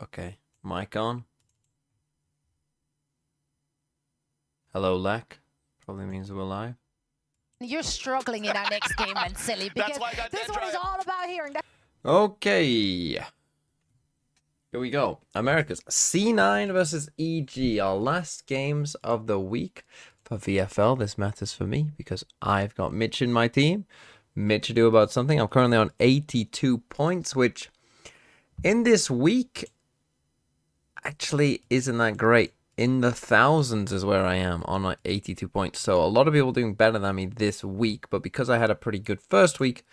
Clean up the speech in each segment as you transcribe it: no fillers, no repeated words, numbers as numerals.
Okay, mic on. Hello, Lek. Probably means we're live. You're struggling in our next game, man, silly, because this one is all about hearing that. Okay. Here we go. America's C9 versus EG. Our last games of the week for VFL. This matters for me because I've got Mitch in my team. Mitch to do about something. I'm currently on 82 points, which in this week actually isn't that great. In the thousands is where I am on my 82 points. So a lot of people doing better than me this week. But because I had a pretty good first week,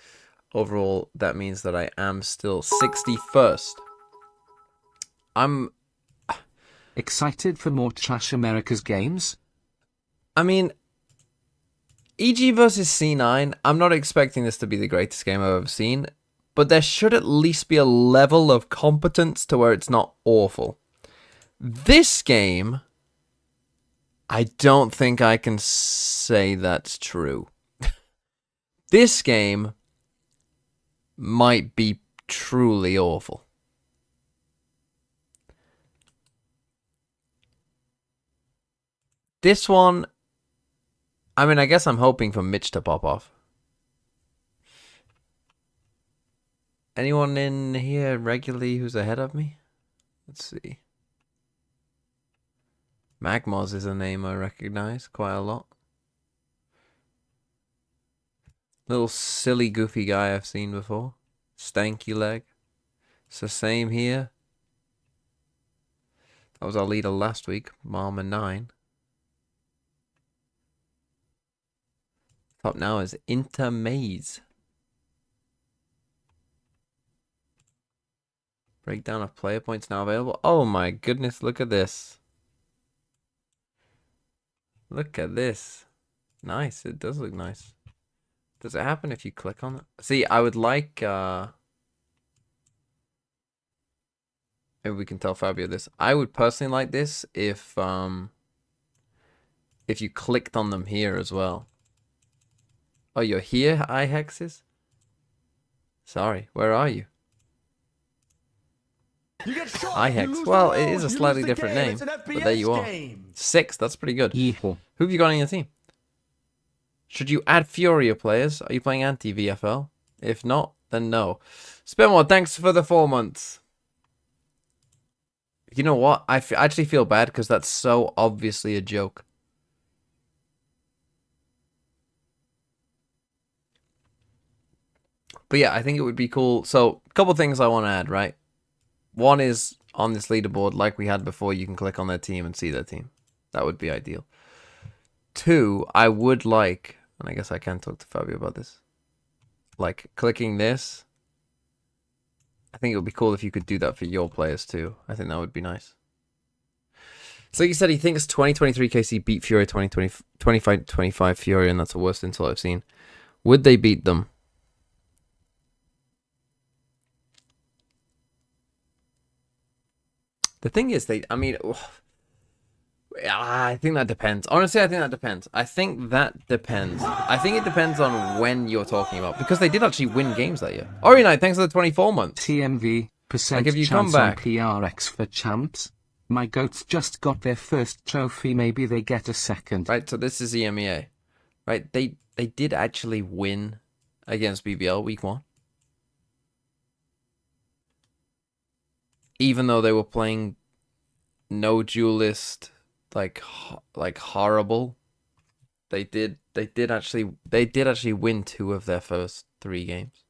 overall, that means that I am still 61st. I'm excited for more Trash America's games. I mean, EG versus C9, I'm not expecting this to be the greatest game I've ever seen. But there should at least be a level of competence to where it's not awful. This game, I don't think I can say that's true. This game might be truly awful. This one, I mean, I guess I'm hoping for Mitch to pop off. Anyone in here regularly who's ahead of me? Let's see. Magmoz is a name I recognize quite a lot. Little silly goofy guy I've seen before. Stanky leg. It's the same here. That was our leader last week. Marma 9. Top now is Intermaze. Breakdown of player points now available. Oh my goodness, look at this. Look at this. Nice, it does look nice. Does it happen if you click on it? See, I would like, maybe we can tell Fabio this. I would personally like this if you clicked on them here as well. Oh, you're here, iHexes? Sorry, where are you? iHex. Well, it is a slightly different name, but there you are. 6, that's pretty good. Yeehaw. Who have you got on your team? Should you add Furia players? Are you playing anti-VFL? If not, then no. Spinmore, thanks for the 4 months. You know what? I actually feel bad because that's so obviously a joke. But yeah, I think it would be cool. So, a couple things I want to add, right? One is on this leaderboard, like we had before, you can click on their team and see their team. That would be ideal. 2, I would like, and I guess I can talk to Fabio about this, like clicking this. I think it would be cool if you could do that for your players too. I think that would be nice. So he said he thinks 2023 KC beat Fury 25 Fury, and that's the worst insult I've seen. Would they beat them? The thing is, I mean, I think that depends. Honestly, I think that depends. I think it depends on when you're talking about, because they did actually win games that year. Ori Knight, thanks for the 24 months. TMV, percent like if you chance come back. on PRX for champs. My goats just got their first trophy, maybe they get a second. Right, so this is EMEA. Right, they did actually win against BBL week 1. Even though they were playing no duelist, like horrible, they did actually win 2 of their first 3 games.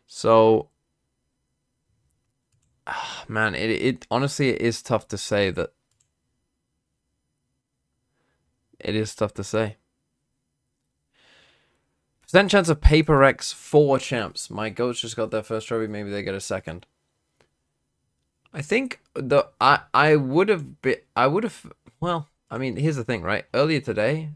So, man, it honestly, it is tough to say that. It is tough to say. Percent chance of Paper X 4 champs. My goats just got their first trophy. Maybe they get a second. I think I would have. Well, I mean, here's the thing, right? Earlier today,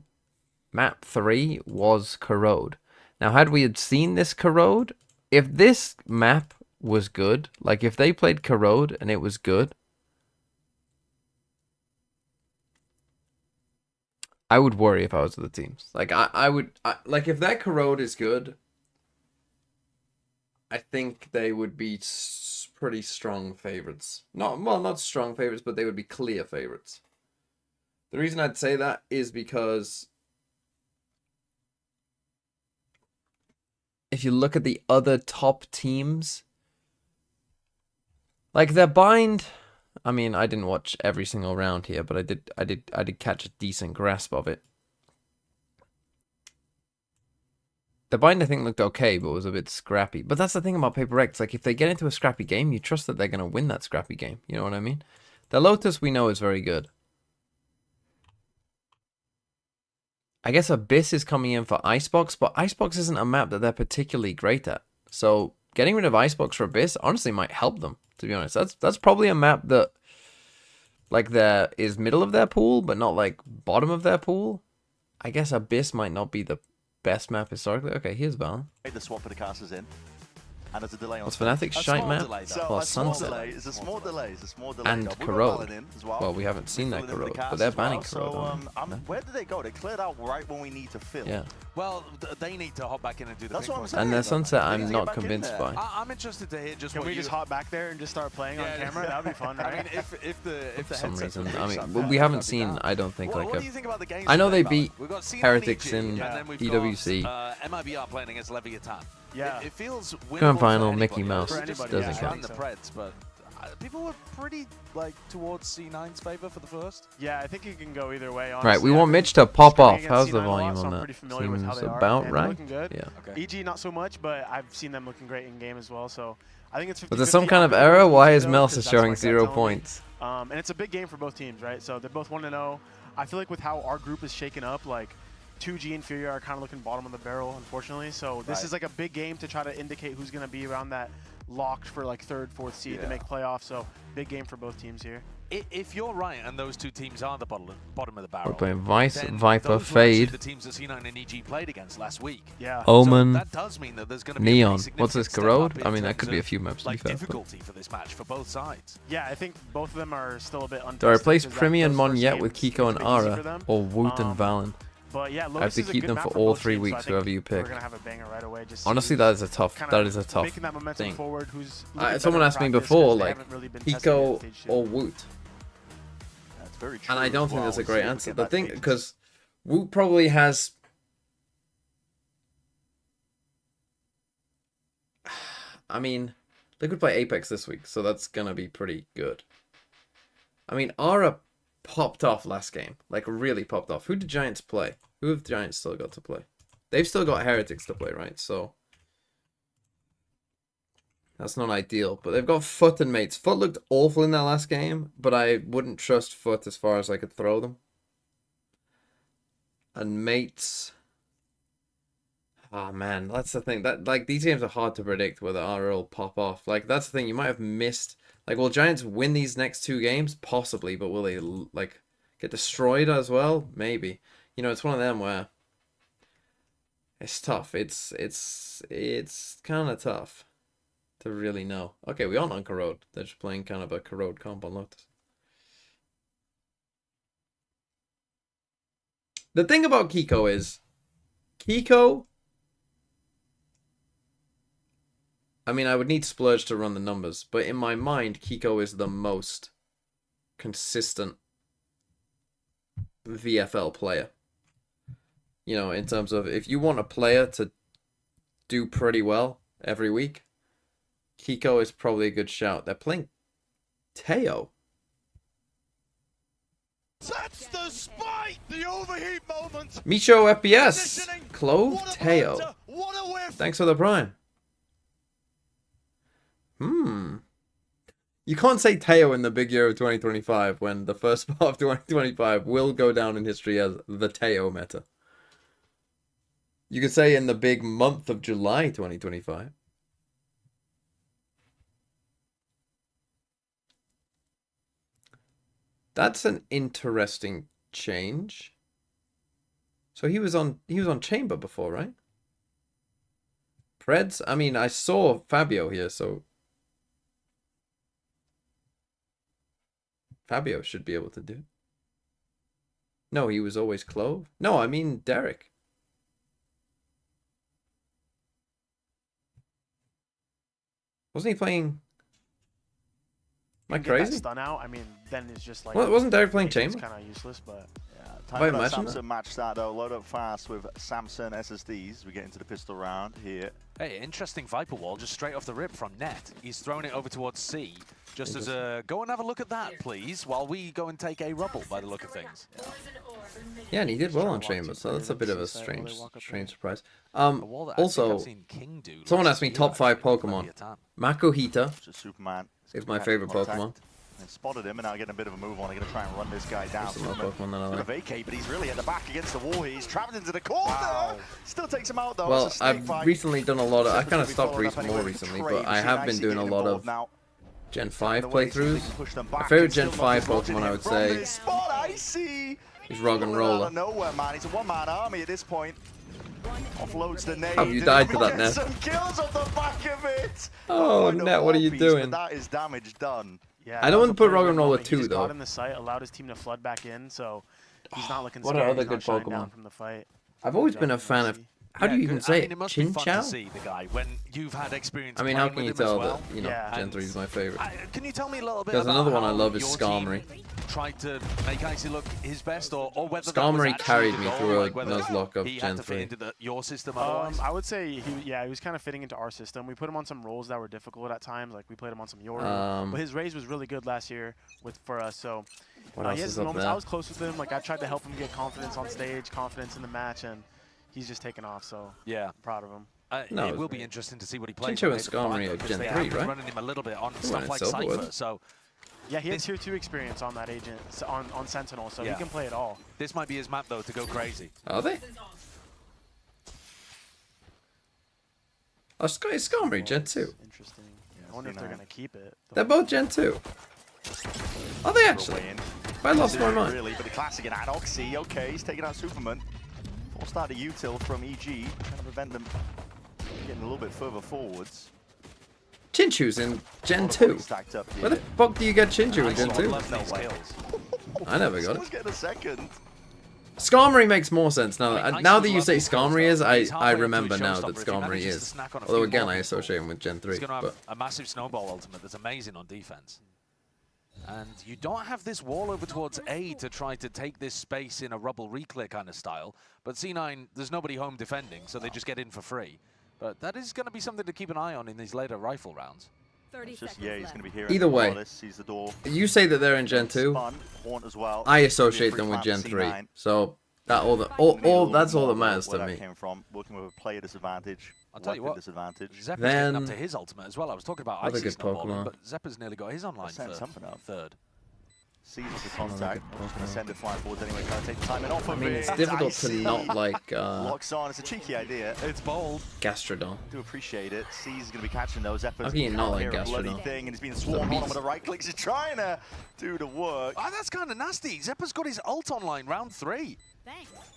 map 3 was Corrode. Now, had we had seen this Corrode, if this map was good, like if they played Corrode and it was good, I would worry if I was the teams. Like I would like if that Corrode is good, I think they would be pretty strong favorites. Not strong favorites, but they would be clear favorites. The reason I'd say that is because if you look at the other top teams, like their bind, I mean, I didn't watch every single round here, but I did catch a decent grasp of it. The bind, I think, looked okay, but was a bit scrappy. But that's the thing about Paper X. Like, if they get into a scrappy game, you trust that they're going to win that scrappy game. You know what I mean? The Lotus, we know, is very good. I guess Abyss is coming in for Icebox, but Icebox isn't a map that they're particularly great at. So, getting rid of Icebox for Abyss, honestly, might help them, to be honest. That's probably a map that, like, there is middle of their pool, but not, like, bottom of their pool. I guess Abyss might not be the best map historically. Okay, here's Val. The swap for the casters in. And there's a delay on. What's Fnatic's shite map? Well, Sunset. It's a small delay. And Corrode. Well, we haven't seen that Corrode, but they're banning Corrode. Where did they go? They cleared out right when we need to fill. Yeah. Well, they need to hop back in and do the That's big what I'm one. saying. And their Sunset, I'm not convinced by. I'm interested to hear just Can what we just hop back there and just start playing on camera? That would be fun, right? I mean, if the For some headsets reason, were I mean, something, well, we haven't that'd be seen, down. I don't think, What like do you think about the games I know they today, beat Ballard? We've got C9 Heretics EG, in and then we've EWC. got, MIBR playing against Leviathan. Yeah. It feels Grand winnable final, for Mickey anybody. Mouse For anybody, doesn't yeah, count. and the Preds, but people were pretty like towards C9's favor for the first. Yeah, I think it can go either way. Honestly. Right, we I've want been Mitch to pop streaming off. against How's the C9 a lot, volume so on I'm that? pretty familiar with how Seems they are, about and they're right. looking good. Yeah. Okay. EG not so much, but I've seen them looking great in game as well. So I think it's 50-50. But there's some kind of I'm gonna go error. with Why EG is though, Melsa 'cause that's showing my gut 0 telling me. points? And it's a big game for both teams, right? So they're both 1-0. I feel like with how our group is shaken up, like 2G and Furia are kind of looking bottom of the barrel, unfortunately. So this is like a big game to try to indicate who's going to be around that locked for like 3rd, 4th seed to make playoffs. So big game for both teams here. If you're right, and those two teams are the bottom of the barrel, We're playing Vice, then Viper, those were actually Fade, the teams that C9 and EG played against last week. Yeah. Omen, So that does mean that there's going to be Neon. a pretty What's this, significant step up Corrode? I in mean, that terms could be a of, few maps to be like fair. difficulty for this match for both sides. Yeah, I think both of them are still a bit untested. Do I replace because Primi and those Mon first yet with games, Kiko and it's a bit easy for Ara, them. or Woot and Valen? But yeah, I have Lotus to is a keep good them map for for all both 3 teams, so I weeks, think whoever you pick. We're gonna have a banger right away. Just Honestly, that is a tough. That is a tough making that momentum thing. forward. Who's looking Someone better in asked me practice before, 'cause they like haven't really been tested yet Kiko in stage 2. or Woot, That's very true. and I don't as think well. that's a See great if we answer. get The that thing, cadence. because Woot probably has. I mean, they could play Apex this week, so that's gonna be pretty good. I mean, Ara popped off last game, like really popped off. Who did Giants play? Who have Giants still got to play? They've still got Heretics to play, right? So that's not ideal. But they've got Foot and Mates. Foot looked awful in that last game, but I wouldn't trust Foot as far as I could throw them. And Mates. Ah, man, that's the thing. That like these games are hard to predict whether RL will pop off. Like that's the thing. You might have missed. Like, will Giants win these next 2 games? Possibly, but will they like get destroyed as well? Maybe. You know, it's one of them where it's tough. It's kind of tough to really know. Okay, we aren't on Corrode. They're just playing kind of a Corrode comp on Lotus. The thing about Kiko is Kiko. I mean, I would need Splurge to run the numbers, but in my mind, Kiko is the most consistent VFL player. You know, in terms of if you want a player to do pretty well every week, Kiko is probably a good shout. They're playing Teo. That's the spike! The overheat moment! Micho FPS. Positioning. Clove What a Teo. banter. What a whiff! Thanks for the prime. You can't say Teo in the big year of 2025 when the first part of 2025 will go down in history as the Teo meta. You could say in the big month of July 2025. That's an interesting change. So he was on Chamber before, right? Preds? I mean, I saw Fabio here, so Fabio should be able to do it. No, he was always Clove. No, I mean Derek. Wasn't he playing? Am I crazy? Stun out. I mean, then it's just like. Well, wasn't Derek playing it's Chamber? kind of useless, but. I Time for that imagine Samson match start though. Load up fast with Samson SSDs. We get into the pistol round here. Hey, interesting Viper wall just straight off the rip from Net. He's throwing it over towards C. Just as a go and have a look at that, please, while we go and take a rubble by the look of things. Yeah, and he did well on Chamber, so that's a bit of a strange surprise. A wall that I think Also, I've seen King do someone last asked me year, top 5 actually, plenty Pokemon. of time. Makuhita Just Superman is my favorite Pokemon. And spotted him, and now getting a bit of a move on. They're going to try and run this guy down. Some more Pokemon than I Going to like. vacate, but he's really at the back against the wall. He's trapped into the corner. Still takes him out though. Well, It's a snake I've fight. recently done a lot of. I Zephyr's kind of gonna be stopped followed up more anyway. recently, Trade. but I We've have seen been Icy doing a getting lot involved of now. Gen 5 The way, see if they playthroughs. can push them My back. favorite It's Gen still 5 not dislodging Pokemon, I him would from say, this spot. Icy is Rock and pulling Roller. out of nowhere, man. He's a one-man army at this point. Offloads the nade. Oh, you died to that, Net. Net. Some kills off the back of it. Oh, no Net, what are you piece, doing? But that is damage done. Yeah, I don't want to put Rock Rock and Roller He 2 just got though. in the site, allowed his team to flood back in, so he's not looking What are scared. other He's good not shying Pokemon? down from the fight. I've always been a Definitely fan of. see. How do you even good. say I mean, it? it must be Chin fun Chow? to see the guy when you've had experience. I mean, how playing can you with him as tell well. that, you know, Yeah. Gen 3 is my favorite? Can you tell me a little bit There's about another one I how love is your Skarmory. team tried to make Icy look his best, or whether that was Skarmory actually carried the me goal, through a like whether Nuzlocke of he Gen had to fit 3. into your system otherwise? I would say he was kind of fitting into our system. We put him on some roles that were difficult at times, like we played him on some Yoru. But his raise was really good last year for us. So What else he has is his up moments. there? I was close with him. Like I tried to help him get confidence on stage, confidence in the match, and he's just taken off. So Yeah. I'm proud of him. No, it will be interesting to see what he plays. Chincho on and April Skarmory 5, are because Gen they 3, have been right? running him a little bit on went stuff in like silver with Cypher. it. So Yeah, he has tier 2 experience on that agent, on Sentinel, so he Yeah. can play it all. this might be his map though to go crazy. Are they? Oh, Skarmory, Gen 2. Interesting. I wonder if they're C9. gonna keep it. They're both Gen 2. Are they actually? Away in. I lost my mind. Really, but the classic in Anoxy, okay, he's taking out Superman. Full start of util from EG, trying to prevent them getting a little bit further forwards. Chinchu's in Gen Lot of 2. points stacked up Where the here. fuck do you get Chinchu in Gen Icy 2? loves No these way. kills. I never got it. Someone's getting a second. Skarmory makes more sense now. Like, Now Icy that you loves say these kills, Skarmory though. is, He's I halfway up to remember his now showstopper. that If he Skarmory manages to is. snack on a Although few again, more I people, associate him with Gen 3. He's going to have But a massive snowball ultimate that's amazing on defense. And you don't have this wall over towards A to try to take this space in a rubble reclear kind of style. But C9, there's nobody home defending, so they just get in for free. But that is going to be something to keep an eye on in these later rifle rounds. It's just, yeah, he's going to be here. Either way, sees the door. you say that they're in Gen 2. Spun, Haunt as well. I Be a associate free them with plant Gen for 3. C9. So that Need a little that's bit all that more matters where to that me. came from. Working with a player disadvantage. I'll tell you weapon what, disadvantage. Zeppa's getting up Then- to his ultimate as well. I was talking about Other Icy good snowballing, Pokemon. but Zeppa's nearly got his online Setting for something up. third. Sees the contact. Just going to send it flying forwards anyway. Trying to take the time and off I of mean, it. it's difficult to Icy not like locks on. It's a cheeky idea. It's bold. Gastrodon. Do appreciate it. C's going to be catching those. How Zeppa's can you not like a bloody Gastrodon? thing, and he's being swarmed on with the right clicks. He's trying to do the work. Oh, that's kind of nasty. Zeppa's got his ult online round 3.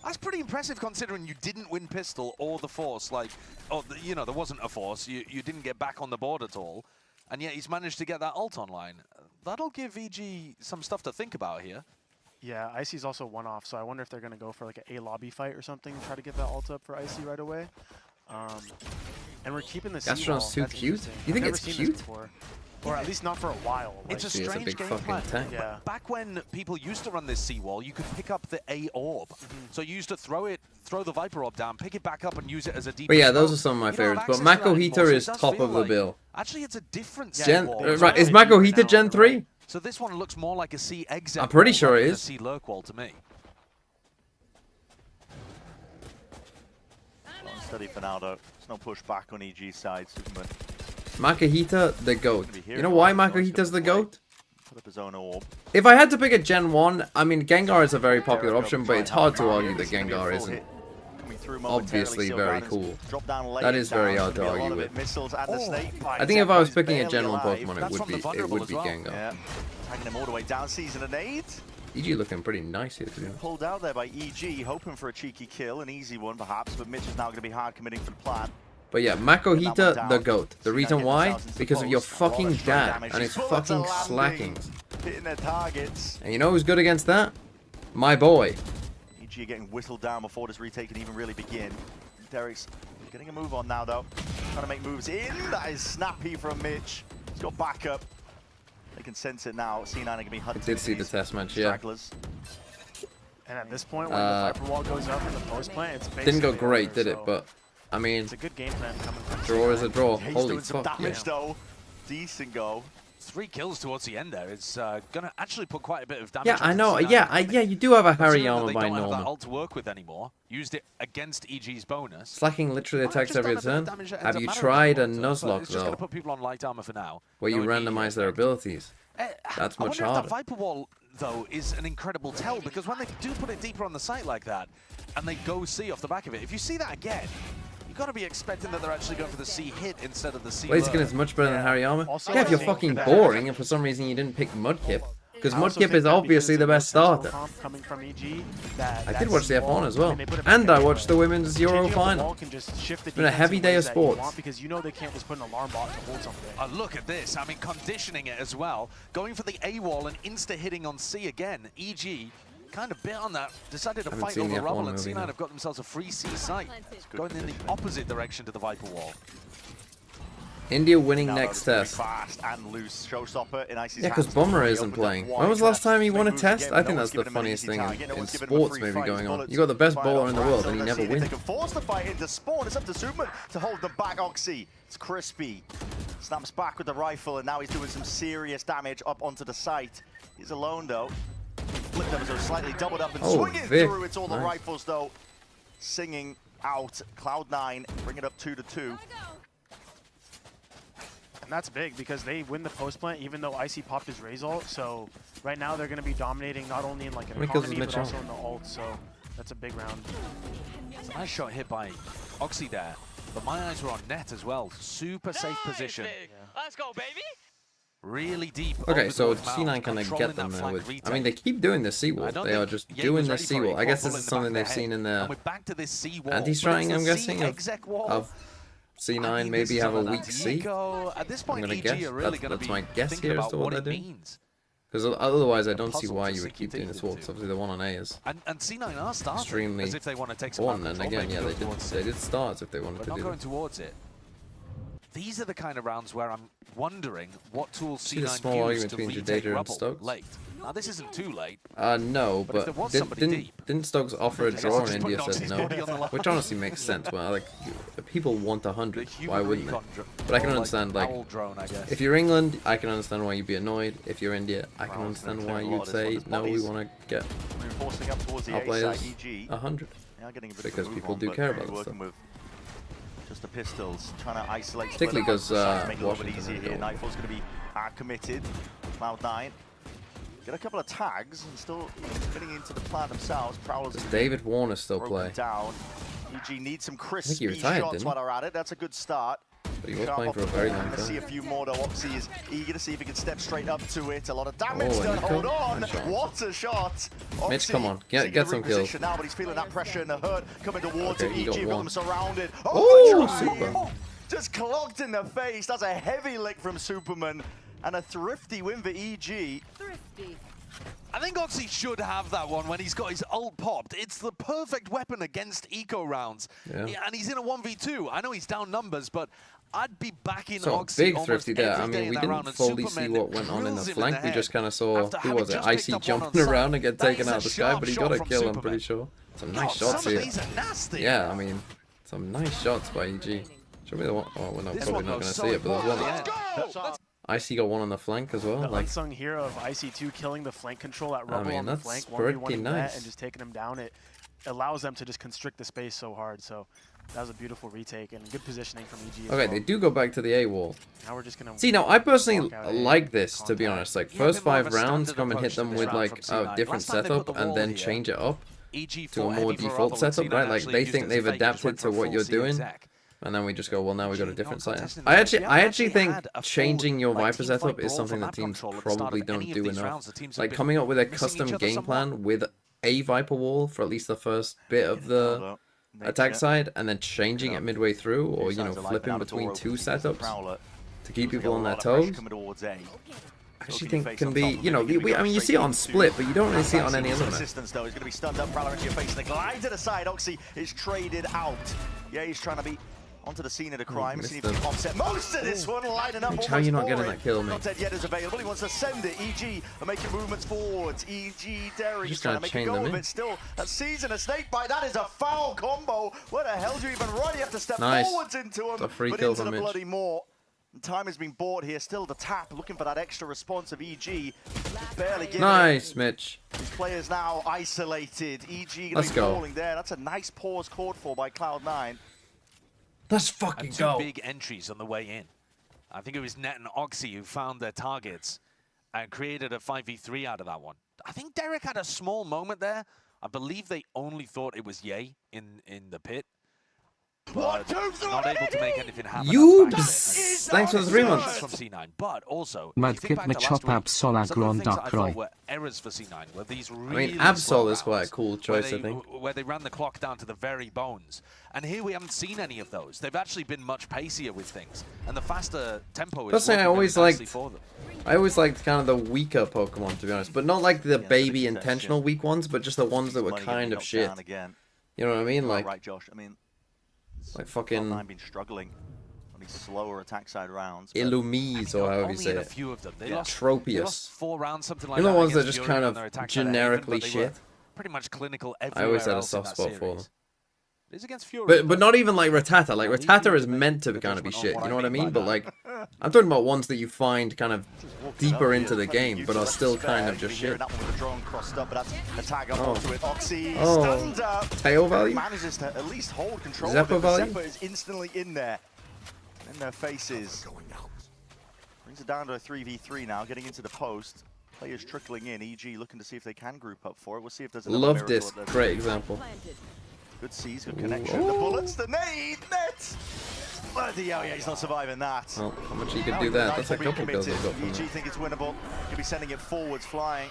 That's pretty impressive considering you didn't win pistol or the force. Like, oh, you know, there wasn't a force. You didn't get back on the board at all. And yet he's managed to get that ult online. That'll give EG some stuff to think about here. Yeah, Icy's also one off, so I wonder if they're gonna go for like a lobby fight or something and try to get that ult up for Icy right away. And we're keeping the Gastrodon's too cute? You think it's cute? Or at least not for a while. It's a Actually, it's a strange big game fucking plan. tank. Yeah. Back when people used to run this seawall, you could pick up the A orb. So you used to throw the Viper orb down, pick it back up, and use it as a deep. But yeah, those are some of my favorites. But Mako Heater is top of the bill. Actually, it's a different Gen, wall. right, is Mako Heater Gen 3? So this one looks more like a C exit. I'm pretty wall sure rather it than is. A C lurk wall to me. Steady Fernaldo. There's no push back on EG side. Superman Makahita, the GOAT. gonna be here You know now. why He's gonna Makahita's the play. GOAT? put up his own orb. If I had to pick a Gen 1, I mean, Gengar is a very popular There we go. option, but Try it's and hard to help him out argue here. that This is gonna be a Gengar full isn't. hit coming through obviously very cool. That is very hard to argue with. Missiles and the snake bite. I think if I was picking a Barely general alive. Pokemon, That's from the it vulnerable would be as well. Gengar. Yeah, tagging him all the way down, seizing an aid. EG looking pretty nice here, to be honest. Pulled out there by EG, hoping for a cheeky kill, an easy one perhaps, but Mitch is now going to be hard committing for the plan. But yeah, Makohita, the GOAT. The reason why? Because of your fucking dad and his fucking slacking. Hitting their targets. And you know who's good against that? My boy. EG are getting whistled down before this retake can even really begin. Derek's getting a move on now, though. Trying to make moves in. That is snappy from Mitch. He's got backup. They can sense it now. C9 are going to be hunting. I did see the these test match, yeah. stragglers. And at this point, when the Viper Wall goes up in the post plant, it's basically Didn't go great, over, did it? so But, I mean, it's a good game plan coming from draw is a draw. He's Holy doing some fuck, yeah. damage, though. Decent go. 3 kills towards the end there. It's gonna actually put quite a bit of damage. Yeah, I onto know. C9. Yeah, you do have a Considering that Hariyama they by don't have that Norman. ult to work with anymore. Used it against EG's bonus. Slacking literally Might have attacks just every done a bit of turn. damage that ends Have up you mattering tried a in the long term, but Nuzlocke, It's just gonna though? put people on light armor for now. Where you No immediate randomize their effect. abilities? That's I much wonder harder. if that Viper Wall, though, is an incredible tell, because when they do put it deeper on the site like that, and they go C off the back of it, if you see that again, you've got to be expecting that they're actually going for the C hit instead of the C Blaziken lure. is much better than Hariyama. Also, Yeah, if you're I think fucking that- boring and for some reason you didn't pick Mudkip. Because I also Mudkip think is that obviously because the it's best a no sensible starter. comp coming from EG, I did watch the F1 as well. And I watched the women's Euro final. It's been a heavy day of sports. Because you know they can't just put an alarm bot to hold something. Look at this. I mean, conditioning it as well. Going for the A wall and insta-hitting on C again. EG kind of bit on that. Decided to Haven't fight seen over the F1 rubble, and movie, C9 no. have got themselves a free C site. Going in the positioning. opposite direction to the Viper Wall. India winning Now next that was test. fast and loose showstopper in Icy's Yeah, because hands. Bummer He isn't opened up playing. wide When was the last left. time he won a Big test? move I again. think No that's one's the given him an funniest easy thing target. No in one's given him a sports free maybe fight. going on. Bullets You got the best fired bowler off in the Brad, world so and he let's never see if they wins. can force the fight into spawn. It's up to Superman to hold them back. Oxy, it's crispy. Snaps back with the rifle, and now he's doing some serious damage up onto the site. He's alone though. Flipped ever so slightly, doubled up and Oh, swinging Vic. through. It's all the Nice. rifles though. Singing out. Cloud9 bring it up 2-2. And that's big because they win the post plant even though Icy popped his Raze ult. So right now they're going to be dominating not only in like an How many kills economy does but Mitch also in the ult. So that's a big round. It's a nice shot hit by Oxy there. But my eyes were on net as well. Super safe position. Let's go, baby. Really deep. Okay, over so towards Mount, C9 can controlling get them that there flank with... retake. I mean, they keep doing this I seawall. don't They are think just Ye doing was this ready for it. seawall. I guess Caught this is bullet something in the back they've of seen in their head. their And we're back to this C wall. anti-string, But I'm it's the guessing, C exec wall. of C9 I mean, maybe this is have a an weak C. Antico. At this point, gonna EG guess. are really going to That's be my guess thinking here as about to what what they're it doing. means. Because otherwise I don't see puzzle why to you would sink keep your doing teeth this wall. into. Because obviously the one on A is And C9 are starting extremely as if they want to take some one. back And control, again, maybe yeah, go towards they it. did start if they wanted But to not do going that. towards it. These are the kind of rounds where I'm wondering what tools See the C9 small use argument to between retake Jadeda and rubble Stokes? late. Now this isn't too late. No, But if but there was somebody deep- didn't Stokes offer a guess draw I'll and just put India said Noxie's no? body on the line. Which honestly makes sense. Well, like, people want The 100. human Why wouldn't they? recon But I can or understand, like, owl drone, I guess. if you're England, I can understand why you'd be annoyed. If you're India, I can Well, understand clear why a lot you'd of this say, one. no, we Bodies. want to get Reinforcing up towards the our A players side, EG. 100. Yeah, getting a bit Because of a move people on, do but care really about that working stuff. with just the pistols, trying to isolate. Particularly split up, 'cause, trying to make it a little bit Washington easier here. don't. Nightfall's going to be committed. Cloud9 get a couple of tags and still getting into the plan themselves. Prowlers Does gonna be David Warner still broken play? down. EG needs some he crispy retired, shots didn't he? while they're at it. That's a good start. But he was Sharp playing off for a the very ball. long Gonna see a time. few more though. Oxy is eager to see if he can step straight up to it. A lot of damage Oh, done. Nico. Hold on. Nice shot. What a shot. Mitch, Oxy come on. seeking Get to some kills. reposition now, but he's feeling that pressure and the hurt coming towards Okay, him. he got EG have got one. them surrounded. Oh, Oxy! super. Just clogged in the face. That's a heavy lick from Superman. And a thrifty win for EG. I think Oxy should have that one when he's got his ult popped. It's the perfect weapon against eco rounds. Yeah. And he's in a 1v2. I know he's down numbers, but I'd be backing So Oxy big almost thrifty there. every I day mean, in we that didn't round, and fully see Superman what went on in the drills him flank. We head just kind of saw, after who having was it, just Icy picked up one jumping on around site. and get That taken is a out of the sky, sharp but he shot got a from kill, I'm Superman. pretty sure. Some God, nice shots some here. of these are nasty. Yeah, I mean, some nice shots by EG. Show me the one. Oh, we're This probably one not going goes to so see it, but there's important one. at the end. Icy got one on the flank as well. The Like, unsung hero of IC2 killing the flank control at Rubble mean, on the that's flank, pretty 1v1 nice. and just taking him down. It allows them to just constrict the space so hard. So that was a beautiful retake and good positioning from EG as okay, well. they do go back to the A wall. Now we're just gonna See, now I personally walk out A, like this, to be contact. honest. Like, Yeah, a first bit more of 5 a rounds, standard come and hit approach to them this with round like from a C9. different Last time they put setup the and wall then here. change it up. EG to a fought more heavy for default Arthur, and setup, C9 right? Like actually they used think it as a they've fake, just adapted went to for a what full you're C doing, exec. and then we just go, well, now we got a EG different not setup. contesting I the actually actually think had a full, changing your like, Viper team fight setup is brawl something from that teams control at the start probably of don't any of do these enough. rounds. The teams have Like been coming up with a missing custom each other game somewhat. plan with a Viper wall for at least the first bit of the attack side, and then changing it midway through, or you know, flipping between two setups to keep people on their toes. I actually think can be, you know, I mean, you see it on Split, but you don't really see it on any other map. Assistance though, he's going to be stunned up. Prowler into your face, and the glide to the side. Oxy is traded out. Yeah, he's trying to be onto the scene of the crime. missed He needs to offset most of this one, lining up. How are you not getting that kill, mate? Not dead yet is available. He wants to send it. EG are making movements forwards. EG Derry Just trying to gotta make a chain go them of in. it. Still a season, a snake bite. That is a foul combo. Where the hell do you even run? You have to step Nice. forwards into him, It's a free but kill into from the Mitch. bloody more. Time has been bought here. Still the tap, looking for that extra response of EG. Barely getting Nice, it. Mitch. These players now isolated. EG Let's go. falling there. That's a nice pause called for by Cloud9. Let's fucking And two go. big entries on the way in. I think it was Net and Oxy who found their targets and created a 5v3 out of that one. I think Derek had a small moment there. I believe they only thought it was Ye in the pit. But not able to make anything happen. Yoobs! Thanks for the 3 months. From C9, but also, Mad if you think kip back to last me chop week, absol some of the things that I agron thought were errors for C9 were these really slow Absol is quite a rounds cool where choice, they, I think. where they ran the clock down to the very bones. And here we haven't seen any of those. They've actually been much pacier with things. And the faster tempo is Personally, I working always very nicely liked- for them. I always liked kind of the weaker Pokemon, to be honest. But not like the baby intentional weak ones, but just the ones that were kind of shit. You know what I mean? Like, Right, Josh. I mean, like fucking Cloud9 been struggling on these slower attack side rounds. but Illumise, or however you Only say in a it. few of them. They lost Tropius. 4 rounds, something like You know that. the ones that against just Fury kind on of their attack side even, generically but they were shit? pretty much clinical I everywhere always had a else in soft that spot for series. them. It is against Fury. But not even like Rattata. Like Rattata is meant to kind of be shit. You know what I mean? But like, I'm talking about ones that you find kind of deeper into the game, but are still kind of just shit. That one with the drone crossed up, but that's a tag up Oh. onto it. Oxy Oh. stunned up. Tail value? Manages to at least hold control Zeppa of it. value? Zeppa is instantly in there. In their faces. Brings it down to a 3v3 now, getting into the post. Players trickling in. EG looking to see if they can group up for it. We'll see if there's another Love miracle this. at the- Great example. Good C's, good connection. The bullets, the nade, net! Bloody hell, yeah, he's not surviving that. Well, how much you could do that? That's a couple kills I've got from EG that. think it's winnable. Could be sending it forwards, flying.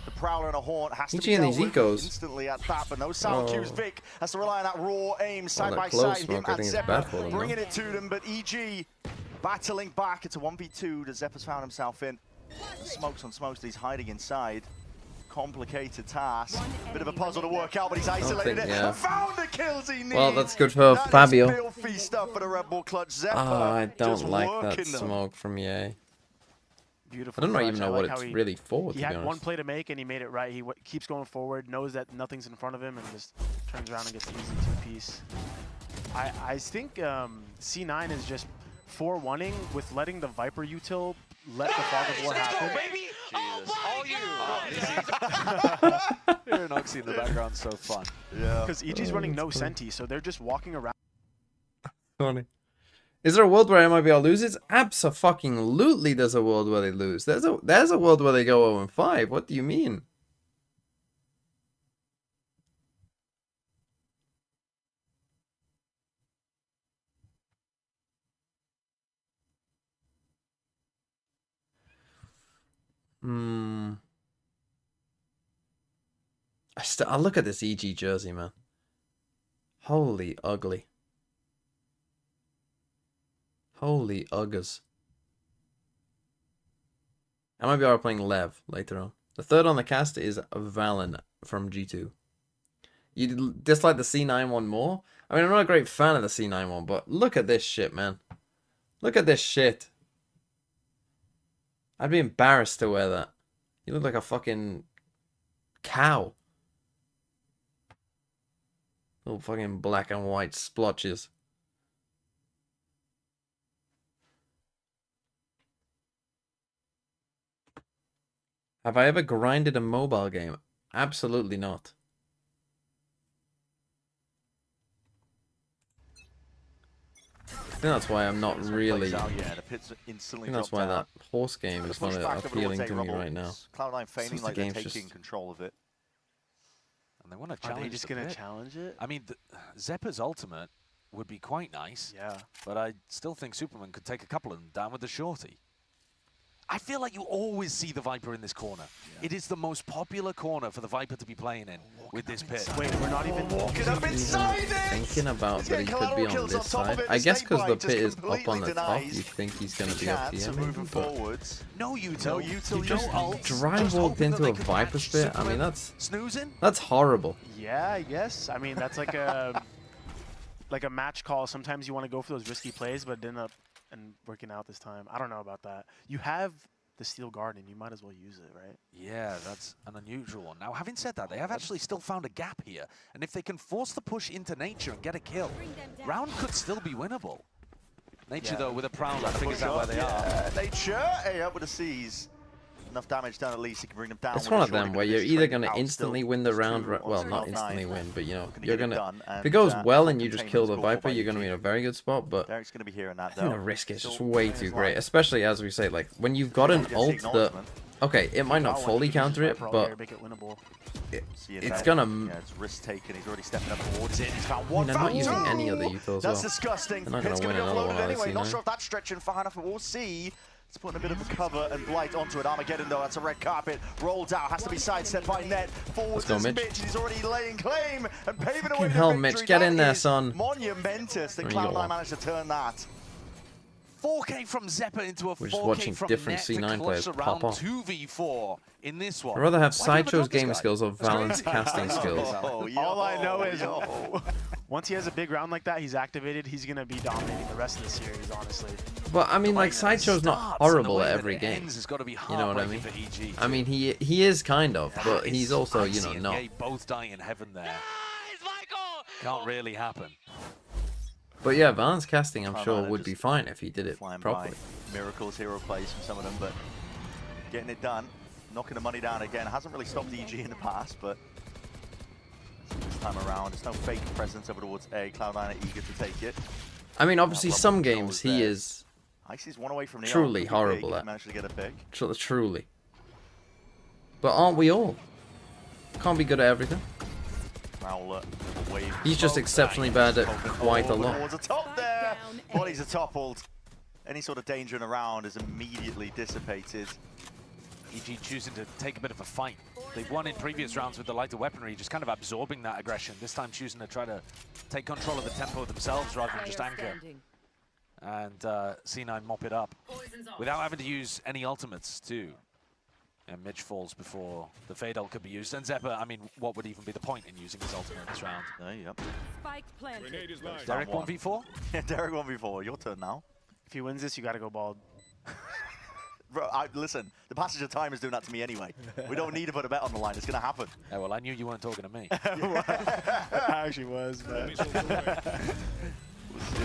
The Prowler and a Haunt has to EG be and dealt these with ecos. instantly at that, but no sound Oh. cues. Vic has to rely on that raw aim side that by close side. smoke, Him I and think it's Zeppa bad for them, bringing no? it to them, but EG battling back. It's a 1v2 that Zeppa's found himself in. Smokes on smokes that he's hiding inside. Complicated task. Bit of a puzzle to work out, but he's isolated think- it. yeah. And found the kills he needs. Well, that's good for That is Fabio. filthy stuff for the Red Bull clutch. Zeppa Oh, I just don't like that working them. smoke from Ye. Beautiful. I don't clutch. even know like what how it's he- really for, to He be had one honest. play to make and he made it right. He keeps going forward, knows that nothing's in front of him, and just turns around and gets the easy 2-piece. I think C9 is just 4-1ing with letting the Viper util let the Fog of War happen. Hearing Oxy in the background so fun. Yeah. Because EG's running no Senti, so they're just walking around. Funny. Is there a world where MIBR loses? Abso-fucking-lutely there's a world where they lose. There's a world where they go 0-5. What do you mean? I look at this EG jersey, man. Holy ugly. Holy uggers. MIBR are playing LEV later on. The third on the cast is Valen from G2. You dislike the C9 one more? I mean, I'm not a great fan of the C9 one, but look at this shit, man. Look at this shit. I'd be embarrassed to wear that. You look like a fucking cow. Little fucking black and white splotches. Have I ever grinded a mobile game? Absolutely not. I think that's why I'm not really. I Yeah, the pits instantly think that's dropped why out. that horse game is not Push back over appealing towards to me A-Rebel. right now. Cloud9 feigning Since the like they're game's taking just- control of it. they want to Are challenge they just going to challenge it? I mean, Zeppa's ultimate would be quite nice. Yeah. But I still think Superman could take a couple of them down with the shorty. I feel like you always see the Viper in this corner. Yeah. It is the most popular corner for the Viper to be playing in with this pit. Wait, we're not even walking up inside it. Thinking about that he could be on this side. I guess because the pit is up on the top, you think he's going to be up here. Moving forwards. No util. You just drive walked into a Viper's pit. I mean, that's snoozing. That's horrible. Yeah, I guess. I mean, that's like a like a match call. Sometimes you want to go for those risky plays, but it ended up and working out this time. I don't know about that. You have the Steel Garden. You might as well use it, right? Yeah, that's an unusual one. Now, having said that, they have actually still found a gap here. And if they can force the push into Nature and get a kill, round could still be winnable. Nature, though, with a Prowler, figures out where they are. Nature, hey, up with the C's. Enough damage done at least, he can bring them down. It's one of them where you're either going to instantly win the round, well, not instantly win, but you know, you're going to, if it goes well and you just kill the Viper, you're going to be in a very good spot, but Derek's going to be hearing that, I think the risk is just way too great, especially as we say, like, when you've got an ult that, okay, it might not fully counter it, but it's going to... Yeah, it's risk taken, he's already stepping up towards it, he's found one, they're not using any other util as well. That's disgusting. They're not going to win another one anyway. Not sure if that's stretching far enough, but we'll see. It's putting a bit of a cover and blight onto it. Armageddon, though, that's a red carpet. Rolled out, has to be sidestepped by Net. Forwards is Mitch. He's already laying claim and paving away the hell, victory. Mitch, get in there, son. Monumentous. The Cloud9 managed to turn that. 4K from Zeppa into a 4K We're just watching from different Net C9 to players pop off. 2v4 in this one. I'd rather have Sideshow's gaming skills or Valent's casting skills. All I know is once he has a big round like that, he's activated, he's going to be dominating the rest of the series, honestly. But, I mean, like, Sideshow's not horrible at every game. You know what I mean? I mean, he is kind of, but he's also, you know, not. Both dying in heaven there. Can't really happen. But yeah, Valent's casting, I'm sure, would be fine if he did it properly. Miracles, hero plays from some of them, but getting it done. Knocking the money down again. Hasn't really stopped EG in the past, but this time around, there's no fake presence over towards A. Cloud9 are eager to take it. I mean, obviously, some games he is Icy's one away from truly horrible at. Managed to get a pick. Truly. But aren't we all? Can't be good at everything. He's just exceptionally bad at quite a lot. Towards the top there. Bodies are toppled. Any sort of danger in a round is immediately dissipated. EG choosing to take a bit of a fight. They've won in previous rounds with the lighter weaponry, just kind of absorbing that aggression. This time choosing to try to take control of the tempo themselves rather than just anchor. And C9 mop it up without having to use any ultimates too. And Mitch falls before the Fade ult could be used. And Zeppa, I mean, what would even be the point in using his ultimate in this round? Yep. Derek 1v4? Yeah, Derek 1v4. Your turn now. If he wins this, you got to go bald. Bro, listen, the passage of time is doing that to me anyway. We don't need to put a bet on the line. It's going to happen. Yeah, well, I knew you weren't talking to me. I actually was, but...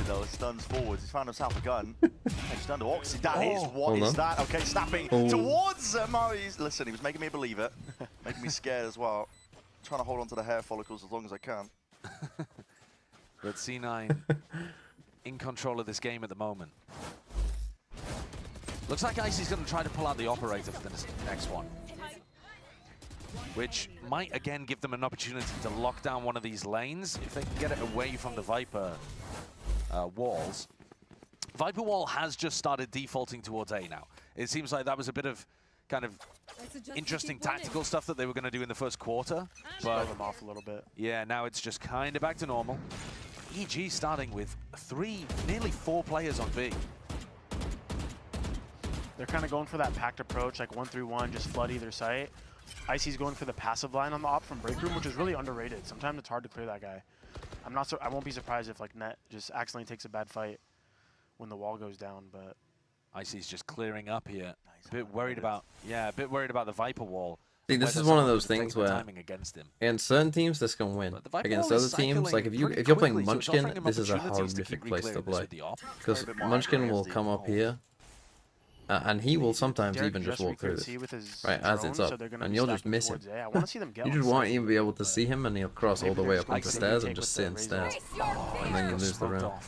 Though, stuns forwards. He's found himself a gun. Stunned to Oxy. That is what is that? Okay, snapping towards him. Listen, he was making me believe it. Making me scared as well. Trying to hold on to the hair follicles as long as I can. But C9 in control of this game at the moment. Looks like Icy's going to try to pull out the operator for the next one. Which might again give them an opportunity to lock down one of these lanes if they can get it away from the Viper walls. Viper wall has just started defaulting towards A now. It seems like that was a bit of kind of interesting tactical stuff that they were going to do in the first quarter. But them off a little bit. Yeah, now it's just kind of back to normal. EG starting with nearly four players on B. They're kind of going for that packed approach, like 1-3-1, just flood either site. Icy's going for the passive line on the op from Break Room, which is really underrated. Sometimes it's hard to clear that guy. I won't be surprised if like Net just accidentally takes a bad fight when the wall goes down, but Icy's just clearing up here. A bit worried about the Viper wall. See, this is one of those things where against him. in certain teams this can win. Against other teams, like if you're playing Munchkin, this is a horrific place to play. Because Munchkin will come up here. And he will sometimes even just walk through this, right, as it's up, and you'll just miss him. You just won't even be able to see him, and he'll cross all the way up onto stairs and just sit in stairs, and then you lose the round.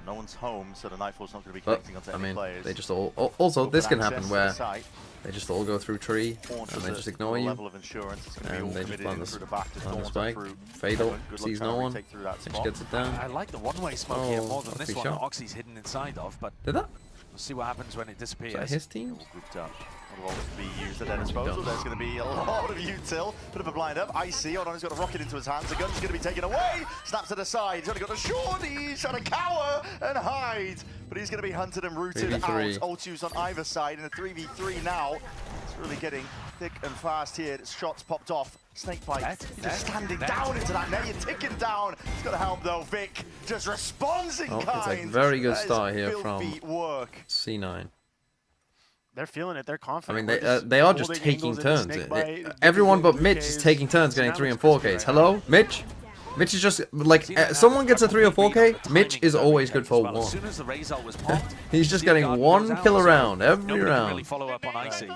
No one's home, so the Nightfall's not going to be But connecting onto I any mean, players. they just all. Also, Open this can access happen to the where site. they just all go through tree Dawn's and with they a just ignore you. level of insurance. It's going to be And all they just committed plant in the through the back. Just on the Dawn's spike. through. Fatal Good luck sees trying no to one. retake through that Mitch spot. gets it down. I like the one-way smoke here more than Oh, this lucky one that shot. Oxy's hidden inside of, but Did that? we'll see what happens when it disappears. Is that his team? All grouped up. All to be used at their disposal. There's going to be a lot of util. Bit of a blind up. Icy. Hold on, he's got a rocket into his hands. The gun's going to be taken away. Snaps to the side. He's only got a short. He's trying to cower and hide. But he's going to be hunted and rooted 3v3. out. Ult used on either side in a 3v3 now. It's really getting thick and fast here. Shots popped off. Snakebite just standing down into that net. You're ticking down. It's got to help though. Vic just responds in Oh, kind. it's a very good That is start here from filthy work. C9. They're feeling it. They're I confident. mean, We're they are just holding taking angles into turns. Snakebite, Everyone but getting Mitch 3Ks. is taking turns getting Now 3 and it's 4Ks. crispy right Hello, Mitch? Mitch is just like someone gets a 3 or 4K. Mitch is always good for As 1. soon as the Razor was popped, He's just Steel getting Guard 1 goes kill out, a so round every nobody can really round. follow up on Icy.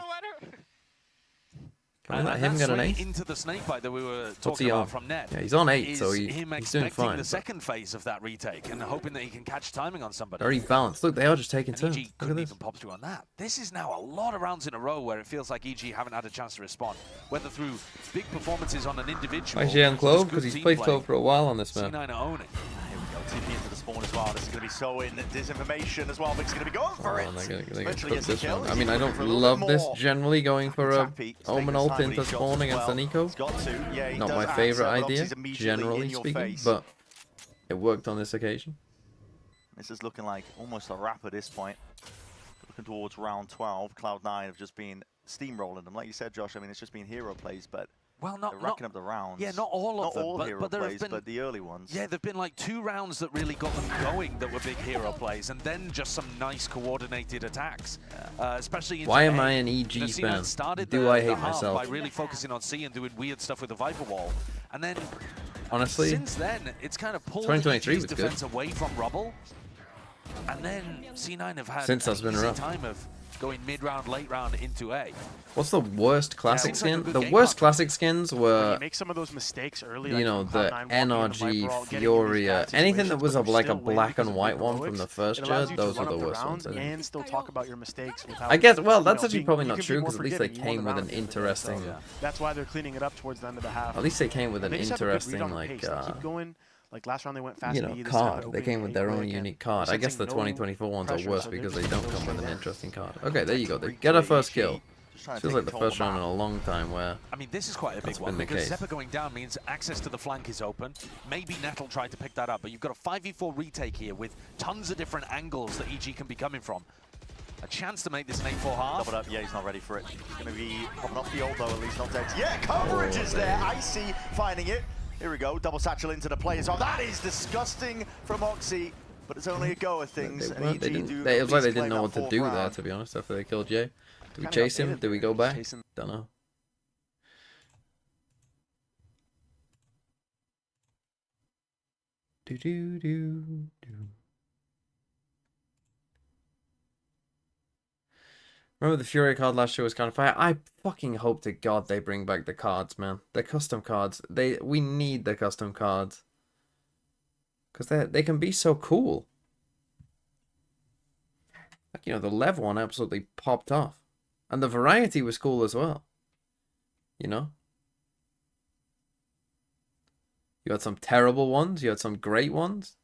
Can we And let him that's get an really 8? into the snakebite that we were What's talking he about on? from net. Yeah, he's on 8, Is so him he's doing expecting fine. the but second phase of that retake and hoping that he can catch timing on somebody. Very balanced. Look, they are just taking And turns. EG Look at couldn't this. even pop through on that. This is now a lot of rounds in a row where it feels like EG haven't had a chance to respond, whether through big performances on an individual. Actually, on or Clove, just because good he's team played play. Clove for a while on this map. C9 are owning. Here we go, TP into the spawn as well. This is going to be so in disinformation as well. Vic's going to be going for it. Oh, they're gonna Eventually cook gets the this kill. one. I He's mean, I looking don't for a little love bit this more. generally going for a Tappy, he's Omen taking his ult time, but into he shots spawn as against well. an eco. He's got to. Yeah, he Not does my answer, favorite but idea, Oxy's immediately generally in your speaking, face. but it worked on this occasion. This is looking like almost a wrap at this point. Looking towards round 12, Cloud9 have just been steamrolling them. Like you said, Josh, I mean, it's just been hero plays, but Well, they're racking up the rounds. Yeah, not all of not them, all but, hero but there plays, have been, but the early ones. yeah, there've been like 2 rounds that really got them going that were big hero plays, and then just some nice coordinated attacks, especially into Why am A. I an You EG know, C9 fan? started Do the I hate half myself? by really focusing on C and doing weird stuff with the Viper Wall, and then Honestly, since then it's kind of pulled 2023 EG's was good. defense away from Rubble, and then C9 have had Since that's an been easy rough. time of going mid-round, late round into A. what's the worst classic seems like a skin? good The game worst plan. classic skins When were, you make some of those mistakes early, you like know, from the Cloud9 walking in the NRG, Viper wall, getting in these Furia, bad anything that situations, was but of you like a still win black because and of white your one from heroics. the first It allows gen, you to those were run the up the worst round ones. I think. and still talk about your mistakes without. I guess, well, you that's know, actually being- probably you not can be true, more because at least they forgiving. You won came the with round an at the end of the day, interesting, so that's why they're cleaning it up towards the end of the half. at least they came with an They just have a good read interesting, on the like, pace. They keep going. Like last round they went fast you know, B, this time they're card. They opening came with A their own quick, and unique card. I guess the sensing no 2024 ones are pressure, worse so they're because just they don't going come with an straight interesting card. Okay, there you go. They Great get a play, first EG. kill. Just trying to Feels take like the control first of round in map. a long time where I mean, this is quite a big That's one been the because case. Zeppa going down means access to the flank is open. Maybe Nettle tried to pick that up, but you've got a 5v4 retake here with tons of different angles that EG can be coming from. A chance to make this an 8-4 half. Doubled up, yeah, he's not ready for it. He's going to be popping off the ult though, at least not dead. Yeah, coverage is there. Icy finding it. Here we go, double satchel into the players. Oh, that is disgusting from Oxy, but it's only a go of things. they and weren't, they EG didn't, do they, it at was like they least didn't claim know that what to fourth do there, round. to be honest, after they killed Jay. Do we Kinda chase him? updated Do we there, go just back? chasing- Don't know. Do do do do. Remember the Fury card last year was kind of fire. I fucking hope to God they bring back the cards, man. The custom cards. We need the custom cards. Cause they can be so cool. Like, you know, the LEV one absolutely popped off. And the variety was cool as well. You know? You had some terrible ones, you had some great ones.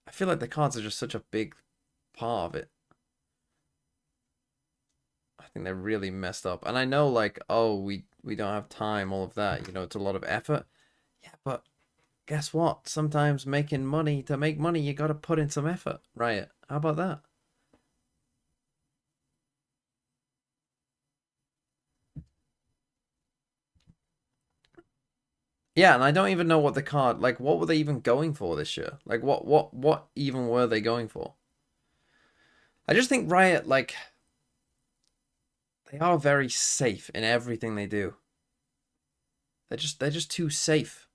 I feel like the cards are just such a big part of it. I think they're really messed up. And I know, like, oh, we don't have time, all of that. You know, it's a lot of effort. Yeah, but guess what? Sometimes making money, to make money, you gotta put in some effort. Riot. How about that? Yeah, and I don't even know what the card, like, what were they even going for this year? Like, what even were they going for? I just think Riot, like, they are very safe in everything they do. They're just too safe.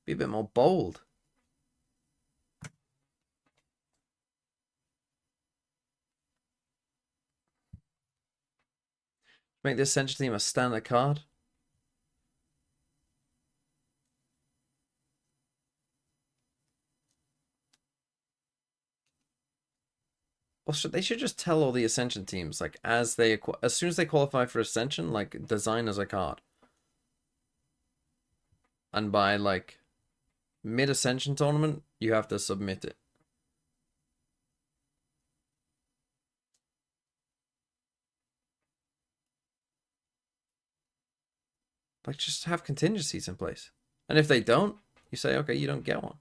Be a bit more bold. Make this Central team a standard card. They should just tell all the Ascension teams, like, as soon as they qualify for Ascension, like, design as a card. And by, like, mid-Ascension tournament, you have to submit it. Like, just have contingencies in place. And if they don't, you say, okay, you don't get one.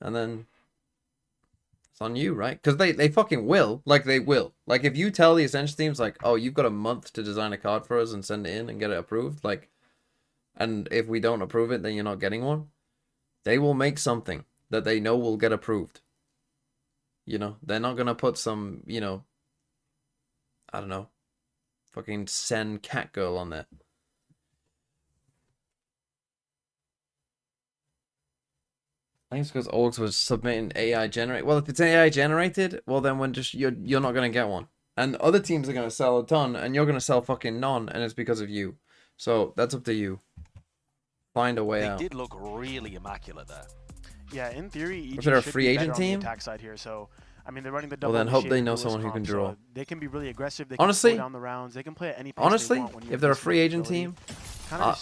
And then it's on you, right? Because they fucking will. Like, they will. Like, if you tell the Ascension teams, like, oh, you've got a month to design a card for us and send it in and get it approved, like, and if we don't approve it, then you're not getting one, they will make something that they know will get approved. You know, they're not going to put some, you know, I don't know, fucking send Catgirl on there. I think it's because Orgs was submitting AI generate. Well, if it's AI generated, well then when just you're not gonna get one, and other teams are gonna sell a ton, and you're gonna sell fucking none, and it's because of you. So that's up to you. Find a way out. They did look really immaculate there. Yeah, in theory, Was there a free agent team? On the attack side here, so I mean they're running the double. Well then hope they know someone who can draw. So they can be really aggressive. They honestly, can slow down the rounds. They can play at any pace honestly, they want when if they're a free agent team,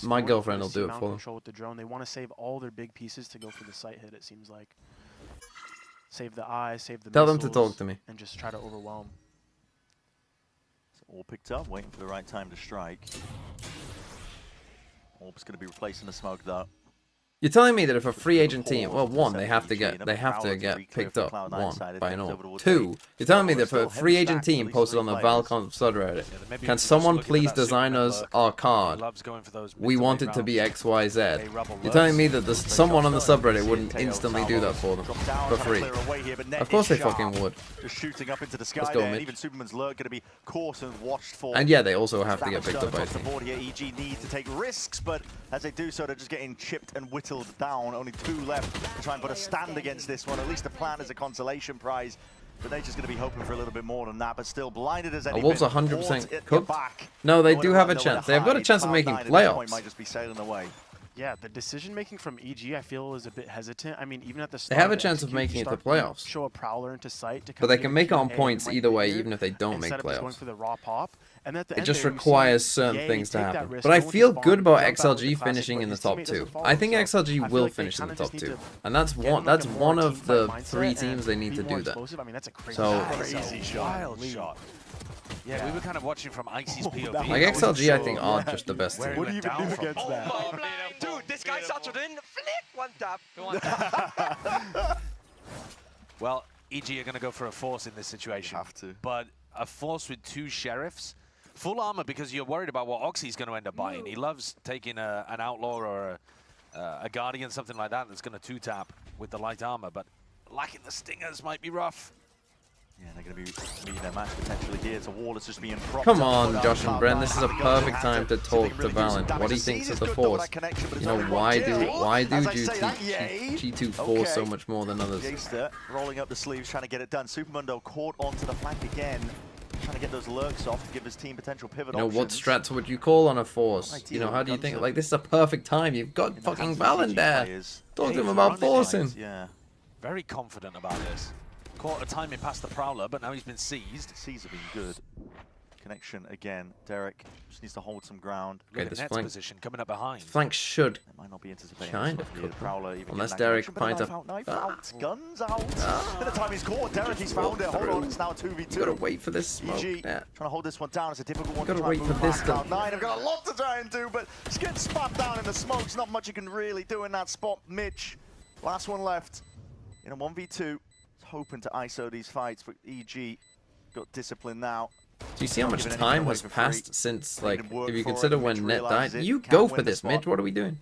my girlfriend will do it for them. Control with the drone. They want to save all their big pieces to go for the sight hit. It seems like save the eye, save the. Tell them to talk to me and just try to overwhelm. It's all picked up, waiting for the right time to strike. Orb's going to be replacing the smoke though. You're telling me that if a free agent team, well, one, they have to get picked up, one, by an orb. Two, you're telling me that if a free agent team posted on the Valcon subreddit, can someone please design us our card? We want it to be XYZ. You're telling me that someone on the subreddit wouldn't instantly do that for them, for free? Of course they fucking would. Just shooting up into the sky Let's go, there, Mitch. even Superman's lurk going to be caught and watched for. And yeah, they also have to get picked up by a team. EG need to take risks, but as they do so, they're just getting chipped and whittled down. Only 2 left to try and put a stand against this one. At least the plan is a consolation prize. But they're just going to be hoping for a little bit more than that, but still blinded as anything. Wolves 100% cooked. No, they do have a chance. They have got a chance of making playoffs. Might just be sailing away. Yeah, the decision making from EG, I feel, is a bit hesitant. I mean, even at the They start, have a chance of making it to playoffs. Show a prowler into sight, to but they can make it on points either way, even if they don't make playoffs. Going for the raw pop. And at the it end just there, requires certain things to happen. But I feel good about XLG finishing in the top 2. I think XLG will finish in the top 2, and that's one of the 3 teams they need to do that. I mean, that's a crazy, wild shot. Yeah, we were kind of watching from Icy's POV. Like XLG, I think are just the best team. What do you even do against that? Dude, this guy started in, flick, one tap. Well, EG are going to go for a force in this situation. Have to. But a force with 2 sheriffs. Full armor because you're worried about what Oxy's going to end up buying. He loves taking an outlaw or a guardian, something like that, that's going to 2-tap with the light armor. But lacking the stingers might be rough. Yeah, they're going to be meeting their match potentially here. It's a wall that's just being propped. Come on, Josh and Bren, this is a perfect time to talk to Valent. What he thinks of the Force. You know, why do G2 Force so much more than others? Jaster rolling up the sleeves, trying to get it done. Supermundo caught onto the flank again. Trying to get those lurks off to give his team potential pivot options. What strats would you call on a Force? You know, how do you think? Like, this is a perfect time. You've got fucking Valent there. Talk to him about forcing. Yeah. Very confident about this. Caught a timing past the Prowler, but now he's been seized. Seized have been good. Connection again. Derek just needs to hold some ground. Okay, this flank position coming up behind. Flank should it might not be anticipating kind of cook. Prowler even Unless Derek finds a guns out. By the time he's caught, Derek, he's found it. Hold on, it's now 2v2. You gotta wait for this smoke. EG trying to hold this one down. It's a difficult one. Gotta wait for this to. I've got a lot to try and do, but just getting spat down in the smoke. There's not much you can really do in that spot. Mitch, last one left in a 1v2. Hoping to ISO these fights, but EG got discipline now. Do you see how much time has passed since, like, if you consider when Net died? You go for this, Mitch. What are we doing?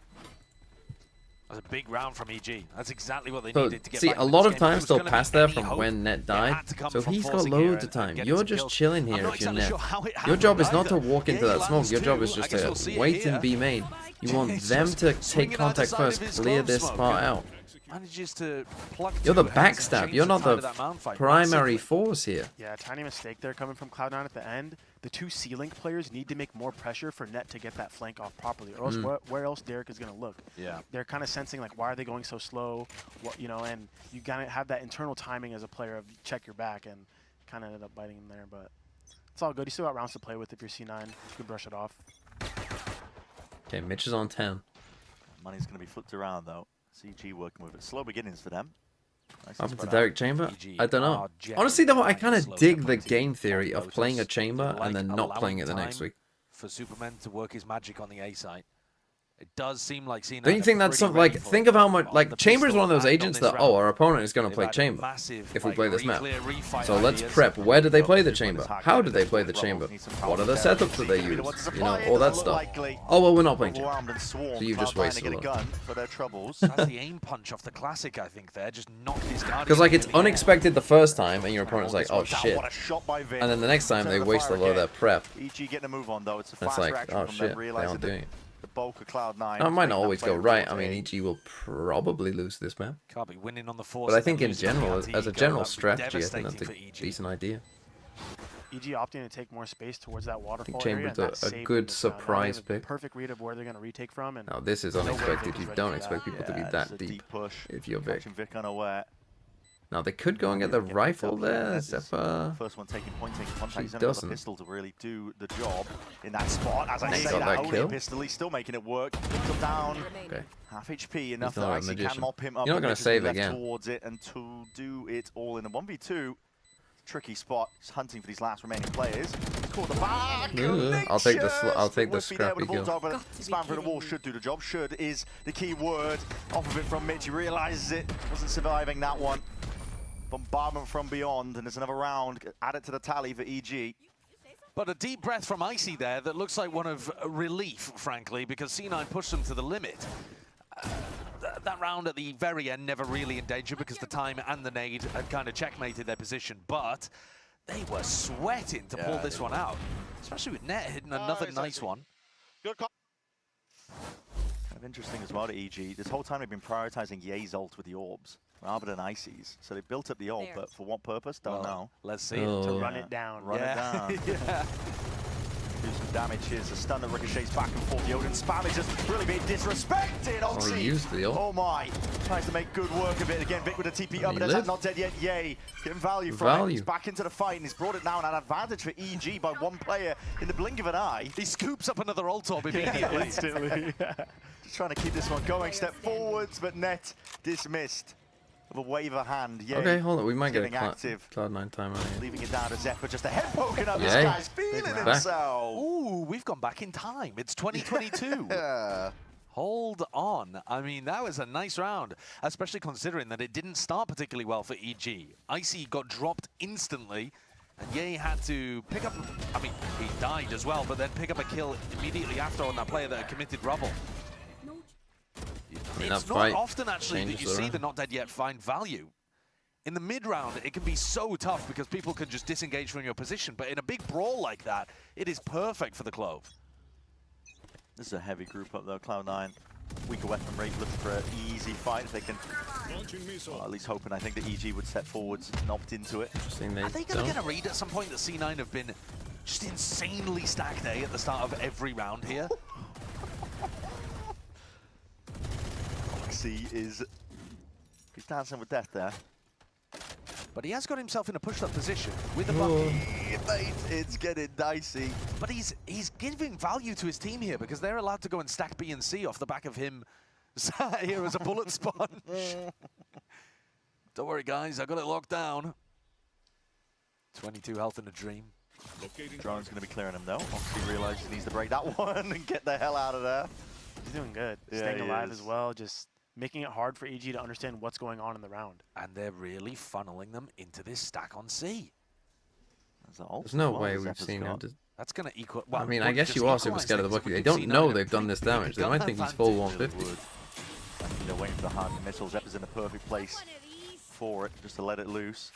That's a big round from EG. That's exactly what they So, needed to get see, back a in lot this of game. time If still there was passed gonna there be any from when hope, Net it died. had to come So from he's got forcing here loads of and time. getting You're some just kills. chilling here I'm not if you're exactly Net. sure how it Your happened job is not to either. walk into Yeah, that he smoke. lands Your job two. is just I guess we'll see to it wait here. and be made. You want He's them just to swinging take out the contact side first, of his clear glove this smoke. part out. manages to pluck. You're the two and backstab. change You're not tide the of that mound fight primary massively. force here. Yeah, tiny mistake there coming from Cloud9 at the end. The two C-Link players need to make more pressure for Net to get that flank off properly, or else where else Derek is going to look. Yeah. They're kind of sensing, like, why are they going so slow? What, you know, and you got to have that internal timing as a player of check your back, and kind of ended up biting him there, but it's all good. You still got rounds to play with if you're C9. You can brush it off. Okay, Mitch is on 10. Money's going to be flipped around, though. CG working with it. Slow beginnings for them. Nice Happened to spread out. Derek Chamber? EG I don't know. are generally Honestly, though, I kind slow of dig the tempo game team. theory of playing a chamber Like and then not playing it the allowing next time week. for Superman to work his magic on the A site. It does seem like C9 Don't you think that's something like, think of how much, like, Chamber is one of those agents that, oh, our opponent is going to play Chamber if we play this map. So let's prep. Where do they play the Chamber? How do they play the Chamber? What are the setups that they use? You know, all that stuff. Oh, well, we're not playing Chamber. So you've just wasted a lot. For their troubles. That's the aim punch off the classic, I think, there. Just not discarding. Because, like, it's in the air. unexpected the first time and your opponent's like, oh, shit. What a shot by Vin. And then the next time they Turn the waste a fire lot of their again. prep. EG getting a move on, though. It's a It's fast like, reaction oh, from shit, them, they realizing aren't that doing it. the bulk of Cloud9. It might not always go right. I mean, mean, EG will probably lose this map. Can't be winning on the force. But I think and in losing on general, the as a anti-ego, general that'd be strategy, I think devastating that's for a EG. decent idea. EG opting to take more space towards that waterfall Chamber's area. a And that saved good them this round. Now they surprise have a pick. Perfect read of where they're going to retake from. And Now, this is unexpected. You don't expect people to be it's that a deep push. if you're Vic. Catching Vic unaware. Now, they could go and get the rifle there. Zephyr. First one taking point, taking contact. He He's only got the doesn't. pistol to really do the job in that spot. As I And he say, got that that only kill. a pistol. He's still making it work. Still down. Okay. Half HP, enough not that a Icy can magician. mop him up. You're not and gonna Mitch is save left again. towards it and to do it all in a 1v2. Tricky spot. He's hunting for these last remaining players. He's caught the back. Yeah, I'll take the I'll take the Would be there with scrappy a bulldog, kill. but spam through the wall should do the job. Should is the key word. Off of it from Mitch. He realizes it. Wasn't surviving that one. Bombardment from beyond, and there's another round. Add it to the tally for EG. But a deep breath from Icy there that looks like one of relief, frankly, because C9 pushed them to the limit. That round at the very end never really in danger because the time and the nade had kind of checkmated their position, but they were sweating to pull this one out, especially with Net hitting another nice one. Good call. Kind of interesting as well to EG. This whole time they've been prioritizing Ye's ult with the orbs rather than Icy's. So they built up the ult, but for what purpose? Don't know. Let's see Oh. it. to run it down. Run it down. Yeah. Do some damage. Here's a stun that ricochets back and forth. The Odin spam is just really being disrespected. Oh, he used the ult. Oh my. Tries to make good work of it. Again, Vic with a TP up, he but that's lived. not dead yet. Yay. Getting value from it. Value. He's back into the fight and he's brought it now and an advantage for EG by one player in the blink of an eye. He scoops up another ult orb immediately. Instantly. Just trying to keep this one going. Step forwards, but Net dismissed. Of a wave of hand. Yay. Okay, hold on. We might get a Getting active. Cloud9 timer here. Leaving it down to Zephyr. Just a head poking up. This Yay. guy's feeling Back. himself. Ooh, we've gone back in time. It's 2022. Hold on. I mean, that was a nice round, especially considering that it didn't start particularly well for EG. Icy got dropped instantly, and Ye had to pick up, I mean, he died as well, but then pick up a kill immediately after on that player that had committed rubble. mean, It's that not fight often, actually, that you changes the see round. the Not Dead Yet find value. In the mid-round, it can be so tough because people can just disengage from your position, but in a big brawl like that, it is perfect for the Clove. This is a heavy group up though, Cloud9. Weaker weapon rate, looking for an easy fight if they can. Well, at least hoping, I think, that EG would step forwards and opt into it. Interesting they Are they going to don't. get a read at some point that C9 have been just insanely stacked A at the start of every round here? Oxy is... He's dancing with death there. But he has got himself in a pushed-up position with a bucket. It's getting dicey. But he's giving value to his team here because they're allowed to go and stack B and C off the back of him sat here as a bullet sponge. Don't worry, guys. I got it locked down. 22 health in a dream. Drone's going to be clearing him though. Oxy realizes he needs to break that one and get the hell out of there. He's doing good. Yeah, Staying he alive is. as well, just making it hard for EG to understand what's going on in the round. And they're really funneling them into this stack on C. There's no way we've seen him. That's going to equal... I mean, I guess you are super scared of the Bucky. They don't know they've done this damage. They might think he's full 150. They're waiting for the hard missiles. Zep's in the perfect place for it, just to let it loose.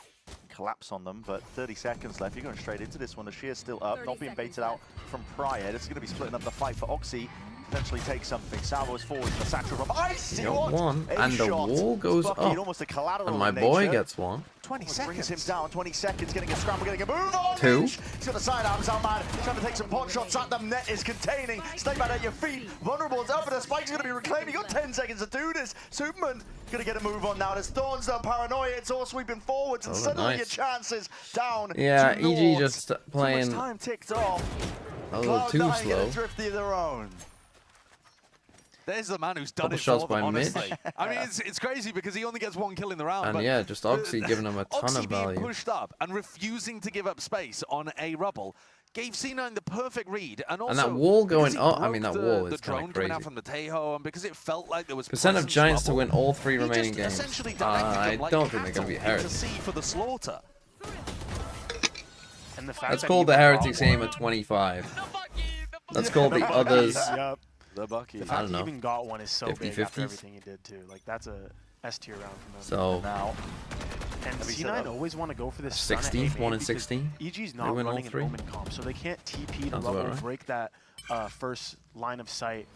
Collapse on them, but 30 seconds left. You're going straight into this one. The Shear's still up, not being baited out from prior. This is going to be splitting up the fight for Oxy. potentially take something. Salvo's forward, the satchel from icy Got one, A and the shot. wall goes Bucky, up. almost a collateral And my in boy nature. gets one. 20 Brings him seconds. down, 20 seconds, getting a scramble, getting a move on. Two. He's got the sidearms out, man. Trying to take some pot shots at them. Net is containing. Stay back at your feet. Vulnerable is up, and the spike's going to be reclaimed. You got 10 seconds to do this. Superman going to get a move on now. There's Thorns though, paranoia. It's all sweeping forwards, and Oh, suddenly nice. your chances down. Yeah, to EG naught. just Too much playing time ticked off. a little too Cloud9 slow. get a drifty of their own. There's the man who's done Couple it shots for by them, Mitch. honestly. I mean, it's crazy because he only gets one kill in the round. And but yeah, just Oxy giving him a ton Oxy of being value. pushed up and refusing to give up space on a rubble gave C9 the perfect read. And also, that wall because going he up, I mean, broke that wall the is kinda drone coming out crazy. from the Tejo, and because it felt like there was Percent of presence Giants to rubble, win all 3 he remaining just games. essentially directed I them like don't think they're going to be cattle into Heretics. sea for the slaughter. And the fact That's that called the even Heretics got game one- at 25. That's called the others. Yup. The Bucky. The I fact don't he know. even got one is so big 50-50s. after everything he did too. Like that's a S tier round from him. So Now, And Have you said C9 that? always want to go for this stun at 16th, A 1 main in because 16. EG's They not win all running an 3. Omen comp, so they can't TP the Sounds level about and right. break that first line of sight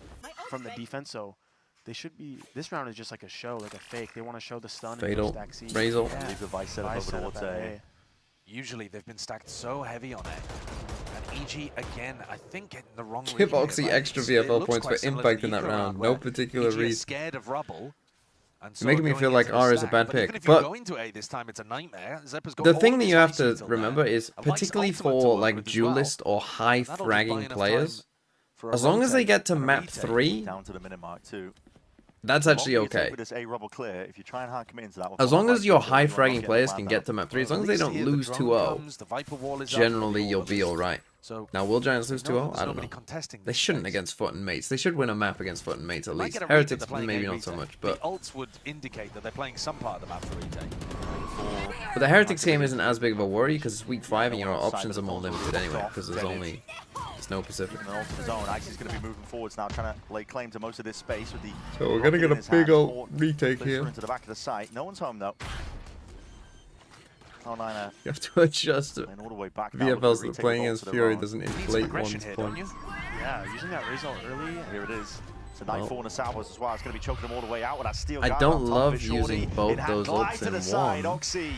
from the defense. So they should be. This round is just like a show, like a fake. They want to show the stun Fatal. and go stack C. Razel. Yeah. leave the vice set up Vice over setup towards at A. A. Usually they've been stacked so heavy on it. And EG, again, I think getting the wrong read Give here, Oxy like, extra it VFL looks points quite for similar to impact the in that Eco round. where No particular EG is reason. scared of rubble. And so You're making me going feel like into the R is a stack. bad But even pick, if you're but going to A this time, it's a nightmare. Zeppa's got The all thing of that his you have ice to until remember now. is, A Vikes particularly ultimate to for work like with as duelist or high That'll buy fragging enough players, time for a as long as they rotate get to and a map retake. 3, Down to the minute mark too. that's The actually longer you take okay. With this A rubble clear, if you try and hard commit into that one, As for long like as your 2 high kills, you're not fragging getting players land can out. get to map 3, as At long as they least don't here the lose drone 2-0, comes, the Viper wall is up, generally the you'll wall be is- alright. So Now, will Giants lose 2-0? there's I don't nobody know. contesting They this shouldn't space. against Foot and Mates. They should win a map against Foot and Mates at They might least. get a read that Heretics, they're playing maybe a not so retake. much, but the ults would indicate that they're playing some part of the map for retake. the Heretics game isn't as big of a worry because it's week 5 and your options are more limited anyway because there's no Pacific. In an ultimate zone, Icy's going to be moving forwards now, trying to lay claim to most of this space with the. So we're gonna rocket get in a his big hands. old Fort retake flips here. through into the back of the site. No one's home though. Cloud9 You have to adjust it. playing all the way back now with the VFLs that retake playing with against ults of their Fury own. doesn't Need some inflate aggression one's here, don't you? points. Yeah, using that result early. Here it is. It's a Nightfall and a Salvos as well. It's going to be choking them all the way out with that steel I guard don't on top love of it. Shorty using both in hand, those glide ults to the in side. one. Oxy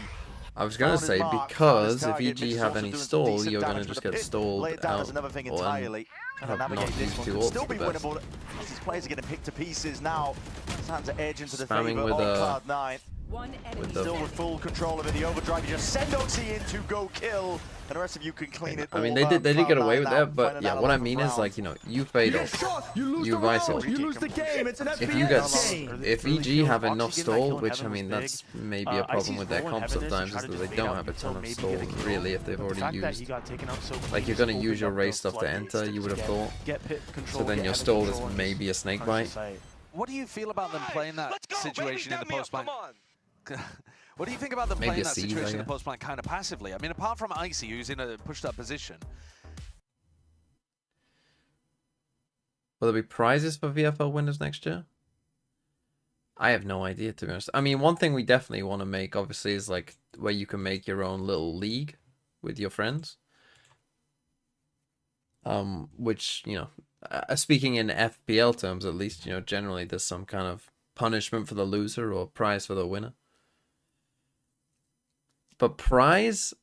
I was gonna found his say, mark, found because his if target. EG Mitch is have also any doing some stall, decent you're gonna damage, just but the get pit stalled lay it down out. as another thing or entirely. Trying to have not navigate this used one. 2 Could ults still at the be best. winnable. These players are getting picked to pieces now. His hands are edge into the Spamming favour with, of Cloud9. with the Still with full control of it. The overdrive. You just send Oxy in to go kill, and the rest of you can clean it I mean, all they up. did get away Cloud9 with now that, but finding yeah, that what I 11th mean is round. like, you know, you fatal, you vital. You lose the game. It's an If you get, Game. if Really EG feel have Oxy enough getting that kill stall, in which I Heaven was mean big. that's maybe a problem Icy's with their role in comp Heaven is to sometimes, try is to that just they bait don't out have a until ton of maybe stall get a kill. really if they've But the already fact that used. he got taken out so Like quick you're just gonna opened use your up Ray those stuff to floodgates enter, to you would have get- thought. Get pit control, So then get your Heaven stall is control, and maybe a just snake crunch the bite. site. What do you feel about them playing that situation in the post plan? What do you think about them Maybe playing a that siege, situation in I the post plan kind of passively? I mean, apart from Icy, who's in a pushed up position. Will there be prizes for VFL winners next year? I have no idea, to be honest. I mean, one thing we definitely want to make, obviously, is like where you can make your own little league with your friends. Which, you know, speaking in FPL terms, at least, you know, generally there's some kind of punishment for the loser or prize for the winner. But prize,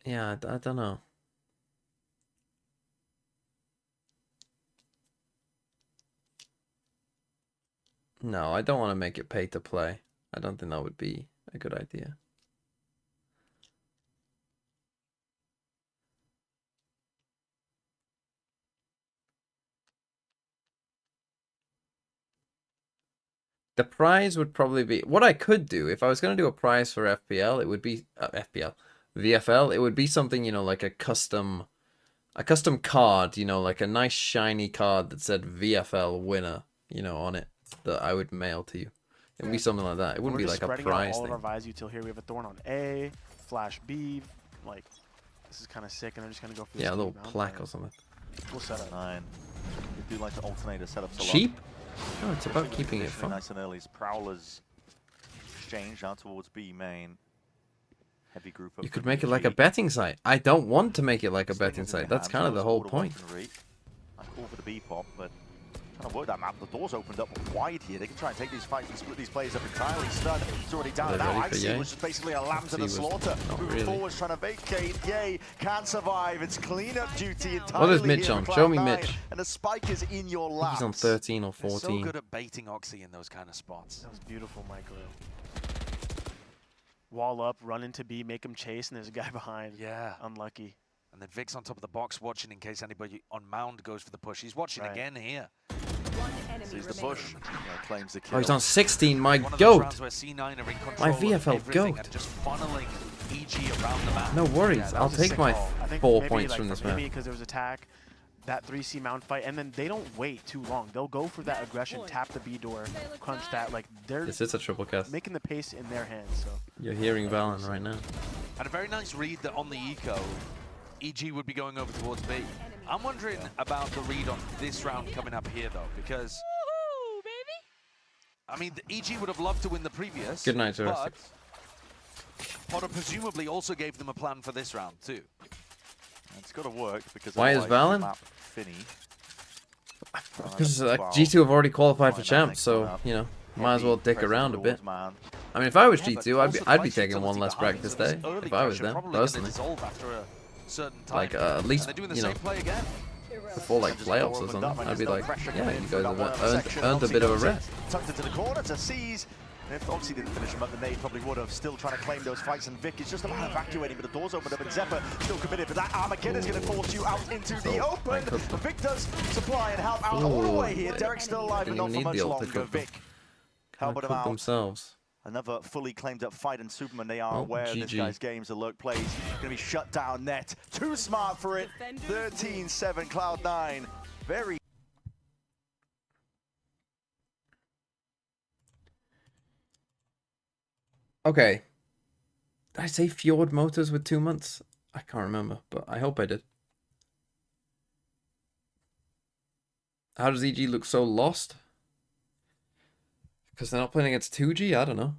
yeah, I don't know. No, I don't want to make it pay to play. I don't think that would be a good idea. The prize would probably be what I could do if I was going to do a prize for FPL. It would be VFL. It would be something, you know, like a custom card, you know, like a nice shiny card that said VFL winner, you know, on it that I would mail to you. It would be something like that. It wouldn't We're be just like a spreading out prize all thing. of our Vizu till here. We have a Thorn on A, Flash B. Like, this is kind of sick, and they're just gonna go for this Yeah, a little round, plaque but or something. We'll set up. 9. They do like to alternate the setups a lot. Cheap? No, it's about keeping it Positioning fun. nice and early. Prowlers exchange out towards B main. Heavy group You up could from make it like a EG. betting site. I don't want to make it like a betting Slingers in site. their That's hands, kind of goes the whole all point. weaponry. I'm cool for the B-pop, but trying to work that map. The door's opened up wide here. They can try and take these fights and split these players up entirely. Stun, it's already down and Are they out. ready for Icy Yay? was just basically a lamb to the Icy was slaughter. not Moving really. forwards, trying to vacate. Yay, can't survive. It's cleanup duty entirely. What is Mitch here on? for Show me Cloud9, Mitch. And the spike is in your I think laps. he's on 13 or They're 14. so good at baiting Oxy in those kind of spots. That was beautiful, Michael. Wall up, run into B, make him chase, and there's a guy behind. Yeah. Unlucky. And then Vic's on top of the box watching in case anybody on mound goes for the push. He's watching Right. again here. Sees the push. Claims the kill. Oh, he's on 16. My One of those goat. rounds where C9 are in control My of VFL everything goat. and just funneling EG around the map. No worries. Yeah, that I'll was a take sick my call. I think 4 maybe, points like, from this for Mimi, map. because there was attack, that 3C mount fight, and then they don't wait too long. They'll go for that aggression, tap the B door, crunch that. Like, they're This is a triple cast. making the pace in their hands. So You're hearing Valen right now. And a very nice read that on the eco, EG would be going over towards B. I'm wondering about the read on this round coming up here, though, because... I mean, the EG would have loved to win the previous. Good night, but Jurassic. Potter presumably also gave them a plan for this round, too. It's got to work because Why is otherwise the Valen? map Finny. Because G2 have already qualified for champs, so, you know, might as well dick around a bit. Man. I mean, if I was Yeah, but G2, also the I'd be ice taking utility one less behind, practice so this day early if I was pressure them, probably gonna personally. dissolve after a certain time. Like, at least, And they're doing the you know, same play again. before like Just playoffs door or opened up something, and I'd be there's no like, pressure yeah, coming you in from guys that have one section. earned a Oxy bit of a goes in, rest. tucked into the corner to seize. And if Oxy didn't finish him up, the nade probably would have. Still trying to claim those fights, and Vic is just about evacuating, but the door's opened up, and Zephyr still committed. But that Armageddon's going to force you out into the So, open. I cooked them. Vic does supply and help out all the way here. Ooh, Derek's still alive, but didn't not even for need much the ult to longer. cook them. Vic Kinda helping him cook out. themselves. Another fully claimed up fight, and Superman, they are Oh, aware of this GG. guy's games. The lurk plays going to be shut down net. Too smart for it. 13-7 Cloud9. Very Okay. Did I say Fjord Motors with 2 months? I can't remember, but I hope I did. How does EG look so lost? Because they're not playing against 2G? I don't know.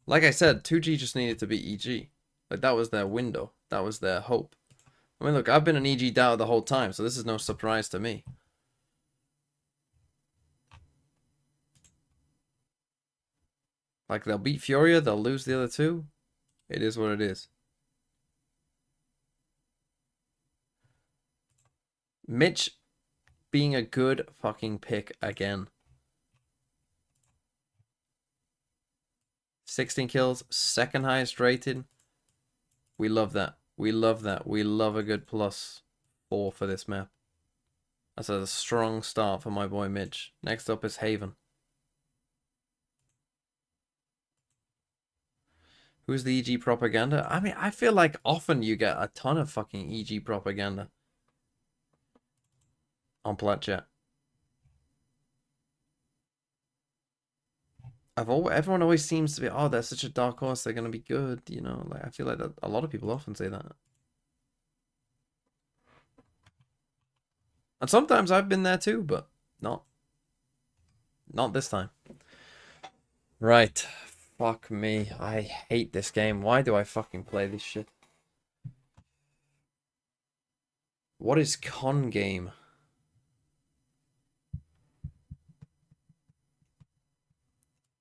Like I said, 2G just needed to beat EG. Like, that was their window. That was their hope. I mean, look, I've been an EG doubter the whole time, so this is no surprise to me. Like, they'll beat Furia, they'll lose the other two. It is what it is. Mitch being a good fucking pick again. 16 kills, second highest rated. We love that. We love that. We love a good +4 for this map. That's a strong start for my boy Mitch. Next up is Haven. Who's the EG propaganda? I mean, I feel like often you get a ton of fucking EG propaganda on Plat Chat. Everyone always seems to be, oh, they're such a dark horse, they're gonna be good, you know. Like, I feel like that a lot of people often say that. And sometimes I've been there too, but not this time. Right. Fuck me. I hate this game. Why do I fucking play this shit? What is con game?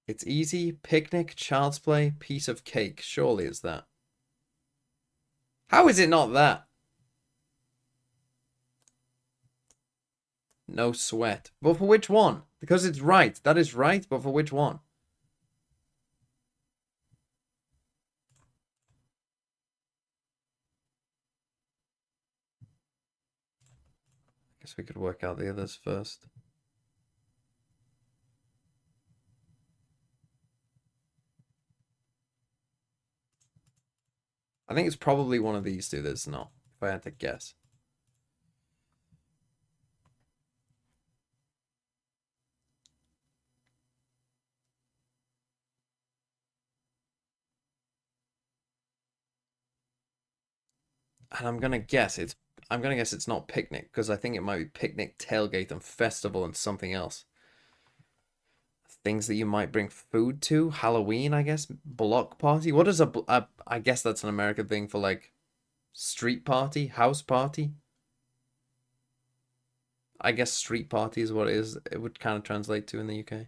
It's easy. Picnic, child's play, piece of cake. Surely it's that. How is it not that? No sweat. But for which one? Because it's right. That is right, but for which one? Guess we could work out the others first. I think it's probably one of these two that's not, if I had to guess. And I'm gonna guess it's not picnic, because I think it might be picnic, tailgate, and festival and something else. I things that you might bring food to. Halloween, I guess. Block party. What is I guess that's an American thing for like street party, house party. I guess street party is what it is. It would kind of translate to in the UK.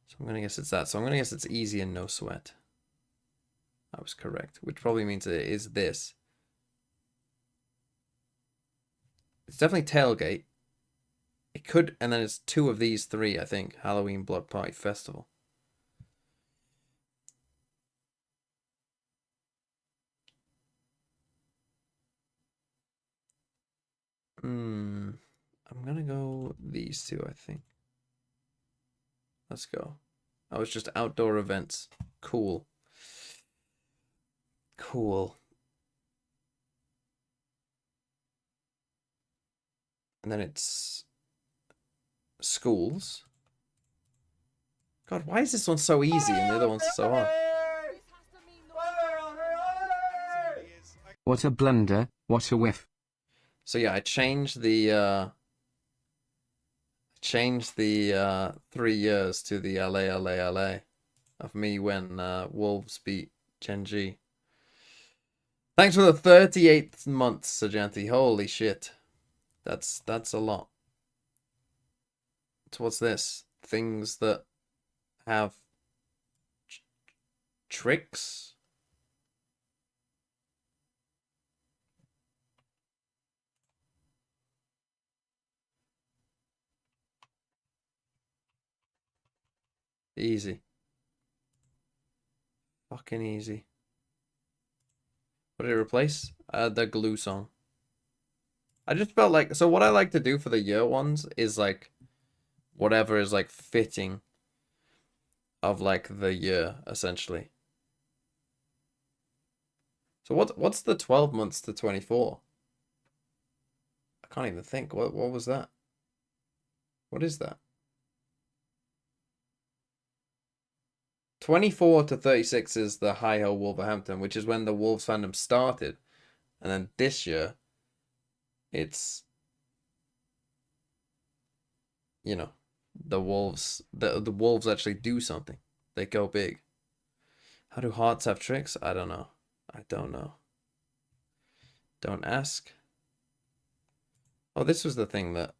So I'm gonna guess it's that. So I'm gonna guess it's easy and no sweat. I was correct, which probably means it is this. It's definitely tailgate. It could, and then it's two of these three, I think. Halloween, Block Party, Festival. I'm gonna go these two, I think. Let's go. Oh, it's just outdoor events. Cool. Cool. And then it's schools. God, why is this one so easy and the other one's so hard? What a blunder, what a whiff. So yeah, I changed the 3 years to the LA of me when Wolves beat Gen G. Thanks for the 38th month, Sajanti. Holy shit. That's a lot. So what's this? Things that have tricks? Easy. Fucking easy. What did it replace? The glue song. I just felt like, so what I like to do for the year ones is like whatever is like fitting of like the year, essentially. So what's the 12 months to 24? I can't even think. What was that? What is that? 24 to 36 is the Hi-Ho Wolverhampton, which is when the Wolves fandom started. And then this year, it's, you know, the Wolves, the Wolves actually do something. They go big. How do hearts have tricks? I don't know. I don't know. Don't ask. Oh, this was the thing that,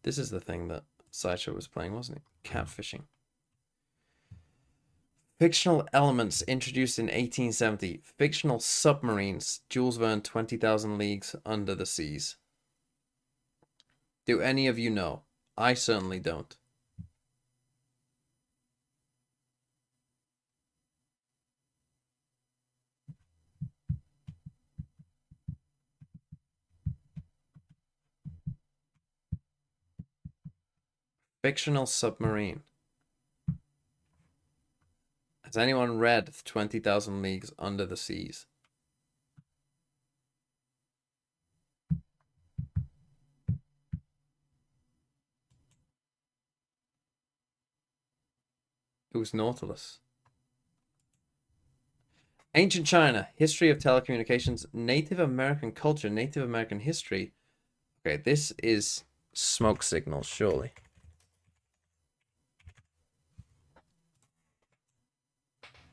this is the thing that Sideshow was playing, wasn't it? Catfishing. Fictional elements introduced in 1870. Fictional submarines. Jules Verne, 20,000 Leagues Under the Seas. Do any of you know? I certainly don't. Fictional submarine. Has anyone read 20,000 Leagues Under the Seas? It was Nautilus. Ancient China. History of telecommunications. Native American culture. Native American history. Okay, this is smoke signals, surely.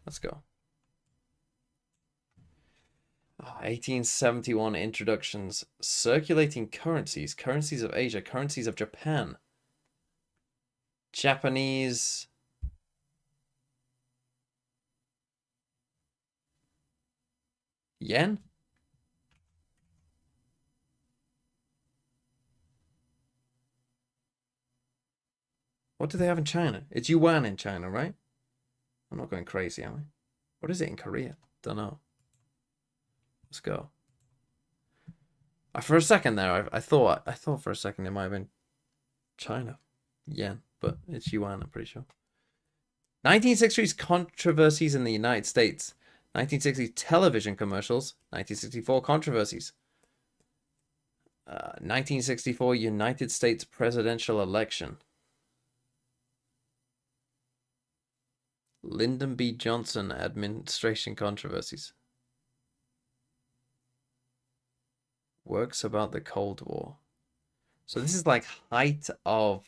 Let's go. 1871 introductions. Circulating currencies. Currencies of Asia. Currencies of Japan. Japanese. Yen? What do they have in China? It's yuan in China, right? I'm not going crazy, am I? What is it in Korea? Don't know. Let's go. For a second there, I thought for a second it might have been China, yen, but it's yuan, I'm pretty sure. 1960s controversies in the United States. 1960s television commercials. 1964 controversies. 1964 United States presidential election. Lyndon B. Johnson administration controversies. Works about the Cold War. So this is like height of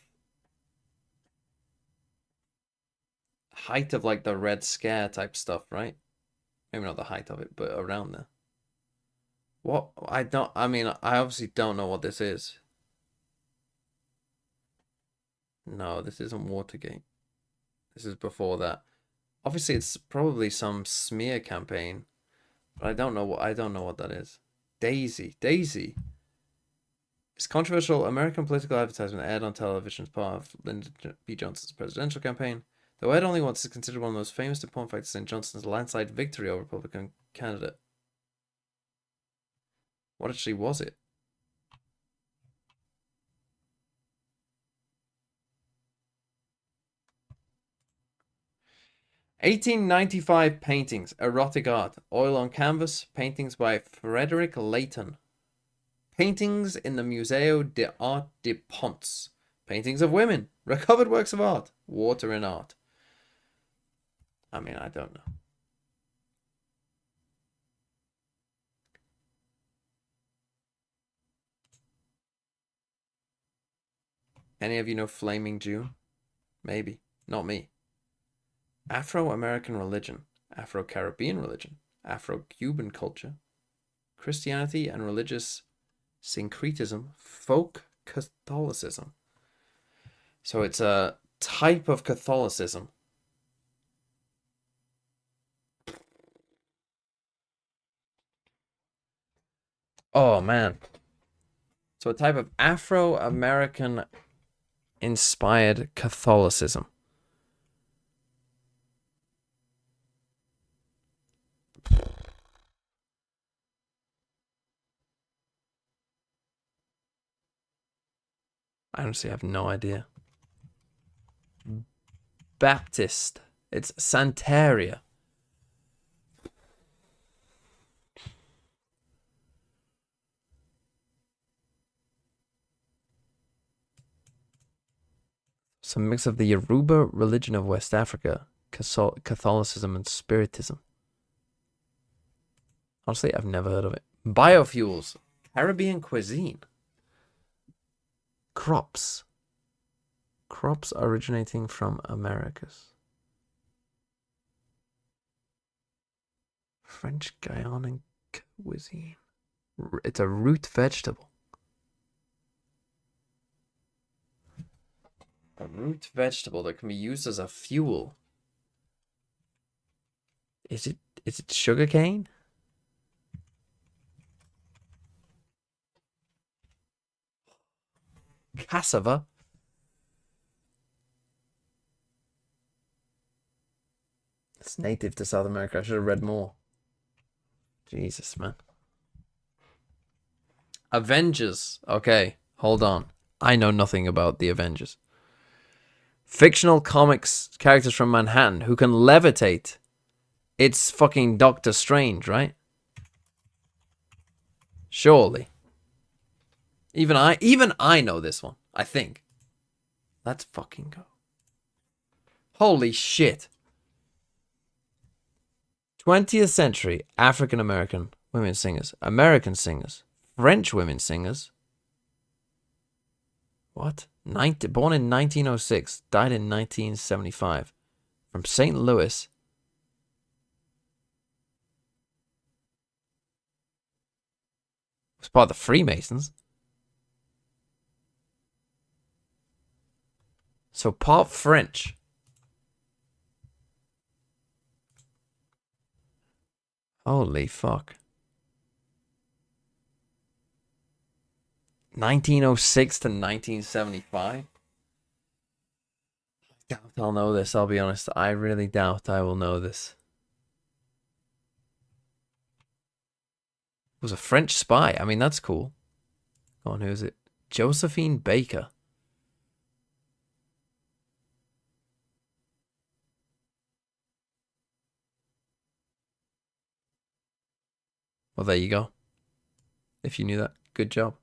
like the Red Scare type stuff, right? Maybe not the height of it, but around there. What? I mean, I obviously don't know what this is. No, this isn't Watergate. This is before that. Obviously, it's probably some smear campaign, but I don't know what that is. Daisy. It's controversial American political advertisement aired on television as part of Lyndon B. Johnson's presidential campaign. Though aired only once, is considered one of the most famous important factors in Johnson's landslide victory over Republican candidate. What actually was it? "1895 paintings, erotic art, oil on canvas, paintings by Frederick Leighton. Paintings in the Museo d'Art de Ponce. Paintings of women, recovered works of art, water in art." I mean, I don't know. Any of you know Flaming June? Maybe. Not me. Afro-American religion, Afro-Caribbean religion, Afro-Cuban culture, Christianity and religious syncretism, folk Catholicism. So it's a type of Catholicism. Oh, man. So a type of Afro-American inspired Catholicism. I honestly have no idea. Baptist. It's Santeria. Some mix of the Yoruba religion of West Africa, Catholicism, and Spiritism. Honestly, I've never heard of it. Biofuels. Caribbean cuisine. Crops. Crops originating from Americas. French Guianan cuisine. It's a root vegetable. A root vegetable that can be used as a fuel. Is it sugarcane? Cassava? It's native to South America. I should have read more. Jesus, man. Avengers. Okay, hold on. I know nothing about the Avengers. Fictional comics characters from Manhattan who can levitate. It's fucking Doctor Strange, right? Surely. Even I know this one, I think. Let's fucking go. Holy shit. 20th century African American women singers, American singers, French women singers. What? Born in 1906, died in 1975. From St. Louis. Was part of the Freemasons. So part French. Holy fuck. 1906 to 1975? I doubt I'll know this, I'll be honest. I really doubt I will know this. It was a French spy. I mean, that's cool. Go on, who is it? Josephine Baker. Well, there you go. If you knew that, good job.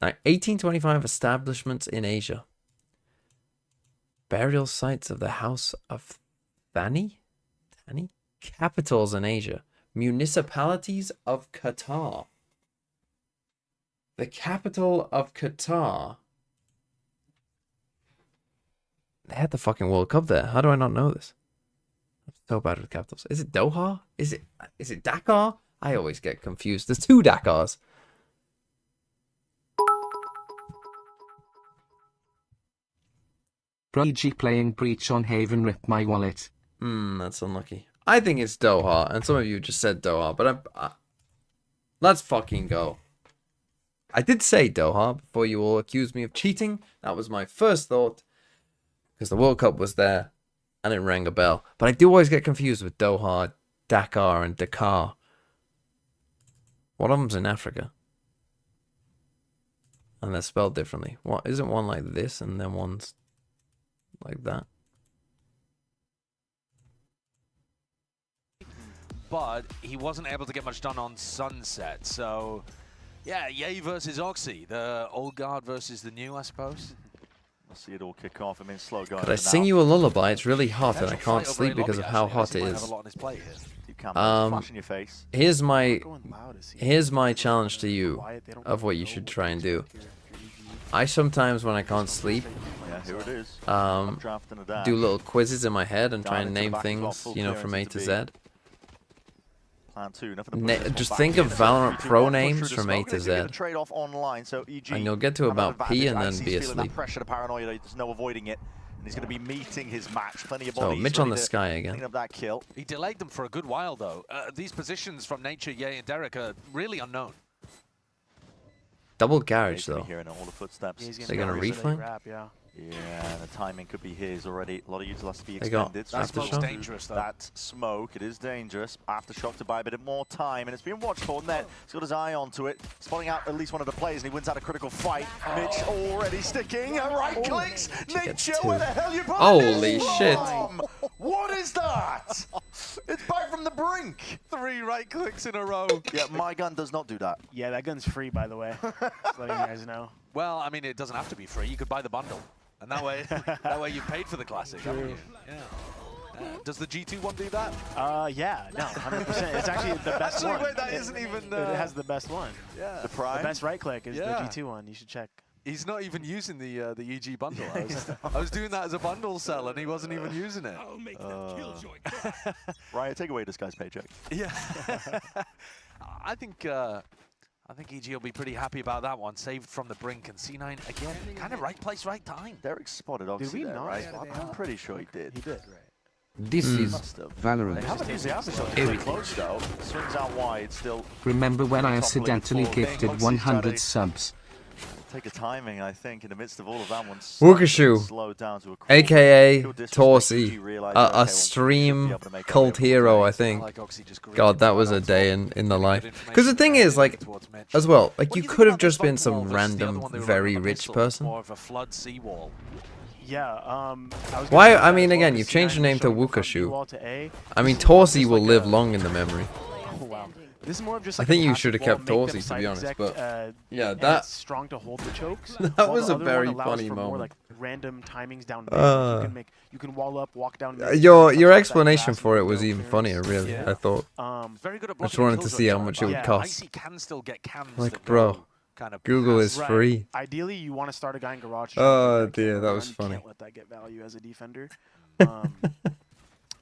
Now, 1825 establishments in Asia. Burial sites of the House of Thani? Capitals in Asia. Municipalities of Qatar. The capital of Qatar. They had the fucking World Cup there. How do I not know this? I'm so bad with capitals. Is it Doha? Is it Dakar? I always get confused. There's 2 Dakars. Breach playing Breach on Haven ripped my wallet. That's unlucky. I think it's Doha, and some of you just said Doha, but let's fucking go. I did say Doha before you all accused me of cheating. That was my first thought, because the World Cup was there, and it rang a bell. But I do always get confused with Doha, Dakar, and Dakar. One of them's in Africa. And they're spelled differently. What, isn't one like this, and then one's like that? But he wasn't able to get much done on Sunset, so yeah, Yay versus Oxy, the old guard versus the new, I suppose. We'll see it all kick off. I mean, slow going. Could I sing you a lullaby? It's really hot and I can't sleep because of how hot it is. Here's my challenge to you of what you should try and do. I sometimes, when I can't sleep, do little quizzes in my head and try and name things, you know, from A to Z. Just think of Valorant Pro names from A to Z, and you'll get to about P and then be asleep. There's no avoiding it, and he's going to be meeting his match. Plenty of So bodies. Mitch on the sky again. Clean up that kill. He delayed them for a good while, though. These positions from Nature, Yay, and Derek are really unknown. Double garage though. Hearing all the footsteps. They're going to reflank? Yeah, the timing could be his already. A lot of util has to be They got expended. That smoke's dangerous, though. That smoke, it is dangerous. Aftershock to buy a bit more time, and it's being watched for. Net, he's got his eye onto it, spotting out at least one of the players, and he wins out a critical fight. Mitch already sticking, right clicks. Nature, where the hell you Holy shit. What is that? It's back from the brink. 3 right clicks in a row. Yeah, my gun does not do that. Yeah, that gun's free, by the way. Just letting you guys know. Well, I mean, it doesn't have to be free. You could buy the bundle. And that way you paid for the classic, haven't you? Yeah. Does the G2 one do that? Yeah, no, 100%. It's actually the best actually, one. wait, that isn't even... It has the best one. Yeah. The Prime? The best right click is the G2 one. You should check. He's not even using the EG bundle. I was doing that as a bundle sell, and he wasn't even using it. Riot, take away this guy's paycheck. Yeah. I think EG will be pretty happy about that one. Saved from the brink, and C9 again, kind of right place, right time. Derek spotted obviously there, right? I'm pretty sure he did. He did, right. This is Valorant. They haven't used the aftershock. Very close though. Swings out wide, still. Remember when I accidentally gifted 100 subs? Take a timing, I think, in the midst of all of that one. Wukashu, Slowed down to a aka Torsi, a stream cult hero, I think. God, that was a day in the life. Because the thing is, like, as well, like, you could have just been some random, very rich person. Yeah, Why? I mean, again, you've changed your name to Wukashu. I mean, Torsi will live long in the memory. Oh, wow. This is more of just I like think you should have kept Torsi, to be honest, but yeah, that strong to hold the chokes. that was a very funny more moment. like random timings down there. You can wall up, walk down. Your explanation for it was even funnier, really. Yeah. I thought. Very good at I just wanted to see how much it would cost. Icy can still get cams Like, that bro, go kind of Google is Right. free. Ideally, you want to start a guy in garage. Oh dear, that was You funny. can't let that get value as a defender.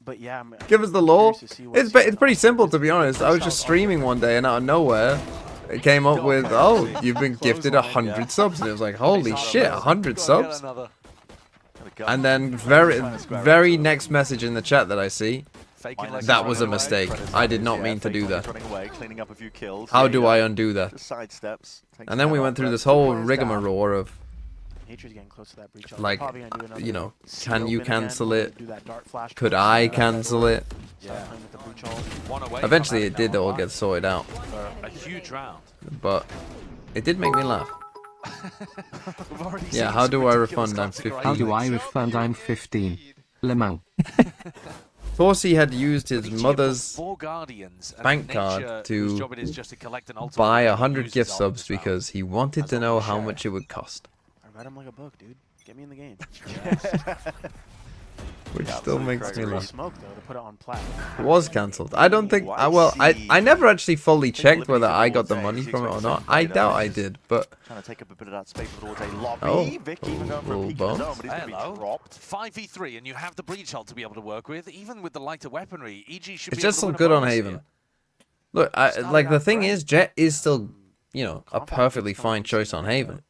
But yeah, I'm Give us the lore. curious to see what's It's pretty simple, to be honest. I was just streaming one day, and out of nowhere, it came up with, "Oh, you've been gifted 100 subs," and it was like, "Holy shit, 100 subs!" And then very next message in the chat that I see, that was a mistake. I did not mean to do that. How do I undo that? And then we went through this whole rigmarole of, Nature's getting close to that breach. like, Probably gonna do another you know, seal can you bin again, cancel it? do that dart flash Could push, I do that cancel door, it? start playing with the breach ult. Eventually, it did all get sorted out, A huge round. but it did make me laugh. Yeah, how do I refund? I'm 15. How do I refund? I'm 15. Lemang. Torsi had used his mother's bank card to buy 100 gift subs because he wanted to know how much it would cost. I read him like a book, dude. Get me in the game. which Yeah, still absolutely makes correct. me Free laugh. smoke though to put it on plat. It was cancelled. I don't think. Well, I never actually fully checked whether I got the money from it or not. I doubt I did, but Trying to take up a bit of that space towards a lobby. Oh. Vic even going for a Little peek of his bonus. own, but he's going to be Hello. dropped. 5v3, and you have the breach ult to be able to work with. Even with the lighter weaponry, EG should it's be able just to win so a good on bonus Haven. here. Look, like the out thing great. is, Jet is still, you know, a perfectly fine choice on Haven,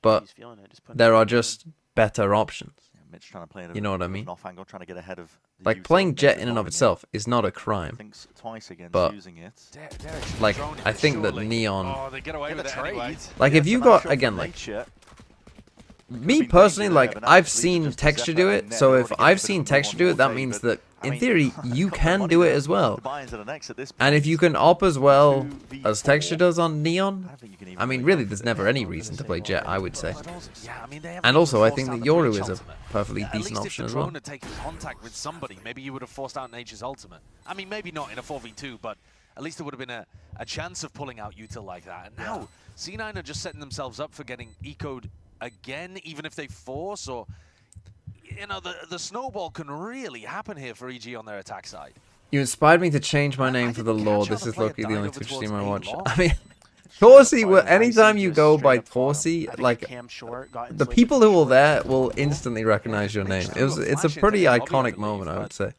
but He's feeling it, just putting there it are in. just better options. Yeah, Mitch trying to play it You know what I mean? off angle, trying to get ahead of the Like use playing of Jet Mitch in and of bowling it. itself is not a crime. Thinks twice against But- using it. Derek should Like, drone it, I think that surely. Neon, Oh, they get away In the with it anyway. trade. like if Yes, you a nice got shot again, from like Nature. me been personally, danger there, like but now I've it's seen just Texture Zephyr do in it. there. So They're if already I've getting a seen bit of a Texture do it, that one-more means save, that but, I in mean, theory got you the can money do it there as well. to buy into the next at this And if point. you can op as well 2v4. as Texture does on Neon, I don't think you can even I mean, really really, go there's for never this. any reason to play Jet, I would say. But also, yeah, I mean, they And haven't also, even I think forced that out the Yoru breach is a ultimate. perfectly At decent least option if as the well. drone had taken contact with somebody, maybe you would have forced out Nature's ultimate. I mean, maybe not in a 4v2, but at least there would have been a chance of pulling out Util like that. And now, C9 are just setting themselves up for getting ecoed again, even if they force, or... You know, the snowball can really happen here for EG on their attack side. You inspired me to change my name I for the didn't law. catch how This the is player lucky the died only over Twitch towards stream I A watch. long. I mean, Torsi, Fire anytime IC you just go straight by up bottom. Torsi, I think like Cam Short got the insulated people from who were Short. there will instantly recognize your name. It's a flash pretty into A lobby, I iconic believe, moment, I would but say.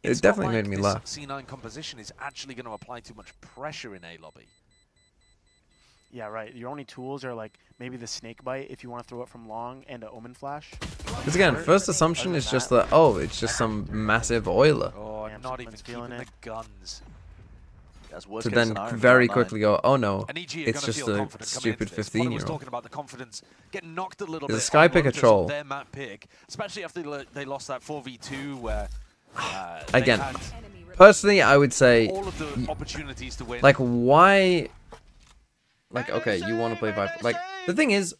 It's It definitely not made me like laugh. this C9 composition is actually going to apply too much pressure in A lobby. Yeah, right. Your only tools are like maybe the snake bite if you want to throw it from long and an omen flash. Because again, first assumption is just that, oh, it's just some massive oiler. Oh, Damn, not even someone's keeping feeling the it. guns. That's worst To case then scenario for very Cloud9. quickly go, oh no, And EG are it's gonna just feel a confident coming stupid into this. One was 15-year-old. talking about the confidence getting knocked a little Is bit. the Sky on pick a Lotus troll? of their map pick, especially after they lost that 4v2 where Again, they had personally, I would say, all of the opportunities to win. like, why? Like, okay, you want to play Viper. Like, the thing is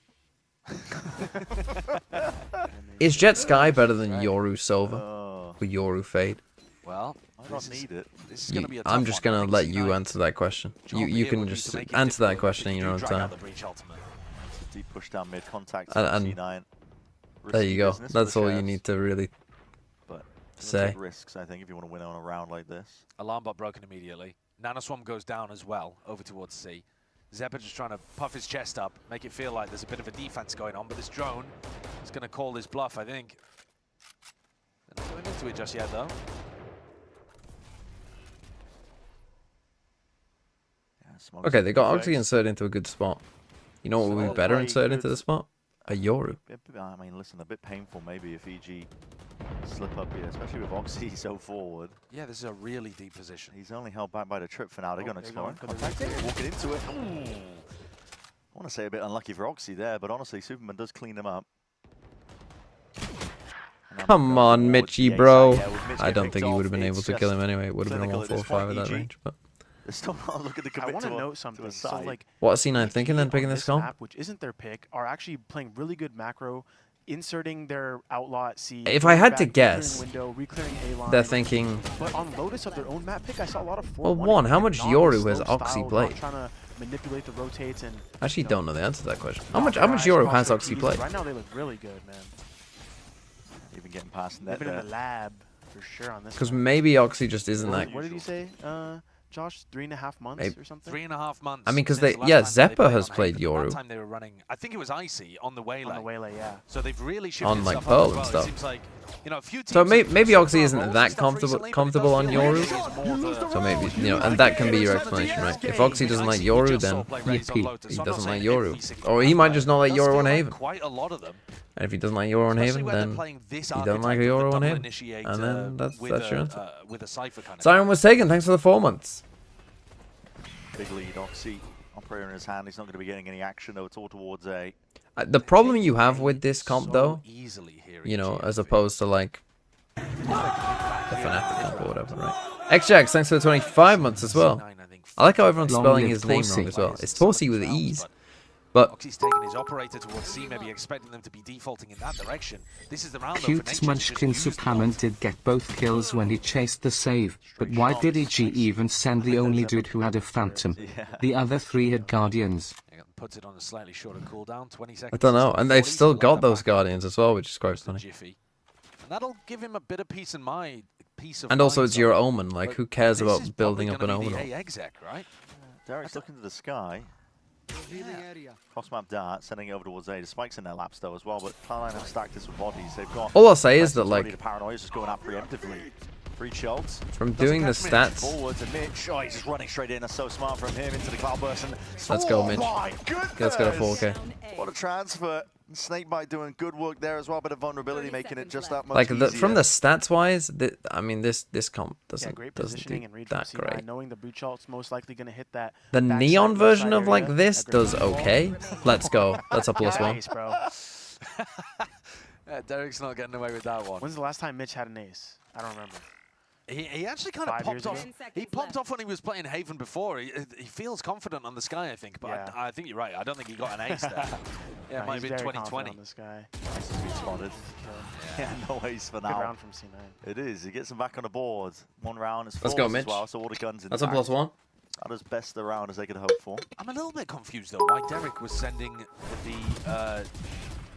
Jet Sky better than Yoru Silver Oh, or Yoru Fade? well, I don't need it. this is going to be a I'm tough just one. I gonna think let you C9 answer that question. job You here can would be just to make it answer that difficult question if in you your do own drag out time. the breach ultimate. Deep push down mid contact. And C9. There Risky you go. business for That's the all you Chefs, need to really but say. take risks, I think, if you want to win on a round like this. Alarm bot broken immediately. Nanoswarm goes down as well, over towards C. Zephyr just trying to puff his chest up, make it feel like there's a bit of a defense going on, but this drone is going to call his bluff, I think. They're not going into it just yet, though. Yeah, Smoke's Okay, they got perfect. Oxy inserted into a good spot. You know what would be So better play inserted good. into the spot? A Yoru. I mean, listen, a bit painful maybe if EG slip up here, especially with Oxy so forward. Yeah, this is a really deep position. He's only held back by the trip for now. They're going to they're explore. going for the Contact it, walking into it. I want to say a bit unlucky for Oxy there, but honestly, Superman does clean them up. And I'm Come going on, towards Mitchy, the A bro. side, yeah, with Mitch I getting don't picked think you off, would have been able it's to kill him just anyway. It would have been a clinical at this 145 at point. that EG. range. But They're still not looking to I commit want to to a note something. a So side. like what is C9 thinking then EG picking on this this comp? map, which isn't their pick, are actually playing really good macro, inserting their outlaw at C. If I had to back, guess, window, reclearing A line. They're thinking, But on Lotus of their own map pick, I saw a lot of 4-1. well, one, how much not a Yoru slow has Oxy style, not played? trying to manipulate the rotates and I actually don't know the answer to that question. How not much rise Yoru across has their Oxy teams. played? Right now they look really good, man. Even getting past They've net been in there. the lab for sure on this. Because map. maybe Oxy just isn't that. What did you say, Josh? 3.5 months Maybe. or something? 3.5 months. I mean, 'cause since they- the last yeah, time that they Zephyr played has on played Haven. Yoru. That time they were running, I think it was Icy on the Waylay. On the Waylay, yeah. So they've really shifted On, like, stuff Pearl up as and well. stuff. It seems like, you know, a few So teams have maybe sort of Oxy isn't roles that and stuff recently, but it comfortable does on feel like Yoru. this is more of a- So maybe, you know, and that can be your explanation, right? If Oxy doesn't like Yoru, then yippee, he doesn't like Yoru. Or he might just not like Yoru on Haven. Quite a lot of them. And if he doesn't like Yoru on Haven, then he don't like a Yoru on Haven. And then that's your answer. With a Cypher kind of. Siren was taken. Thanks for the 4 months. Big lead, Oxy. Operator in his hand. He's not going to be getting any action, though. It's all towards A. The problem you have with this comp, So though, easily here you in know, GFV. as opposed to like the Fnatic comp or whatever, right? XJax, thanks for the 25 months as well. I like how everyone's Long spelling live his name Torsi. wrong as well. It's Torsi with ease. But Oxy's taking his operator towards C, maybe expecting them to be defaulting in that direction. This is the round though for Cute Nature to Munchkin just use the Supaman ult. did get both kills when he chased the save, but why did EG even send the only dude who had a Phantom? Yeah. The other 3 had Guardians. Yeah, puts it on a slightly shorter cooldown, 20 seconds. I don't know. instead of And they've 40, so still they like got that those back Guardians as well, which is quite to funny. Jiffy. That'll give him a bit of peace of mind. And also, it's your omen. Like, But who cares this is about building up probably an gonna omen? be the A exec, right? Derek's looking to the sky. Cross-map dart, sending it over towards A. The spikes in their laps, though, as well, but Cloud9 have stacked this with bodies. They've got... All I'll say is that, The like, Paranoia's just going out preemptively. Free Schultz. from doing the stats... Forwards and Mitch. Oh, he's just running straight in. That's so smart from him into the Cloudburst. And Let's go, Mitch. My goodness! Let's go to 4K. What a transfer. Snakebite doing good work there as well, bit of vulnerability, making it just that much Like, easier. from the stats wise, I mean, this comp Yeah, doesn't great do positioning and read from that C9, great. knowing the breach shot's most likely going to hit that. The backside neon left version side of like area. this Agreed. does okay. Let's go. That's a +1. Nice, bro. Yeah, Derek's not getting away with that one. When's the last time Mitch had an ace? I don't remember. He actually kind of 5 years popped off. ago? He popped off when he was playing Haven before. He feels confident on the sky, I think. But Yeah. I think you're right. I don't think he got an ace there. Yeah, it might have he's been very confident 2020. on this guy. Nice to be spotted. Yeah, no ace for Good now. round from C9. It is. He gets him back on the board. One round is Let's go, fours Mitch. as well, so all the guns in That's a +1. That is best the round as they could hope for. I'm a little bit confused though why Derek was sending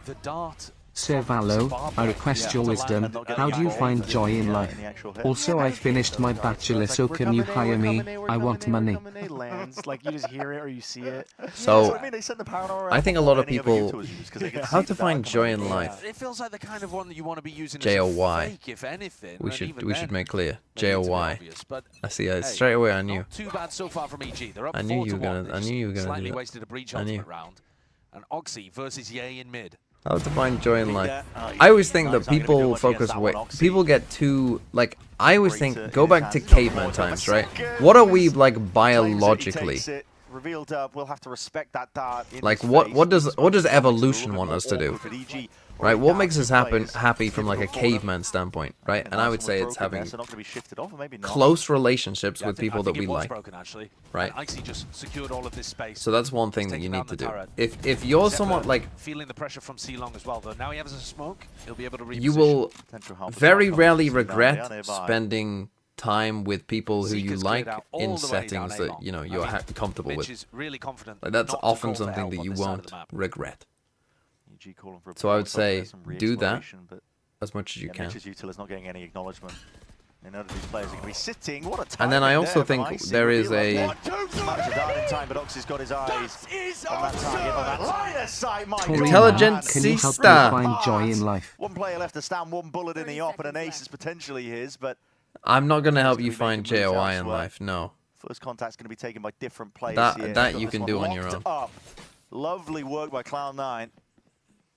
the dart. Sir Valo, I request your wisdom. How do you find joy in life? Also, I finished my bachelor, so can you hire me? I want money. Lands. Like, you just hear it or you see it. So, I mean, they sent the Paranoia I think a out lot of before any other people- YouTubers used, 'cause they could how see to the find dart joy coming in in. life. It feels like the kind of one that you want to be using JOY. as a fake, if anything. We and should even we then, should make clear. maybe it's a bit JOY. obvious, but I see it hey, straight away. I knew. Not too bad so far from EG. They're up I knew 4 you to were 1. gonna- They I knew you were gonna do slightly that. wasted a breach I knew. ultimate round. And Oxy versus Ye in mid. How to find joy in life. Yeah. I always think Nice, that I'm gonna be people doing much focus against that way. one, Oxy. People get too like. I always think Great, go in back to his hands. caveman Don't times, want right? to miss. What are we like Claims it, he biologically? takes it, revealed up. We'll have to respect that dart. In Like his what face. what does It's what does makes it a little evolution bit want more us to do? awkward for EG. Right? What makes us Players. happy from like a Give it a corner. caveman standpoint, right? And I would say it's having So not gonna be shifted off, or maybe not. close relationships Yeah, with I think people that it we was like. broken, actually. Right. And Icy just secured all of this space. So that's one thing He's that you taking need to down do. the turret. If you're Zephyr somewhat like feeling the pressure from C-Long as well, though now he has a smoke, he'll be able to reposition. you will Potential help as very well. rarely Obviously, now they are regret nearby. spending time with people who you Seeker's like cleared out all in the way down settings A that long. you know I you're mean, comfortable Mitch with. is really confident. Like that's not to often go for something help that on you this side of won't the map. regret EG calling for a So I would pause, hopefully say some do that. re-exploration, but as much as you yeah, can. Mitch's util is not getting any acknowledgement. They know that these players are going to be sitting. What a And then I timing also there from think Icy. there is Reveal a- up. Managed to dart in time, but Oxy's got his eyes on that target, on that line of sight. My Tori God. Intelligent can you help me Sista. find joy in life? One player left to stand, one bullet in the op, and an ace is potentially his, but I'm not gonna help gonna you be find making moves JOI in elsewhere. life. No. first contact's going to be taken by different players That- here. that Got you this can one do on your locked own. Up. Lovely work by Cloud9.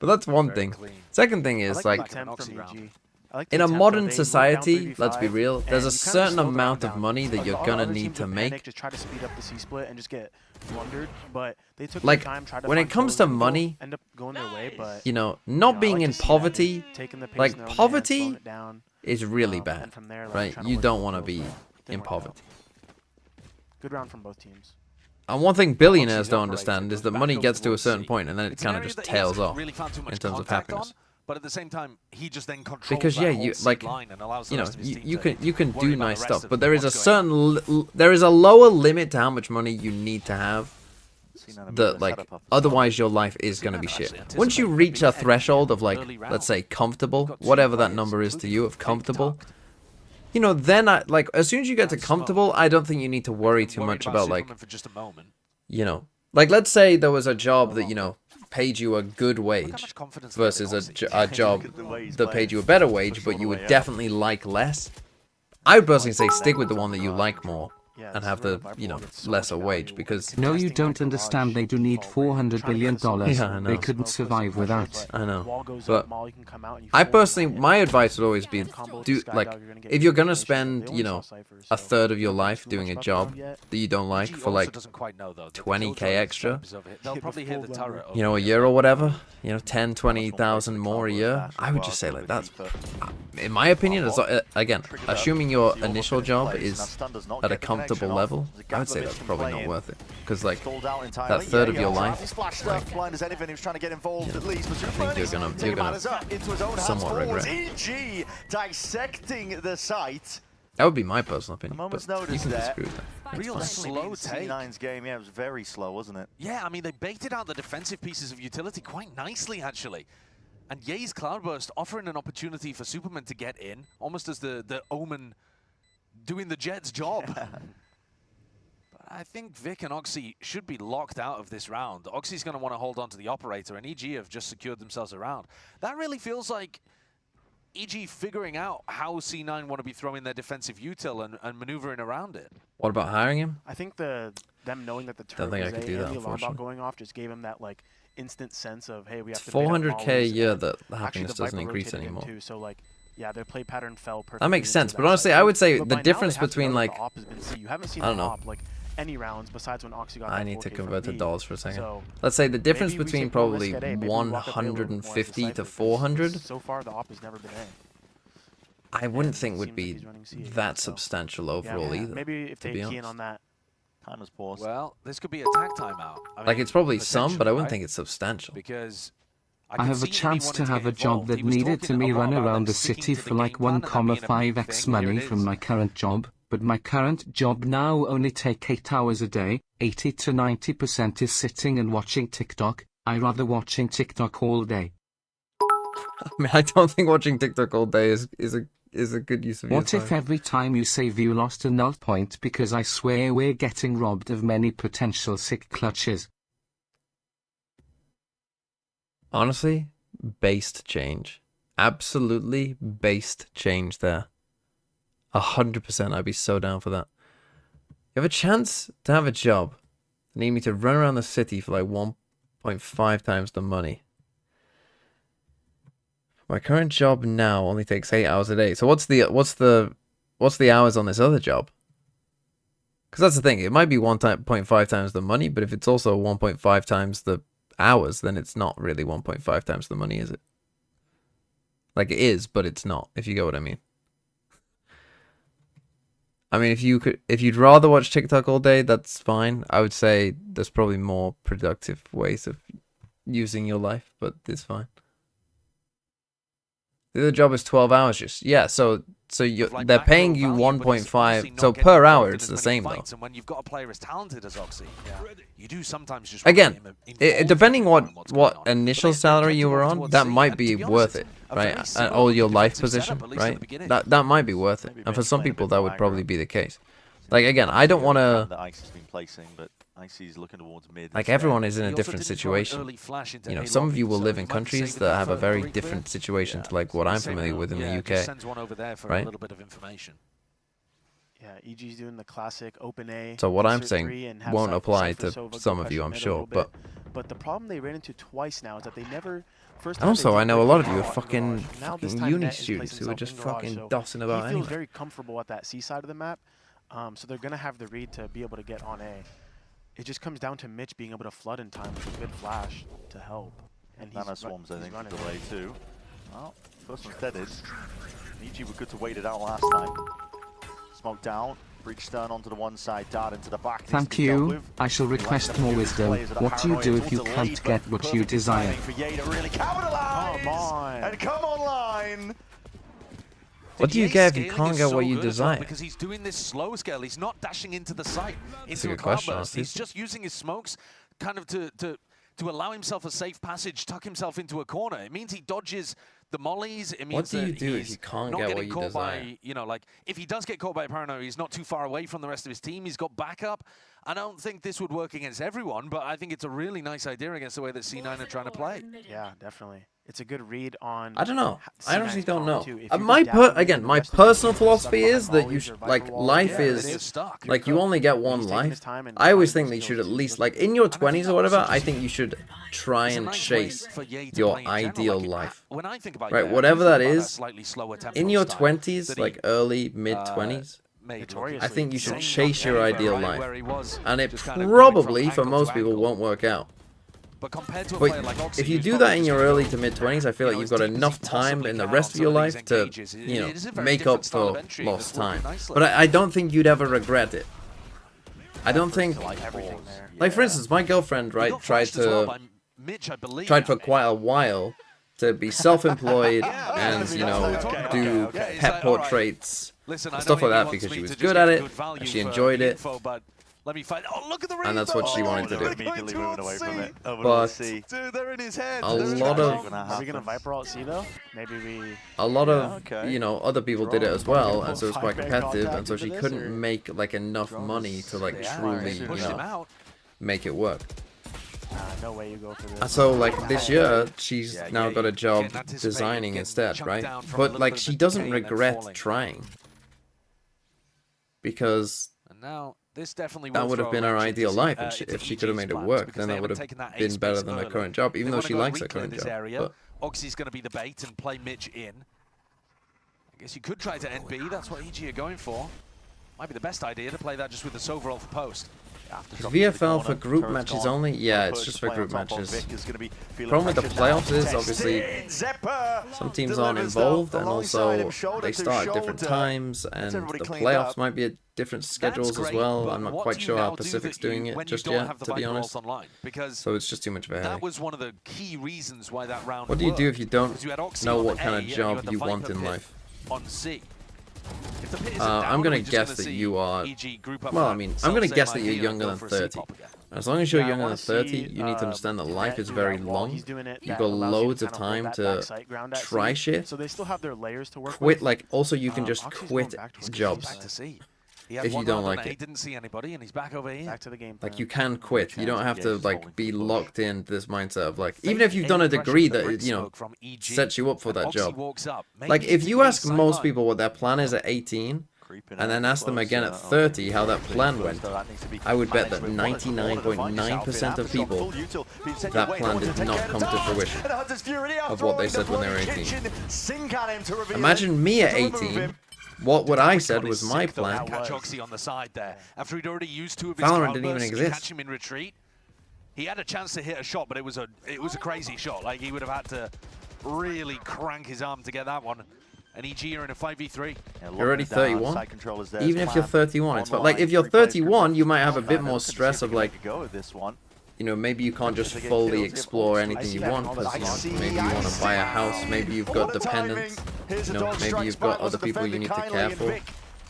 But that's one Very thing. clean. Second thing I is the like attempt Oxy from round. EG. I like the in a attempt, though. modern They moved down society, let's be 3v5, real, there's and a you kinda certain slow the amount round of down. money that Like, you're the gonna other need teams to would make. panic, just try to speed up the C split and just get blundered, but they took Like, their time, tried to when it find comes kills, to and people money, end up going their way, but You know, you not know, I being like in to see that, poverty taking the pace like, in their own hands, poverty slowing it down, is really and bad, from there, like, right? trying to You work don't the want to kills, be but didn't in work out. poverty. Good round from both teams. And one thing billionaires Oxy's don't operator understand is goes that back money over gets to a towards certain C. point and then it It's an kind of area just that he tails hasn't off really found too much in terms of contact happiness. on, but at the same time, he just then controls Because that yeah, whole you C like line and allows the you know rest of his team you to can worry do about nice the rest stuff, of but there is a what's going certain there is a lower limit to how much money you need to have. Seen That like otherwise your life is gonna be shit. Once you reach a threshold of like let's say comfortable, whatever that number is to you of comfortable, you know, then like as soon as you get to comfortable, I don't think you need to worry too much about like Superman for just a moment. you know, like let's say there was a job that you know paid you a good Look how wage much confidence they have versus in a, Oxy. a job Look at the way he's that paid playing. you a better wage, Push but all you the would way up. definitely like less. I would personally say stick with the one that you like more Yeah, and this have is the where you know it's so lesser much wage value. because No, you Testing don't like understand. They do need $400 billion. Yeah, I know. They couldn't survive without. I know, Wall goes but up, Molly can come out and you I fold personally, it. my advice would always be, Combo with do the like, Skydog, you're gonna get if you're gonna information, so they spend, you only know, saw Cypher, a so third of your don't know life too doing much a about the job round yet. that you don't like EG for also like doesn't quite know, though, that the 20K kill drive extra, is over here. They'll Hit probably the hear the full turret. number. you know, a year or whatever, you know, 10, 20,000 more a year, I would just say like that's, in my opinion, as again, assuming your initial job is at a comfortable level, I would say that's probably not worth it because like that third of your life, like, blind as anything, he was trying to get involved at least, but I think you're gonna somewhat regret. EG dissecting the site. that would be my personal opinion. moment's But you notice can there. disagree with that. Real slow take. C9's game, yeah, it was very slow, wasn't it? Yeah, I mean, they baited out the defensive pieces of utility quite nicely, actually. And Ye's Cloudburst offering an opportunity for Superman to get in, almost as the Omen doing the Jet's job. But I think Vic and Oxy should be locked out of this round. Oxy's going to want to hold on to the operator, and EG have just secured themselves a round. That really feels like EG figuring out how C9 want to be throwing their defensive util and maneuvering around it. What about hiring him? I think them knowing that the Don't think I could do that, and the alarm bot unfortunately. going off just gave him that like instant sense of, hey, we have It's to bait up 400k a mollies, year and that the actually happiness the doesn't Viper increase rotated him anymore. too, so like, yeah, their play pattern fell perfectly. That makes into sense, that but honestly, side. I would say But the by now difference they have to between know that like, the op has been C. You haven't seen I don't the know. op like any rounds besides when Oxy got I that need to 4K from convert to V. dollars for a second. So Let's say the difference maybe we between take more risk probably at A. Maybe we walk up A a little bit more 150 to decisive, 400, because so far the op has never been A. I wouldn't And think it would seems like be he's running C again, that so substantial yeah, overall man, either. maybe if to they be key in honest. on that. Time has paused. Well, this could be a tag timeout. I Like mean, it's probably some, but I wouldn't potentially, think it's substantial. because I could have a see chance Indy to wanting have a get job involved. that He was needed to talking me a lot run about around them the sticking city to the for like game plan and that being a big 1,5x thing. Here money it from is. my current job, but my current job now only take 8 hours a day, 80 to 90% is sitting and watching TikTok. I rather watching TikTok all day. I mean, I don't think watching TikTok all day is a good use of your What time. if every time you save you lost a null point because I swear we're getting robbed of many potential sick clutches? Honestly, based change. Absolutely based change there. 100%, I'd be so down for that. You have a chance to have a job. You need me to run around the city for like 1.5 times the money. My current job now only takes 8 hours a day. So what's the hours on this other job? Because that's the thing. It might be 1.5 times the money, but if it's also 1.5 times the hours, then it's not really 1.5 times the money, is it? Like it is, but it's not, if you get what I mean. I mean, if you'd rather watch TikTok all day, that's fine. I would say there's probably more productive ways of using your life, but it's fine. The other job is 12 hours just. Yeah, so Like they're macro paying you value, but it's 1.5. obviously not So getting per involved hour in it's as the many same though. fights, and when you've got a player as talented as Oxy, you do sometimes just Again, want to get him involved depending in what's going what on. initial But they salary tend you to were go on, towards that C, might and be to be worth honest, it, a right? very And similar or your life defensive position, setup, at least at the right? beginning. That might be worth it. Maybe And for Ben's some playing a people bit that more would probably aggro. be the case. Like again, I don't want to. That Icy's been placing, but Icy's looking towards mid. Like instead. everyone is in He a also different didn't throw an situation. early flash into You know, A some of lobby, you will so live he in might be countries saving that have a for very very different clear. situation to like what I'm Saving familiar it. with in the Just UK. sends one over there for a right? little bit of information. Yeah, EG's doing the classic open A. So what I'm insert saying three and have won't apply Cypher to Sova go some of pressure you, I'm mid a sure, little but bit. But the problem they ran into twice now is that they never. First and time also they I did know a break lot of in you are garage. fucking Now this fucking time uni Net has placed students who are himself just in garage, fucking so dossing about he feels anyway. very comfortable at that C side of the map. So they're gonna have the read to be able to get on A. It just comes down to Mitch being able to flood in time with a good flash to help. And he's Nana Swarms, I think, running. delay too. Well, first one's deaded. EG were good to wait it out last time. Smoke down, breach stern onto the one side, dart into the back. Thank you. I shall request more wisdom. What do you do if you can't get what you desire? For Ye to really capitalize Come on. and come online. What do you Ye's get if you scaling can't is get so what you good as well, desire? because he's doing this slow scale. He's not dashing into the site, into a a good question, cloudburst. honestly. He's just using his smokes kind of to allow himself a safe passage, tuck himself into a corner. It means he dodges the mollies. It means What do you that do if he's you can't not get getting what you caught desire? by, you know, like if he does get caught by a paranoia, he's not too far away from the rest of his team. He's got backup. I don't think this would work against everyone, but I think it's a really nice idea against the way that C9 are trying to play. Yeah, definitely. It's a good read on. I don't know. I honestly C9's don't comp, know. too. If you're My just dapping again, the my rest of the personal team, philosophy stuck is behind that you volleys should or like Viper walls, life yeah, is they get stuck. like you only get one He's taking his life. time and I always finding think that you those should at skills. least like in your And I think 20s that or was whatever. I interesting. think you should try It's a and nice way chase for Ye to your play in general. ideal Like, life. when I think about Right, Ye, I whatever do that think about is, slightly slower tempo In your style 20s, that like he, early mid 20s, made Notoriously. I think you should Same chase your Denver, ideal right, life, where he was and it just kind of going from probably for angle most to people angle. won't work out. But compared to a But player like Oxy, if you who's do probably that in just your gonna early go, to mid 20s, I feel you like know, you've as got deep as enough he time possibly in the can rest on of your some of these life to, engages. It you know, is a very make different up style for of entry lost that's working time. nicely. But I don't think you'd ever regret it. I don't think, Like Everything there. like for instance, my girlfriend, He right, got tried flashed as well to by Mitch, I believe. tried for quite a while to be self-employed and you know do Okay, it's pet like, all right. portraits, Listen, I stuff know like he that wants because me she to was just good get at it good value and she for enjoyed the it. info, but Let me fight. Oh, look at the And that's what she wanted to do. Immediately moving away from it. Over But C. Dude, they're in his head. a lot of Are we gonna Viper alt C though? Maybe we. okay. you know, other people did it as well, and so it's quite Five-man competitive, and so contact she into couldn't this, or- make like enough money to like truly, you Push him know, out. make it work. No way you go for this. And so like this year, she's Yeah, now yeah, got a you job can't anticipate designing getting instead, chunked right? down from a But little like bit of she a doesn't decay and then regret falling. trying, because And now this definitely that will would have throw been a her wrench ideal into, life, into if she could have EG's made it plans, work, because then they that would haven't have taken that been ace better space than her early. current job, even They though wanna she go likes her reclaim current this job. area. But Oxy's going to be the bait and play Mitch in. I guess you could try to end B. That's what EG are going for. Might be the best idea to play that just with the Sovereign for post. VFL for group matches only? Yeah, it's just for group matches. Problem with the playoffs is obviously some teams aren't involved, and also they start at different times, and the playoffs might be at different schedules as well. I'm not quite sure how Pacific's doing it just yet, to be honest. So it's just too much of a That headache. was one of the key reasons why that round What do you do if you don't because you had Oxy know on what A kind of and you job had the you Viper want in pit life? on C. If the pit is I'm down, gonna we're just guess gonna that see you are. EG group up Well, I front, mean, I'm self gonna same guess that you're idea, younger go than for a 30. C-pop again. As long as you're Yeah, I younger wanna than 30, see, you need to understand that life Net is do very that while long. he's doing it, You've that got allows you loads to of kind hold time that to backside ground at try C. shit. So they still have their layers to work Quit, with. like, also you can just Oxy's going quit back towards jobs. Back to C. He had if you one don't round on like A, it. didn't see anybody, and he's back over here. Back to the game. Like, plan. you can quit. You don't have to, like, be locked into this mindset of, like, even Fake if you've done a impression degree the that, brick you know, smoke from EG, sets you up for and that Oxy job. walks up. Like, Maybe if it's you a ask sideline. most people what their plan is at 18, and then ask them again at 30 how that plan went, I would bet that 99.9% of people, that plan did not come to fruition of what they said when they were 18. Imagine me at 18, what I said was my plan. Catch Oxy on the side there. After he'd already used two of his Valorant didn't even cloudbursts, exist. you catch him in retreat. He had a chance to hit a shot, but it was a crazy shot. Like, he would have had to really crank his arm to get that one. And EG are in a 5v3. You're already 31. Even if you're 31, it's fine. Like, if you're 31, you might have a bit more stress of, like, you know, maybe you can't just fully explore anything you want, because, you know, maybe you want to buy a house, maybe you've got dependents, you know, maybe you've got other people you need to care for.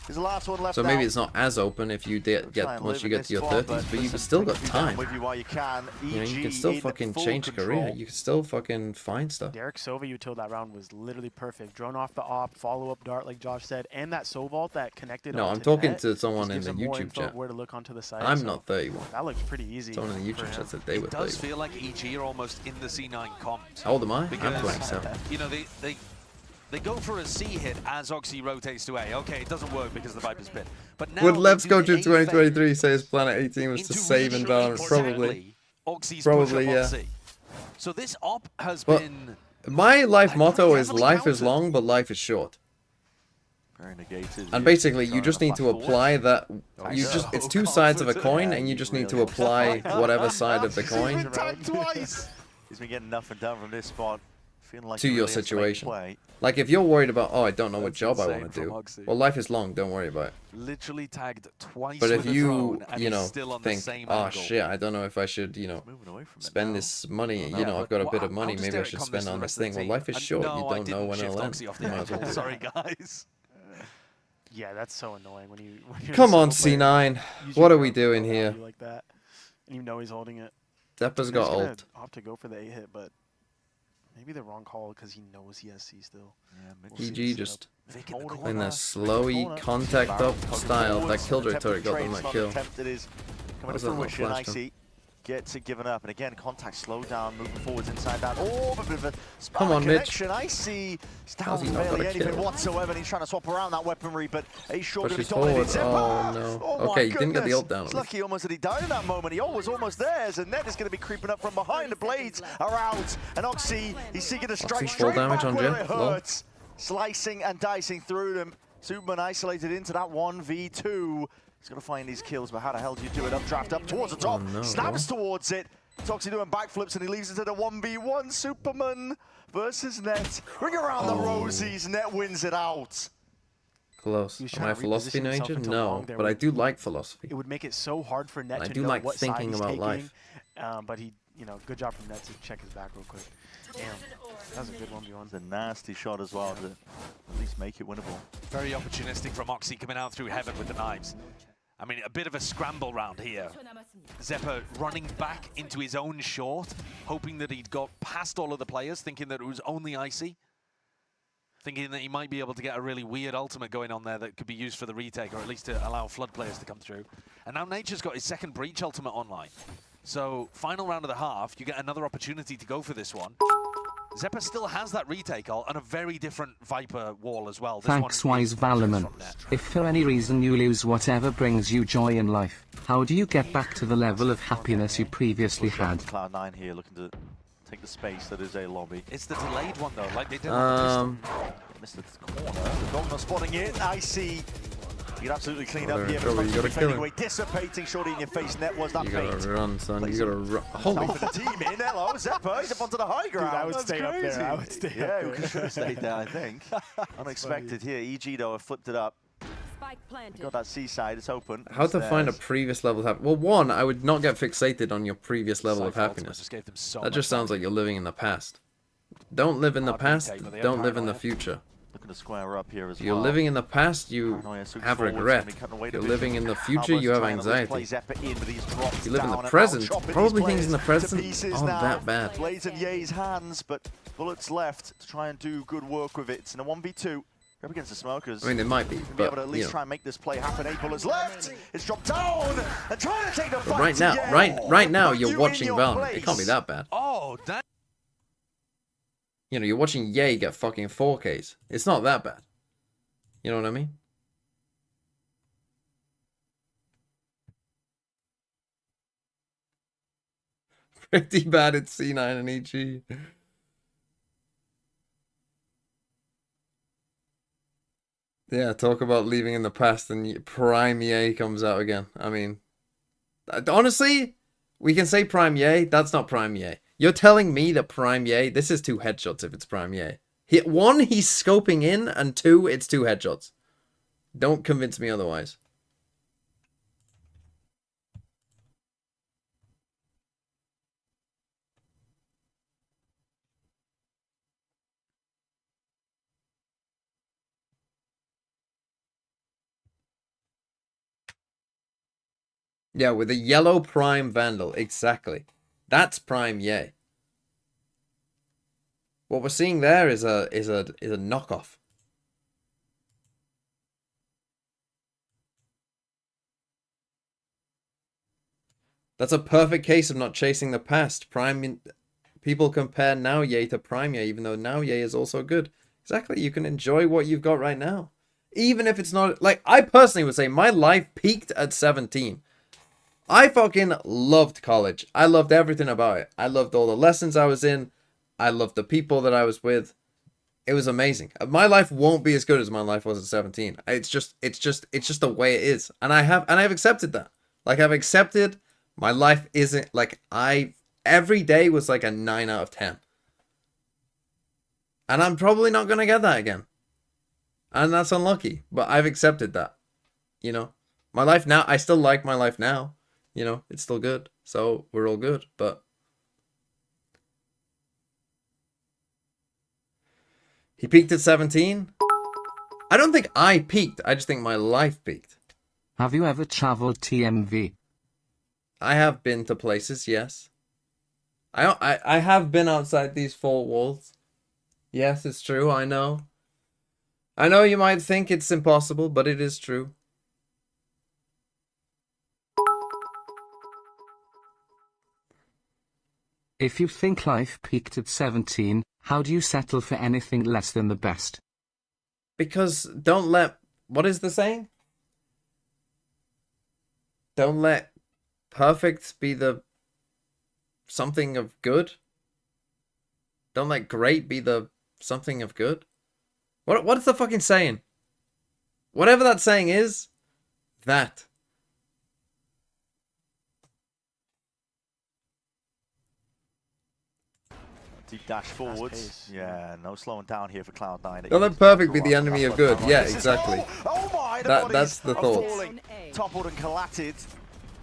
So maybe it's not as open if you get once you get to your 30s, but you've still got time. You know, you can still fucking change career. You can still fucking find stuff. Derek Sova util that round was literally perfect. Drone off the op, follow up dart like Josh said, and that Soul Vault that connected. No, onto I'm talking net to someone just in gives the him more YouTube info of chat. where to look onto the site. I'm so not 31. That looks pretty easy. Someone in the for YouTube him. chat said they were It does 31. feel like EG are almost in the C9 comms. How old am I? I'm Because, 27. you know, they go for a C hit as Oxy rotates to A. Okay, it doesn't work because of the Viper's pit. But now Would they Let's do Go the to A fake 2023 say his plan at 18 was to into save in really Valorant? Probably. exactly Oxy's Probably, push up on yeah. C. So this op has Well, been... My life motto is heavily life is countered. long, but life is short. Very negated. And basically, you just need to apply that. It's two sides of a coin, and you just need to apply whatever side of the coin He's been getting nothing done from this spot. Feeling like to he your really has to make situation. play. Like, if you're worried about, oh, I don't know what That's job I insane want to from do. Oxy. Well, life is long. Don't worry about it. Literally tagged twice But with if a you, drone, and you he's know, still on the think, same oh angle. shit, I don't know if I should, you know, Moving away from it spend now. this money. You know, Yeah, I've got a but bit of how money. does Maybe I Derek should come spend to the on this rest of the thing. Well, team? life is And short. no, You I don't know didn't when shift it'll end. Oxy off the You might as well table. do it. Sorry, guys. Yeah, that's so annoying when you're Come a on, solo player, C9. use What your are we drone to doing go here? down you like that, and you know he's holding it. Deppa's He's got gonna ult. opt to go for the A hit, but maybe the wrong call because he knows he has C still. EG just Vic in the Holding playing corner. that slowy contact up style. That killjoy turret got them that kill. Coming Was to that not fruition, flashed him? Icy gets it given up, and again, contact slow down, moving forwards inside that. Oh, a bit of a spark Come on, Mitch. connection. Icy, it's How's down he not got barely a anything kill? whatsoever, and he's trying to swap around that weaponry, but he's sure going to Pushes be dominated. forward. Zipper! Oh, no. Oh, my Okay, he didn't get the goodness. ult down. It's lucky almost that he died in that moment. He was almost there, and Ned is going to be creeping up from behind. The blades are out, and Oxy, he's seeking to strike Oxy's full straight damage back on where Jet. it Lol. hurts. Slicing and dicing through them. Superman isolated into that 1v2. He's got to find these kills, but how the hell do you do it? Updraft up towards the top, no. snaps towards it. Toxie doing backflips, and he leaves it to the 1v1. Superman versus Net. Ring around the rosies, Net wins it out. Close. He was Am I a trying to philosophy reposition himself major? into No, long there but I with- do like philosophy. It would make it so hard for Net I to do know like what side thinking he's about taking. life. But he, good job from Net to check his back real quick. Damn, that was a good 1v1. It's a nasty shot as well to at least make it winnable. Very opportunistic from Oxy coming out through heaven with the knives. I mean, a bit of a scramble round here. Zeppa running back into his own short, hoping that he'd got past all of the players, thinking that it was only Icy. Thinking that he might be able to get a really weird ultimate going on there that could be used for the retake, or at least to allow Flood players to come through. And now Nature's got his second Breach ultimate online. So, final round of the half, you get another opportunity to go for this one. Zeppa still has that retake ult and a very different Viper wall as well. This Thanks, one Wise is Valorant. If for any reason you lose whatever brings you joy in life, how do you get back to the level of happiness you previously had? Cloud9 here looking to take the space that is a lobby. It's the delayed one though, like they did on the pistol. Missed the corner. The Dogma spotting it. I see. You can absolutely clean up here. You gotta kill him. Away. Dissipating, shorty in your face. Net was that You bait. gotta run, son. You gotta run. Holy for the team in. Hello, Zeppa. He's up onto the high ground. Dude, I would That's stay crazy. up there. I would stay yeah, up we there. should have stayed there, I think. Unexpected here. EG though have flipped it up. Got that seaside. It's open. How to find a previous level of happiness? Well, one, I would not get fixated on your previous level of happiness. Just gave them so That just sounds like you're living in the past. Don't live in the past. Don't live in the future. Looking to square up here as You're well. living in the past, you have regret. You're living in the future, you have anxiety. You live in the present, probably things in the present aren't that bad. Blades in Ye's hands, but bullets left to try and do good work with it. In a 1v2, up against the Smokers. I mean, it might be, Be able but to at least you try know. and make this play happen. 8 bullets left. It's dropped down and trying to take the fight. Right now, to right now, Put you're you watching in your Valorant. It can't be place. that bad. Oh, that. You know, you're watching Ye get fucking 4Ks. It's not that bad. You know what I mean? Pretty bad at C9 and EG. Yeah, talk about leaving in the past and Prime Ye comes out again. I mean, honestly, we can say Prime Ye. That's not Prime Ye. You're telling me that Prime Ye, this is 2 headshots if it's Prime Ye. One, he's scoping in, and 2, it's 2 headshots. Don't convince me otherwise. Yeah, with a yellow Prime Vandal, exactly. That's Prime Ye. What we're seeing there is a knockoff. That's a perfect case of not chasing the past. People compare Now Ye to Prime Ye, even though Now Ye is also good. Exactly, you can enjoy what you've got right now. Even if it's not, like, I personally would say my life peaked at 17. I fucking loved college. I loved everything about it. I loved all the lessons I was in. I loved the people that I was with. It was amazing. My life won't be as good as my life was at 17. It's just the way it is. And I've accepted that. Like, I've accepted my life isn't like every day was like a 9 out of 10. And I'm probably not going to get that again. And that's unlucky, but I've accepted that. You know, my life now, I still like my life now. You know, it's still good. So we're all good, but he peaked at 17. I don't think I peaked. I just think my life peaked. Have you ever traveled TMV? I have been to places, yes. I have been outside these 4 walls. Yes, it's true, I know. I know you might think it's impossible, but it is true. If you think life peaked at 17, how do you settle for anything less than the best? Because don't let... What is the saying? Don't let perfect be the something of good. Don't let great be the something of good. What is the fucking saying? Whatever that saying is, that. Deep dash forwards. Yeah, no slowing down here for Cloud9. Don't let perfect be the enemy of good. Yeah, exactly. Oh my, That's the thought. Toppled and collatted.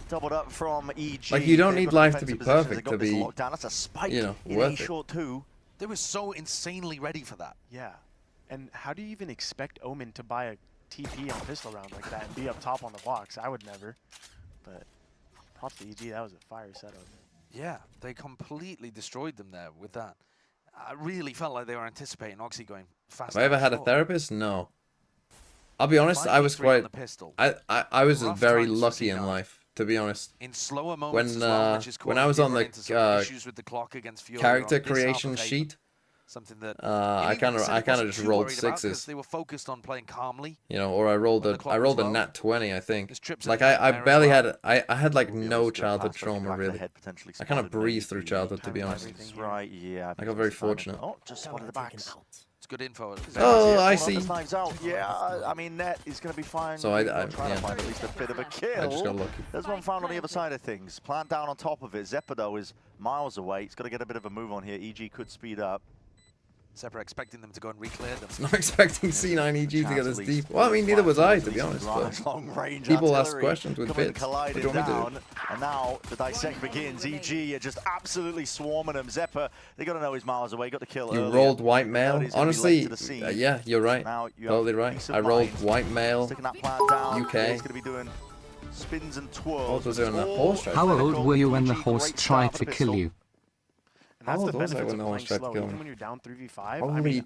Doubled up from EG. Like, you don't They've need got life to defensive be positions. perfect They've got to this be, lockdown. That's a spike you know, in worth A it. short 2. They were so insanely ready for that. Yeah. And how do you even expect Omen to buy a TP on pistol round like that and be up top on the box. I would never. But props to EG, that was a fire setup. Yeah, they completely destroyed them there with that. I really felt like they were anticipating Oxy going fast. Have I ever had a therapist? No. I'll be honest, I was quite... I was very lucky in life, to be honest. In slower moments when I was on the issues with the clock against Fiora character on this creation half of sheet, something that I kind of just rolled sixes. They were focused on playing calmly. You know, or I rolled a nat 20, I think. Like I barely had I had like no childhood trauma really. I kind of breezed through childhood, to be honest. Right, yeah. I got very fortunate. Oh, just one of the backs. It's good info. Oh, I see. Yeah, I mean, Net is going to be fine. So trying to find at least a bit of a kill. I just got lucky. There's one found on the other side of things. Plant down on top of it. Zeppa, though, is miles away. He's got to get a bit of a move on here. EG could speed up. Zeppa expecting them to go and reclear them. Not expecting C9 EG to get this deep. Well, I mean, neither was I, to be honest. But people ask questions with bits. What do you want me to do? And now the dissect begins. EG are just absolutely swarming them. Zeppa, they got to know he's miles away. Got to kill You earlier. rolled white male. Honestly, yeah, you're right. Totally right. I rolled white male. UK. He's going to be doing spins and twirls. What was there on that horse? How old were you when the horse tried to kill you? And that's the How old was I benefits when of the horse playing tried to slow. kill Even me? when you're down 3v5, Holy I mean,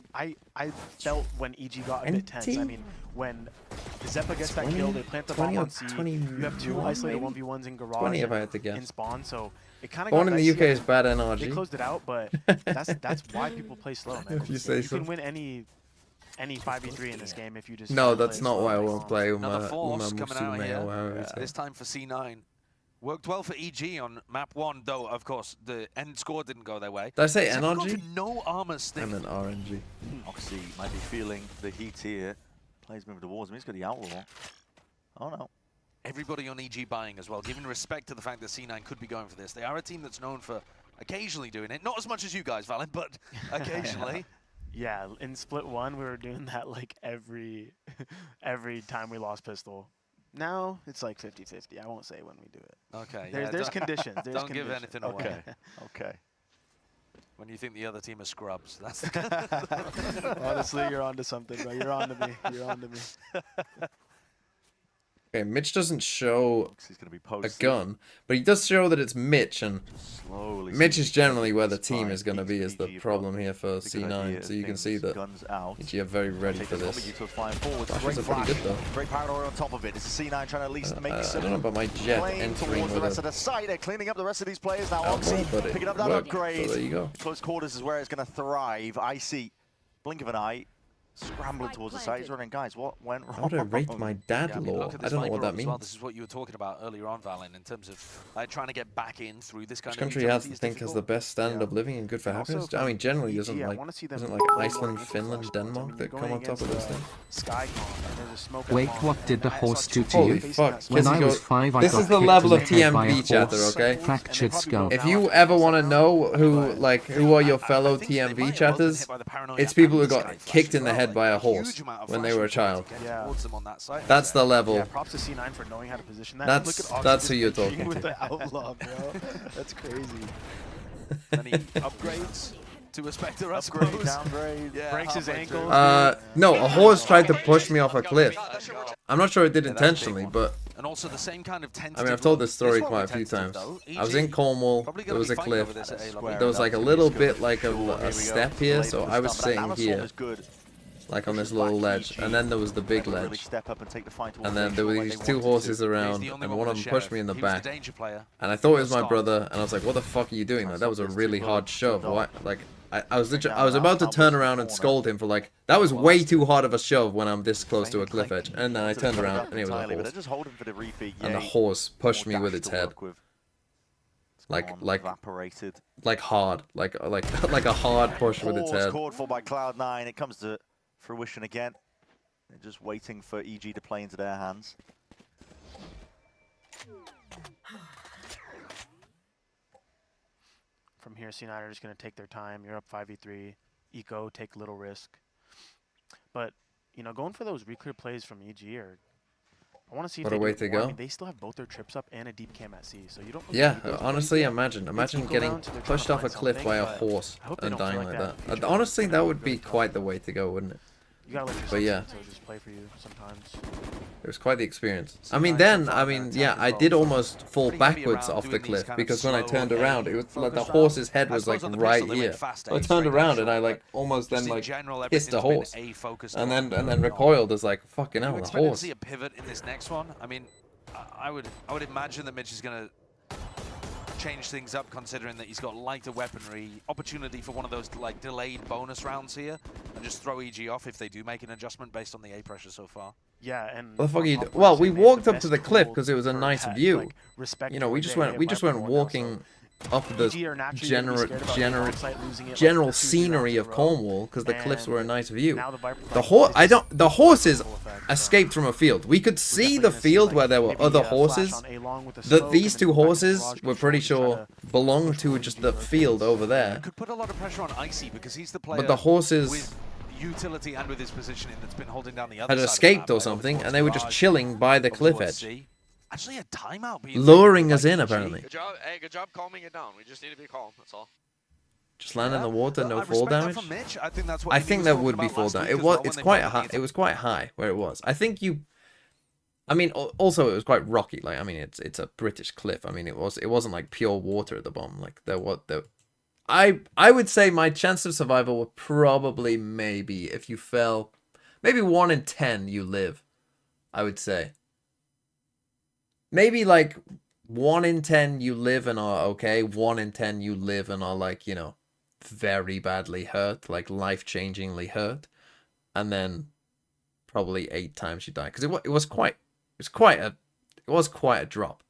I felt when EG got a bit tense. I mean, when Zeppa gets that kill, they plant the bomb on C. You have 2 isolated 1v1s in garage 20 if I had to guess. in spawn, so it kind of Born got in the UK dicey. is bad They NRG. closed it out, but that's why people play slow, man. If you say so. can win any 5v3 in this game if you just No, play that's it not slow why I like won't calm. play Another Uma force coming out Musume here. or however it's This time for C9. Worked well for EG on map 1, though, of course, the end score didn't go their way. Did I say Zeppa got NRG? for no armor stick. I meant RNG. Oxy might be feeling the heat here. Players moving towards him. He's got the outlaw. Oh, no. Everybody on EG buying as well, giving respect to the fact that C9 could be going for this. They are a team that's known for occasionally doing it. Not as much as you guys, Valen, but occasionally. Yeah, in split 1, we were doing that like every time we lost pistol. Now it's like 50-50. I won't say when we do it. Okay. There's conditions. There's don't give conditions. anything away. Okay. When you think the other team are scrubs, that's Honestly, you're onto something, bro. You're onto me. You're onto me. Okay, Mitch doesn't show He's going to be a posted. gun, but he does show that it's Mitch, and Slowly Mitch is seeing generally where the it's team fine. is going to be is the EG problem here for a good idea C9, of so you can things. see that Guns out. EG are very ready Take for this this. Omega flying forward. Flashes Great are pretty flash. good though. Great paranoia on top of it. It's a C9 trying to at least make I some don't know about my jet plane entering towards the with rest of a... the site. They're cleaning up the rest of these players now. Oh, Oxy but it picking up that worked, upgrade. so there you go. Close quarters is where it's going to thrive. Icy, blink of an eye, scrambling towards the side. He's running, guys. What went wrong? How would I rate my dad Yeah, I mean, law? look at I this don't know what Viper that as well. means. This is what you were talking about earlier on, Valen, in terms of trying to get back in through this kind Which of country has to think has the best standard of living and good for Also happiness? from I mean, generally, EG, isn't I like wanna see them Iceland, play Finland, more Denmark I mean, that you're come on going top of this against, thing? Skycon, and there's a smoke Wait, bomb, what did the and I horse saw do two to Holy you? fuck! When Kizzy I goes- was 5, I This got is the kicked level in of the head by a TMV chatter, horse. okay? Fractured skull. If you ever want to know who are your fellow TMV chatters, it's people who got kicked in the head by a horse when they were a child. Yeah. That's the level. Yeah, props to C9 for knowing how to position that. That's- Look at Oxy that's just who you're entering talking with to. the outlaw, bro. That's crazy. Any upgrades to a Spectre, I Upgrade, suppose? downgrade. Yeah, Breaks his halfway ankle. through. No, a horse tried to push me off a cliff. I'm not sure it did Yeah, that's a big intentionally, one. but And also the same kind of tentative I mean, I've told look. this story won't be quite a few tentative, times. though. I was EG in Cornwall, probably there gonna was be a fighting cliff, over this at A level. there was like a little bit like a step here, so I was sitting here, Good. like on this little ledge, and then there was the big Really ledge, step up and take the fight towards and then the there were like these they two wanted to. horses He's around, the only and one one of with them the pushed me in the sheriff. He was back, the danger player. and I thought it was my Scott. brother, and I was like, what the fuck are you doing? Like, that was a really hard shove. Dog. Why? Like, I was literally, I was about to turn around and scold him for like, that was way too hard of a shove when I'm this close to a cliff edge, and then I turned around and it was a But they're horse, just holding for the refeed. and the Yay. horse pushed me More with dash its to head. work with. It's Like- gone, like- evaporated. Like hard, like a hard push with its Pause head. called for by Cloud9. It comes to fruition again. They're just waiting for EG to play into their hands. From here, C9 are just going to take their time. You're up 5v3. Eco, take little risk. But, you know, going for those reclear plays from EG are... I want to see if What they a do way it to more. I go. mean, they still have both their trips up and a deep cam at C, so you don't really Yeah, need those plays honestly, yet. imagine Eco getting round, so they're trying pushed to off a find cliff by a something, but horse I hope they and don't feel dying like like that in that. future. Honestly, It's that gonna would be really quite tough. the way to go, wouldn't it? You gotta let your But yeah. to just play for you sometimes. It was quite the experience. I mean, yeah, I did almost fall backwards off the cliff because when I turned around, it was like the horse's head was like right here. I turned around and I like almost then like hissed a horse, and then recoiled as like fucking hell, the horse. See a pivot in this next one. I mean, I would imagine that Mitch is gonna change things up, considering that he's got lighter weaponry, opportunity for one of those like delayed bonus rounds here, and just throw EG off if they do make an adjustment based on the A pressure so far. Yeah, and What the fuck are you do? Well, we walked up to the cliff because it was a nice view. You know, we just went walking up the general scenery of Cornwall because the cliffs were a nice view. The horses escaped from a field. We could see the field where there were other horses. These two horses we're pretty sure belonged to just the field over there. Could put a lot of pressure on Icy because he's the player. But the horses with utility and with his positioning that's been holding down the other had side escaped of or something, and they were just chilling by the cliff edge, Actually, a timeout being luring us in apparently. Good job. Hey, good job calming it down. We just need to be calm. That's all. Just land in the water, no fall damage. I think that's what I think there would be fall damage. It's quite high. It was quite high where it was. I think you. I mean, also it was quite rocky. Like, I mean, it's a British cliff. I mean, it wasn't like pure water at the bottom. Like I would say my chance of survival would probably maybe if you fell, maybe 1 in 10 you live. I would say. Maybe like 1 in 10 you live and are okay. 1 in 10 you live and are like, you know, very badly hurt, like life-changingly hurt, and then probably 8 times you die because it was quite a drop.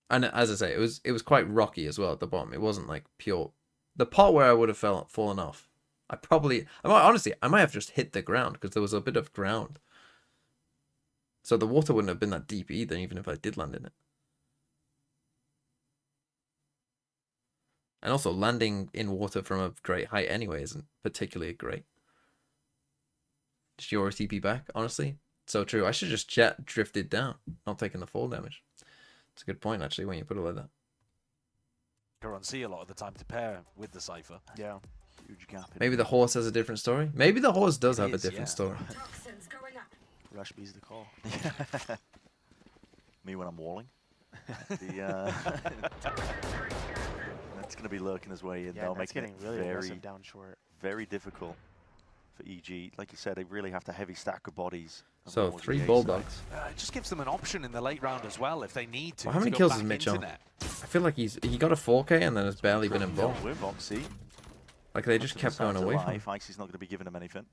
And as I say, it was quite rocky as well at the bottom. It wasn't like pure. The part where I would have fallen off, I might have just hit the ground because there was a bit of ground. So the water wouldn't have been that deep either, even if I did land in it. And also, landing in water from a great height anyway isn't particularly great. Just your TP back, honestly. So true. I should just jet drifted down, not taking the fall damage. It's a good point, actually, when you put it like that. You're on C a lot of the time to pair with the Cypher. Yeah. Huge gap. Maybe the horse has a different story. Maybe the horse does have a different story. Rush B's the call. Me when I'm walling. That's going to be lurking his way in. Yeah, They'll that's make getting it really aggressive down short. very difficult for EG. Like you said, they really have to heavy stack of bodies. So 3 Bulldogs. It just gives them an option in the late round as well if they need to. Well, how many kills has Mitch on? I feel like he got a 4K and then has barely been involved. Like they just kept going away from him. Icy's not going to be giving him anything.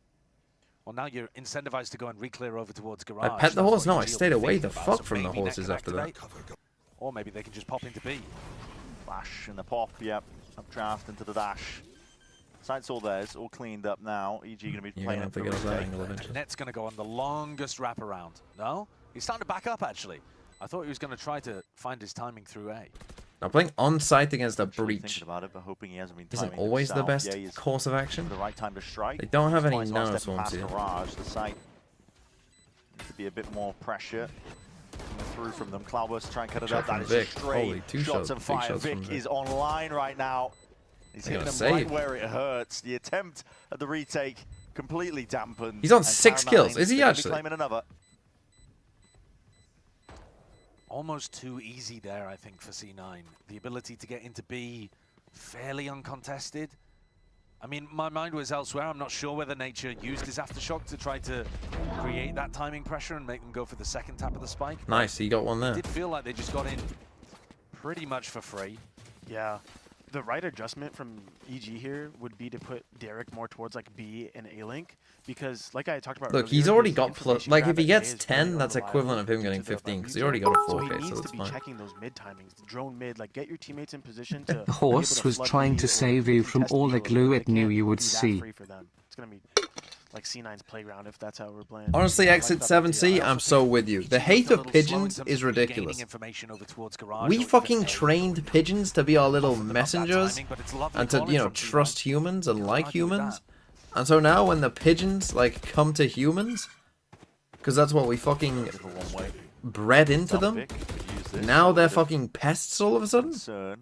Well, now you're incentivized to go and re-clear over towards Garage. I pet the horse? No, I stayed away the fuck from the horses after that. Or maybe they can just pop into B. Flash and the pop, yep. Updraft into the dash. Site's all theirs, all cleaned up now. EG going to be playing it for the Net's going to go on the longest wraparound. No? He's starting to back up, actually. I thought he was going to try to find his timing through A. Now, playing on-site against a breach about it, but hoping he hasn't been isn't always the best course of action. The right time to strike. They don't have any nano swarms here. Garage. The site needs to be a bit more pressure coming through from them. Cloudburst trying to cut it up. That is Vic. straight. Holy, 2 shots and fire. Vic is online right now. He's hitting them right where it hurts. The attempt at the retake completely dampened. He's on 6 kills. Is he actually? Claiming another. Almost too easy there, I think, for C9. The ability to get into B fairly uncontested. I mean, my mind was elsewhere. I'm not sure whether Nature used his Aftershock to try to create that timing pressure and make them go for the second tap of the spike. Nice, he got one there. It did feel like they just got in pretty much for free. Yeah. The right adjustment from EG here would be to put Derek more towards like B and A-Link because like I talked about look, earlier, he's already got plus, like if he gets 10, that's equivalent of him getting 15 because he already got a 4K, so he needs so that's to be fine. checking those mid timings, the drone mid, like get your teammates in position to The horse was trying to save you from all the glue it knew you would see. It's gonna be like C9's playground if that's how we're playing. Honestly, Exit 7C, I'm so with you. The hate of pigeons is ridiculous. We fucking trained pigeons to be our little messengers and to, you know, trust humans and like humans. And so now when the pigeons, like, come to humans, because that's what we fucking bred into them, now they're fucking pests all of a sudden?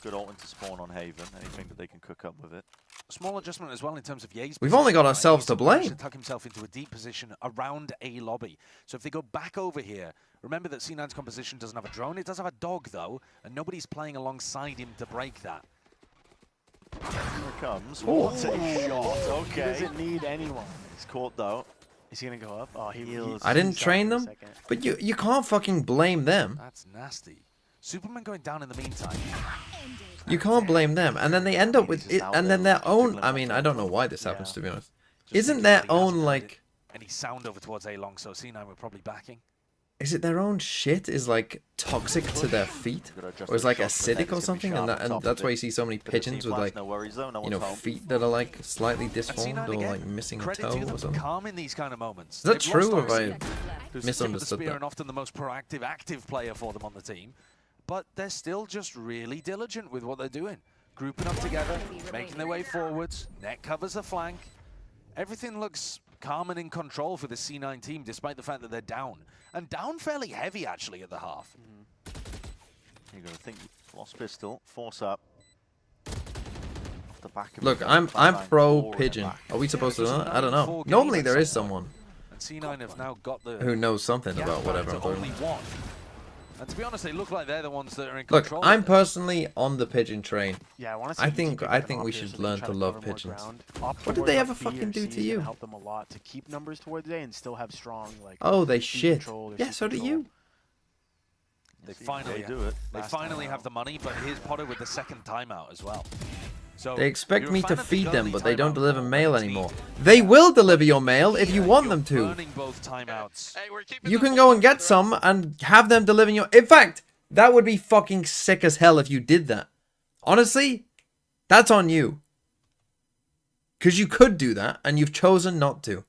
Good ult into spawn on Haven. Anything that they can cook up with it. Small adjustment as well in terms of Ye's We've only got position, ourselves He's to managed blame. to tuck himself into a deep position around A lobby. So if they go back over here, remember that C9's composition doesn't have a drone. It does have a dog, though, and nobody's playing alongside him to break that. Here it comes. What a shot. He Okay. doesn't need anyone. He's caught, though. Is he gonna go up? Oh, he I didn't he's out train for a them, second. but you can't fucking blame them. That's nasty. Superman going down in the meantime. You can't blame them, and then they end up with He's it, just out and there then their just own. jiggling I off mean, the I don't know field. why this happens, to be honest. Just Isn't thinking their that he has own heard like? it, any sound over towards A long, so C9 were probably backing. Is it their own shit is like toxic to their feet, or is like acidic or something, and that's why you see so many pigeons with like, no worries, though. No you know, one's home. feet that are like slightly And disformed C9 or again, like missing a credit toe to or them, something. calm in these kind of moments. Is that They've true, lost or Orsi, have I who's misunderstood the spear that? and often the most proactive, active player for them on the team. But they're still just really diligent with what they're doing. Grouping up together, making their way forwards, net covers the flank. Everything looks calm and in control for the C9 team, despite the fact that they're down. And down fairly heavy, actually, at the half. You gotta think. Lost pistol. Force up. Off the back of Look, it, I'm flatline, pro forward and pigeon. back. Are we supposed to this know is that? I don't know. 9-4 Normally game there at is some someone And C9 have now got the who knows something gap about whatever to I'm talking only about. one. And to be honest, they look like they're the ones that are in Look, control. I'm of this. personally on the pigeon train. Yeah, I want to. I think we should learn to love pigeons. What did they ever fucking do to you? Help them a lot to keep numbers towards A and still have strong like. Oh, they feet shit. control, their Yeah, feet so do control. you. They finally do it. They Last finally time have the money, but here's Potter with the second timeout as well. So They expect you're a me fan to of the feed them, early but they don't timeout deliver call mail when the anymore. team- They will deliver your mail if you want You're them to. burning both timeouts. You can go and get some and have them deliver your... In fact, that would be fucking sick as hell if you did that. Honestly, that's on you. Because you could do that, and you've chosen not to.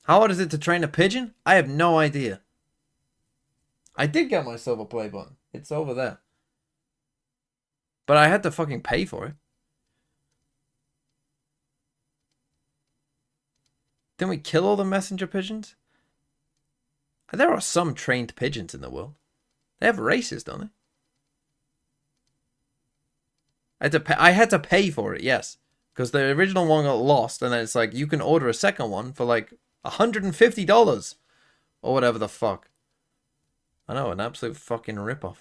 How hard is it to train a pigeon? I have no idea. I did get my silver play button. It's over there. But I had to fucking pay for it. Didn't we kill all the messenger pigeons? There are some trained pigeons in the world. They have races, don't they? I had to pay for it, yes. Because the original one got lost, and then it's like, you can order a second one for like $150. Or whatever the fuck. I know, an absolute fucking ripoff.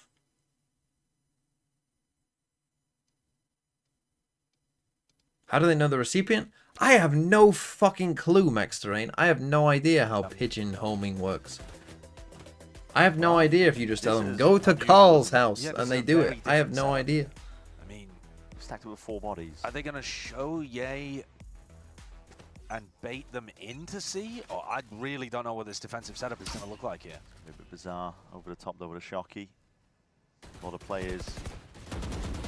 How do they know the recipient? I have no fucking clue, Max Terrain. I have no idea how pigeon homing works. I have no idea if you just tell them, go to Carl's house, Yeah, this and is they a do very it. I have different no setup. idea. I mean, Stacked with 4 bodies. are they going to show Ye and bait them into C? Or I really don't know what this defensive setup is going to look like here. A bit bizarre. Over the top though with a Shocky. A lot of players.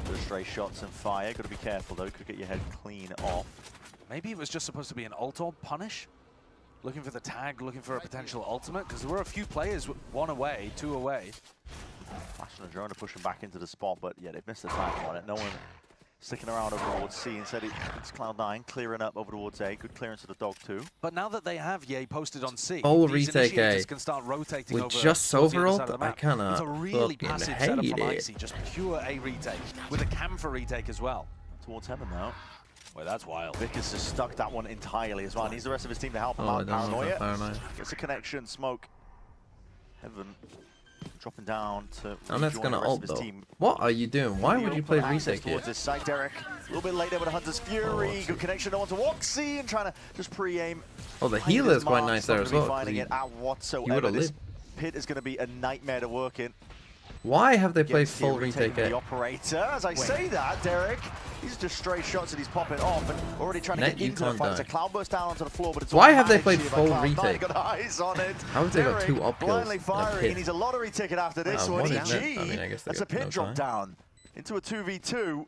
With stray shots and fire. Got to be careful though. Could get your head clean off. Maybe it was just supposed to be an ult or punish? Looking for the tag, looking for a potential ultimate? Because there were a few players, 1 away, 2 away. Flashing a drone to push him back into the spot, but yeah, they've missed the timing on it. No one sticking around over towards C. Instead, it's Cloud9 clearing up over towards A. Good clearance of the dog too. But now that they have Ye posted on C, Full these retake initiators A. can start rotating With over just towards the other Sovereign, side of the I map. kinda It's a really fucking passive setup hate from it. Icy, just pure A retake with a Camphor retake as well. Towards Heaven now. Well, that's wild. Vic has just stuck that one entirely as well. Needs the rest of his team to help him Oh, I out. don't know Paranoia. about Paranoia. Gets a connection. Smoke. Heaven dropping down to And that's rejoin gonna the rest ult of his though. team. What are you doing? Why would you play Access retake here? towards this side, Derek. A little bit late there with a Hunter's Fury. Oh, Good connection. No one to walk C and trying to just pre-aim. Oh, the Find his healer is quite marks, nice not there gonna as be well. 'cause Finding he- it out he whatsoever. would've This lived. pit is going to be a nightmare to work in. Why have they played Gets here, full retake retaking A? the operator. As I say that, Derek, these are just stray shots that he's popping off and already trying to Net, get you into the can't fight. It's a die. cloudburst down onto the floor, but it's Why all have they managed played here by full Cloud9. retake? Got eyes on it. How have they got Derek 2 up kills blindly in a firing, pit? and he's a lottery ticket after this one. one EG, is net. I mean, I guess they that's a got pit no drop time. down into a 2v2.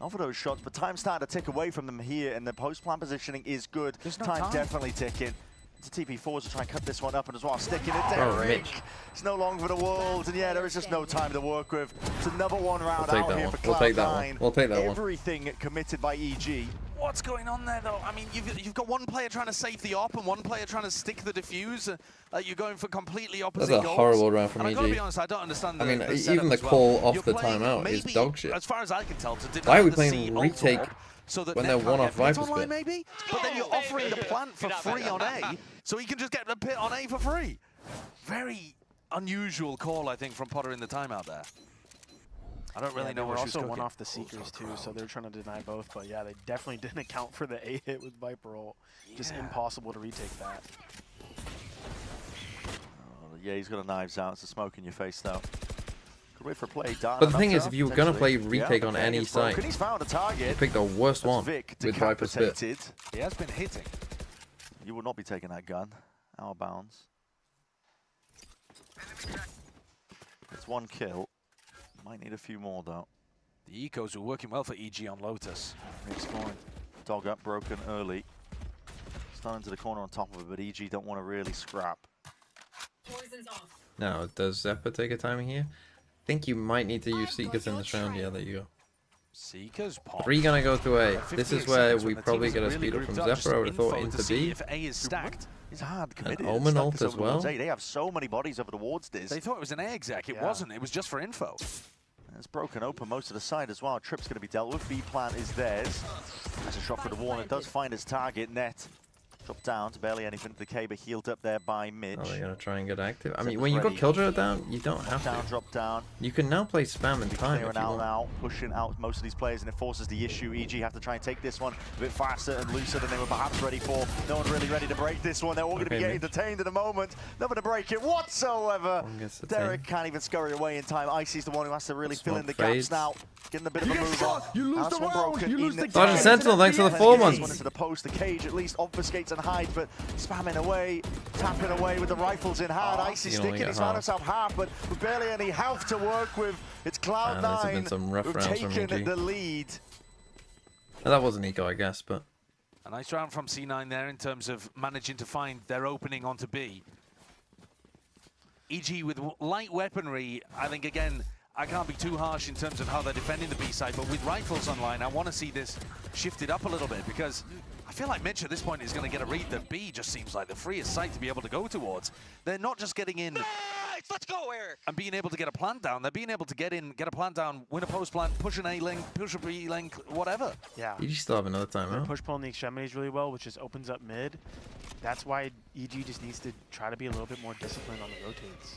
Not for those shots, but time's starting to tick away from them here, and the post-plan positioning is good. There's no Time's time. definitely ticking. It's a TP4s to try and cut this one up, and as well sticking it Oh, Derek. Mitch. It's no longer for the world, and yeah, there is just no time to work with. It's another 1 round We'll take out that here one. for We'll take that Cloud9. one. We'll take that one. Everything committed by EG. What's going on there, though? I mean, you've got one player trying to save the op and one player trying to stick the defuse. You're going for completely opposite That's a goals. horrible round from And I gotta be EG. honest, I don't understand. I mean, the even the setup as call well. off You're the playing timeout is maybe, dog shit. As far as I can tell, to Why are we deny the playing C retake ult so that when Net they're one can't off get pit Viper's online, pit? maybe? But then you're offering the plant for free on A, so he can just get the pit on A for free. Very unusual call, I think, from Potter in the timeout there. I don't really know We're what she was also one cooking. off the Seekers too, so they're trying to deny both. But yeah, they definitely didn't account for the A hit with Viper ult. Just impossible to retake that. Oh, yeah, he's got a knives out. It's a smoke in your face, though. Good way for a play. Down But the thing is, if you were going to play retake on any site, he's found a target. you pick the worst one Vic with Viper's pit. decapitated. He has been hitting. You will not be taking that gun. Out of bounds. It's one kill. Might need a few more, though. The ecos were working well for EG on Lotus. Exploring. Dog up, broken early. Starting to the corner on top of it, but EG don't want to really scrap. Now, does Zephyr take a timing here? I think you might need to use Seekers in this round. Yeah, there you go. Seekers pop. 3 gonna go to A. This is where 58 we seconds when the probably team get a is speed up really from grouped up, Zephyr. I would have just thought info to into see B. if A is stacked. He's hard committed. Omen Stacked ult this as over towards well. A. They have so many bodies over towards this. They thought it was an A exec. It Yeah. wasn't. It was just for info. It's broken open most of the side as well. Trip's going to be dealt with. B plant is theirs. That's a shot for the wall, and it does find his target. Net dropped down to barely anything to the K, but healed up there by Mitch. Oh, they're gonna try and get active. I mean, Zephyr's when you got ready. Killjoy down, you don't have Down, to. drop down. You can now play spam in time Clearing if you out want. now, pushing out most of these players, and it forces the issue. EG have to try and take this one a bit faster and looser than they were perhaps ready for. No one really ready to break this one. They're all going to be Okay, getting Mitch. detained at the moment. Nothing to break it whatsoever. One gets detained. Derek can't even scurry away in time. Icy's the one who has to really fill in the Smoke fades. gaps now. Getting a bit of a move on. You lose House the one round, broken. you lose in the the Sergeant game. Sentinel, thanks for the Let's 4 get months. this one into the post. The cage at least obfuscates and hides, but spamming away, tapping away with the rifles in hand. Icy You only sticking. get He's found half. himself half, but with barely any health to work with. It's Man, these have been Cloud9 some rough who've rounds from taken EG. the lead. Now, that wasn't eco, I guess, but A nice round from C9 there in terms of managing to find their opening onto B. EG with light weaponry, I think, again, I can't be too harsh in terms of how they're defending the B side, but with rifles online, I want to see this shifted up a little bit because I feel like Mitch at this point is going to get a read that B just seems like the freest site to be able to go towards. They're not just getting in Let's go, Eric. and being able to get a plant down. They're being able to get in, get a plant down, win a post plant, push an A link, push a B link, whatever. Yeah. you still have another They're timeout. push pulling the extremities really well, which just opens up mid. That's why EG just needs to try to be a little bit more disciplined on the rotates.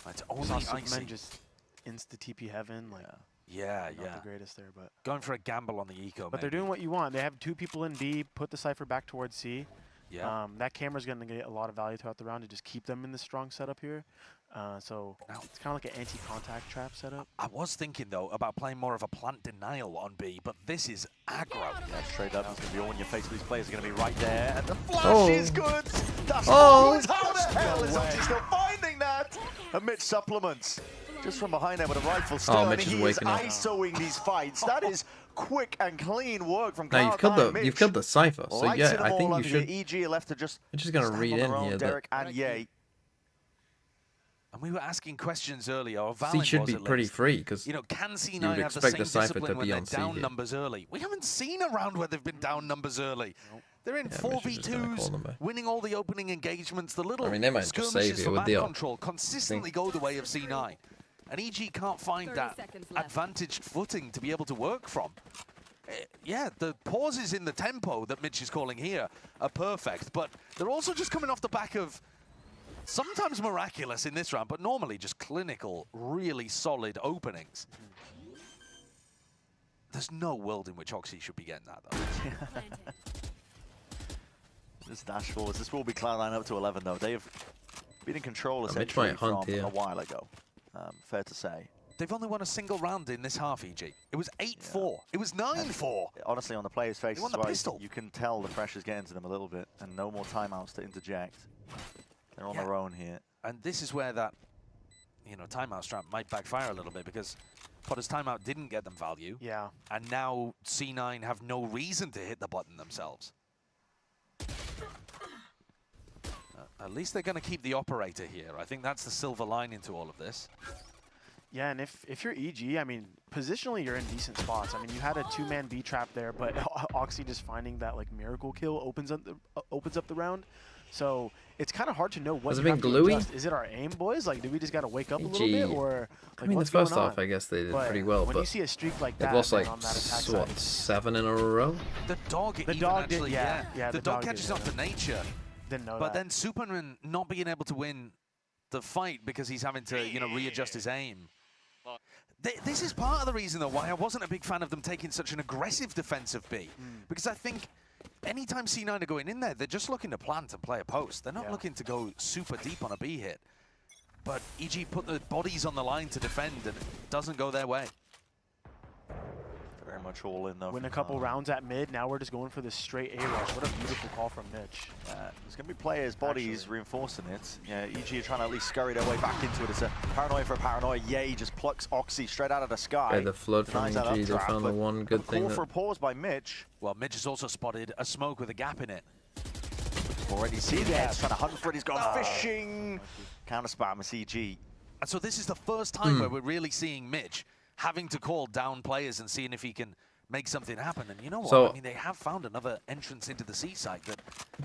It's We only saw Icy. Superman just insta TP heaven, like Yeah, not yeah. the greatest there, but Going for a gamble on the eco, they're doing what you want. They have 2 people in B, put the Cypher back towards C. Yeah. That camera's going to get a lot of value throughout the round to just keep them in this strong setup here. So Now- it's kind of like an anti-contact trap setup. I was thinking, though, about playing more of a plant denial on B, but this is aggro. Yeah, straight up, it's going to be all in your face. These players are going to be right there, and the flash Oh. is good. That's Oh. how the hell is Oxy still finding that? And Mitch supplements. Just from behind there with a rifle still, and Mitch is he is waking up. ISOing these fights. That is quick and clean work from Now Cloud9. you've killed the Cypher, so Lights yeah, them I all think you under should. here. EG are left to just You're just gonna stand read on in their own, here that Derek and Ye. And we were asking questions earlier, or C Valen should was be at pretty least. free because You know, can C9 you would have the expect same the Cypher to discipline when be they're on C down here. numbers early? We haven't seen a round where they've been down numbers early. They're in Yeah, Mitch is just gonna call 4v2s, them back. winning all the opening engagements. The little I mean, they might just save skirmishes it for with map the ult. control consistently go the way of C9. And EG can't find 30 that seconds left. advantaged footing to be able to work from. Yeah, the pauses in the tempo that Mitch is calling here are perfect, but they're also just coming off the back of sometimes miraculous in this round, but normally just clinical, really solid openings. There's no world in which Oxy should be getting that, though. This dash forwards. This will be Cloud9 up to 11, though. They have been in control Mitch essentially might hunt from here. a while ago. Fair to say. They've only won a single round in this half, EG. It was 8-4. It was 9-4. Honestly, on the player's face They won as the well, pistol. you can tell the pressure's getting to them a little bit, and no more timeouts to interject. They're on Yeah. their own here. And this is where that, you know, timeout strap might backfire a little bit because Potter's timeout didn't get them value. Yeah. And now C9 have no reason to hit the button themselves. At least they're going to keep the operator here. I think that's the silver lining to all of this. Yeah, and if you're EG, I mean, positionally you're in decent spots. I mean, you had a 2-man B trap there, but Oxy just finding that like miracle kill opens up the round. So it's kind of hard to know what Has it you been have to gluey? adjust. Is it our aim, boys? Like, do we just got to wake up a little EG. bit, or like, I mean, the what's first going on? half, I guess they did But pretty well, when but you see a streak like they've that, lost man, like on that attack what, side, 7 in a row. The dog, The even dog did- actually, yeah, yeah, the the dog dog catches did, on to nature. didn't know But that. then Superman not being able to win the fight because he's having to, you know, readjust his aim. This is part of the reason, though, why I wasn't a big fan of them taking such an aggressive defensive B. Because I think anytime C9 are going in there, they're just looking to plant and play a post. They're not looking to go super deep on a B hit. But EG put the bodies on the line to defend, and it doesn't go their way. Very much all in though. Win a couple rounds at mid. Now we're just going for this straight A rush. What a beautiful call from Mitch. There's going to be players' bodies reinforcing it. Yeah, EG are trying to at least scurry their way back into it. It's a paranoia for a paranoia. Yay just plucks Oxy straight out of the sky. Yeah, the flood from Denies that EG, they updraft, found the but one good thing call that... for a pause by Mitch. Well, Mitch has also spotted a smoke with a gap in it. Already seen it. Trying to hunt for it. He's gone fishing. Counter spam with CG. And so this is the first time where we're really seeing Mitch having to call down players and seeing if he can make something happen. And you know what? So- I mean, they have found another entrance into the seaside that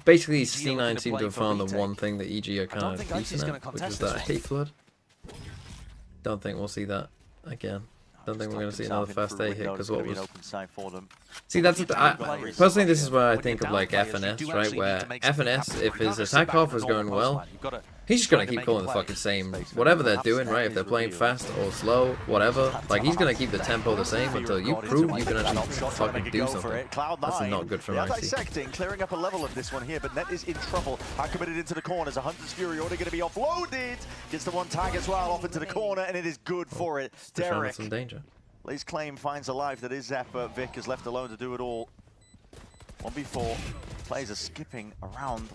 Basically, EG are looking C9 to seem to play have for found the retake. one thing that EG are don't kind of think Icy's decent gonna at, which contest is this that one. hate flood. Don't think we'll see that again. Don't think we're going to see another fast A hit, because what was... open side for them. See, that's When the, you're down players, personally, this is where I when think you're of like down players, you FNS, do right? actually need Where to make something FNS, happen. if You can't his just sit attack back in off the was going normal well, post line. You've gotta he's just try going to to keep make a calling the play. fucking same, whatever they're doing, right? If they're playing fast or slow, whatever, like he's going to keep the tempo the same until you prove you can actually fucking do something. That's not good for They are Maxi. dissecting, clearing up a level of this one here, but Net is in trouble. Are committed into the corners. A Hunter's Fury already going to be offloaded. Gets the one tag as well off into the corner, and it is good for it. Derek. Some danger. Lays claim, finds a life that is Zephyr. Vic is left alone to do it all. 1v4. Players are skipping around.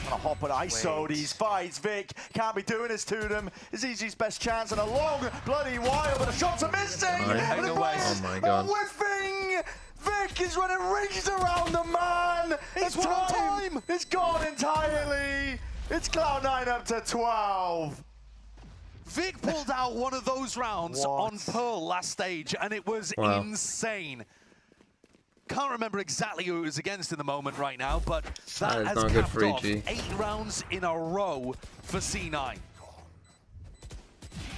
Trying to hop at ISO these fights. Vic can't be doing this to them. It's EG's best chance and a long bloody while, but the shots are missing. And the players Oh my are god. whiffing. Vic is running rings around the man. It's time. It's gone entirely. It's Cloud9 up to 12. Vic pulled out one of those rounds on Pearl last stage, and it was insane. Can't remember exactly who it was against in the moment right now, but that is has not good capped for off EG. 8 rounds in a row for C9.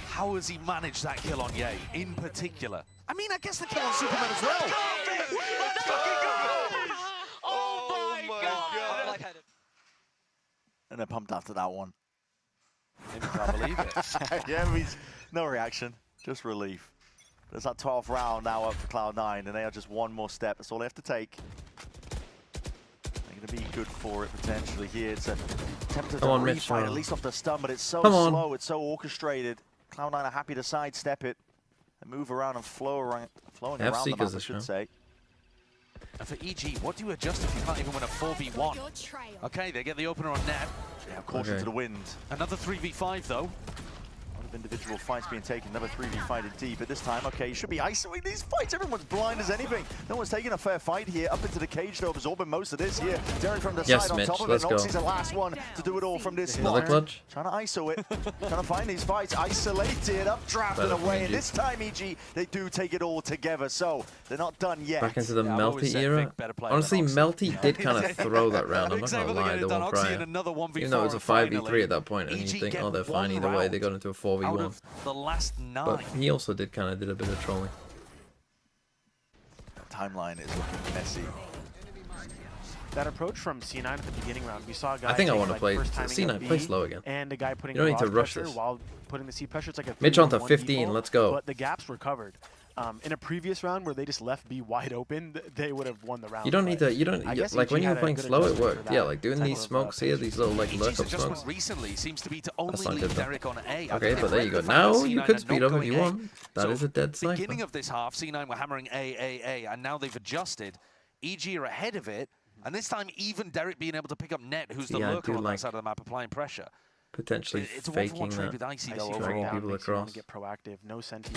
How has he managed that kill on Ye in particular? I mean, I guess the kill on Superman as well. Oh my god. And they're pumped after that one. Maybe can't believe it. Yeah, no reaction, just relief. There's that 12th round now up for Cloud9, and they are just one more step. That's all they have to take. They're going to be good for it potentially here. It's a attempt to refight, at least off the stun, but it's so slow, it's so orchestrated. Cloud9 are happy to sidestep it and move around and flow around, flowing around the map, I should say. And for EG, what do you adjust if you can't even win a 4v1? Okay, they get the opener on net. Yeah, caution to the wind. Another 3v5 though. Individual fights being taken, another 3v fight indeed, but this time, okay, you should be ISOing these fights. Everyone's blind as anything. No one's taking a fair fight here. Up into the cage, though, absorbing most of this here. Derek from the side on Mitch, top of it. Noxie's the last one to do it all from this Another spot. clutch? Trying to ISO it, trying to find these fights. Isolated, updrafted away, and this time, EG, they do take it all together, so they're not done yet. Back into the Melty era. Honestly, Melty did kind of throw that round, I'm not going to lie, the one prior. Even though it was a 5v3 at that point, and you think, oh, they're fine either way, they got into a 4v1. Last 9. But he also did a bit of trolling. The timeline is looking messy. That approach from C9 at the beginning round, we saw a guy I think I take, want to like, play first timing C9, of play B, slow again. and a guy putting You don't need to cross rush pressure this. while putting the C pressure. It's like a Mitch onto 3-1 15, default, let's go. But the gaps were covered. In a previous round where they just left B wide open, they would have won the round. You don't need to, like when you were playing slow it worked. Yeah, like doing these smokes here, these little like lurk up smokes. Recently seems to be to only not leave good, though. Derek on A. Okay, but there you go. Now you could speed up if you want. That is a dead sniper. Beginning of this half, C9 were hammering A, and now they've adjusted. EG are ahead of it, and this time even Derek being able to pick up Net, who's the lurker on that side of the map, applying pressure. Potentially It's a faking trade that, with Icy though dragging overall. people makes you wanna across. get proactive. No senti.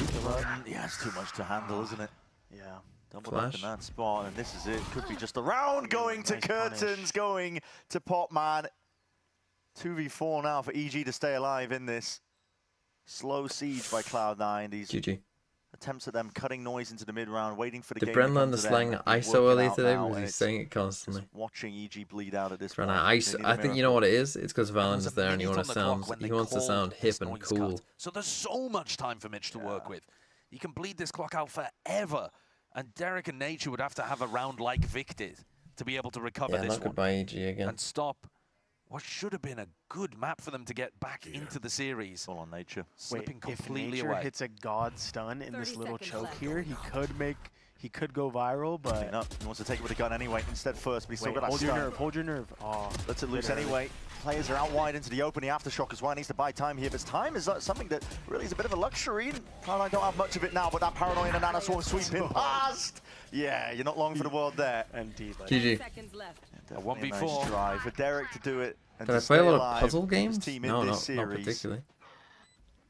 Yeah, it's too much to handle, isn't it? Yeah. Doubled up in that spot, and this is it. Could be just a round going to Curtains, punish. going to Popman. 2v4 now for EG to stay alive in this. Slow siege by Cloud9. These GG. attempts at them cutting noise into the mid round, waiting for the Did game Bren to learn come the to them, slang and he's ISO working earlier out today? now, Because and he's it's saying it constantly. just watching EG bleed out at this Bren, point. I They need a think you know miracle. what it is? It's because Valen There is was a there and he minute wants on to the clock sound when he they wants to called sound this hip and noise cut. cool. So there's so much time for Mitch to work with. You can bleed this clock out forever, and Derek and Nature would have to have a round like Vic did to be able to recover Yeah, this not one goodbye EG again. and stop what should have been a good map for them to get back into the series. All on Nature. Slipping Wait, if completely Nature away. hits a god stun in this 30 little seconds choke left. here, he could go viral, but No, he wants to take it with a gun anyway. Instead first, but he's still wait, got that hold your stun. nerve, hold your nerve. Oh, Lets it loose good early. anyway. Players are out wide into the open. The aftershock as well. Needs to buy time here, but time is something that really is a bit of a luxury. Cloud9 don't have much of it now, but that paranoia and Nana Swarm sweeping past. Yeah, you're not long for the world there. MD, but GG. Seconds left. Definitely a 1v4. nice try for Derek to do it. And Did to I play a stay lot alive. of puzzle His games? team in No, this not series. particularly.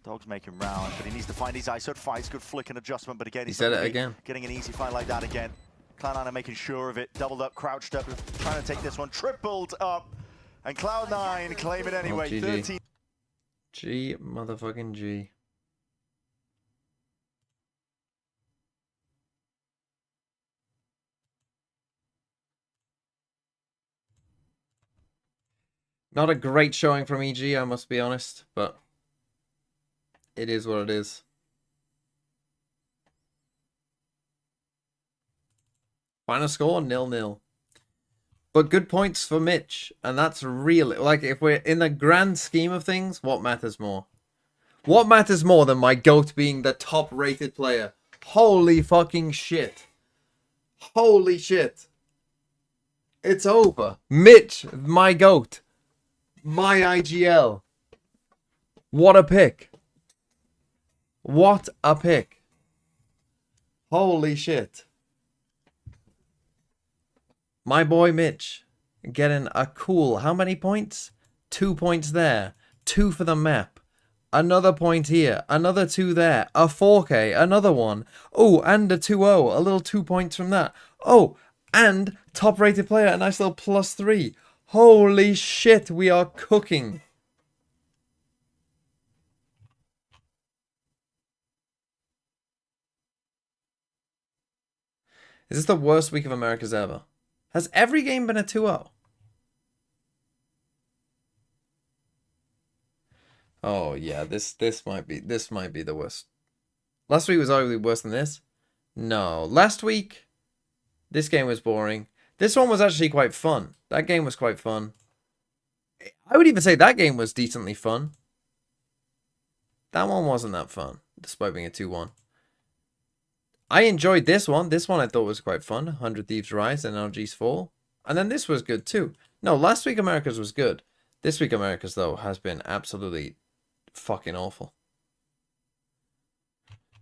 Dog's making round, but he needs to find his ISO fights. Good flick and adjustment, but again, He he's said not it gonna be again. getting an easy fight like that again. Cloud9 are making sure of it. Doubled up, crouched up, trying to take this one. Tripled up. And Cloud9 claim it anyway. GG. 13. G motherfucking G. Not a great showing from EG, I must be honest, but it is what it is. Final score 0-0. But good points for Mitch, and that's really, like, if we're in the grand scheme of things, what matters more? What matters more than my GOAT being the top rated player? Holy fucking shit. Holy shit. It's over. Mitch, my GOAT. My IGL. What a pick. What a pick. Holy shit. My boy Mitch getting a cool, how many points? 2 points there. 2 for the map. Another point here. Another 2 there. A 4K. Another one. Oh, and a 2-0. A little 2 points from that. Oh, and top rated player. A nice little +3. Holy shit, we are cooking. Is this the worst week of America's ever? Has every game been a 2-0? Oh yeah, this might be the worst. Last week was arguably worse than this. No, last week this game was boring. This one was actually quite fun. That game was quite fun. I would even say that game was decently fun. That one wasn't that fun, despite being a 2-1. I enjoyed this one. This one I thought was quite fun. 100 Thieves Rise and LG's Fall. And then this was good too. No, last week America's was good. This week America's, though, has been absolutely fucking awful.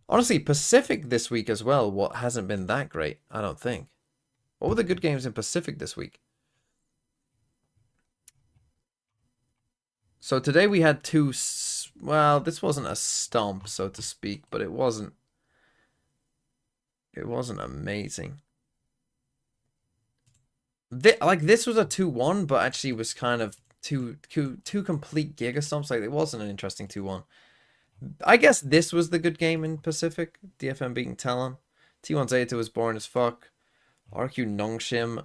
Honestly, Pacific this week as well, what hasn't been that great, I don't think. What were the good games in Pacific this week? So today we had well, this wasn't a stomp, so to speak, but it wasn't amazing. This was a 2-1, but actually was kind of two complete Giga Stomps. Like, it wasn't an interesting 2-1. I guess this was the good game in Pacific. DFM beating Talon. T1 Zeta was boring as fuck. RQ Nongshim.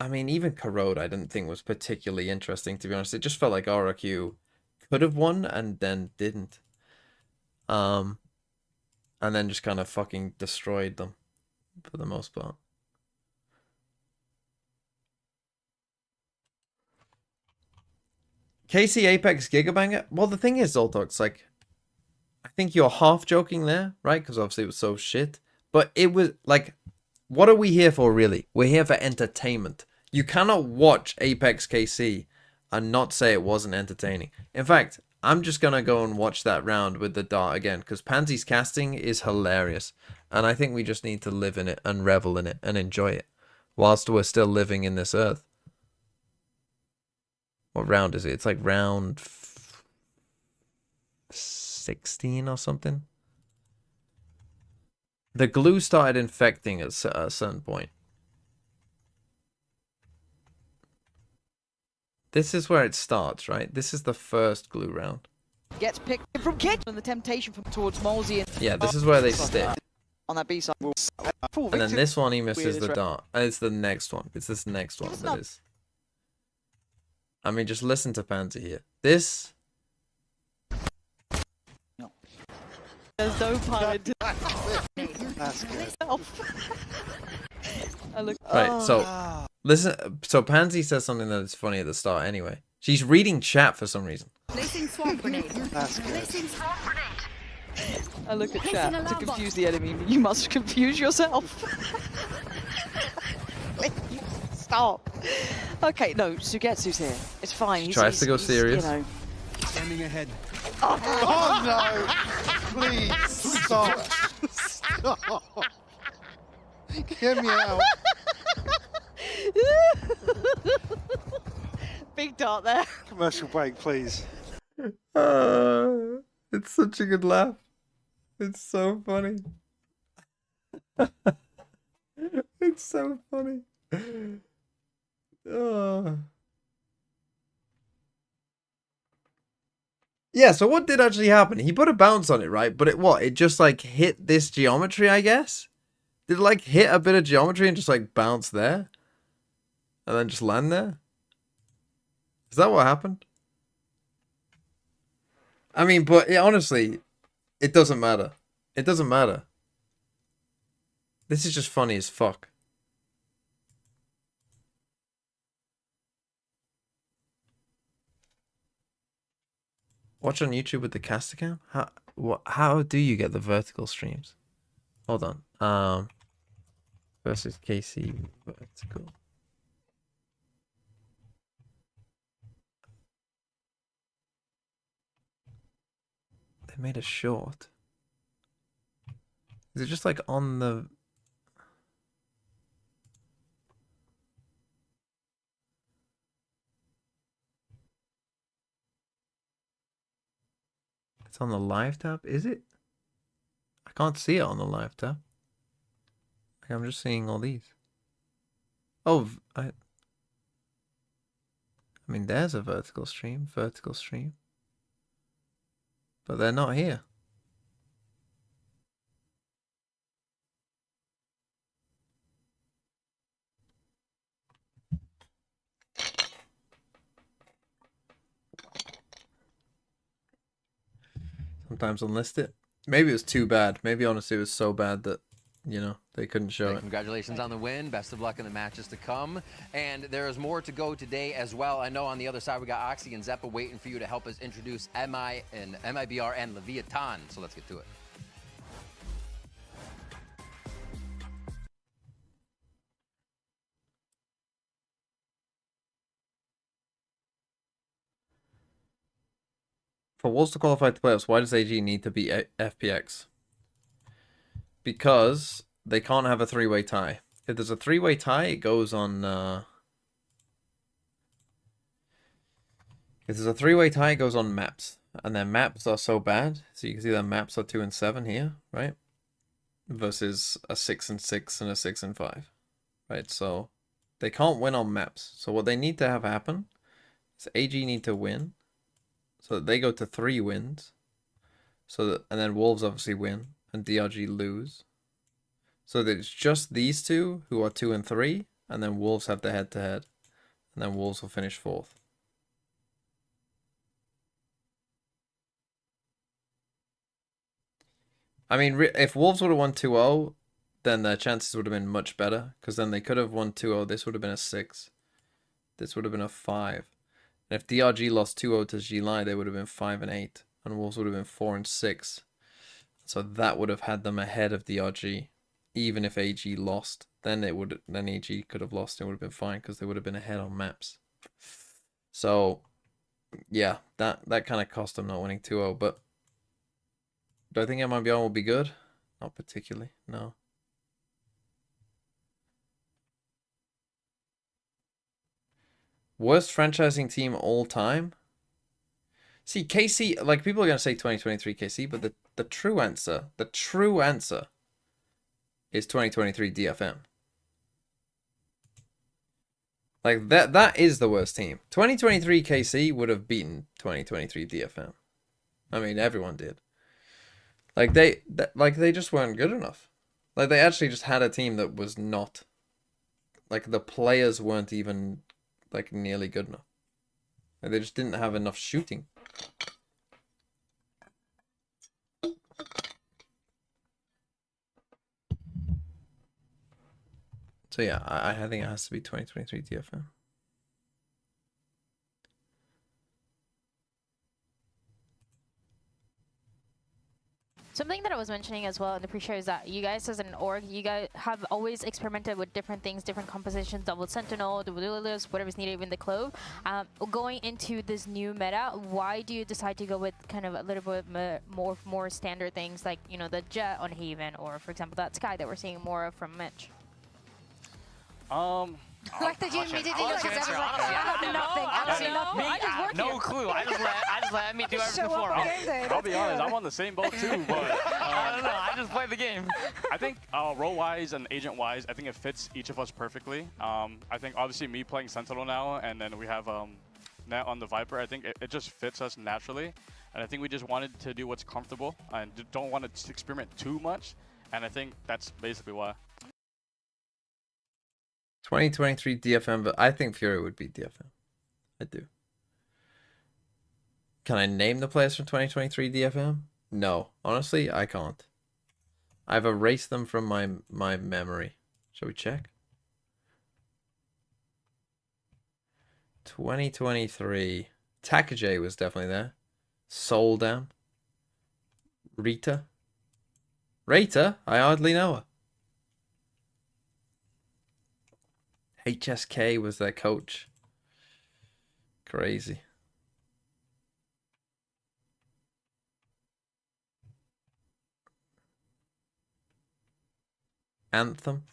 I mean, even Corrode I didn't think was particularly interesting, to be honest. It just felt like RQ could have won and then didn't. And then just kind of fucking destroyed them for the most part. KC Apex Gigabanger? Well, the thing is, Zoltox, like, I think you're half joking there, right? Because obviously it was so shit. But it was, like, what are we here for, really? We're here for entertainment. You cannot watch Apex KC and not say it wasn't entertaining. In fact, I'm just going to go and watch that round with the dart again, because Pansy's casting is hilarious. And I think we just need to live in it and revel in it and enjoy it whilst we're still living in this earth. What round is it? It's like round 16 or something. The glue started infecting at a certain point. This is where it starts, right? This is the first glue round. Gets picked from Kid and the temptation from towards Molesy Yeah, this is where they stick. on that B side. And then this one he misses the dart. It's the next one. It's this next one that is. I mean, just listen to Pansy here. This. There's no pun into That's good. Right, so listen. So Pansy says something that is funny at the start. Anyway, she's reading chat for some reason. Placing swamp grenade. That's good. Placing swamp grenade. I look at chat to confuse the enemy. You must confuse yourself. Stop. Okay, no, Sugetsu's here. It's fine. He Tries to go serious. You know. Standing ahead. Oh no! Please stop! Stop! Get me out! Big dart there. Commercial break, please. It's such a good laugh. It's so funny. It's so funny. Yeah, so what did actually happen? He put a bounce on it, right? But it just like hit this geometry, I guess? Did it like hit a bit of geometry and just like bounce there? And then just land there? Is that what happened? I mean, but honestly, it doesn't matter. It doesn't matter. This is just funny as fuck. Watch on YouTube with the cast account? How do you get the vertical streams? Hold on. Versus KC vertical. They made a short. Is it just like on the... It's on the live tab, is it? I can't see it on the live tab. I'm just seeing all these. Oh, I mean, there's a vertical stream. But they're not here. Sometimes unlist it. Maybe it was too bad. Maybe honestly it was so bad that, you know, they couldn't show it. Congratulations on the win. Best of luck in the matches to come. And there is more to go today as well. I know on the other side we got Oxy and Zeppa waiting for you to help us introduce MIBR and Leviathan. So let's get to it. For Wolves to qualify to playoffs, why does AG need to beat FPX? Because they can't have a three-way tie. If there's a three-way tie, it goes on... If there's a three-way tie, it goes on maps. And their maps are so bad. So you can see their maps are 2 and 7 here, right? Versus a 6 and 6 and a 6 and 5. Right, so they can't win on maps. So what they need to have happen is AG need to win. So that they go to 3 wins. So that, and then Wolves obviously win. And DRG lose. So that it's just these two who are 2 and 3. And then Wolves have the head-to-head. And then Wolves will finish 4th. I mean, if Wolves would have won 2-0, then their chances would have been much better. Because then they could have won 2-0. This would have been a 6. This would have been a 5. And if DRG lost 2-0 to Gilai, they would have been 5 and 8. And Wolves would have been 4 and 6. So that would have had them ahead of DRG. Even if AG lost, then AG could have lost. It would have been fine because they would have been ahead on maps. So, yeah, that kind of cost them not winning 2-0. But do I think MIBR will be good? Not particularly, no. Worst franchising team all time? See, KC, like people are going to say 2023 KC, but the true answer is 2023 DFM. Like that is the worst team. 2023 KC would have beaten 2023 DFM. I mean, everyone did. Like they just weren't good enough. Like they actually just had a team that was not, like the players weren't even like nearly good enough. Like, they just didn't have enough shooting. So yeah, I think it has to be 2023 DFM. Something that I was mentioning as well in the pre-show is that you guys as an org, you guys have always experimented with different things, different compositions, double sentinel, double duelist, whatever's needed, even the clove. Going into this new meta, why do you decide to go with kind of a little bit more standard things like, you know, the jet on Haven, or for example that Sky that we're seeing more of from Mitch? Like the you immediately look at them like, I have nothing, absolutely nothing. No clue. I just let me do everything for me. I'll be honest, I'm on the same boat too, but I don't know. I just play the game. I think role-wise and agent-wise, I think it fits each of us perfectly. I think obviously me playing Sentinel now, and then we have Net on the Viper. I think it just fits us naturally, and I think we just wanted to do what's comfortable and don't want to experiment too much, and I think that's basically why. 2023 DFM, but I think Fury would beat DFM. I do. Can I name the players from 2023 DFM? No. Honestly, I can't. I've erased them from my memory. Shall we check? 2023. Takajay was definitely there. Soldam. Rita. Rita? I hardly know her. HSK was their coach. Crazy. Anthem.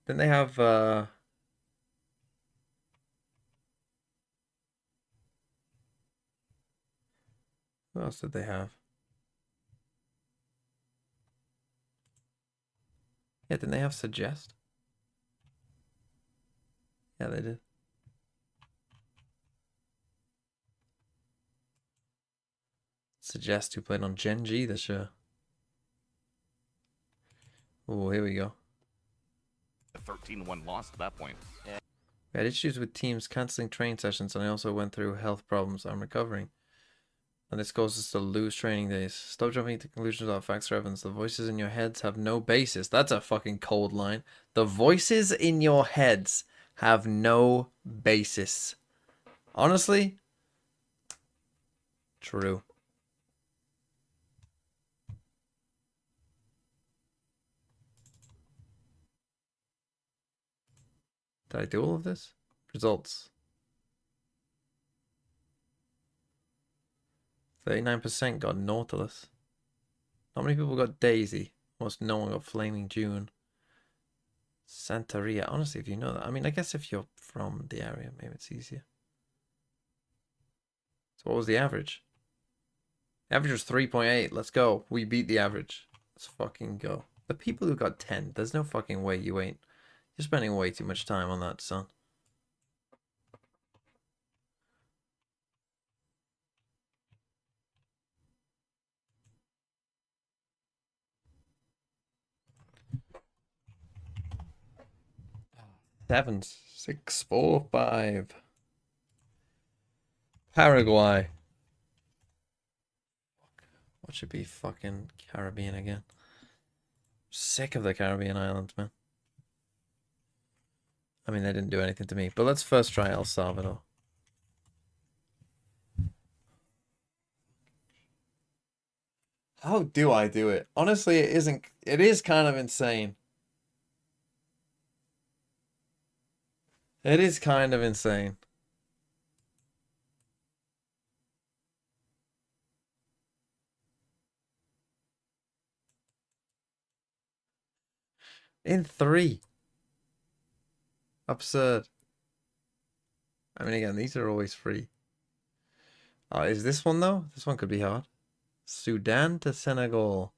Didn't they have who else did they have? Yeah, didn't they have Suggest? Yeah, they did. Suggest who played on Gen G this year. Oh, here we go. A 13-1 loss at that point. Yeah. We had issues with teams cancelling training sessions, and I also went through health problems. I'm recovering. And this causes us to lose training days. Stop jumping to conclusions without facts or evidence. The voices in your heads have no basis. That's a fucking cold line. The voices in your heads have no basis. Honestly, true. Did I do all of this? Results. 39% got Nautilus. Not many people got Daisy. Almost no one got Flaming June. Santeria. Honestly, if you know that. I mean, I guess if you're from the area, maybe it's easier. So what was the average? The average was 3.8. Let's go. We beat the average. Let's fucking go. The people who got 10, there's no fucking way you ain't. You're spending way too much time on that, son. Seven, 6, 4, 5. Paraguay. What should be fucking Caribbean again? Sick of the Caribbean islands, man. I mean, they didn't do anything to me. But let's first try El Salvador. How do I do it? Honestly, it isn't. It is kind of insane. It is kind of insane. In 3. Absurd. I mean, again, these are always free. Is this one, though? This one could be hard. Sudan to Senegal.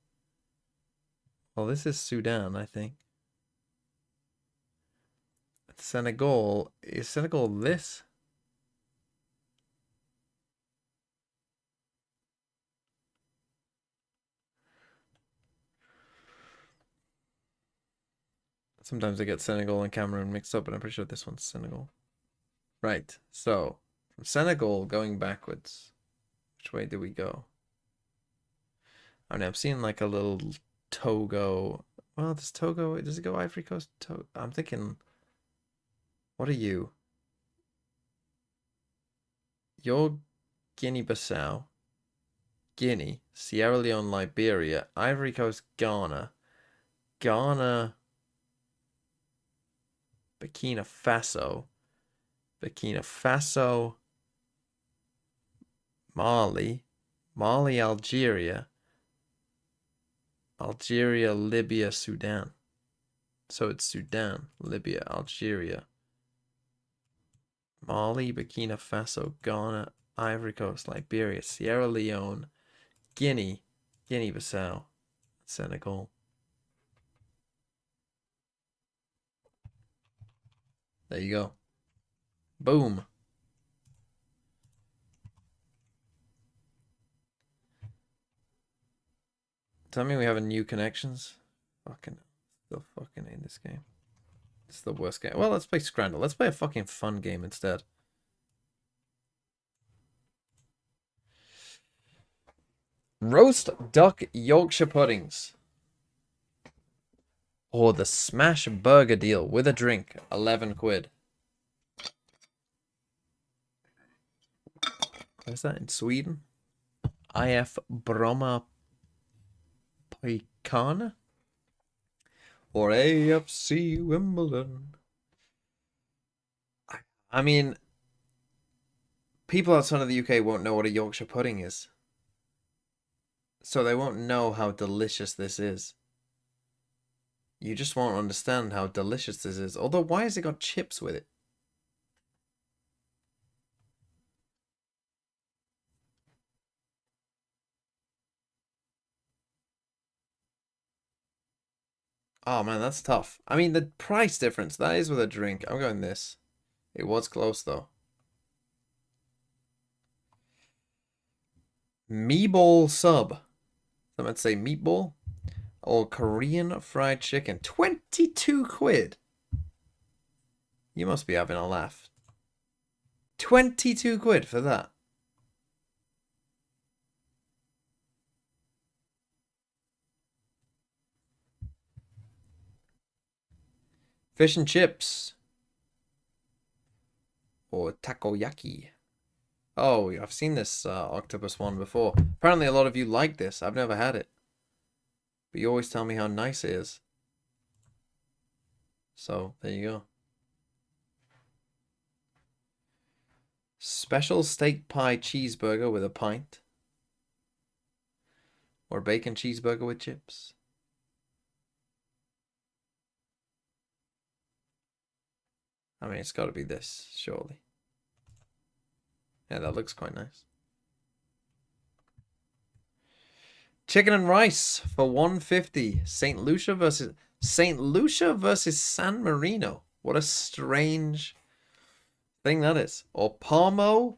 Well, this is Sudan, I think. Senegal. Is Senegal this? Sometimes I get Senegal and Cameroon mixed up, but I'm pretty sure this one's Senegal. Right, so from Senegal going backwards, which way do we go? I mean, I'm seeing like a little Togo. Well, does Togo, does it go Ivory Coast? I'm thinking, what are you? You're Guinea-Bissau, Guinea, Sierra Leone, Liberia, Ivory Coast, Ghana, Ghana, Burkina Faso, Mali, Algeria, Libya, Sudan. So it's Sudan, Libya, Algeria, Mali, Burkina Faso, Ghana, Ivory Coast, Liberia, Sierra Leone, Guinea-Bissau, Senegal. There you go. Boom. Tell me we have new connections. Fucking still fucking in this game. It's the worst game. Well, let's play Scrandle. Let's play a fucking fun game instead. Roast duck Yorkshire puddings. Or the smash burger deal with a drink. 11 quid. Where's that? In Sweden? IF Bromma Picana? Or AFC Wimbledon? I mean, people outside of the UK won't know what a Yorkshire pudding is. So they won't know how delicious this is. You just won't understand how delicious this is. Although, why has it got chips with it? Oh man, that's tough. I mean, the price difference, that is with a drink. I'm going this. It was close though. Meatball sub. Someone say meatball. Or Korean fried chicken. 22 quid. You must be having a laugh. 22 quid for that. Fish and chips. Or takoyaki. Oh, I've seen this octopus one before. Apparently a lot of you like this. I've never had it. But you always tell me how nice it is. So, there you go. Special steak pie cheeseburger with a pint. Or bacon cheeseburger with chips. I mean, it's got to be this, surely. Yeah, that looks quite nice. Chicken and rice for 150. St. Lucia versus San Marino. What a strange thing that is. Or Palmo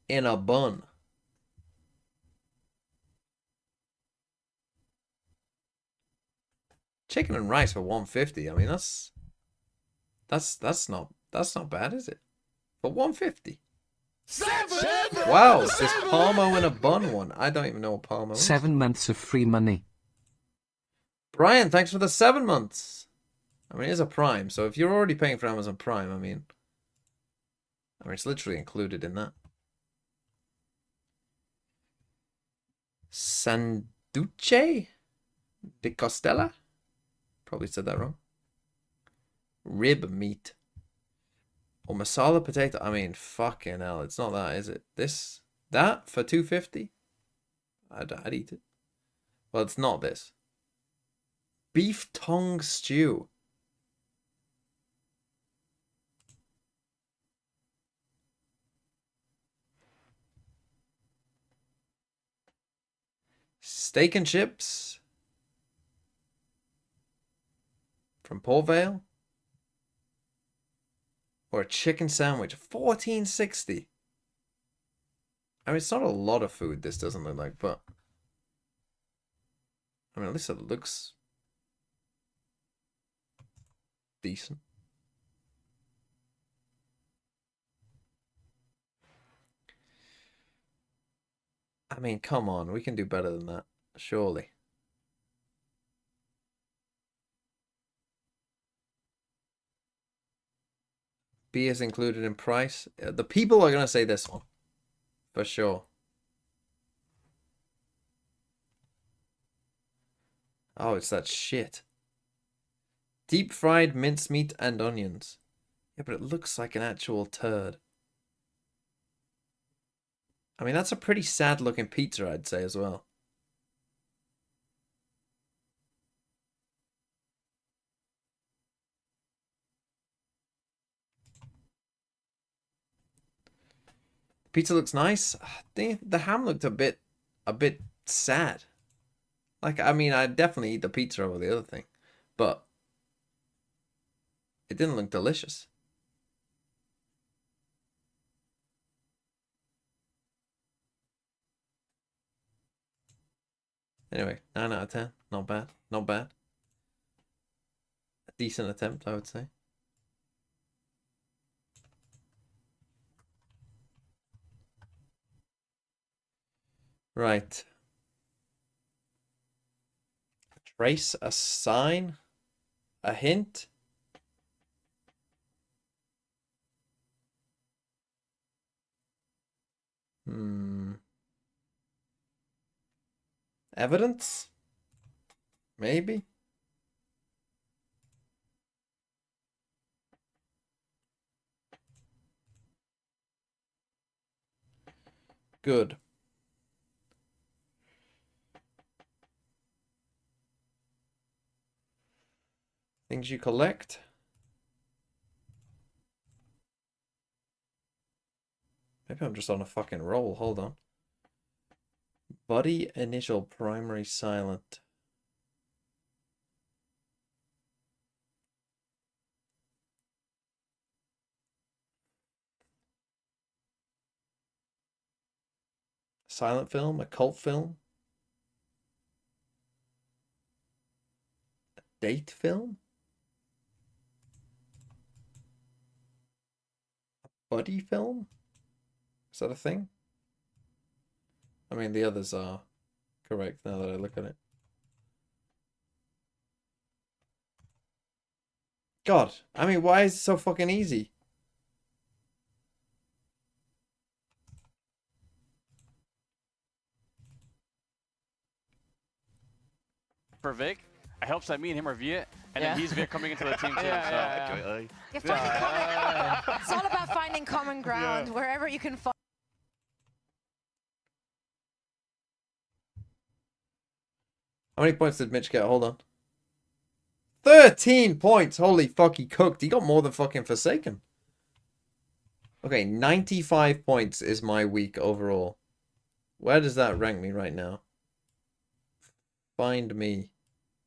in a bun. Chicken and rice for 150. I mean, that's not bad, is it? For 150. Wow, this Palmo in a bun one. I don't even know what Palmo is. 7 months of free money. Brian, thanks for the 7 months. I mean, it's a Prime, so if you're already paying for Amazon Prime, I mean, it's literally included in that. Sanduce de Costella? Probably said that wrong. Rib meat. Or masala potato. I mean, fucking hell. It's not that, is it? That for 250? I'd eat it. Well, it's not this. Beef tongue stew. Steak and chips. From Port Vale. Or a chicken sandwich. 14.60. I mean, it's not a lot of food, this doesn't look like, but... I mean, at least it looks... decent. I mean, come on. We can do better than that. Surely. Beers included in price. The people are going to say this one. For sure. Oh, it's that shit. Deep fried mincemeat and onions. Yeah, but it looks like an actual turd. I mean, that's a pretty sad looking pizza, I'd say, as well. Pizza looks nice. The ham looked a bit sad. Like, I mean, I'd definitely eat the pizza over the other thing, but it didn't look delicious. Anyway, 9 out of 10. Not bad. Not bad. A decent attempt, I would say. Right. Trace a sign. A hint. Evidence? Maybe? Good. Things you collect. Maybe I'm just on a fucking roll. Hold on. Buddy initial primary silent. Silent film, a cult film. A date film. A buddy film. Is that a thing? I mean, the others are correct now that I look at it. God, I mean, why is it so fucking easy? For Vic, it helps that me and him are Viet, and then he's Vic coming into the team too. It's all about finding common ground wherever you can find. How many points did Mitch get? Hold on. 13 points! Holy fuck, he cooked. He got more than fucking Forsaken. Okay, 95 points is my week overall. Where does that rank me right now? Find me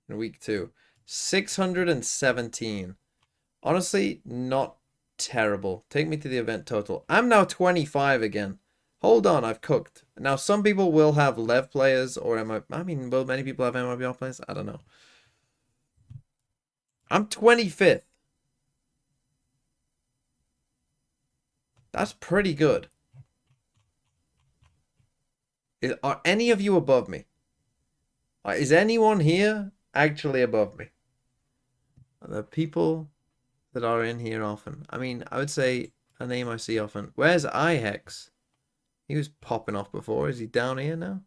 in week 2. 617. Honestly, not terrible. Take me to the event total. I'm now 25 again. Hold on, I've cooked. Now, some people will have LEV players or I mean, will many people have MIBR players? I don't know. I'm 25th. That's pretty good. Are any of you above me? Is anyone here actually above me? The people that are in here often. I mean, I would say a name I see often. Where's iHex? He was popping off before. Is he down here now?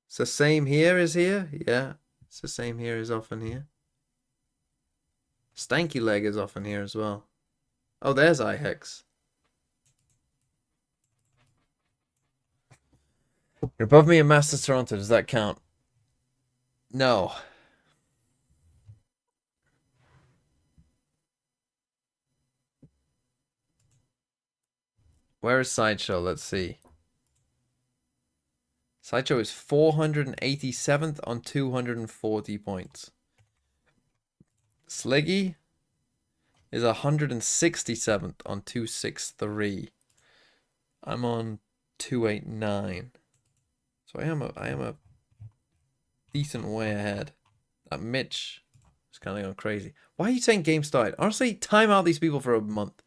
It's the same here as here? Yeah. It's the same here as often here. Stanky Leg is often here as well. Oh, there's iHex. You're above me in Masters Toronto. Does that count? No. Where is Sideshow? Let's see. Sideshow is 487th on 240 points. Sliggy is 167th on 263. I'm on 289. So I am a decent way ahead. That Mitch is kind of going crazy. Why are you saying game started? Honestly, time out these people for a month.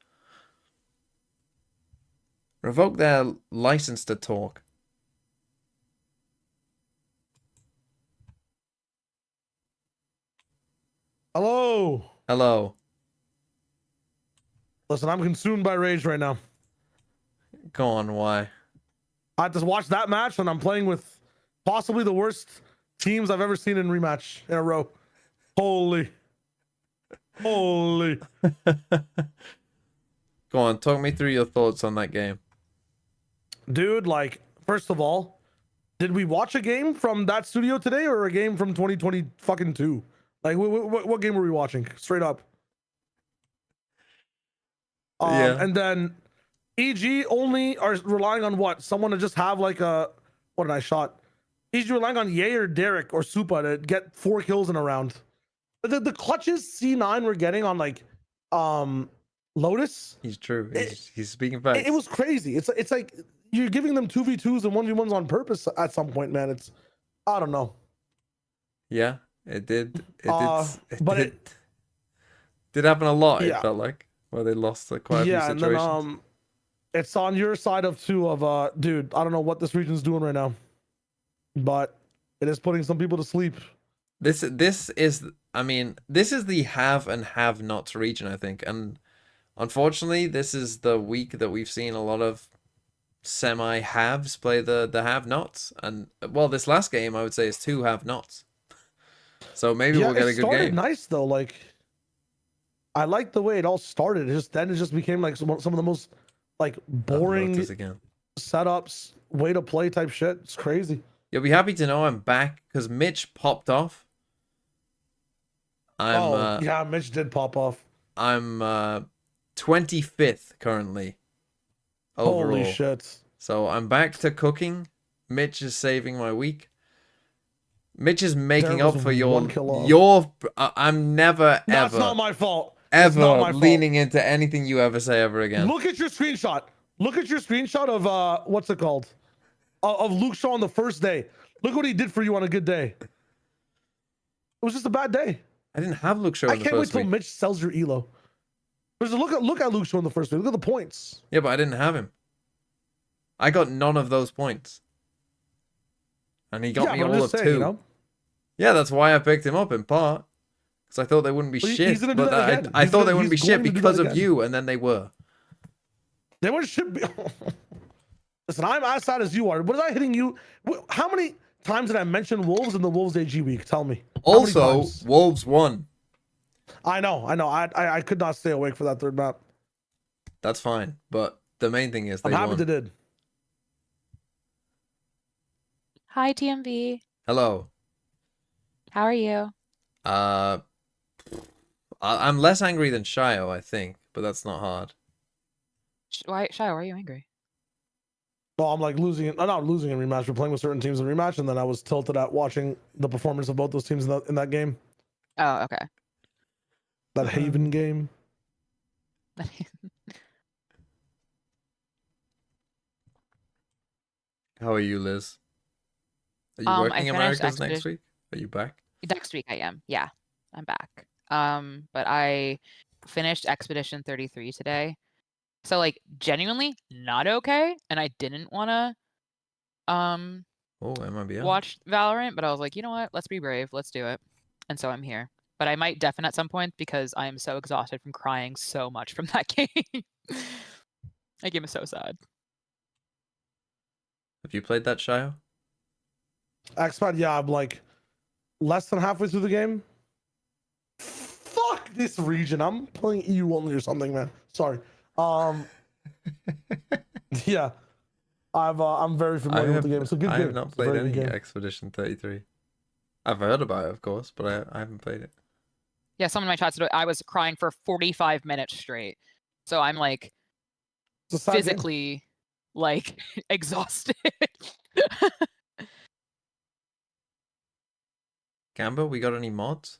Revoke their license to talk. Hello. Hello. Listen, I'm consumed by rage right now. Go on, why? I just watched that match and I'm playing with possibly the worst teams I've ever seen in rematch in a row. Holy. Holy. Go on, talk me through your thoughts on that game. Dude, like, first of all, did we watch a game from that studio today or a game from 2020 fucking 2? Like, what game were we watching? Straight up. Yeah. And then EG only are relying on what? Someone to just have like a, what did I shot? EG relying on Ye or Derek or Supa to get 4 kills in a round. The clutches C9 were getting on like Lotus. He's true. He's speaking facts. It was crazy. It's like you're giving them 2v2s and 1v1s on purpose at some point, man. It's, I don't know. Yeah, it did. It did happen a lot, Yeah. it felt like. Where they lost like quite a few Yeah, and then situations. it's on your side of too of dude, I don't know what this region's doing right now, but it is putting some people to sleep. This is, I mean, this is the have and have nots region, I think, and unfortunately, this is the week that we've seen a lot of semi haves play the have nots, and well, this last game I would say is 2 have nots. So maybe we'll get a good It started game. nice though, like I like the way it all started. It just became like some of the most like boring Again. setups, way to play type shit. It's crazy. You'll be happy to know I'm back because Mitch popped off. Yeah, Mitch did pop off. I'm 25th currently overall. Holy shit. So I'm back to cooking. Mitch is saving my week. Mitch is making There up was for one kill off. your I'm never That's ever not my fault. It's not ever my fault. leaning into anything you ever say ever again. Look at your screenshot. Look at your screenshot of what's it called? Of Luke Shaw on the first day. Look what he did for you on a good day. It was just a bad day. I didn't have Luke Shaw I in the can't wait first till week. Mitch sells your elo. There's a look at Luke Shaw in the first week. Look at the points. Yeah, but I didn't have him. I got none of those points. And he got me but I'm all just of saying, 2. you know? Yeah, that's why I picked him up in part. Because I thought they wouldn't be Well, shit. he's gonna do But that again. I He's thought gonna- they wouldn't be he's shit going to do because that of again. you, and then they were. They were should be. Listen, I'm as sad as you are. Was I hitting you? How many times did I mention Wolves in the Wolves AG week? Tell me. How many Also, times? Wolves won. I know. I could not stay awake for that third map. That's fine. But the main thing is they I'm happy won. they did. Hi, TMV. Hello. How are you? I'm less angry than Shio, I think, but that's not hard. Why are you angry? Well, I'm like losing it. I'm not losing in rematch. We're playing with certain teams in rematch, and then I was tilted at watching the performance of both those teams in that game. Oh, okay. That Haven game. How are you, Liz? Are you I working finished Americas next Expedition- week? Are you back? Next week I am. Yeah, I'm back. But I finished Expedition 33 today. So like genuinely not okay, and I didn't want to Oh, MIBR. watch Valorant, but I was like, you know what? Let's be brave. Let's do it. And so I'm here. But I might deafen at some point because I am so exhausted from crying so much from that game. That game is so sad. Have you played that, Shio? Xpad, yeah, I'm like less than halfway through the game. Fuck this region. I'm playing EU only or something, man. Sorry. Yeah. I'm very familiar with the game. It's a good I game. have not It's a played very any good game. Expedition 33. I've heard about it, of course, but I haven't played it. Yeah, someone in my chat said I was crying for 45 minutes straight. So I'm like It's a sad game. physically like exhausted. Gamba, we got any mods?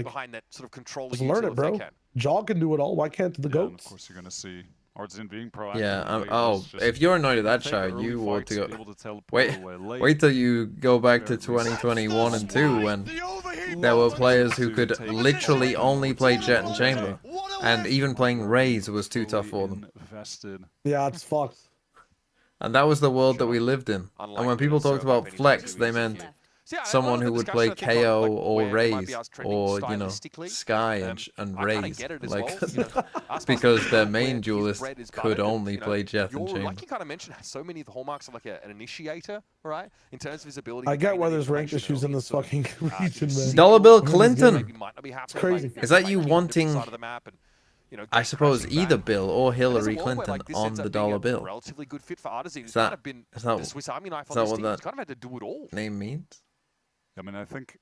like, behind that sort of control just util learn it, if they bro. can. Jaw can do it all. Why can't the And goats? of course, you're going to see Artisan being proactive. Yeah. He Oh, was just if you're annoyed at that take show, the early you ought fights, to be able go. to teleport Wait. away late. Wait till you go back to Very recent. 2021 and 2 when there were players who could literally only play Jet and Chamber, and even playing Raze was too tough for them. Invested. Yeah, it's fucked. And that was the world that we lived in. And when people talked about flex, they meant someone who would play KO or Raze or, you know, Sky and Raze. Like, because their main duelist could only play Jett and Chamber. Like you kind of mentioned, has so many of the hallmarks of like an initiator, right? In terms of his ability. I get why there's ranked issues in this fucking region, man. Dollar Bill Clinton. It's crazy. Is that you wanting, I suppose, either Bill or Hillary Clinton on the dollar bill? Relatively good fit for Artisan. Is that the Swiss Army knife is on that this what team. He's that kind of had to do it all. name means? I mean, I think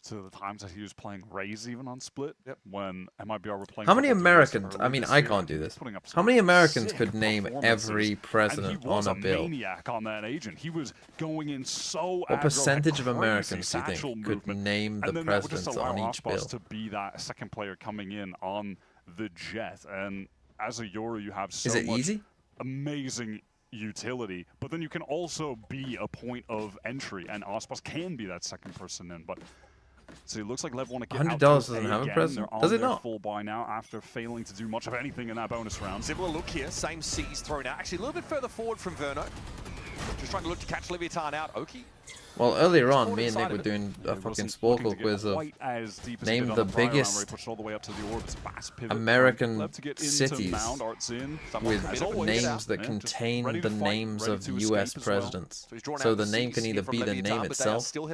to the times that he was playing Raze even on Split, when MIBR were playing. How many double Americans? duels I mean, early I this can't year, do he was this. putting up How some many Americans sick could name performances, every and president he was on a bill? Maniac on that agent. He was going in so. What aggro, percentage had of crazy Americans do you satchel think could movement, name the and then that would just presidents allow on each Aspas bill? to be that second player coming in on the Jett, and as a Yoru, you have so Is it much easy? amazing utility, but then you can also be a point of entry, and Aspas can be that second person in. But so it looks like LEV want to get $100 out doesn't to have a again. president? They're Does on it their not? full buy now after failing to do much of anything in that bonus round. Similar look here, same C's thrown out. Actually, a little bit further forward from Verno. Just trying to look to catch Leviathan out. Oki. Well, earlier on, me and Nick were doing a fucking Sporkle quiz of name the biggest American cities with names that contain the names of US presidents. So the name can either be the name itself or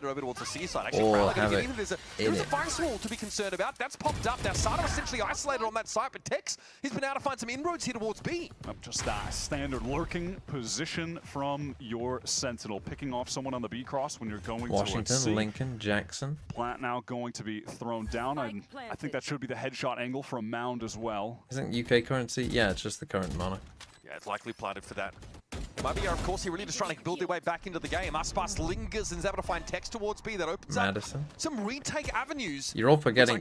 have it in There's it. a vice wall to be concerned about. That's popped up. Now, Sada essentially isolated on that site, but Tex, he's been able to find some inroads here towards B. Just that standard lurking position from your Sentinel, picking off someone on the B cross when you're going Washington, to C. Lincoln, Jackson. Plant now going to be thrown down, and I think that should be the headshot angle from Mound as well. Isn't UK currency? Yeah, it's just the current monarch. Yeah, it's likely planted for that. MIBR, of course, here really just trying to build their way back into the game. Aspas lingers and is able to find Tex towards B. That opens Madison. up some retake avenues. You're all forgetting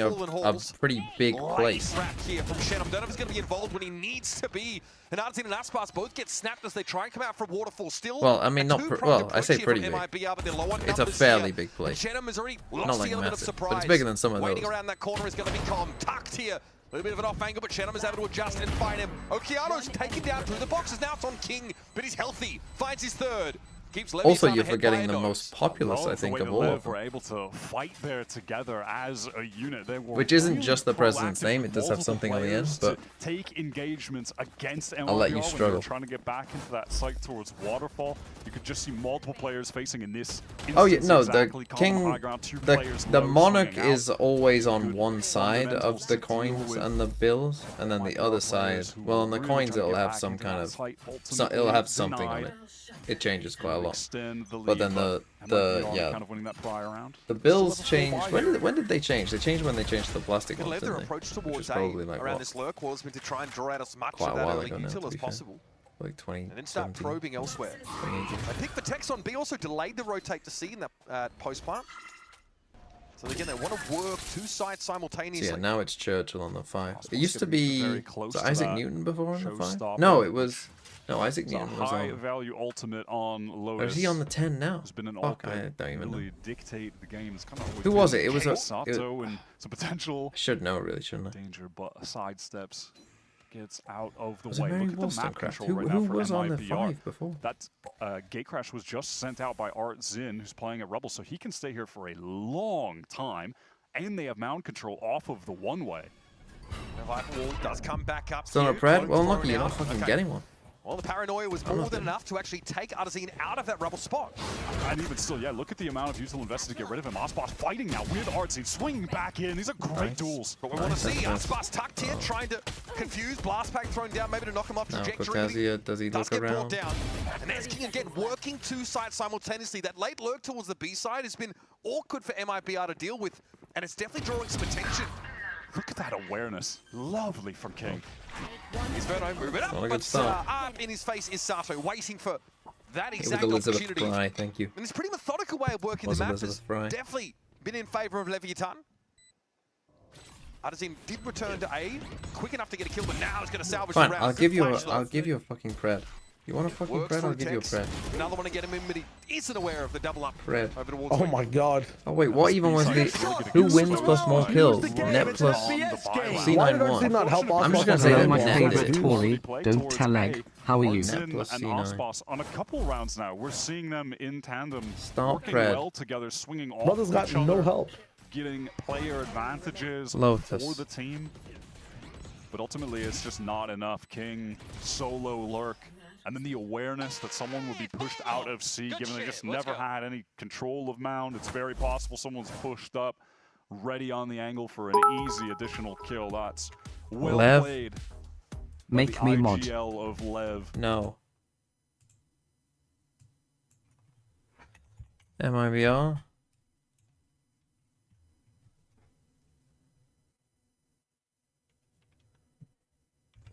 a pretty big place. Trap here from Shen. I don't know if he's going to be involved when he needs to be. And Artisan and Aspas both get snapped as they try and come out from Waterfall. Still, Well, I mean, I say pretty big. MIBR, but they're low on It's a numbers fairly here. big place. Shenham has already lost Not the like element of massive, surprise. but it's bigger than some of Waiting those. around that corner is going to become tucked here. A little bit of an off angle, but Shenham is able to adjust and find him. Okeano's taken down through the boxes. Now it's on King, but he's healthy. Finds his third. Keeps Also, Leviathan you're ahead forgetting by the a most populous, I think, The way of that all LEV of them. were able to fight there together as a unit. They were Which isn't really just the president's proactive name, with it does have multiple something on the end, players but to take engagements against I'll let you MIBR when they struggle. were trying to get back into that site towards Waterfall. You could just see multiple players facing in this Oh yeah, instance no, exactly, the Colin king, high ground, two the players the low monarch swinging out. is always on one side of the coins and the bills, and then the other side, well, on the coins it'll have some kind of, it'll have something on it. It changes quite a lot. But then the bills changed. When did they change? They changed when they changed the plastic Can ones, leave their didn't they? approach Which towards is probably A like around what, this lurk was meant to try and draw out as much quite of a that while early ago now, util to as be fair. possible. Like 20. And then start probing elsewhere. I think for Tex on B also delayed the rotate to C in that post plant. So again, they want to work two sides simultaneously. So yeah, now it's Churchill on the 5. It used to be was it Isaac Newton before on the 5? showstopper. No, it was. No, Isaac It's a Newton was high on. value ultimate on Or Lotus. is he on the 10 now? There's been an Fuck, ult I that don't even really know. dictate the game. It's kind of Who was it? It was a. Sato and some potential I should know, really, shouldn't I? danger, but sidesteps, gets out of the Was it way. Mary Look at the map Wollstonecraft? control right Who now for was on the MIBR. 5 before? That gate crash was just sent out by Art Zin, who's playing at Rebel, so he can stay here for a long time, and they have mound control off of the one-way. The Viper wall does come back up. Still here. not Pred? Clone Well, thrown lucky you're not out. fucking Okay. getting one. Well, the paranoia was more than enough to actually take Artisan out of that rebel spot. And even still, yeah, look at the amount of util invested to get rid of him. Aspas fighting now with Artsy, swinging back in. These are great duels. But we want to see Aspas tucked here, trying to confuse. Blast pack thrown down, maybe to knock him off Now, trajectory. Kokazia, does he Does look get brought around? down. And there's King again, working two sides simultaneously. That late lurk towards the B side has been awkward for MIBR to deal with, and it's definitely drawing some attention. Look at that awareness. Lovely from King. He's Verno moving up, Not a good but start. up in his face is Sato, waiting for that It was exact Elizabeth opportunity. Fry, thank you. And it's a pretty methodical way of working Was the map. Elizabeth Has Fry. definitely been in favor of Leviathan. Artisan did return to A, quick enough to get a kill, but now he's going to salvage Fine, the round. I'll Good give you flash, a, though. I'll give you a fucking Pred. You want a fucking Works Pred? for I'll give you a Tex. Pred. Another one to get him in, but he isn't aware of the double up. Pred. Over towards Oh my god. Oh wait, what even was the? Who wins plus more kills? Net plus Why did C9 Artisan not help I'm just Aspas gonna say Hello, that my Net favorite did. Tory. Don't tell egg. How are you? Zin and plus C9. Ospas on a couple rounds now. We're seeing them in tandem, Stop working Pred. well together, swinging off Brother's got each other, no help. getting player advantages Lotus. for the team. But ultimately, it's just not enough. King, solo lurk, and then the awareness that someone would be pushed out of C, given they just never had any control of Mound. It's very possible someone's pushed up, ready on the angle for an easy additional kill. That's well Lev. played. Make The me mod. IGL of Lev. No. MIBR.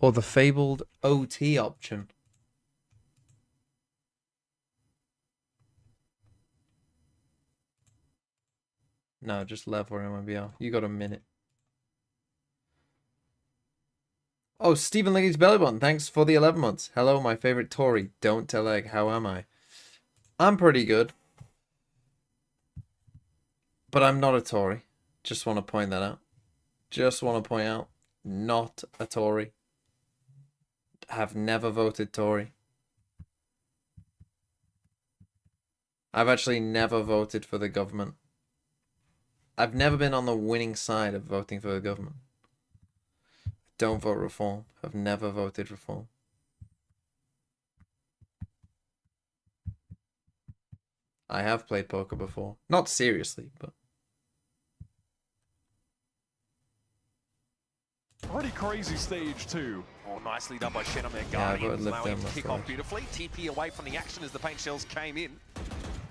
Or the fabled OT option. No, just Lev or MIBR. You got a minute. Oh, Stephen Leggy's belly button. Thanks for the 11 months. Hello, my favorite Tory. Don't tell egg. How am I? I'm pretty good. But I'm not a Tory. Just want to point that out. Just want to point out. Not a Tory. Have never voted Tory. I've actually never voted for the government. I've never been on the winning side of voting for the government. Don't vote Reform. I've never voted Reform. I have played poker before. Not seriously, but... Pretty crazy stage too. Oh, nicely done by Shenham there, Yeah, guarding it, I've got allowing him to Liv kick Dem off beautifully. TP away from the action as the paint shells came in.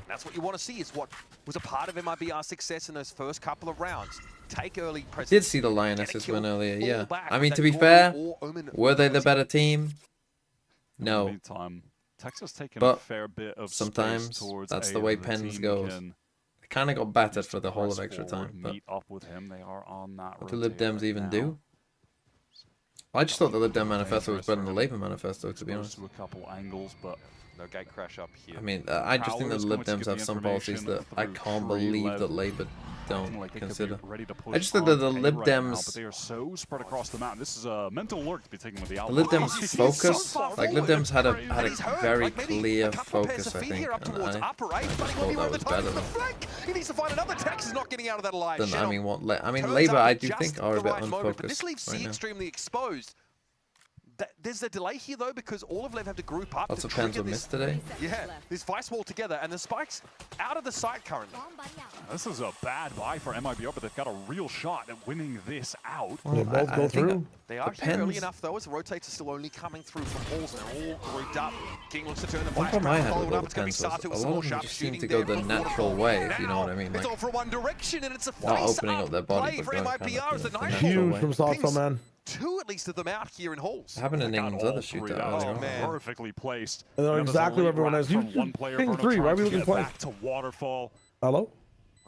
That's what you want to see, is what was a part of MIBR's success in those first couple of rounds. Take early presence. Did see the Lionesses win earlier, yeah. back I mean, with to that be goal fair, or Omen were they the better team? In the No. meantime, Texas taking But a fair bit of sometimes space towards that's A the way as Pens team goes. can They kind of got battered just for the whole of press extra forward, time, but meet up with him. They are on that what do Lib rotate Dems right even now. do? I just thought the Lib Dem manifesto was better than the Labour manifesto, to be Exposed honest. to a couple angles, but no gate crash up here. I mean, I just think that Prowler's the Lib going to Dems get have the some policies that I information can't through believe Lev. that Labour Looking don't like they could be consider. ready to push I just think that the on Lib A right now, but Dems, they are so spread across the map. This is a mental lurk to be taken with the the outlaw. Lib Dems focus, like Lib Dems had a very clear focus, I think, and I thought that was better He needs to find another. Texas not getting out of that alive. than I Shenham mean what I mean turns Labour up I at do just think are a the bit right moment, but this unfocused leaves right C now. extremely exposed. There's a delay here though, because all of LEV have to group up Lots to of Pens trigger were this. missed today. Yeah, this vice wall together, and the spikes out of the sight currently. This is a bad buy for MIBR, but they've got a real shot at winning this out. They both go through. They are here early enough though, as the rotates are still only coming through from halls, and they're all grouped up. King looks to turn the One flash problem I back, had with followed all up. the It's going to be Pens was Sato a with lot some more of them sharp just seem shooting to go there the from natural Waterfall. way, if you know Now, what I mean. it's Like, all for one direction, and it's a not face opening up their body, play but for going kind MIBR as the of the Nightfall. natural Huge way. from Sato, man. Two at least of them out here in halls. It happened in Got England's all other three. shootout That was earlier on. man. perfectly placed. And they're Now there's a exactly late what everyone wrap has. You from one player. King Bruno 3, why trying are we to looking get twice? back to Waterfall. Hello?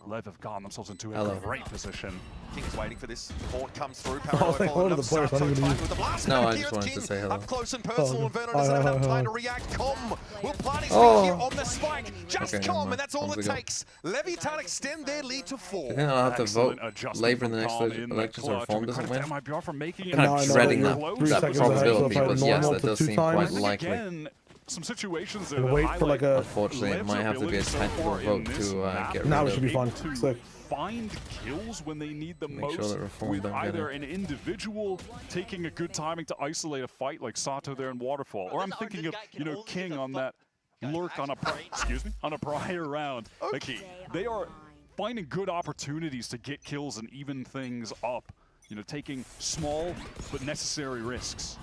Lev have gotten themselves into a Hello. great position. King's waiting for this. Horn comes through. I was like, what are the players? I don't even use. With the blast No, I here, just it's wanted to King say hello. up close and personal, Oh, and Vernon doesn't have enough time to react. Com will plant his feet here on the spike. Just Okay, never Com, mind. and that's all Time it to go. takes. Leviathan extend their lead to 4. I think I'll have to vote Excellent adjustment Labour in the from next Tom in the election so clutch, Reform and doesn't credit win. to MIBR for making it Kind Now I of know dreading that that, you're 3 that seconds ahead, so probability, if I but yes, normal that to does 2 seem quite times- likely. Again, some situations that Gonna wait for like a- Unfortunately, it might have to be a tactical vote to get Now rid it should be of. fun. Sick. Find kills when they need them Make most, sure that Reform with don't get either it. an individual taking a good timing to isolate a fight like Sato there in Waterfall, or I'm thinking of, you know, King on that lurk on a on a prior round. Like, they are finding good opportunities to get kills and even things up. You know, taking small but necessary risks.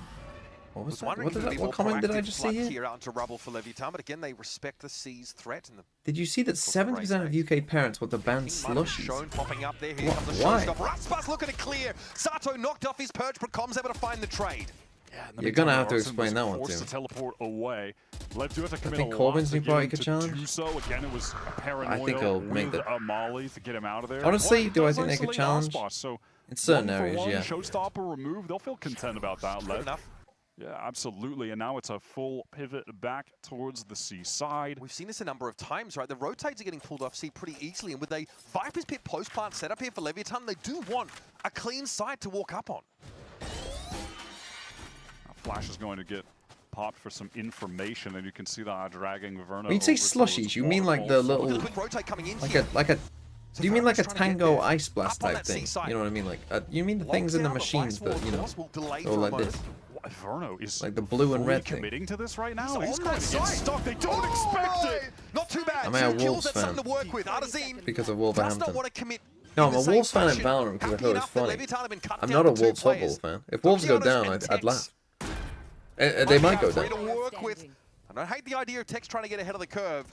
What was that? Wondering if there'd be What more comment did I proactive just flood see here? out into rubble for Leviathan, but again, they respect the C's threat. And the Did you see that 70% of UK parents want to ban King might have slushies? shown popping up there. Here comes the Why? showstopper. Raspas looking to clear. Sato knocked off his perch, but Com's able to find the trade. You're gonna have to explain that one Forced too. to teleport away. Lev do have to commit think a Corbin's lot new to party get could him challenge. to do so. Again, it was a paranoia I think he'll with make that. a Molly to get him out of there. Honestly, But it do I does think they could isolate challenge? Ospas, so In certain one for areas, one, yeah. Showstopper removed. They'll feel content about that. Good Lev. enough. Yeah, absolutely. And now it's a full pivot back towards the C side. We've seen this a number of times, right? The rotates are getting pulled off C pretty easily, and with a Viper's Pit post-plant setup here for Leviathan, they do want a clean site to walk up on. Flash is going to get popped for some information, and you can see that dragging Verno. When you say slushies, you mean like the little, like a. Do you mean like a Tango Ice Blast type thing? You know what I mean? Like, you mean the things in the machines that, you know, go like this? Verno is like the blue and red thing. committing to this right now. He's going to get stuck. They don't expect it. Not too bad. Am I a Wolves fan? Because of Wolverhampton. No, I'm a Wolves fan in Valorant because I thought it was funny. I'm not a Wolves football fan. If Wolves go down, I'd laugh. They might go down. I don't hate the idea of Tex trying to get ahead of the curve.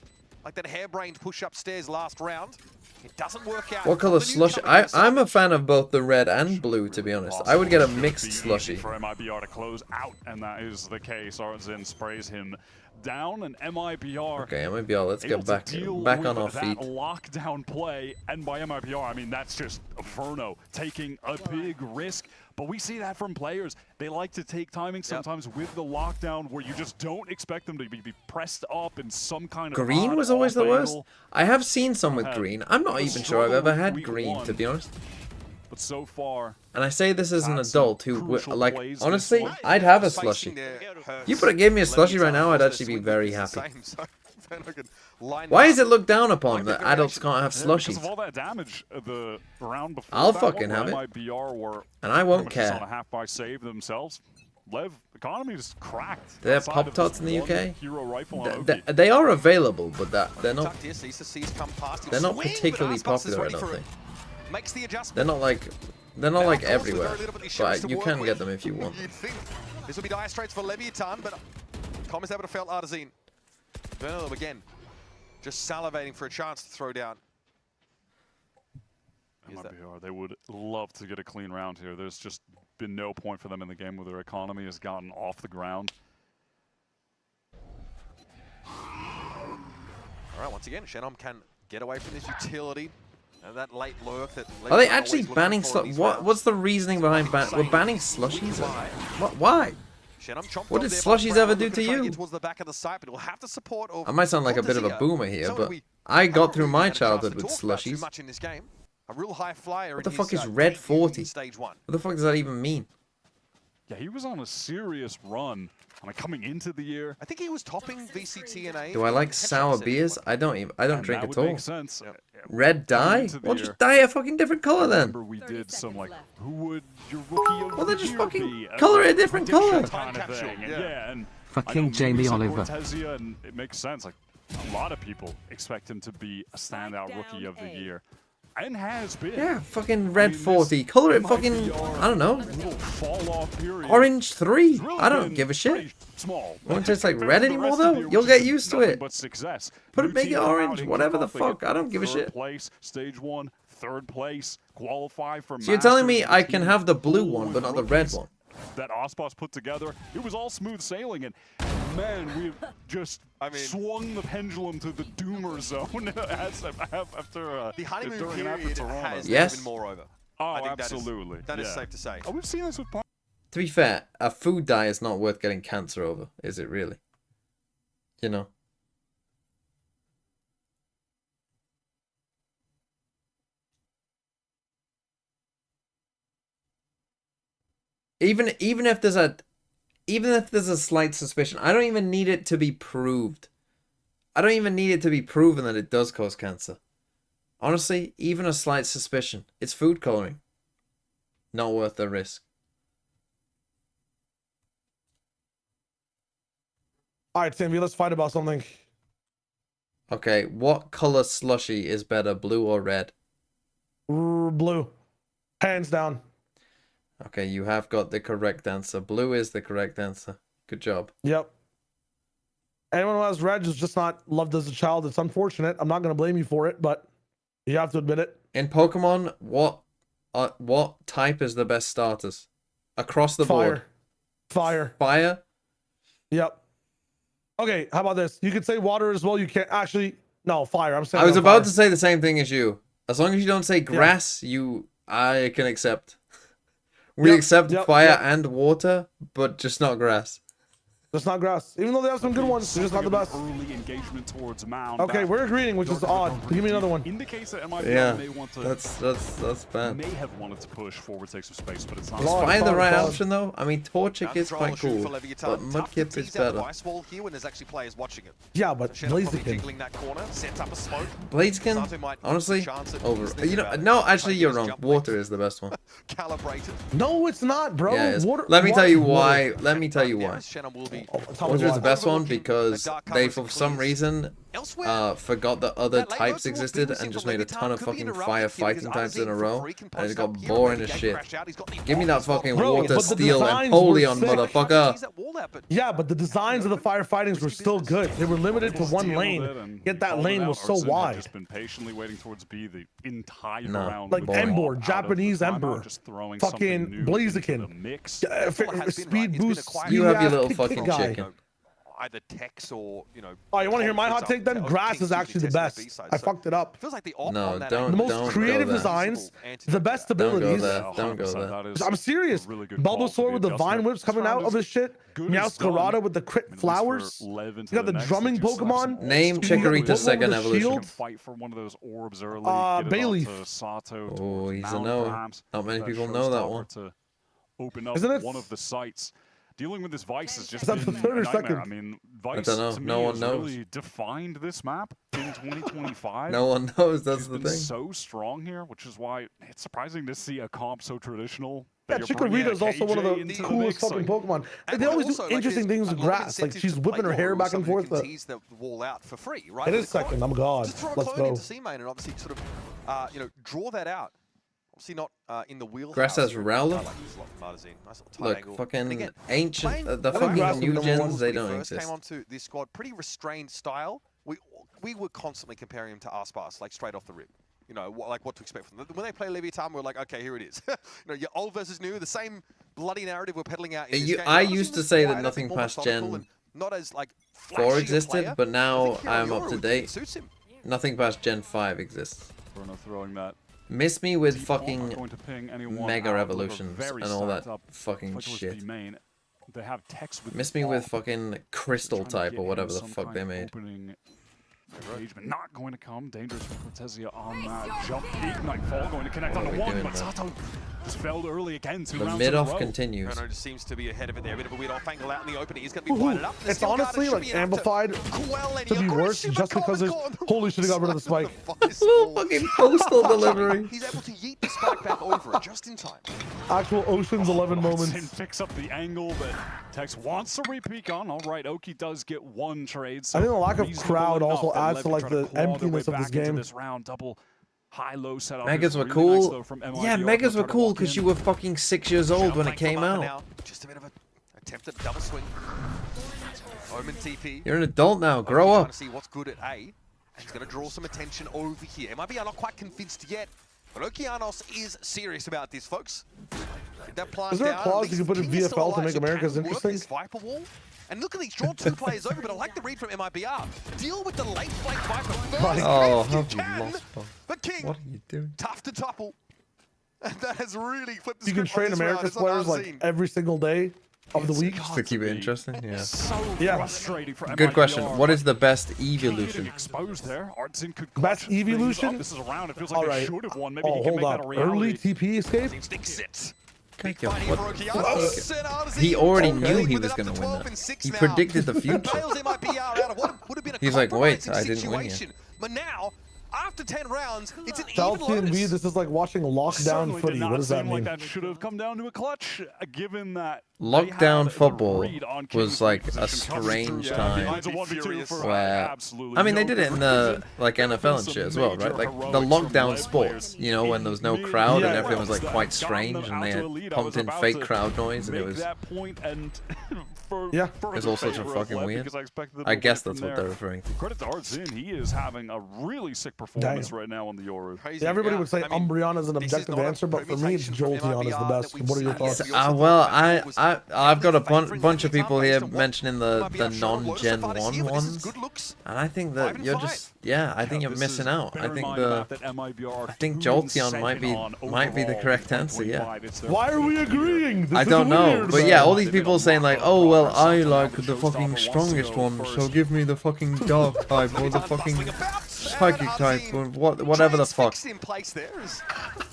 Like that harebrained push upstairs last round. It doesn't work out. What color slushie? I'm a fan of both the red and blue, to be honest. I would get a mixed slushie. For MIBR to close out, and that is the case. Arzin sprays him down, and MIBR. Okay, MIBR, let's get back on our feet. That lockdown play, and by MIBR, I mean that's just Verno taking a big risk. But we see that from players. They like to take timing sometimes with the lockdown where you just don't expect them to be pressed up in some kind of green was always the worst. I have seen some with green. I'm not even sure I've ever had green, to be honest. But so far, and I say this as an adult who, like, honestly, I'd have a slushie. You gave me a slushie right now, I'd actually be very happy. Why is it looked down upon that adults can't have slushies? Because of all that damage the round before. I'll fucking have it, and I won't care. On a half by save themselves. LEV economy is cracked. They're Pop Tarts in the UK. They are available, but they're not. They're not particularly popular, I don't think. They're not like everywhere, but you can get them if you want. This will be dire straits for Leviathan, but Com is able to fail Artazine. Verno again, just salivating for a chance to throw down. MIBR, they would love to get a clean round here. There's just been no point for them in the game where their economy has gotten off the ground. All right, once again, Shenom can get away from this utility. And that late lurk that are they actually banning what's the reasoning behind we're banning slushies? Why? What did slushies ever do to you? I might sound like a bit of a boomer here, but I got through my childhood with slushies. What the fuck is Red 40? What the fuck does that even mean? Yeah, he was on a serious run. Coming into the year, I think he was topping VCTNA. Do I like sour beers? I don't drink at all. Make sense. Red dye? Well, just dye a fucking different color then. We did some like, who would your rookie of well, then just fucking color it a different color. Kind of thing. Yeah, and fucking Jamie Oliver. And it makes sense. Like a lot of people expect him to be a standout rookie of the year. And has been. Yeah, fucking red 40. Color it fucking, I don't know, orange 3. I don't give a shit. Won't taste like red anymore though? You'll get used to it. Put it, make it orange, whatever the fuck. I don't give a shit. Place, stage 1, third place, qualify for. So you're telling me I can have the blue one, but not the red one? That Ospas put together, it was all smooth sailing, and man, we've just swung the pendulum to the doomer zone after the honeymoon period has yes. been more over. Oh, absolutely. That is safe to say. Oh, we've seen this with. To be fair, a food dye is not worth getting cancer over, is it really? You know. Even if there's a slight suspicion, I don't even need it to be proved. I don't even need it to be proven that it does cause cancer. Honestly, even a slight suspicion. It's food coloring. Not worth the risk. Alright, Sammy, let's fight about something. Okay, what color slushie is better, blue or red? Blue. Hands down. Okay, you have got the correct answer. Blue is the correct answer. Good job. Yep. Anyone who has red is just not loved as a child. It's unfortunate. I'm not going to blame you for it, but you have to admit it. In Pokemon, what type is the best starters? Across the board. Fire. Fire? Yep. Okay, how about this? You could say water as well. You can't actually. No, fire. I'm saying. I was about to say the same thing as you. As long as you don't say grass, I can accept. We accept fire and water, but just not grass. Just not grass. Even though they have some good ones, they're just not the best. Early engagement towards Mound. Okay, we're agreeing, which is odd. Give me another one. Indicates that MIBR Yeah, may want to. that's bad. May have wanted to push forward, take some space, but it's not. Is Fire the right option though? I mean, Torchic is quite cool, but Mudkip is better. Here when there's actually players watching it. Yeah, but Blaziken. Blaziken, honestly, over. You know, no, actually, you're wrong. Water is the best one. Calibrated. No, it's not, bro. Yeah, Water, let me tell you why. water. Let me tell you why. Water is the best one because they, for some reason, forgot that other types existed and just made a ton of fucking fire fighting types in a row, and it got boring as shit. Give me that fucking water, steel, and Polion, motherfucker. Yeah, but the designs of the firefightings were still good. They were limited to one lane, yet that lane was so wide. Just been patiently waiting towards B the entire No, round. Like Ember, Japanese Ember, fucking Blaziken, speed boost. You have your little kick fucking guy. chicken. Either Tex or, you know. Oh, you want to hear my hot take then? Grass is actually the best. I fucked it up. Feels like the No, don't. The most creative designs, the best abilities. Don't go there. I'm serious. Bulbasaur with the vine whips coming out of his shit. Meowscarada with the crit flowers. You got the drumming Pokemon. Name Chikorita's second evolution. Fight for one of those orbs early. Bayleaf. Oh, he's a no. Not many people know that one. To open up Isn't it? one of the sites. Dealing with this Vice is just Is that the been third or a nightmare. second? I mean, Vice don't know. to me No one has knows. really defined this map in 2025. No one knows. That's She's the been thing. so strong here, which is why it's surprising to see a comp so traditional. Yeah, that you're bringing Chikorita is also one of KJ the into coolest mix. fucking Pokemon. And they always do interesting things with grass. Like she's whipping her hair back and forth. But Tease the wall out for free, right? it is second. I'm God. Just throw a Let's clone go. into C-main and obviously sort of, you know, draw that out. Obviously not in the wheelhouse. Grass has Rowlet. Look, fucking ancient. The fucking new gens, they don't exist. Came onto this squad, pretty restrained style. We were constantly comparing him to Arspas, like straight off the rip. You know, like what to expect from them. When they play Leviathan, we're like, okay, here it is. You know, your old versus new, the same bloody narrative we're peddling out in this game. I used to say that nothing past Gen not as like 4 existed, but now I'm Hero up to would date. suits him. Nothing past Gen 5 exists. Bruno throwing that. Miss me with Deep fucking going to ping anyone Mega out, Revolutions very and all that stacked up fucking fight towards shit. B main. They have Tex with Miss the me with ball. fucking Crystal Trying to type get or whatever him the some fuck kind they of made. opening engagement. Not going to come. Dangerous for Cortesia on that jump. Ignite fall going to connect on the one, but Sato just failed early again. Two The rounds mid in a off row. continues. Bruno just seems to be ahead of it there. A bit of a weird off angle out in the opening. He's going to be blinded up. It's honestly like amplified to be worse just because there's holy shit, I got rid of the spike. Little fucking postal delivery. He's able to yeet the spike back over it just in time. Actual Ocean's 11 Sin moments. picks up the angle that Tex wants to re-peek on. All right, Oki does get one trade. So I think the lack of reasonable crowd enough also that adds Lev to can like try to the claw their way emptiness of this back into game. This round double high-low setup. Megas is were really cool. nice, though, from Yeah, MIBR. Megas They'll were try to cool walk because in. you were fucking 6 years old when it came out. Now. Just a bit of an attempt at double swing. Omen TP. You're an adult now. Grow Trying up. to see what's good at A. And he's going to draw some attention over here. MIBR not quite convinced yet, but Okeanos is serious about this, folks. Get that plant Is there a down, clause at you can put in least King is still VFL to alive, make so Americas can work interesting? this Viper wall. And look at these, draw 2 players over, but I like the read from MIBR. Deal with the late flank Viper first. Oh, if how you have you can. lost, bro? But King, What are you doing? tough to topple. And that has really flipped the You can script on train this round. America's It's not players like unseen. every single day of the week. Just to keep it interesting, yeah. So Yeah. frustrating for Good MIBR. question. What is the best Getting evolution? exposed there. Artsin could Best clutch things evolution? up. This is a round. It feels like All they right. should have won. Maybe Oh, he can hold make up. that a reality. Early TP escape? Stick sits. Okay, Big fight here for Okeanos. He already Okay. knew he With was it up going to to win 12 that. and 6 He now. predicted the future. Bails MIBR out of what would have been a He's like, wait, compromising I didn't win yet. situation. But now, after 10 rounds, it's an Tell even TNV Lotus. this is like watching lockdown Certainly did footy. not What does that seem mean? like that should have come down to a clutch, given that Lockdown they had football the read on was King's like position a coming strange through. time Behind a 1v2 for where absolutely I mean they no did it in different the like NFL and shit as well, right? Like the lockdown sports, you know, when there was no crowd and everything was like quite strange and they had pumped in fake crowd noise and it was yeah, it's all such a fucking weird. I guess that's what they're referring to. Credit to Artsin, he is having a really sick performance right now on the Yoru. Yeah, everybody would say Umbreon is an objective answer, but for me, it's Jolteon is the best. What are your thoughts? Well, I've got a bunch of people here mentioning the non-Gen 1 ones, and I think that you're just I think you're missing out. I think Jolteon might be the correct answer. Yeah. Why are we agreeing? This I don't is know, weird, but man. yeah, all these people saying like, oh well, I like the fucking strongest one, so give me the fucking dark type or the fucking psychic type or whatever the fuck. In place there as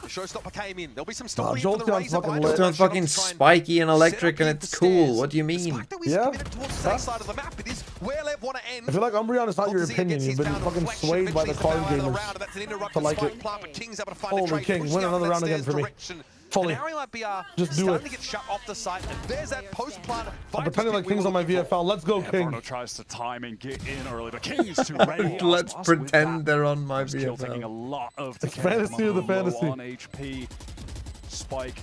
the showstopper came in. There'll be some Nah, stalling for the Jolteon's Razor fucking Bite. lit. It's fucking spiky and electric and it's cool. What do you mean? Yeah. Side of the map, it is where Lev want to end. I feel like Umbreon is not your opinion. You've been fucking swayed by the card gamers to like it. Holy king, win another round again for me. Fully. Just do it. To get shut off the site, and there's that post plant. I'm pretending like King's on my VFL. Let's go, King. Bruno tries to time and get in early, but King is too ready. Let's pretend they're on my Still taking a VFL. lot of It's fantasy of the fantasy. on HP. Spike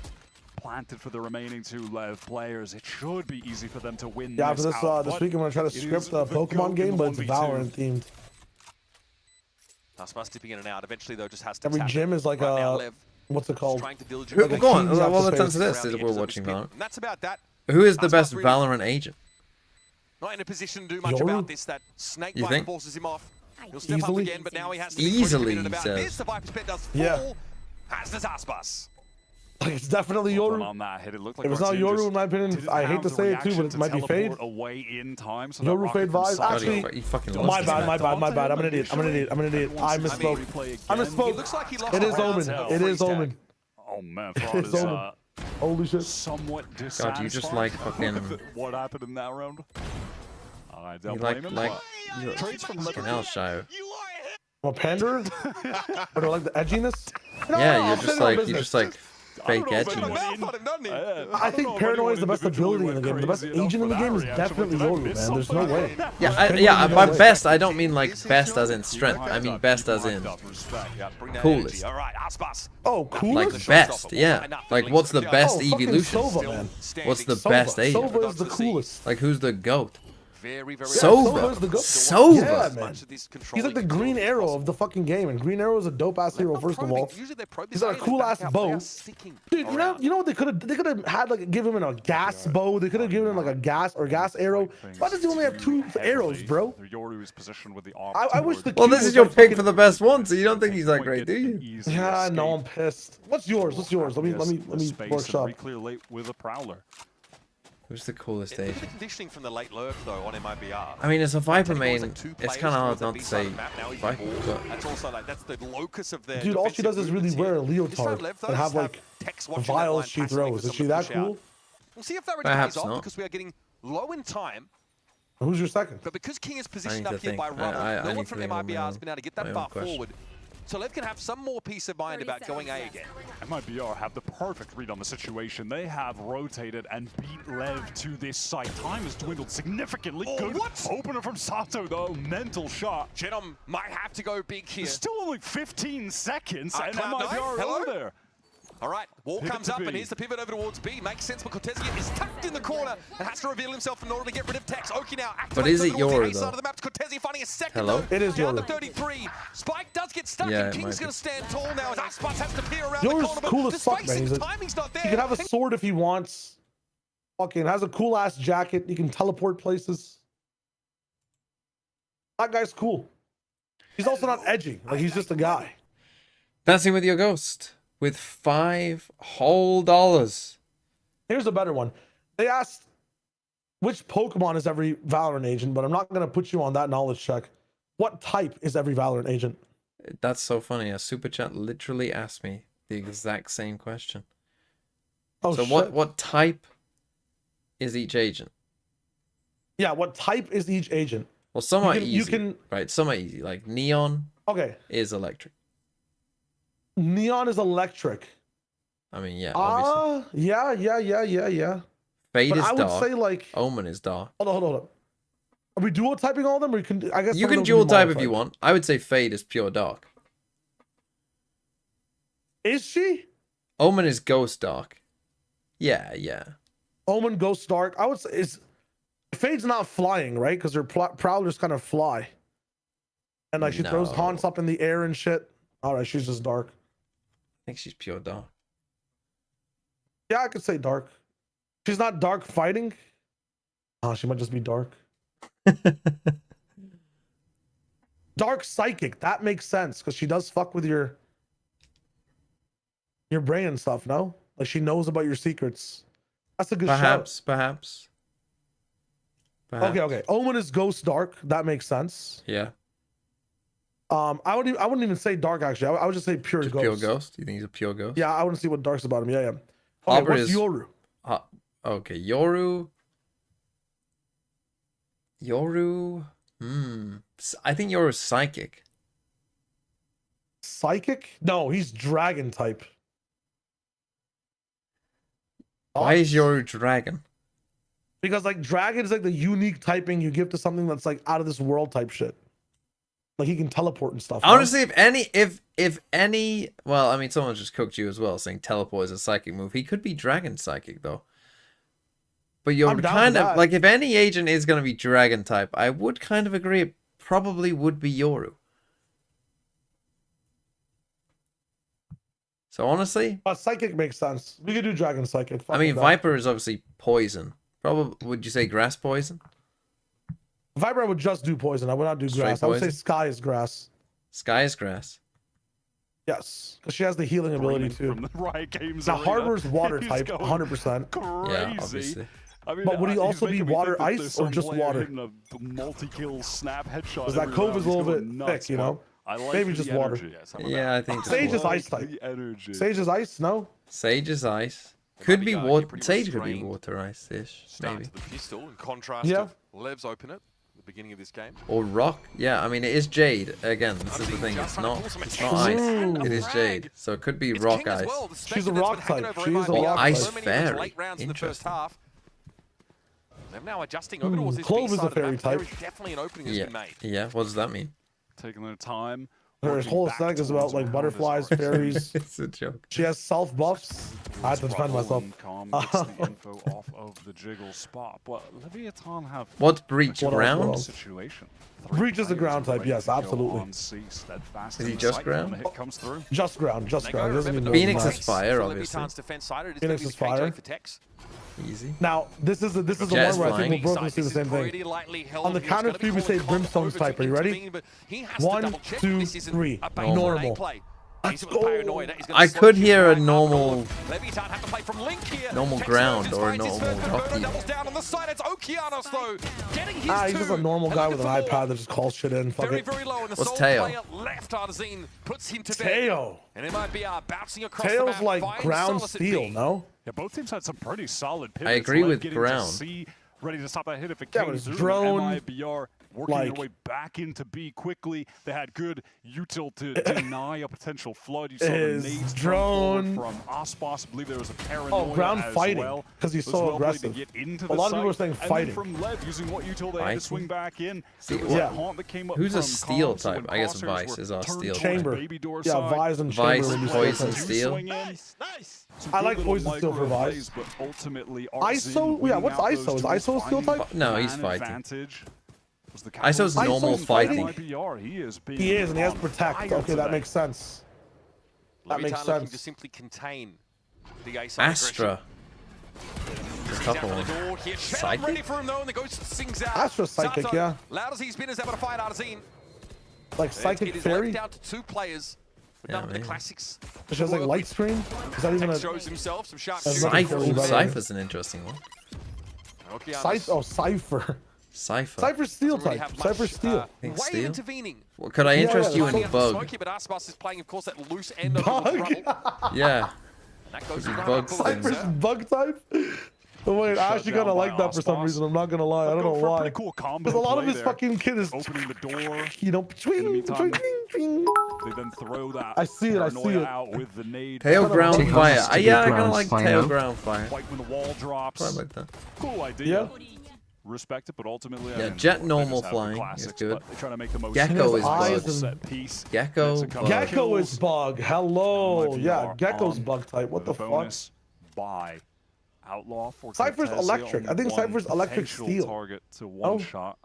planted for the remaining 2 Lev players. It should be easy for them to win. Yeah, after this out, week I'm gonna try to script the Pokemon game, but it's Valorant themed. Aspas dipping in and out. Eventually, though, just has to. Every gym is like a what's it called? Go on. Well, let's answer this. We're watching Valorant. And that's about that. Who is the best Valorant agent? Not in a position to do much Yoru? about this. That snake You bite think? forces him off. He'll step up Easily? again, but now he has to Easily, be about he says. this. The Viper's Pet does Yeah. fall. As does Aspas. Like, it's definitely Yoru. on that hit. It looked like If it's not Roxanne Yoru, just in my opinion, didn't I hate have to the say it too, reaction but it to might be Fade. teleport away in time, so that Yoru rocket Fade from vibes. Sato- Actually, You fucking my lost bad, it. my bad, my bad. I'm an idiot. I'm an idiot. I'm an idiot. I misspoke. I misspoke. looks like he lost It is the Omen. round It is freeze tag. Omen. Oh man, It Fraud is is Omen. Holy shit. somewhat God, dissatisfied. you just like fucking. with what happened in that round. I You don't like blame him. like but you're traits from fucking hell, show. I'm a panderer? Or do I like the edginess? No, Yeah, no, you're I'm just saying my like business. fake I edgy. don't know if anyone I think paranoia is the best ability in the game. The best agent in the game is definitely Yoru, man. There's no way. Yeah, by best I don't mean like best as in strength. I mean best as in coolest. All right, Aspas. Oh, coolest? Like best, yeah. Like what's the best fucking evolution? Sova, man. What's the Sova. best agent? Sova is the coolest. Like who's the goat? Very, very Sova. is the goat. Sova. Yeah, man. He's like the Green Arrow of the fucking game, and Green Arrow is a dope ass hero. First of all, he's got a cool ass bow. Dude, you know what they could have? They could have had like give him a gas bow. They could have given him like a gas arrow. Why does he only have 2 arrows, bro? Yoru's positioned with the I wish the Well, key this was is your like pick fucking- for the best one, so you don't think he's that great, do you? Yeah, no, I'm pissed. What's yours? What's yours? Let me workshop. Clear late with a prowler. Who's the coolest Look at agent? the conditioning from the late lurk though on MIBR. I mean, it's a Viper main. Like 2 It's players kind of hard towards the not B to side say of the map, now even Viper, more. but That's also like that's the locus of their. Dude, all she does is really wear a This time leotard Lev, though, and have just like Tex watching that vials line she fascinating throws. for Is she someone that to push out. cool? We'll see if that really Perhaps pays off not. because we are getting low in time. Who's your second? But because King is I positioned need up to here by think. Rubble, I no one need from to think on my MIBR has own- been able to get my that own far question. forward. So Lev can have some more peace of mind about going A again. MIBR have the perfect read on the situation. They have rotated and beat Lev to this site. Time has dwindled significantly. Good opener from Sato though. Mental shot. Genom might have to go big here. There's still only 15 seconds and Cloud9, MIBR are hello? over there. All right, wall Pivot comes to up, and B. here's the pivot over towards B. Makes sense, but Cortezia is tucked in the corner and has to reveal himself in order to get rid of Tex. Oki now activates But is it over towards the Yoru, A side though? of the map. Cortezia finding a second. Hello? Though, It is down to Yoru. 33. Spike does get stuck, Yeah, and it King's might going be. to stand tall now as Aspas has to peer around the Yoru's corner. But cool the as fuck, spacing, man. the timing's not there. He can have a sword if he wants. Fucking has a cool ass jacket. He can teleport places. That guy's cool. He's also not edgy. Like he's just a guy. Dancing with Your Ghost with $5 whole. Here's a better one. They asked which Pokemon is every Valorant agent, but I'm not gonna put you on that knowledge check. What type is every Valorant agent? That's so funny. A super chat literally asked me the exact same question. Oh, so shit. what type is each agent? Yeah, what type is each agent? Well, some You are can- easy. you can- Right, some are easy. Like Neon Okay. is electric. Neon is electric. I mean, yeah, obviously. Yeah. Fade But is I would dark. say like Omen is dark. hold on. Are we dual typing all of them? Or you can I guess You some of can them dual be type if modified. you want. I would say Fade is pure dark. Is she? Omen is ghost dark. Yeah. Omen Ghost Dark. I would say is Fade's not flying, right? Because her prowlers kind of fly. And like she throws No. haunts up in the air and shit. Alright, she's just dark. I think she's pure dark. Yeah, I could say dark. She's not dark fighting. Oh, she might just be dark. Dark psychic. That makes sense because she does fuck with your brain and stuff. No, like she knows about your secrets. That's a good shout. Perhaps. Okay, okay. Omen is Ghost Dark. That makes sense. Yeah. I wouldn't even say Dark actually. I would just say pure Just Ghost. pure Ghost? You think he's a pure Ghost? Yeah, I want to see what Dark's about him. Yeah, yeah. Okay, Arbor what's is Yoru? Okay, Yoru. I think Yoru's psychic. Psychic? No, he's dragon type. Why is Yoru dragon? Because like dragon is like the unique typing you give to something that's like out of this world type shit. Like he can teleport and stuff. Honestly, if any, well, I mean, someone just cooked you as well, saying teleport is a psychic move. He could be dragon psychic though. But you're kind of like, if any agent is going to be dragon type, I would kind of agree. It probably would be Yoru. So honestly, psychic makes sense. We could do dragon psychic. I mean, Viper is obviously poison. Probably, would you say grass poison? Viper, I would just do poison. I would not do Straight grass. I would say poison? Sky is grass. Sky is grass. Yes, because she has the healing ability too. From the Riot Games Now arena. Harbor's water He's type, going 100%. Crazy. Yeah, obviously. I mean, But would he he's also be making me water think that ice there's or some just player water? hitting a multi-kill snap headshot. Because that every cove round. is a He's little going bit nuts, thick, you but know? I like Maybe the just water. energy. Yeah, I think Sage is so. ice type. The energy. Sage is ice, no? Sage is ice. Could be water. pretty Sage could be restrained. water ice-ish, Start maybe. to the pistol in contrast Yeah. of Lev's open it at the beginning of this game. Or rock. Yeah, I mean, it is jade. Again, this is the thing. It's not ice. It is jade. So it could be rock King as ice. well. The She's a spectre rock that's been hanging type. over She's a MIBR rock for ice so many fairy. late rounds in the first Interesting. half. They're now adjusting over towards this Clove is a B side of the fairy map. There type. is definitely an opening that's Yeah. been made. Yeah. What does that mean? Taking their time. Her working whole back aesthetic is about towards like round butterflies, is fairies. It's a joke. She has self buffs. I have to defend myself. Calm gets the info off of the jiggle spot, but Leviathan have What's breach? What else, Ground? what else? situation. Breach is a ground type, yes, absolutely. Is he just ground? Hit comes through. Just ground, just They ground. go, Doesn't remember, mean the Phoenix nothing is else. fire, for obviously. Leviathan's defense side, it is Phoenix going is to be fire. KJ for Tex. Easy. Now, this is the Jet one is where I flying. think we'll both see the same thing. On the count of three, we say Brimstone's type. Are you ready? 1, 2, 3. Normal. Let's go. I could hear a normal Normal ground or a normal rocky. He's just a normal guy with an iPad that just calls shit in. Fuck Very, it. very low, and the What's sole Teo? player left Arzine puts him to bed. Teo. And it might be bouncing across the Tails map, like finds ground solace at steel, B. no? Yeah, both teams had some pretty solid pivots. I agree Lev with getting to ground. C, ready to stop that hit if it Yeah, came but it's through. drone, MIBR working like- their way back into B quickly. They had good util to deny a potential flood. You saw the Is nades drone- from Ospas. I believe there was a paranoia ground as fighting, well. 'cause he's Was so well played aggressive. To get into A the lot of people are site. saying And then fighting. from Lev, using what util they had Fighting? to swing back in. See, There was yeah. a haunt that came up Who's a from steel Cobb, so type? when I guess crosshairs Vice were is our turned steel towards Chamber. baby door Yeah, side, Vise and Vice, Chamber. would be poison, steel type. steel. swing in. Some I good like little poison steel for micro Vice. plays, but ultimately ISO? Yeah, what's ISO? Is ISO a steel type? No, he's man fighting. advantage was the ISO's catalyst. normal ISO's fighting. MIBR, he is being He is, and he has on protect. fire Okay, that today. makes sense. That makes Leviathan looking to sense. simply contain the ace Astra. It's a tough one. Psychic? Psychic? Ready for him though, and the ghost sings out. Astra psychic, Sato, yeah. Loud as he's been, is able to fight Arzine. Like psychic It is fairy? left down to 2 players. We're Yeah, done with the maybe. classics. She has like light screen? Is that even Tex a shows himself some sharp That's shooting. nothing Cypher. really better. Cypher's an interesting one. Okeanos Cypher? Cypher. Cypher's steel doesn't really type. have Cypher's much, steel. Think Way steel? intervening. Well, could I Yeah, interest yeah, you that's in cool. bug? Smoky, but Aspas is playing, of course, that loose end of Bug? the throttle. Yeah. That goes Could be right bug up thing. Cypher's bug type? But wait, I Shut actually down kind of by like that for some Ospas. reason. I'm not gonna lie. I don't know Go for a why. pretty cool combo Because a lot of play his there. fucking kid is, Opening the door. you know, In the twing, meantime, twing, twing. They then throw that I see it, I see paranoia it. out with the nade. Tail ground Tail fire. has to be Yeah, I kind of ground like fire. tail ground fire. Like when the wall drops. Probably like that. Cool idea. Yeah. Respect it, but ultimately, Yeah, again, jet they normal just have the flying is classics, good. but they try to make the most Gecko of is the eyes bug. set piece. Gecko, It's a couple bug. Gecko kills. is bug. Hello. MIBR Yeah, Gecko's on bug type. What the fuck? bonus by Outlaw for Cypher's Cortez, electric. I only think one Cypher's electric potential steel. target to one Oh. shot.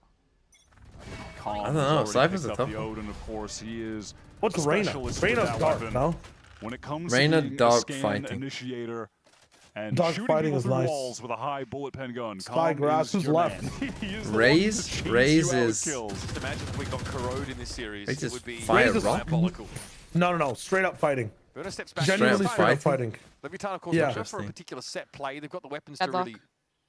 I don't know, Cypher's a tough the one. Odin, of course, he is What's a Reyna? specialist with Reyna's that dark, weapon. no? When it comes Reyna to being dark a scan fighting. initiator and Dark shooting fighting people is through nice. walls with a high bullet pen gun. Sky Calm Grass, is who's your left? man. He is the Raze? one to chase Raze you out with is- kills. Just imagine if we got Corrode in this series. Raze It is would be fire Raze is- rock. diabolical. No. Straight up fighting. Burner steps back. Genuinely up straight up fighting? fighting. Leviathan, of course, Yeah. yeah. For a Interesting. particular set play. They've got the weapons to Headlock. really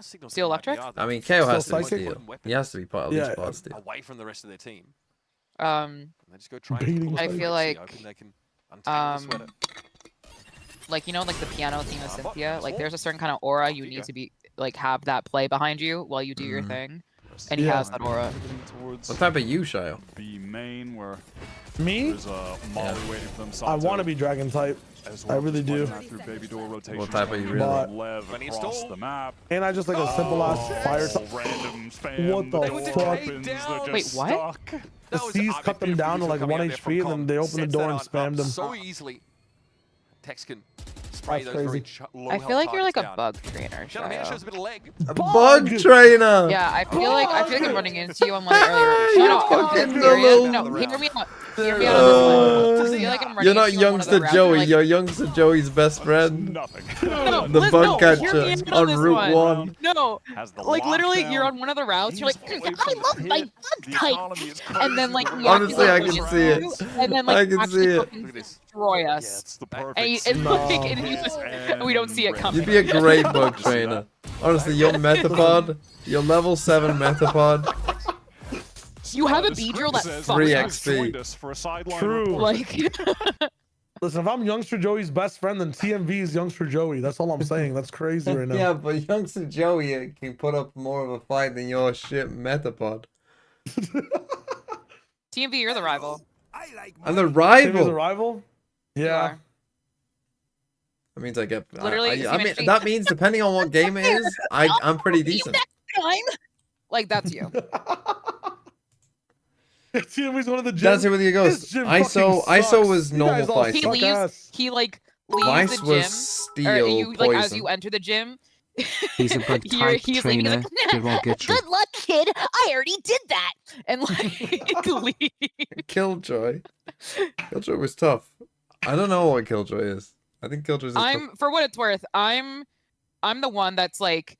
Steel? Steel Electric? I mean, KO has to be Psychic? Steel. He has to be part of Yeah, least part of Steel. Away from the rest of their team. Um, They just go try and Beating pull I the feel Rexy like, open, they can untangle the sweater. like, you know, like the piano theme of Bot, Cynthia? Like, small. there's a certain kind of aura you you need go. to be, like, have that play behind you while you do your Mhm. thing. And he has that aura. What type are you, Shio? B main, where Me? there's a Molly waiting for them. I want to be dragon type. I really do. What type are you really? But- Lev across the map. And I just like a simple ass fire. Random spam. What the fuck? Wait, what? The C's cut them down to like 1 HP, and then they open the door and spammed them. So easily. Tex can spray That's those very crazy. low I feel like you're like a down. bug trainer. Shadow Man Shio. shows a bit of leg. Bug trainer. Yeah, I feel like I'm running into you on one earlier. Shut up. fucking Serious? No, hear me out. Hear me out on this one. I feel like I'm running You're not into you on one of the youngster routes, Joey. like- You're youngster Joey's best friend. Nothing. No, The listen, bug no, catcher hear me out on this Route 1. No, Has the like literally, lockdown. you're on one of the routes. You're like, I love my bug type, and then like you Honestly, I actively can push see it. through, and then I like can actually see it. fucking destroy us. It's the perfect. And, and we don't see it coming. You'd be a great bug trainer. Honestly, your Metapod, your level 7 Metapod. You have a Beedrill that Says fucks 3 up. XP. joined us for a sideline True. report. Like, Listen, if I'm youngster Joey's best friend, then TMV is youngster Joey. That's all I'm saying. That's crazy right now. Yeah, but youngster Joey can put up more of a fight than your shit Metapod. TMV, you're the rival. I'm the TMV's a rival. rival? You Yeah. are. That means I get. Literally, I mean, that means depending on what game it is, I'm pretty decent. Like that's you. TMV's one of the gyms. That's it with your This ghost. gym ISO fucking sucks. was You normal guys all fight. He suck leaves. ass. He like leaves Vice the gym. was Or steel you like as poison. you enter the gym. He's a bug He's type leaving. He's trainer, like, derogatory. good luck, kid. I already did that. And like leave. Killjoy. Killjoy was tough. I don't know what Killjoy is. I think Killjoy is. For what it's worth, I'm the one that's like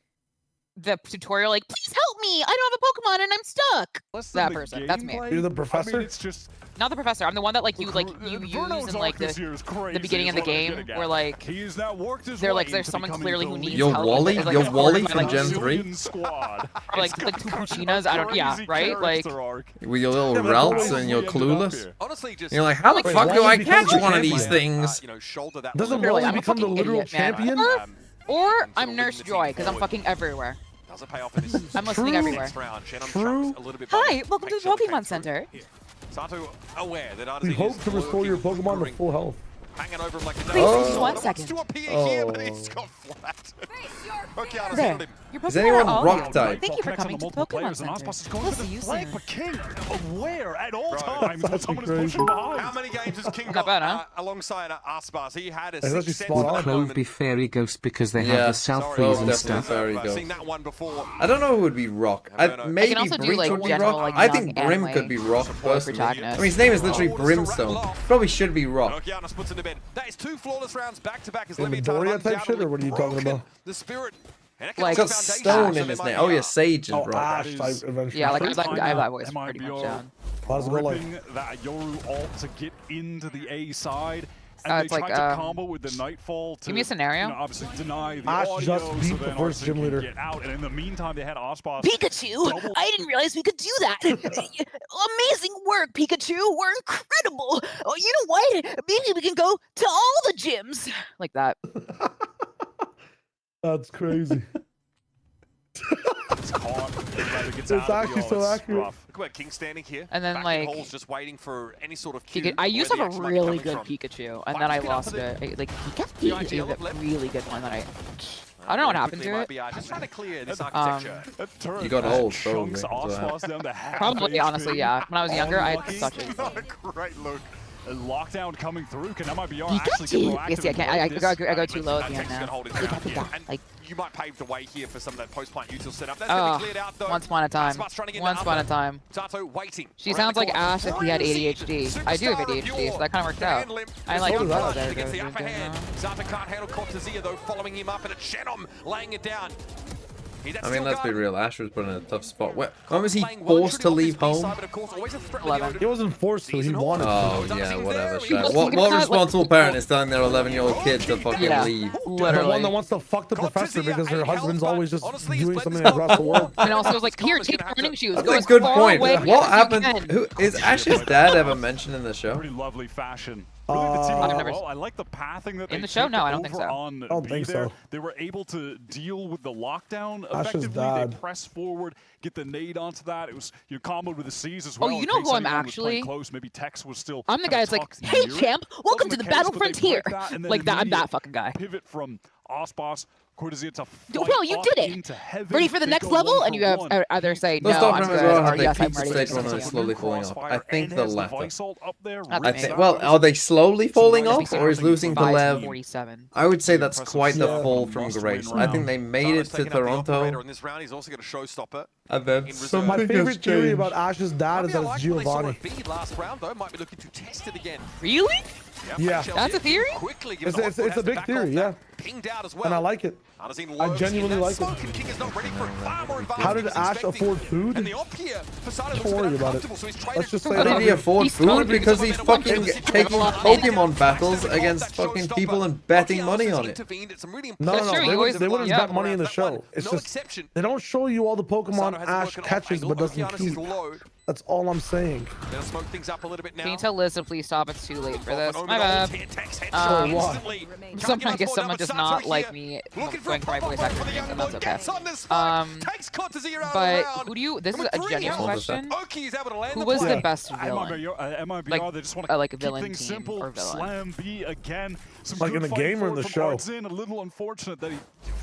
the tutorial, like, please help me. I don't have a Pokemon and I'm stuck. That person. That's me. You're the professor? I mean, it's just Not the professor. I'm the one that like you use in like the beginning of the game where like they're like there's someone clearly who needs Your help. Wally? It's, like, Your it's Wally ordered by, from like, Gen two- 3? Or like two Puccinas. I don't. Yeah. Right. Like. With your little Yeah, but routes always and your we ended up clueless. Honestly, just And you're like, how the Wait, fuck do Wally I becomes catch the one of champion. these things? Shoulder that Doesn't Literally, Wally I'm a become the fucking literal idiot, man. champion? Or I'm Nurse Joy because I'm fucking everywhere. Doesn't pay off in this. I'm listening True. everywhere. Next round, Shannon True. chucks a little bit Hi, better. welcome to Make the sure they Pokemon came Center. through. Sato aware that We Artesian hope is to restore your lurking, Pokemon to lingering, full health. hanging over him like a Please, dog. just 1 Wants second. to appear here, but Oh. he's got flat. Okeanos There. handled him. Your Is Pokemon anyone are all rock here. type? Thank you for Connects on coming the to the multiple Pokemon players, and Center. Aspas is going We'll for see the you flank, soon. but King aware at all Bro. times when That's someone is crazy. pushing behind. How many games has King Not got bad, huh? alongside Aspas? He had a That's actually sixth sense spot at on. that Clove moment. be fairy ghost because they Yeah, have the Sorry, self-freeze Clove and definitely stuff. fairy I've ghost. seen that one before. I don't know who would be Rock. I don't know. Maybe also do, Breach like, would be general, Rock. like, I think young Brim anime could be Rock personally. protagonist. I mean, his name is literally Brimstone. Probably should be Rock. Okeanos puts in the bed. That is 2 flawless rounds back to back as In the Leviathan Doria runs type down shit, or what are you talking broken. about? The spirit. And Like, He's got stone in his name. Oh yeah, Sage is Oh, Rock. Ash type eventually. Yeah, like I First have that voice time pretty much MIBR down. Let's go, like- ripping that Yoru ult to get into the A side. And It's they like, tried to combo with the Nightfall to give me a scenario. You know, obviously deny the Ash audio just so beat then the first Arsene gym can leader. get out. And in the meantime, they had Ospas. Pikachu! double- I didn't realize we could do that. Amazing work, Pikachu. We're incredible. Oh, you know what? Maybe we can go to all the gyms. Like that. That's crazy. It's caught. Rather gets It's out of the actually ult. so It's accurate. rough. Look at King standing here. And then, back in like, holes just waiting for any sort of cue. I used to where have the a action might be really coming good from. Pikachu, and then I Five to lost get it. up to Like Pikachu The is ideal a of left. really good one that I don't know what happened to it. MIBR just trying to clear this architecture. That turret You got old, chunks probably, as well. Ospas down to half Probably, HP. honestly, yeah. When I was younger, I had Unlucky. such a. Not a great look. A lockdown coming through. Can MIBR actually get Pikachu. proactive? Yes, yeah, and I break go this? too low at the Texas end gonna now. hold it Like, down yeah, here. And like you might pave the way here for some of that post-plant util setup. That's going to be cleared out, though. once upon a time. Aspas trying to get Once that upon a upper. time. Sato waiting. She around sounds the like corner. Ash if he had Ryan ADHD. Siege, I do have superstar of ADHD, your so that kind of worked out. Dan Lim. I like This it. is Oh, Rush there, against the there, upper there, hand. there. Sato can't handle Cortesia, though, following him up, and it's Shenom laying it down. I mean, let's be real. Ash was put in a tough spot. When was he forced to leave home? 11. He wasn't forced to. He wanted to. Oh yeah, whatever. He Shaq. was What thinking about, responsible parent is telling their 11-year-old kid to fucking Yeah. leave? The Literally. one that wants to fuck the professor because her husband's always just doing something across the world. And also, it was like, here, take running shoes. That's Go a as good far point. away What as you happened? can. Who is Ash's dad ever mentioned in the show? Pretty lovely fashion. Really, the team I've overall, I like the pathing that they in the show. took No, I don't think over so. on I don't B think there. so. They were able to deal with the lockdown Ash's effectively. dad. They press forward, get the nade onto that. It was comboed with the C's as well. Oh, you in know case who I'm anyone was playing actually? close. Maybe Tex was still. I'm the guy that's like, hey champ, welcome to the battle frontier. Like that, I'm that fucking guy. Pivot from Osbos. Cortezia to Well, you did it. Ready for the next level, and you have either say no, Let's talk I'm about good, how or they yes, I'm peaked ready. stage one and are slowly falling off. I think the latter. I think. me. Well, are they slowly falling off, or is losing to 5 LEV? 47. I would say that's quite the fall from grace. I think they made it to Toronto. In this round, he's also got a showstopper. And then In something My favorite has theory changed. about Ash's dad is that it's Giovanni. Last round though, might be looking to test it again. Really? Yeah. That's a theory? Quickly, It's a big theory, yeah. Pinged out as well. And I like it. I genuinely like it. King is not ready for it. Far more advanced How than did he was Ash expecting. afford food? And the op here, Fasada looks Don't a bit worry about it. uncomfortable, so he's traded. Let's just say How did he afford He's food? totally Because he's fucking taking Pokemon battles against fucking people and betting money on it. No, they wouldn't bet money in the show. It's just they don't show you all the Pokemon Ash catches but doesn't keep. That's all I'm saying. They'll smoke things up a little bit now. Can you tell Liz to please stop? It's too late for this. My bad. I guess someone does not like me going for my voice actor names, and that's okay. But who do you? This is a genuine question. Who was the best villain? MIBR, they just want to like keep villain things team simple. or villain? Slam B again. Some Like good in the fighting game or in the from show? Ardzin. A little unfortunate that he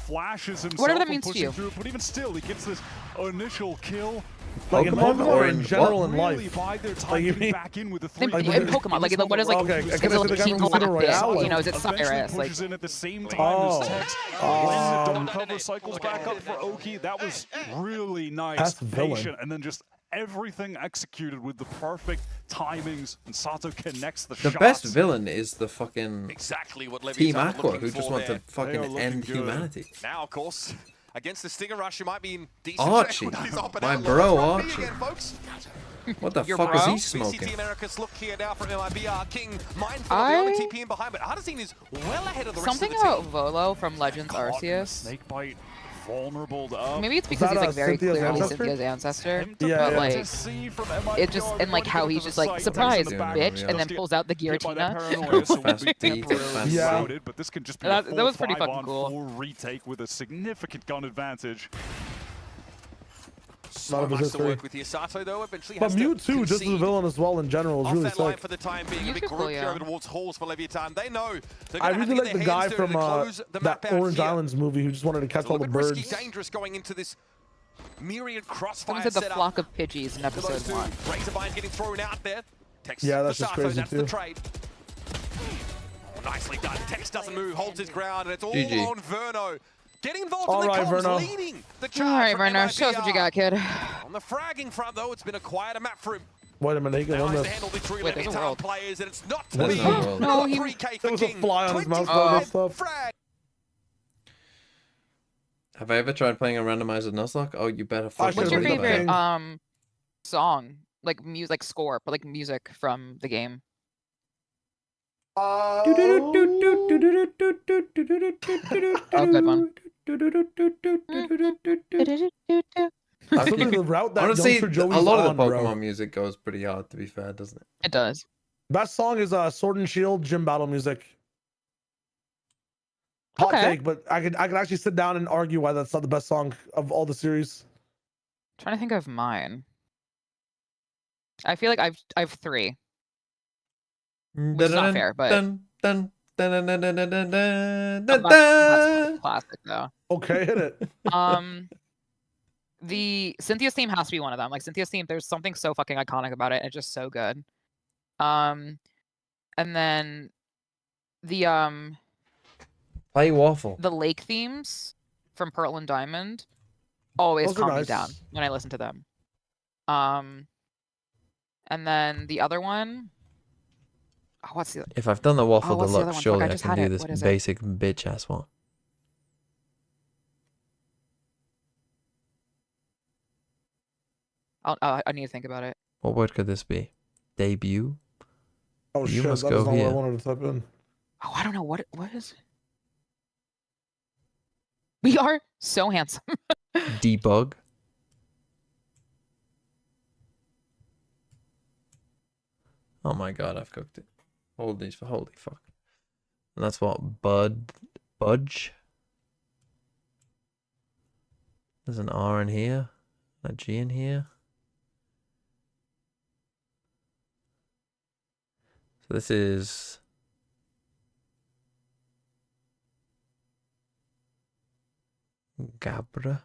flashes himself Whatever that when means to pushing you. through, but even still, he gets this initial kill. Like in Pokemon or in general in really life? bide their time Like you getting mean? back in with the In three. Pokemon, like what is like? Okay, Is can it I like say the Team guy from Casino Galactic? Royale? You know, is it Eventually Cyrus? Like pushes in at the same time as Tex. When the dog cover cycles back up for Oki, that was really nice. That's villain. Patient, and then just everything executed with the perfect timings, and Sato connects the The shots. best villain is the fucking Exactly what Team Leviathan were Aqua, looking who just for want there. to fucking end humanity. Now, of course, against the Stinger Rush, you might be in decent Archie, shape with his up and my out. bro Look, Archie. again, folks. What the Your fuck is bro? he smoking? BCT America's look here now from MIBR. King mindful of the only TP in behind, but Hardazine is well ahead of the rest Something of the team. about Volo from Legends Arceus. Snakebite, vulnerable to up. Maybe it's because he's like very Cynthia's clearly ancestor? Cynthia's ancestor. Yeah, But yeah. like, it just and like how he's just like surprise, bitch, and then pulls out the Giratina. Yeah. But this can just be That a was pretty fucking 5-on-4 cool. retake with a significant gun advantage. So Not a much to history. work with here. Sato, though, eventually But has to Mewtwo, just as a concede villain as well in general, is off really that line sick. for the time being. A big Mewtwo, group here yeah. over towards Halls for Leviathan. They know they're I gonna have really to like get the their guy hands dirty from to close the that map out Orange here. Islands movie who just wanted to catch It's a all the little bit risky, birds. dangerous going into this myriad crossfire Someone said the setup. flock of Pidgeys in For those episode two, 1. Razorbine's getting thrown out there. Tex Yeah, for that's just Sato, crazy that's too. the trade. Nicely done. Tex doesn't move, holds his ground, and it's all GG. on Verno. Getting involved All in the right, comms, Verno. leading the charge. All right, from Verno, show us what you got, kid. On the fragging front, though, it's been a quieter map for him. Wait a minute, he can Now win has to this. handle the three Wait, there's a Leviathan world. players, and it's not to There's be. no world. No, he- 3K for There was a King. fly on his mouse 25 and stuff. frag. Have I ever tried playing a randomizer Nuzlocke? Oh, you better fucking What's your Should've been favorite the king. song? Like music, like score, but like music from the game. Oh, Oh, good one. Actually, the route that Honestly, youngster a Joey's lot of the on, Pokemon bro. music goes pretty hard, to be fair, doesn't it? It does. Best song is Sword and Shield gym battle music. Hot Okay. take, but I could actually sit down and argue why that's not the best song of all the series. Trying to think of mine. I feel like I've 3. Which is not fair, but that's classic though. Okay, hit it. The Cynthia's theme has to be one of them. Like Cynthia's theme, there's something so fucking iconic about it. It's just so good. And then the Play Waffle. the lake themes from Pearl and Diamond always Those are calm me nice. down when I listen to them. And then the other one. Oh, what's the? If I've done the Waffle what's the other Deluxe, one? Fuck, surely I I just can had do it. this What is it? basic bitch ass one. I need to think about it. What word could this be? Debut? Oh You shit, must that go is not what I here. wanted to type in. Oh, I don't know what is. We are so handsome. Debug? Oh my god, I've cooked it. Hold these for holy fuck. And that's what budge. There's an R in here, a G in here. So this is Gabra.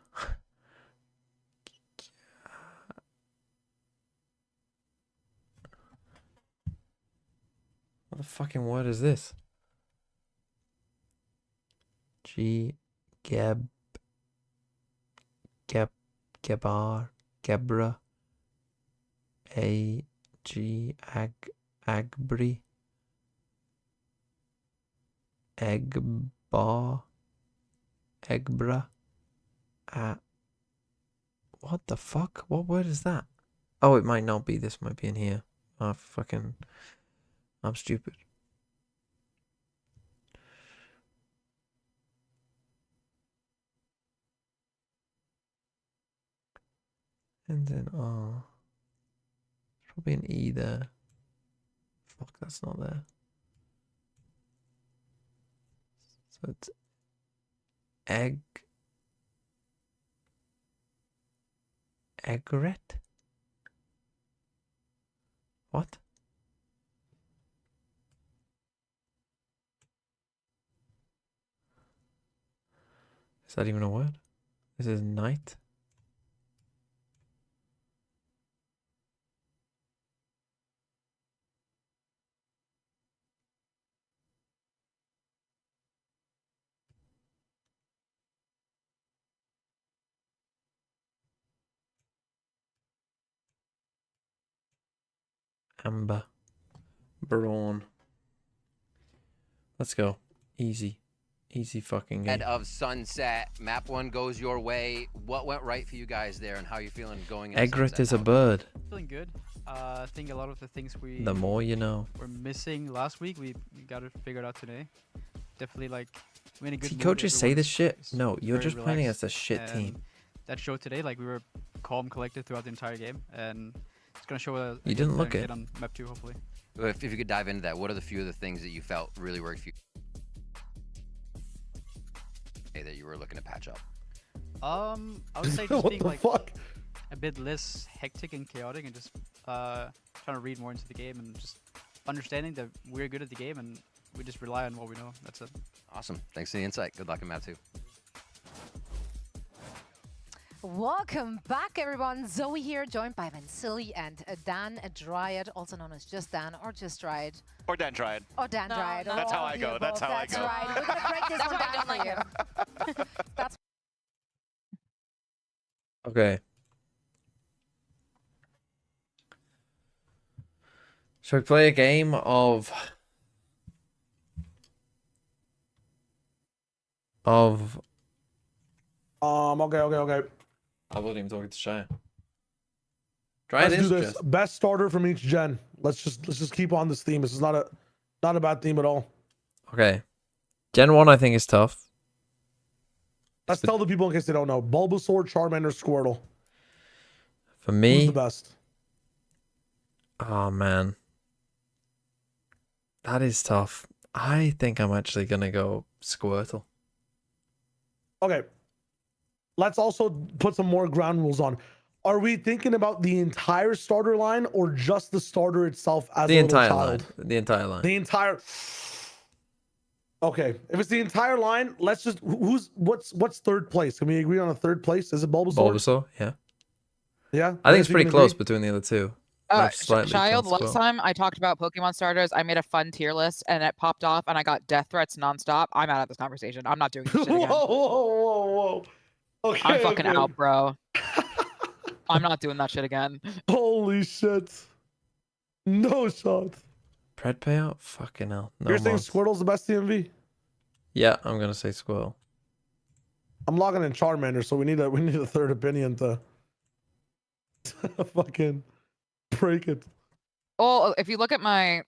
What the fucking word is this? Gebar, Gebra, Agbri, Egbar, Egbra, what the fuck? What word is that? Oh, it might not be. This might be in here. Oh, fucking, I'm stupid. And then R. Probably an E there. Fuck, that's not there. So it's Egret? What? Is that even a word? This is night. Amber. Brawn. Let's go. Easy. Easy fucking game. Head of sunset. Map 1 goes your way. What went right for you guys there, and how are you feeling going into Egret sunset is a now? bird. Feeling good. I think a lot of the things The more you know. were missing last week, we got it figured out today. Definitely like we're in a good See, mood. coaches say this shit. Everyone's No, you're very just playing relaxed, as a shit and team. That showed today. Like we were calm, collected throughout the entire game, and it's gonna show a You didn't good look hit it. on map 2 hopefully. If you could dive into that, what are the few of the things that you felt really worked for you that you were looking to patch up? I would say just What being the like fuck? a bit less hectic and chaotic, and just trying to read more into the game, and just understanding that we're good at the game and we just rely on what we know. That's it. Awesome. Thanks for the insight. Good luck in map 2. Welcome back, everyone. Zoe here, joined by Vansili and Dan Dryad, also known as Just Dan or Just Dryad. Or Dan Dryad. Or Dan Dryad. That's how I go. That's how I go. That's right. We're going to break this one down for you. That's Okay. Shall we play a game of Okay. I wasn't even talking to Shia. Try Let's it do is this. just. Best starter from each gen. Let's just keep on this theme. This is not a bad theme at all. Okay. Gen 1 I think is tough. Let's tell the people in case they don't know. Bulbasaur, Charmander, Squirtle. For me. Who's the best? Oh man. That is tough. I think I'm actually gonna go Squirtle. Okay. Let's also put some more ground rules on. Are we thinking about the entire starter line or just the starter itself as The a little entire child? line. The entire line. The entire. Okay, if it's the entire line, let's just what's third place? Can we agree on a third place? Is it Bulbasaur? Bulbasaur, yeah. Yeah. I think it's we pretty can close agree? between the other two. They're slightly Child, close, last well. time I talked about Pokemon starters, I made a fun tier list and it popped off and I got death threats nonstop. I'm out of this conversation. I'm not doing this shit again. Whoa. Okay. I'm fucking okay. out, bro. I'm not doing that shit again. Holy shit. No shot. Pred payout? Fucking hell. No You're saying mods. Squirtle's the best TMV? Yeah, I'm gonna say Squirtle. I'm logging in Charmander, so we need a third opinion to fucking break it. Well, if you look at my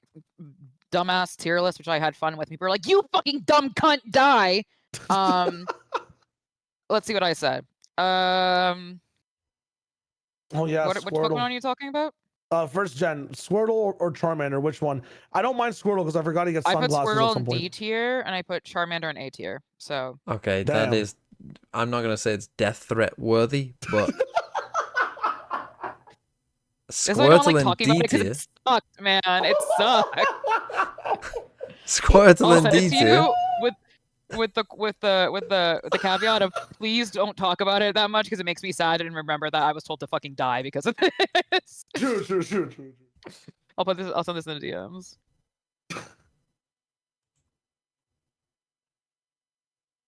dumbass tier list, which I had fun with, people were like, "You fucking dumb cunt, die." Let's see what I said. Oh yeah, which Squirtle. Pokemon are you talking about? First gen, Squirtle or Charmander, which one? I don't mind Squirtle because I forgot he gets I put sunglasses at Squirtle some in point. D tier, and I put Charmander in A tier. So Okay, Damn. that is. I'm not gonna say it's death threat worthy, but that's why I don't like Squirtle in talking about D it because tier. it sucked, man. It sucked. Squirtle I'll in send it D to tier. you with the caveat of please don't talk about it that much because it makes me sad and remember that I was told to fucking die because of this. True. I'll send this in the DMs.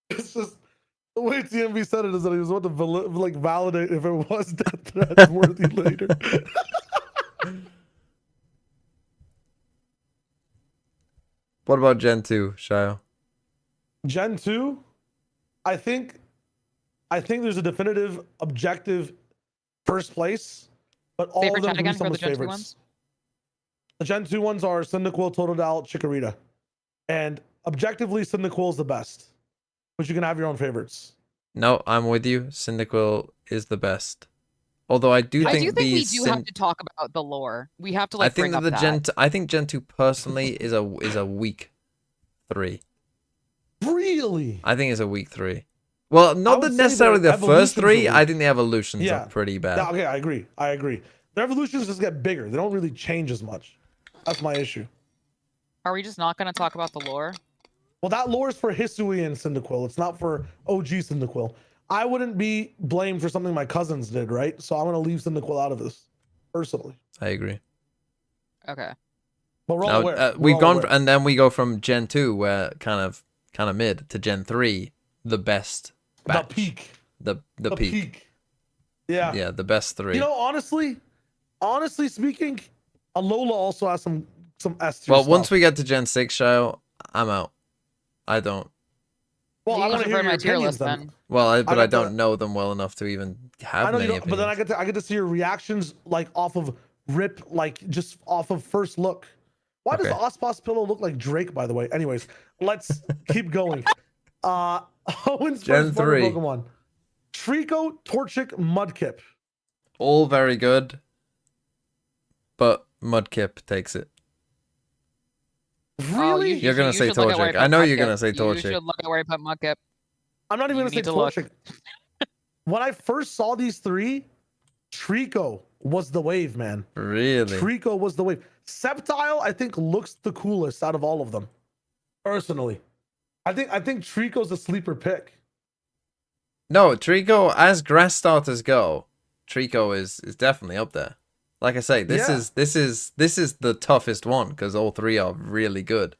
It's just the way TMV said it is that he was about to validate if it was death threat worthy later. What about Gen 2, Shayo? Gen 2, I think there's a definitive objective first place, but all Favorite of them chat can be again for the someone's Gen 2 favorites. ones? The Gen 2 ones are Cyndaquil, Totodile, Chikorita. And objectively, Cyndaquil is the best. But you can have your own favorites. No, I'm with you. Cyndaquil is the best. Although I do think we do have to talk about the lore. We have to like I think bring that up the that. I think Gen 2 personally is a weak 3. Really? I think it's a weak 3. Well, not would that say necessarily their the first 3. evolutions are I weak. think the evolutions are pretty bad. Yeah, okay, I agree. Their evolutions just get bigger. They don't really change as much. That's my issue. Are we just not going to talk about the lore? Well, that lore is for Hisui and Cyndaquil. It's not for OG Cyndaquil. I wouldn't be blamed for something my cousins did, right? So I'm going to leave Cyndaquil out of this, personally. I agree. Okay. But we're all aware. We've gone, and then we go from Gen 2, where kind of mid, to Gen 3, the best batch. The peak. The peak. Yeah. Yeah, the best 3. You know, honestly speaking, Alola also has some S tier Well, stuff. once we get to Gen 6 show, I'm out. I don't. Well, I want to hear your opinions then. Well, I got don't know them well enough to even have I know many you don't, but then I get to see your reactions like off of rip, like just off of first look. Why does the Ospas pillow look like Drake, by the way? Anyways, let's keep going. Owen's Gen first partner 3. Pokemon. Trico, Torchic, Mudkip. All very good, but Mudkip takes it. Really? You're going to say Torchic. I know you're going to say You Torchic. should look at where I put Mudkip. I'm not even going to say look. Torchic. When I first saw these 3, Trico was the wave, man. Really? Trico was the wave. Sceptile, I think, looks the coolest out of all of them. Personally. I think Trico's a sleeper pick. No, Trico, as grass starters go, Trico is definitely up there. Like I say, this is the toughest one because all 3 are really good.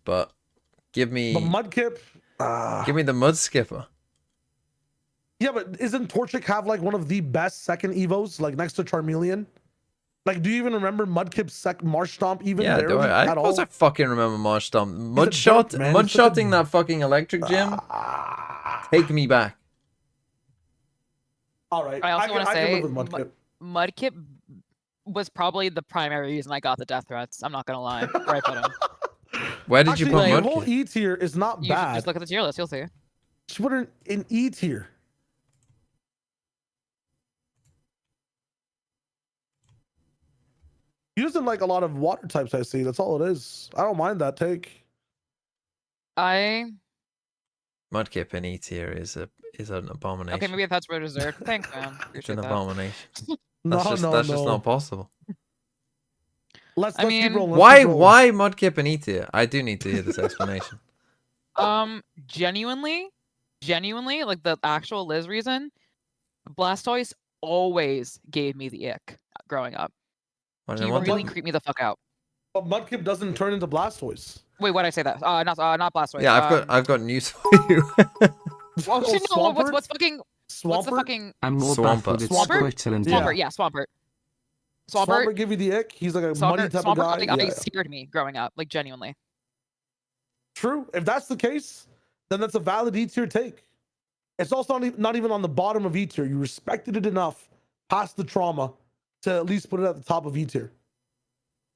But give me the Mudkip. Give me the Mud Skipper. Yeah, but isn't Torchic have like one of the best second evos, like next to Charmeleon? Like, do you even remember Mudkip's Marsh Stomp even Yeah, do I? Of course I fucking remember Marsh Stomp. Mudshotting that fucking electric gym. Take me back. All right. I also want to say live with Mudkip. Mudkip was probably the primary reason I got the death threats. I'm not gonna lie. Right, put him. Where did you put your Mudkip? whole E tier is not You bad. should just look at the tier list. You'll see. Just put it in E tier. Using like a lot of water types, I see. That's all it is. I don't mind that take. I Mudkip in E tier is an abomination. okay. Maybe that's what it deserved. Thanks, man. It's Appreciate an that. abomination. No, That's just not possible. Let's I mean, keep rolling. Why Mudkip in E tier? I do need to hear this explanation. Genuinely, like the actual Liz reason, Blastoise always gave me the ick growing up. He really creeped me the fuck out. But Mudkip doesn't turn into Blastoise. Wait, why did I say that? Not Blastoise. Yeah, I've got news for you. Oh, shit, no, what's the fucking I'm more Swampert. baffled it's Swampert? Squirtle and Swampert, yeah, Swampert. Swampert give you the ick. He's like a muddy type of guy. Swampert scared me growing up, like genuinely. True. If that's the case, then that's a valid E tier take. It's also not even on the bottom of E tier. You respected it enough past the trauma to at least put it at the top of E tier.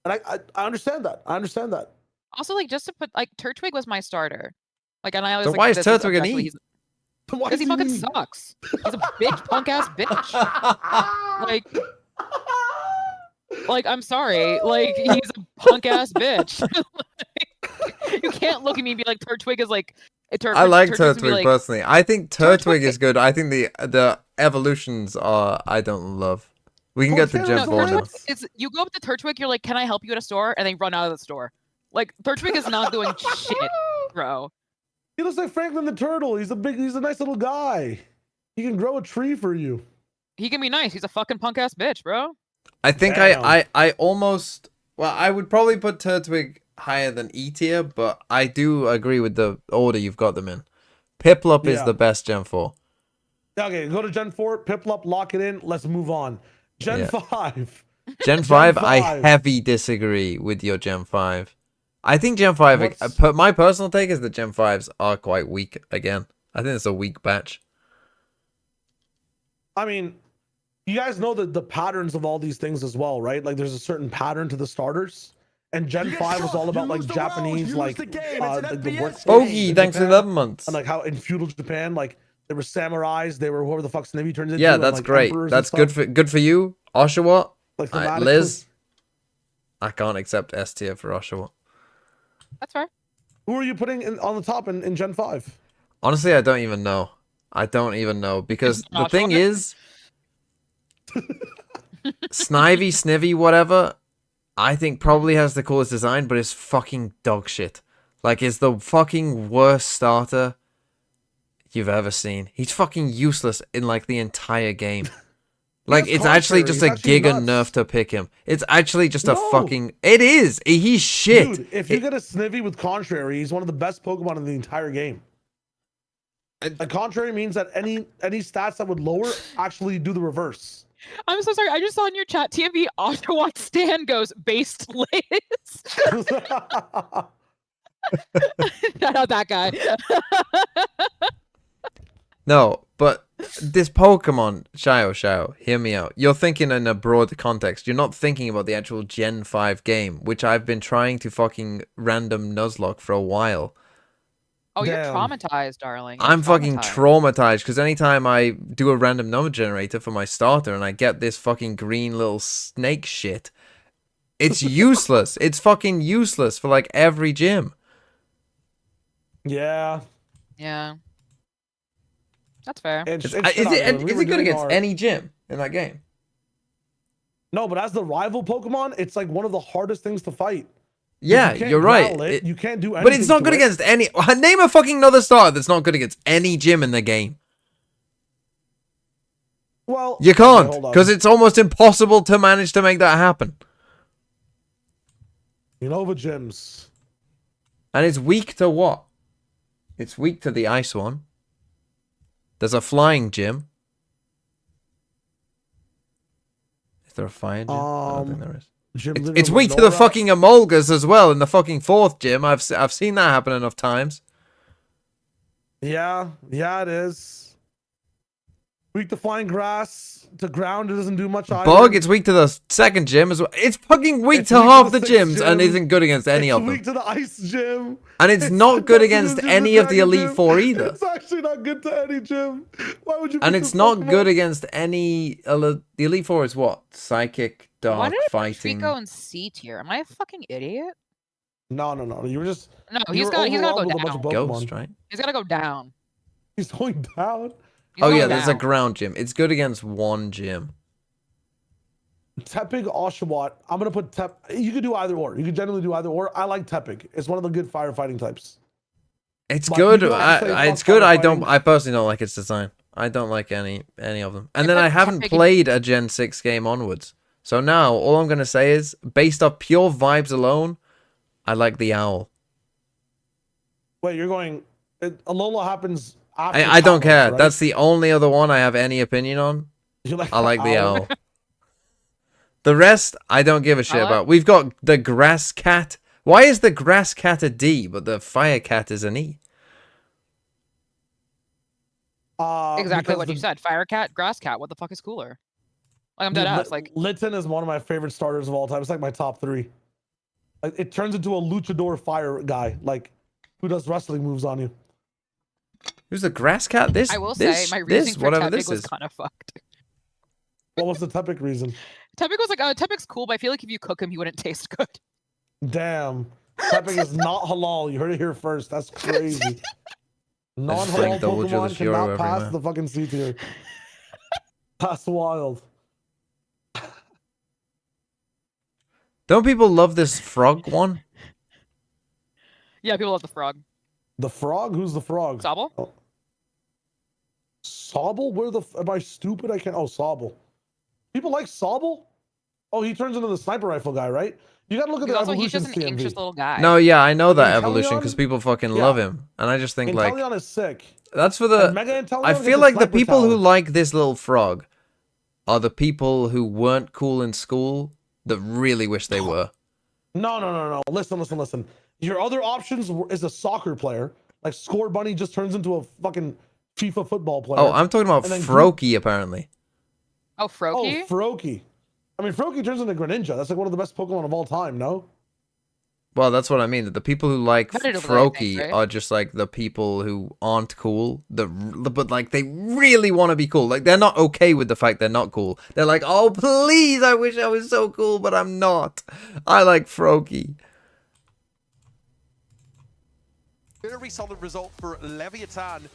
And I understand that. I understand that. Also, like, just to put, like, Turtwig was my starter. Like, and I always So like, why is this Turtwig an objectively- E? Because he fucking sucks. He's a bitch, punk ass bitch. Like, Like, I'm sorry. Like, he's a punk ass bitch. You can't look at me and be like, Turtwig is like. I like Turtwig's gonna be Turtwig like, personally. I think Turtwig is good. I think the evolutions are I don't love. We can get to Gen 4 now. You go up to Turtwig, you're like, can I help you at a store? And they run out of the store. Like, Turtwig is not doing shit, bro. He looks like Franklin the Turtle. He's a nice little guy. He can grow a tree for you. He can be nice. He's a fucking punk ass bitch, bro. I think I almost, well, I would probably put Turtwig higher than E tier, but I do agree with the order you've got them in. Piplup is the best Gen 4. Okay, go to Gen 4, Piplup, lock it in. Let's move on. Gen 5. Gen 5, I heavy disagree with your Gen 5. I think Gen 5, my personal take is that Gen 5s are quite weak again. I think it's a weak batch. I mean, you guys know the patterns of all these things as well, right? Like there's a certain pattern to the starters. And Gen 5 was all about like Japanese, like the work. Bogey, thanks for 11 months. And like how in feudal Japan, like there were samurais, they were whoever the fuck Snivy turns into. Yeah, that's great. That's good for you. Oshawa, like Liz. I can't accept S tier for Oshawa. That's fair. Who are you putting on the top in Gen 5? Honestly, I don't even know. I don't even know because the thing is, Snivy, whatever. I think probably has the coolest design, but it's fucking dog shit. Like, it's the fucking worst starter you've ever seen. He's fucking useless in, like, the entire game. Like, it's actually just a giga nerf to pick him. It's actually just a fucking... It is! He's shit! Dude, if you get a Snivy with Contrary, he's one of the best Pokemon in the entire game. A Contrary means that any stats that would lower actually do the reverse. I'm so sorry. I just saw in your chat, TMV Oshawott Stan goes, based Liz. Shout out that guy. No, but this Pokemon, Shao, hear me out. You're thinking in a broader context. You're not thinking about the actual Gen 5 game, which I've been trying to fucking random Nuzlocke for a while. Oh, you're traumatized, darling. You're I'm fucking traumatized because anytime I do a random number generator for my starter and I get this fucking green little snake shit, it's useless. It's fucking useless for like every gym. Yeah. Yeah. That's fair. Is it good against any gym in that game? No, but as the rival Pokemon, it's like one of the hardest things to fight. Yeah, you're right. You can't do anything. But it's not good against any... Name a fucking another starter that's not good against any gym in the game. Well... You can't, because it's almost impossible to manage to make that happen. Unova gyms. And it's weak to what? It's weak to the ice one. There's a flying gym. Is there a fire gym? I don't think there is. It's weak to the fucking Emolgas as well in the fucking 4th gym. I've seen that happen enough times. Yeah, it is. Weak to flying grass. To ground, it doesn't do much either. Bug, it's weak to the 2nd gym as well. It's fucking weak to half the gyms and isn't good against any of them. It's weak to the ice gym. And it's not good against any of the Elite Four either. It's actually not good to any gym. Why would you? And it's not good against any... The Elite Four is what? Psychic, dark, Why did fighting... Trico in C tier? Am I a fucking idiot? No. You were just... No, he's gotta go down. Ghost, right? He's gotta go down. He's going down? Oh yeah, there's a ground gym. It's good against one gym. Tepig, Oshawott. I'm gonna put You could do either or. You could generally do either or. I like Tepig. It's one of the good firefighting types. It's good. It's good. I personally don't like its design. I don't like any of them. And then I haven't played a Gen 6 game onwards. So now all I'm gonna say is, based off pure vibes alone, I like the owl. Wait, you're going... Alola happens... I don't care. Right? That's the only other one I have any opinion on. I like the owl. The rest, I don't give a shit about. We've got the grass cat. Why is the grass cat a D, but the fire cat is an E? Exactly what you said. Fire cat, grass cat. What the fuck is cooler? Like, I'm dead ass. Like, Litten is one of my favorite starters of all time. It's like my top 3. Like, it turns into a luchador fire guy, like who does wrestling moves on you. Who's the grass cat? I will say my reasoning for Tepig was kind of fucked. What was the Tepig reason? Tepig was like, Tepig's cool, but I feel like if you cook him, he wouldn't taste good. Damn. Tepig is not halal. You heard it here first. That's crazy. Non-halal double Pokemon Joe's cannot Euro pass everywhere. the fucking C tier. That's wild. Don't people love this frog one? Yeah, people love the frog. The frog? Who's the frog? Sobble? Oh. Sobble? Where the am I stupid? I can't. Oh, Sobble. People like Sobble? Oh, he turns into the sniper rifle guy, right? You gotta look at the He's evolution just an anxious little guy. No, yeah, I know that Inteleon? evolution because people fucking Yeah. love him, and I just think like Inteleon is sick. that's for the. And Mega Inteleon I gets feel a like the sniper people who talent. like this little frog are the people who weren't cool in school that really wish they were. No. Listen. Your other options is a soccer player. Like Score Bunny just turns into a fucking FIFA football player. Oh, I'm talking about And then Froakie apparently. Oh, Froakie? Oh, Froakie. I mean, Froakie turns into Greninja. That's like one of the best Pokemon of all time, no? Well, that's what I mean. That the people who like Competitively, I Froakie think, right? are just like the people who aren't cool. But like they really want to be cool. Like they're not okay with the fact they're not cool. They're like, oh please, I wish I was so cool, but I'm not. I like Froakie. Very solid result for Leviathan.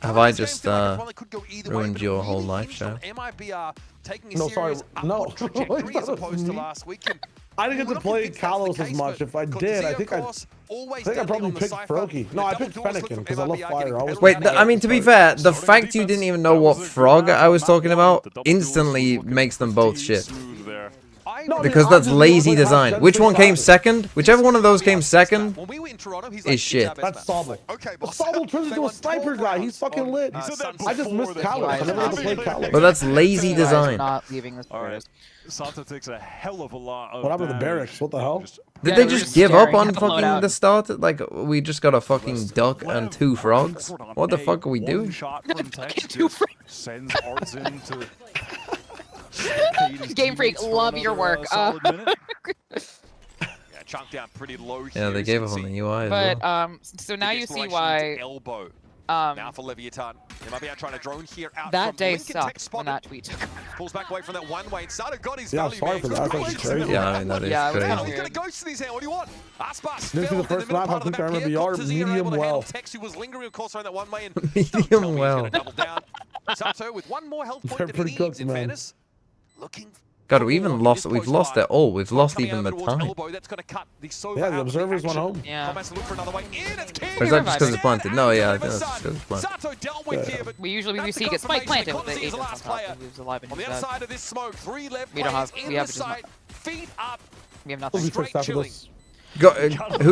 Have I just ruined your whole life, Show? MIBR taking a No, sorry. serious No. upward trajectory as opposed to last week. And I didn't get to play Kalos as much. If I did, I think I probably picked Froakie. No, I picked Fennekin because I love fire. I always Wait, pick I mean, to be fair, the fact you didn't even know what frog I was talking about instantly makes them both shit. No, I mean, Because that's obviously, lazy like, design. Gen Which 6 one came Saturn. second? Whichever one of those came second is shit. That's Sobble. Sobble turns into a sniper guy. He's fucking lit. I just missed Kalos. I never got to play Kalos. But that's lazy You guys are design. not leaving this forest. Sato takes a hell of a lot of What happened to the damage. barracks? What the hell? Did Yeah, they we're just just give up staring on at the loadout. fucking the start? Like, we just got a fucking duck and 2 frogs? What the fuck are we doing? Shot from Tex just sends Arts into Game Freak, love your work. Chunked down pretty low Yeah, here, they as gave you up on can the see. UI as But well. so now you see Exploration why to elbow. Now for Leviathan. They might be out trying to drone here out that from day Lincoln Tech sucked when spotted. that tweet took. Pulls back away from that one way. Sato got his Yeah, value sorry for back. that. That's crazy. Yeah, I mean, that is Yeah, it was crazy. kinda He's weird. got a ghost in his hand. What do you want? Aspas Didn't see the first lap. I think I remember Yard medium well. Tex, who was lingering, of course, around that one way. And Medium well. double down. Sato with one more health point They're that pretty he needs, cooked, in man. fairness. Looking God, we've lost it all. We've lost even the time. Yeah, the observers went home. Yeah. Or is that just because it's planted? No, yeah, I think that's just because it's planted. We usually see get spike planted with the agents on top and moves alive and On use the other that. side of this smoke, 3 left We don't have players we in have the just site, feet up. we have We'll nothing. be fixed after chilling. this.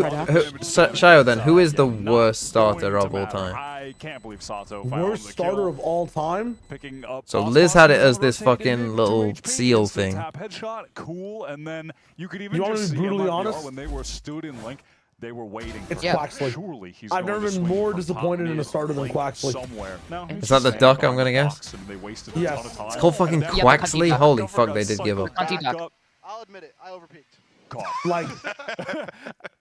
Shayo then, who is the worst starter of all time? I can't believe Sato found Worst the starter kill. of all time? Picking up So Aspas Liz had it as rotating this fucking in, little 2 HP, seal instant thing. Tap headshot, cool, and then you could even You want me just to see be brutally MIBR honest? when they were stood in Link, they were waiting. It's for Quaxley. Surely he's I've going never to been swing more from top disappointed in a mid starter than Link Quaxley. somewhere. No, Is that the duck, I'm gonna guess? Box and they wasted a Yes. ton of time. It's called fucking And then- Quaxley? Duck. Holy fuck, they did give up. Cunty duck. I'll admit it. I overpeaked. Caught. Like,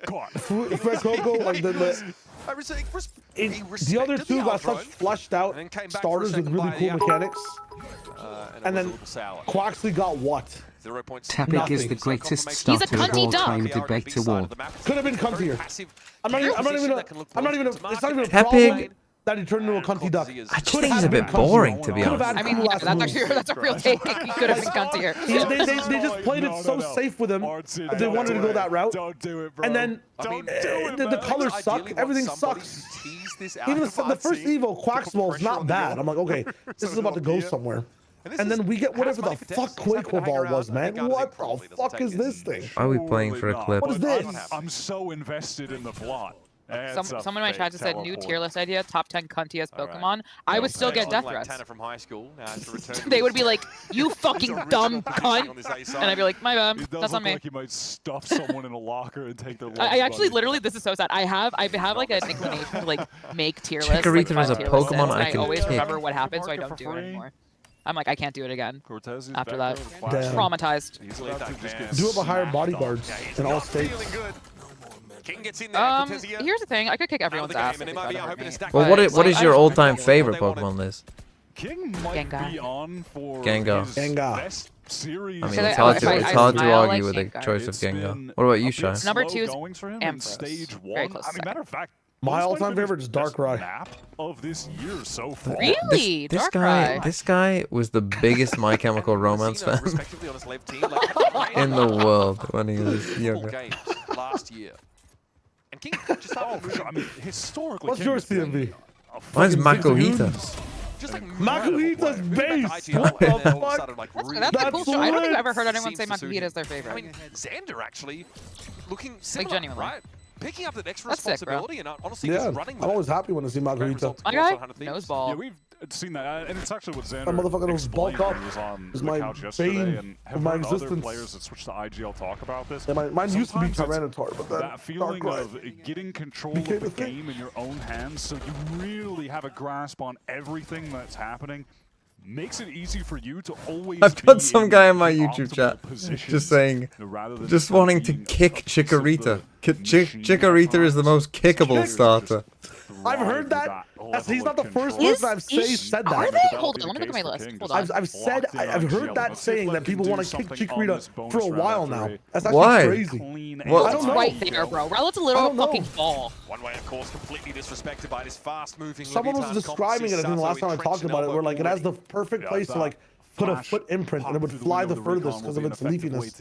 Caught. Fred Coco, like the other two got such fleshed out And then came back for a starters with second really by cool the mechanics. And it was a then little sour. Quaxley got what? 0 points. Tepig is the greatest starter of cunty all duck. time. Debate award. Could have been cuntier. I'm not even. It's not even a Tepig- problem that he turned into a cunty duck. I just think he's a bit boring, to be Could have honest. had I mean, cool yeah, ass that's moves. actually that's a real take. He could have been cuntier. They just played it so safe with him that they wanted to go that route. Don't do it, bro. And then the colors suck. Everything sucks. Even the first Evo, Quaxwell's not bad. I'm like, okay, this is about to go somewhere. And then we get whatever the fuck Quake Ball was, man. What the fuck is this thing? Why are we playing for a clip? What is this? I'm so invested in the plot. Someone in my chat just said new tier list idea, top 10 cuntiest Pokemon. I would still get death threats. Tanner from high school, to return to They would his- be like, you fucking dumb cunt. on his A side. And I'd be like, my bad, It does that's look on me. like you might stuff someone in a locker and take their I actually lunch literally, this is so sad. I have like an inclination to like make tier lists. Chikorita like, is a fun tier lists, Pokemon and I can always pick. remember what happened, so I Market don't for do it free. anymore. I'm like, I can't do it again. Cortez is After back that. there with Damn. Traumatized. He's about to just get Do it by hire smacked bodyguards in all states. King gets in there. Here's the thing, I could kick everyone's ass. if they tried to hurt me. Well, what is But, your I- all-time favorite Pokemon, Liz? King might be on for Gengar. his best series. I mean, it's hard to argue with the choice of Gengar. What about you, Shai? Number 2 is going for him in Empress. stage Very 1. close I mean, matter of fact, My all-time favorite is Darkrai. map of this year so far. Really? This guy was the biggest My Chemical Romance fan respectively on his LEV team, like, in the world when he was younger. games last year. And King just I mean, historically, What's King your has been CMV? Mine's Makuhita. just like Makuhita's base. What the fuck? That's a cool show. I don't think I've ever heard Seems anyone say to suit Makuhita him. is their favorite. I mean, Xander actually looking similar, genuinely. right? Picking up that extra That's sick, bro. responsibility and honestly Yeah, just running with I'm it. always happy when I see Makuhita. My guy knows ball. Yeah, we've seen that, and it's actually what Xander That motherfucker knows explained bulk when he was on is the my couch yesterday, bane and of have my heard other existence. players that switched to IGL talk about this. Yeah, mine used to be Sometimes it's Tyranitar, but then that feeling Darkrai of getting control became of the a thing. game in your own hands, so you really have a grasp on everything that's happening, makes it easy for you to always I've got be some in guy in my the YouTube optimal chat positions, just saying, rather than just wanting to being kick a piece of the Chikorita. machine Chikorita is the most kickable starter. I've heard that. He's not the first Is- person I've said that. Are they? Hold on, let me look at my list. Hold on. I've heard that saying that people want to kick Chikorita for a while now. That's Why? actually crazy. Well, I don't know. Right there, bro. Rowlet's a little fucking ball. One way, of course, completely disrespected by this fast-moving. Someone was describing it, I think, the last time I talked about it, where like it has the perfect place to like put a foot imprint and it would fly the furthest because of its leafiness.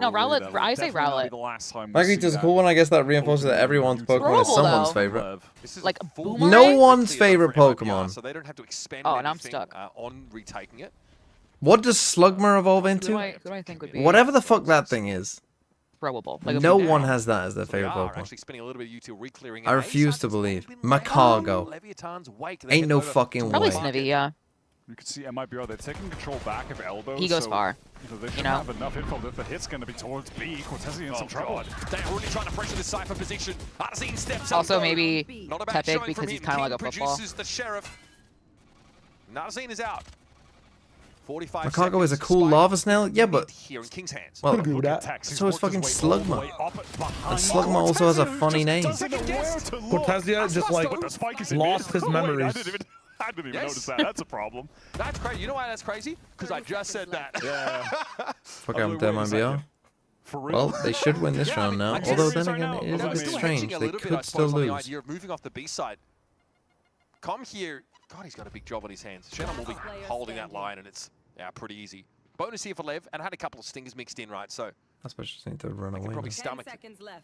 No, Rowlet. I say Rowlet. Makuhita's a cool one. I guess that reinforces that everyone's Pokemon is Robo, someone's though. favorite. Like Boomerang? No one's favorite Pokemon. So they don't have to expend Oh, and I'm anything, stuck. on retaking it. What does Slugma evolve Who into? do I think would be Whatever the fuck that thing is. throwable? Like a No Boomerang. one has that as their They favorite are Pokemon. actually spending a little bit of util re-clearing. I refuse to believe. Macargo. Leviathan's wake. They Ain't head no over fucking Probably way. Snivy, yeah. You can see MIBR, they're taking control back of elbow. He goes so, far. You know, they should You know? have enough info that the hit's going to be towards B. Cortesi in some trouble. They're already trying to pressure this Cypher position. Arzine steps Also, up. maybe Not a bad Tepig showing because from he's him. kind of King like a football. produces the Sheriff. Narzine is out. 45 Macargo is a seconds. cool Spike lava snail? Yeah, but... here in King's hands. Well, agree with that. so is fucking Slugma. And Slugma also has a funny name. Cortezia just like lost his memories. I didn't even Yes. notice that. That's a problem. That's crazy. You know why that's crazy? Because I just said that. Yeah. Fuck happened to MIBR? Well, they should win this round now. Although then again, it is a bit strange. They could still on the lose. idea of moving off the B side. Come here. God, he's got a big job on his hands. Shannon will be holding that line, and it's pretty easy. Bonus here for Lev, and had a couple of stingers mixed in, right? So I suppose just need to run I can away. probably now. stomach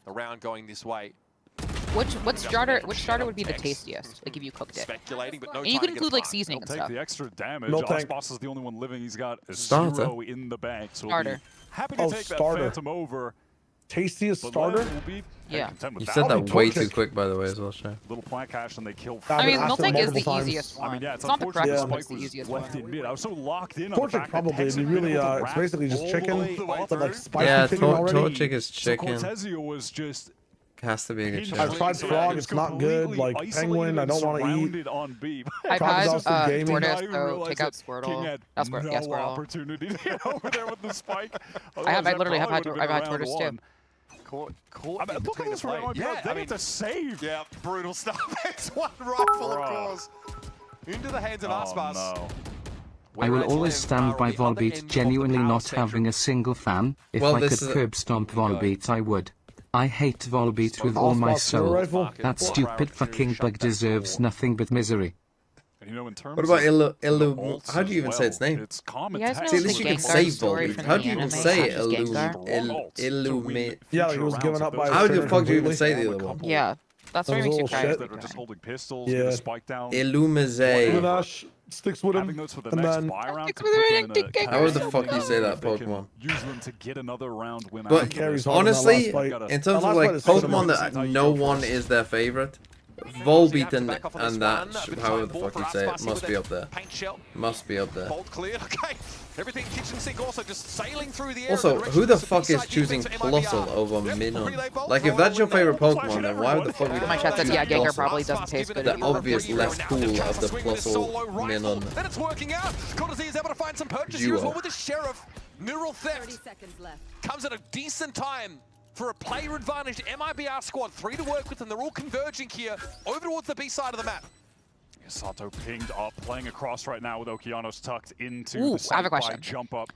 the round going this way. Which starter would be the tastiest? Like if you cooked it. Speculating, but no And you time could to get include like past. seasoning He'll and take stuff. the extra damage. No tank. Osboss is the only one living. He's got a Starter. 0 in the bank. So Starter. we'll be happy to Oh, take starter. that Phantom over. Tastiest But starter? Lev will be Yeah. content with You that. said Probably that way Torchic. too quick, by the way, as well, Shay. Little plant cache and they kill. I mean, I've asked him Miltank is the multiple times. easiest one. I mean, yeah, it's It's not the unfortunate correct one, Spike but it's the was easiest left one. in mid. I was so locked in on the Torchic fact that probably. Tex It'd be had been really, able to it's wrap basically just all the chicken, way up but like through. spicy Yeah, chicken already. Torchic is chicken. So Cortezio was just Has to be a good hinged show. I've tried so frog, it's it's not good. completely Like isolated penguin, I and don't want to eat. surrounded on B. I've had Crocodile's gaming. Tortoise, I even so realized take out that Squirtle. King had That's Squirtle. Yeah, no Squirtle. opportunity to get over there with the spike. I literally have had Tortoise too. Caught I mean, look at this round. Yeah, They get to save. Yeah, brutal stuff. It's one rifle, of Bruh. course. Into the hands of Aspas. No. I will always stand by Volbeat, genuinely not having a single fan. If Well, I this could is a- curb stomp Volbeat, I would. I hate Volbeat with all my Osboss, your soul. rifle? That stupid fucking bug deserves nothing but misery. And you know, in terms What about of Illu? How do you even say its name? It's common You guys know See, at the least you can Gengar say story Volbeat. from How the do you even anime, say not just Gengar? Illumate? Yeah, he was given up by his How the trainer fuck do you even completely. say the other one? Yeah, that's That what was makes a you little cry. shit. that are just holding pistols, Yeah. get a spike down. Illumise. Luminash sticks with Having him, those for the and next then buy round. Sticks to with put her them and in a dick How the kind of fuck you say that if they can Pokemon? Use them to get another round win. But out. carries hard in that honestly, last fight. in terms That of last like fight is so Pokemon nice. that no one is their favorite, Volbeat and that, however the fuck you say it, must be up there. Paint shell. Must be up there. Bolt cleared. Okay. Everything kitchen sink also just sailing through the air. Also, in the who the direction fuck of is side choosing defense for MIBR. Colossal over Yep, Minun? relay bolt, Like, if roll that's your the window. favorite Pokemon, then why would the fuck would My chat says, yeah, Gengar Colossal? probably doesn't taste good The anymore. obvious less cool of the Colossal Minun. Then it's working out. Cortez is able to find some purchase Duo. here as well with the Sheriff. Neural 30 theft seconds left. comes at a decent time for a player advantage MIBR squad. 3 to work with, and they're all converging here over towards the B side of the map. Sato pinged up, playing across right now with Okeanos tucked into Ooh, the I have a site by question. jump up.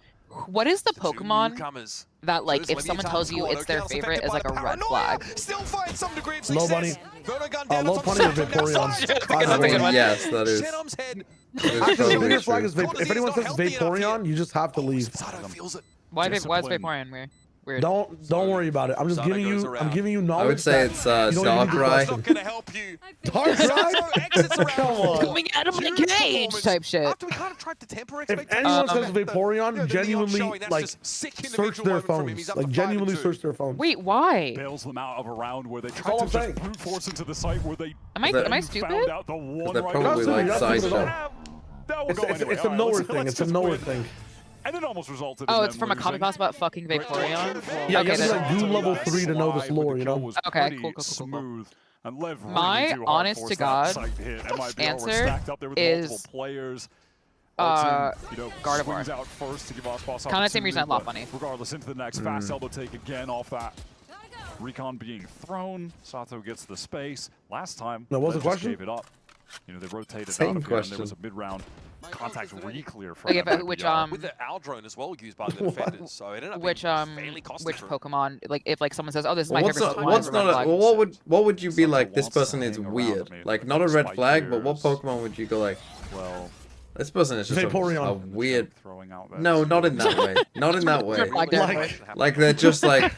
What is the Two Pokemon newcomers. that, like, So if this someone Leviathan tells you squad, it's their Okeanos favorite, affected is by like a the red paranoia. flag? Still find some degree of Low success. bunny. Verno gun down, Low it's on bunny or Sato now. Vaporeon? Sato Yes, that is. Shenom's head. That is Actually, the totally biggest flag true. is if anyone says Vaporeon, you just have to leave. Sato feels it. Why is Discipline. Vaporeon weird? Don't worry about it. I'm just Sato giving goes you. around. I'm giving you knowledge. I would say that it's you don't even need to Darkrai. question. Not gonna help you. Darkrai? Exits around. Come on. Coming out of the cage type shit. After we kind of tried to temper If expectations. anyone says Vaporeon, the neon genuinely showing, that's like just sick search individual their moment from him. He's phones. up Like to 5-2. genuinely search their phones. Wait, why? Bails them out of a round where they all tried I'm to just saying. brute force into the site where they Am I That- stupid? found out the one They're right probably away. like That's sideshow. That will go anyway. It's a All right, knower let's thing. It's a just knower win. thing. And it almost resulted Oh, in it's them from a losing. comic box about fucking Vaporeon? Yeah, Okay, you have to then- like do level 3 to know this lore, you know? Was Okay, pretty cool. Smooth. And Lev My really do hard honest force to that God site hit. MIBR were answer stacked up there with is, multiple players. Gardevoir. Swings out first to give Ospas Kinda same reason I love opportunity, Bunny. but regardless, into the next fast elbow take again off that. Recon being thrown. Sato gets the space. Last time, Now, what was Lev the just question? gave it up. You know, they rotated Same out of here, and there was question. a mid-round contact re-clear for Okay, but MIBR. which With the owl drone as well used by the defenders, so it ended up which being fairly costly which for Pokemon, like if like someone says, oh, this is my What's favorite not, Pokemon, what's it's a red not a, flag. well, what would you be Sato like? This wants to person is hang around weird. me, Like but not a red despite flag, but what years- Pokemon would you go like? Well, This person is just Vaporeon. a weird. throwing out that No, not in that way. Not in that way. Like they're just like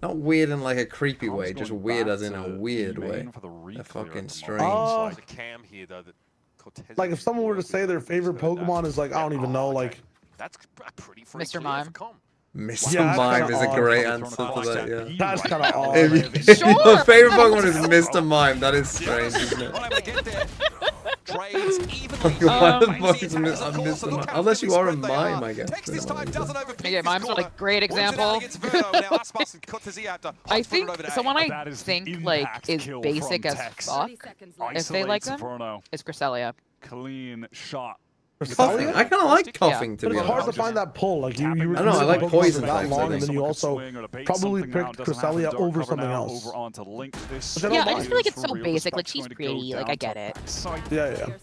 not weird in like a creepy way, just weird as in a weird way. They're fucking strange. There's a cam here though that Cortez Like if someone were to say their favorite Pokemon is like I don't even know, like that's pretty free Mr. Mime. Mr. Yeah, that's Mime kinda is a odd. great answer to that. Yeah. That's kind of odd. If your favorite Pokemon is Mr. Mime, that is strange, isn't it? Trades even Why the fuck is Mr. Mime? Unless you are a mime, I guess. Okay, Mime's a like great example. I think someone I think like is basic as fuck, if they like them, is Cresselia. Clean shot. Coughing. I kind of like coughing, to But be it's hard to honest. find that pull. Like you I don't know, I like Pokemon poison for that types, I long, and think. then you also probably picked Cresselia over something else. Over onto Link. This Which I don't Yeah, I mind. just feel like it's so basic. Like she's pretty. Like I get it. Yeah, yeah.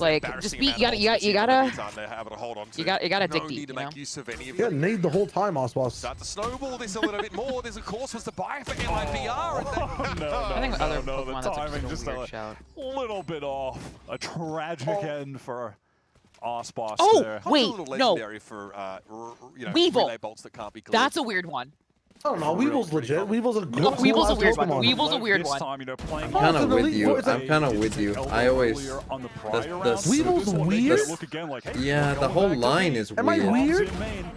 Like just be. You gotta dig deep. You know. Yeah, nade the whole time, Osboss. Start to snowball this a little bit more. There's of course was the buy for MIBR. I think other no, the Pokemon that's timing just a weird shout. little bit off. A tragic end for Osboss Oh, there. wait, no. For, Weevil. relay bolts that can't be That's a weird one. I don't know. Weevil's legit. Weevil's a No, good. Weevil's a weird one. Pokemon. Weevil's a weird This one. time, you know, playing I'm kind of Oh, with it's you. a- I'm kind of with you. I always. on the the- prior round. Weevil's This one, they weird? just look again like, hey, Yeah, we're the going whole back to line me. is Am I weird. weird?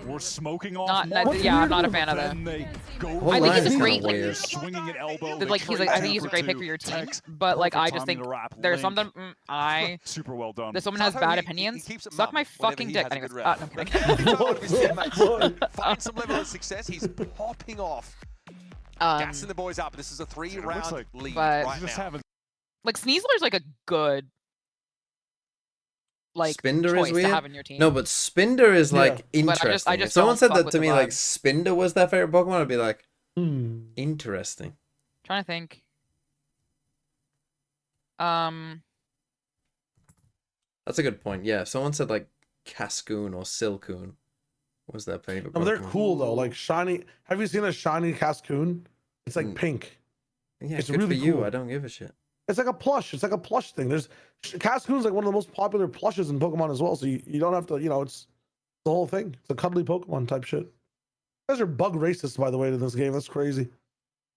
We're smoking off. Not, more. yeah, I'm not a fan of Then it. they go Whole I think line he's is a great, kinda like, weird. swinging an elbow. Like he's like, I think he's a great pick for your team, but like I just think there's something super well done. This woman has bad opinions. Suck my fucking dick. Anyways, no, I'm kidding. Find some level of success. He's popping off. Gassing the boys up. This is a 3-round lead but- right now. Like Sneasler's like a good like Spinder choice is weird. to have in your team. No, but Spinder is Yeah. like But interesting. I If just someone don't said fuck that with to the me, vibe. like Spinder was their favorite Pokemon, I'd be like, Hmm. interesting. Trying to think. That's a good point. Yeah, if someone said like Cascoon or Silcoon was their favorite No, but they're Pokemon. cool though. Like shiny. Have you seen a shiny Cascoon? It's like pink. Yeah, It's good really for you. cool. I don't give a shit. It's like a plush. It's like a plush thing. There's Cascoon's like one of the most popular plushes in Pokemon as well. So you don't have to, it's the whole thing. It's a cuddly Pokemon type shit. You guys are bug racist, by the way, to this game. That's crazy.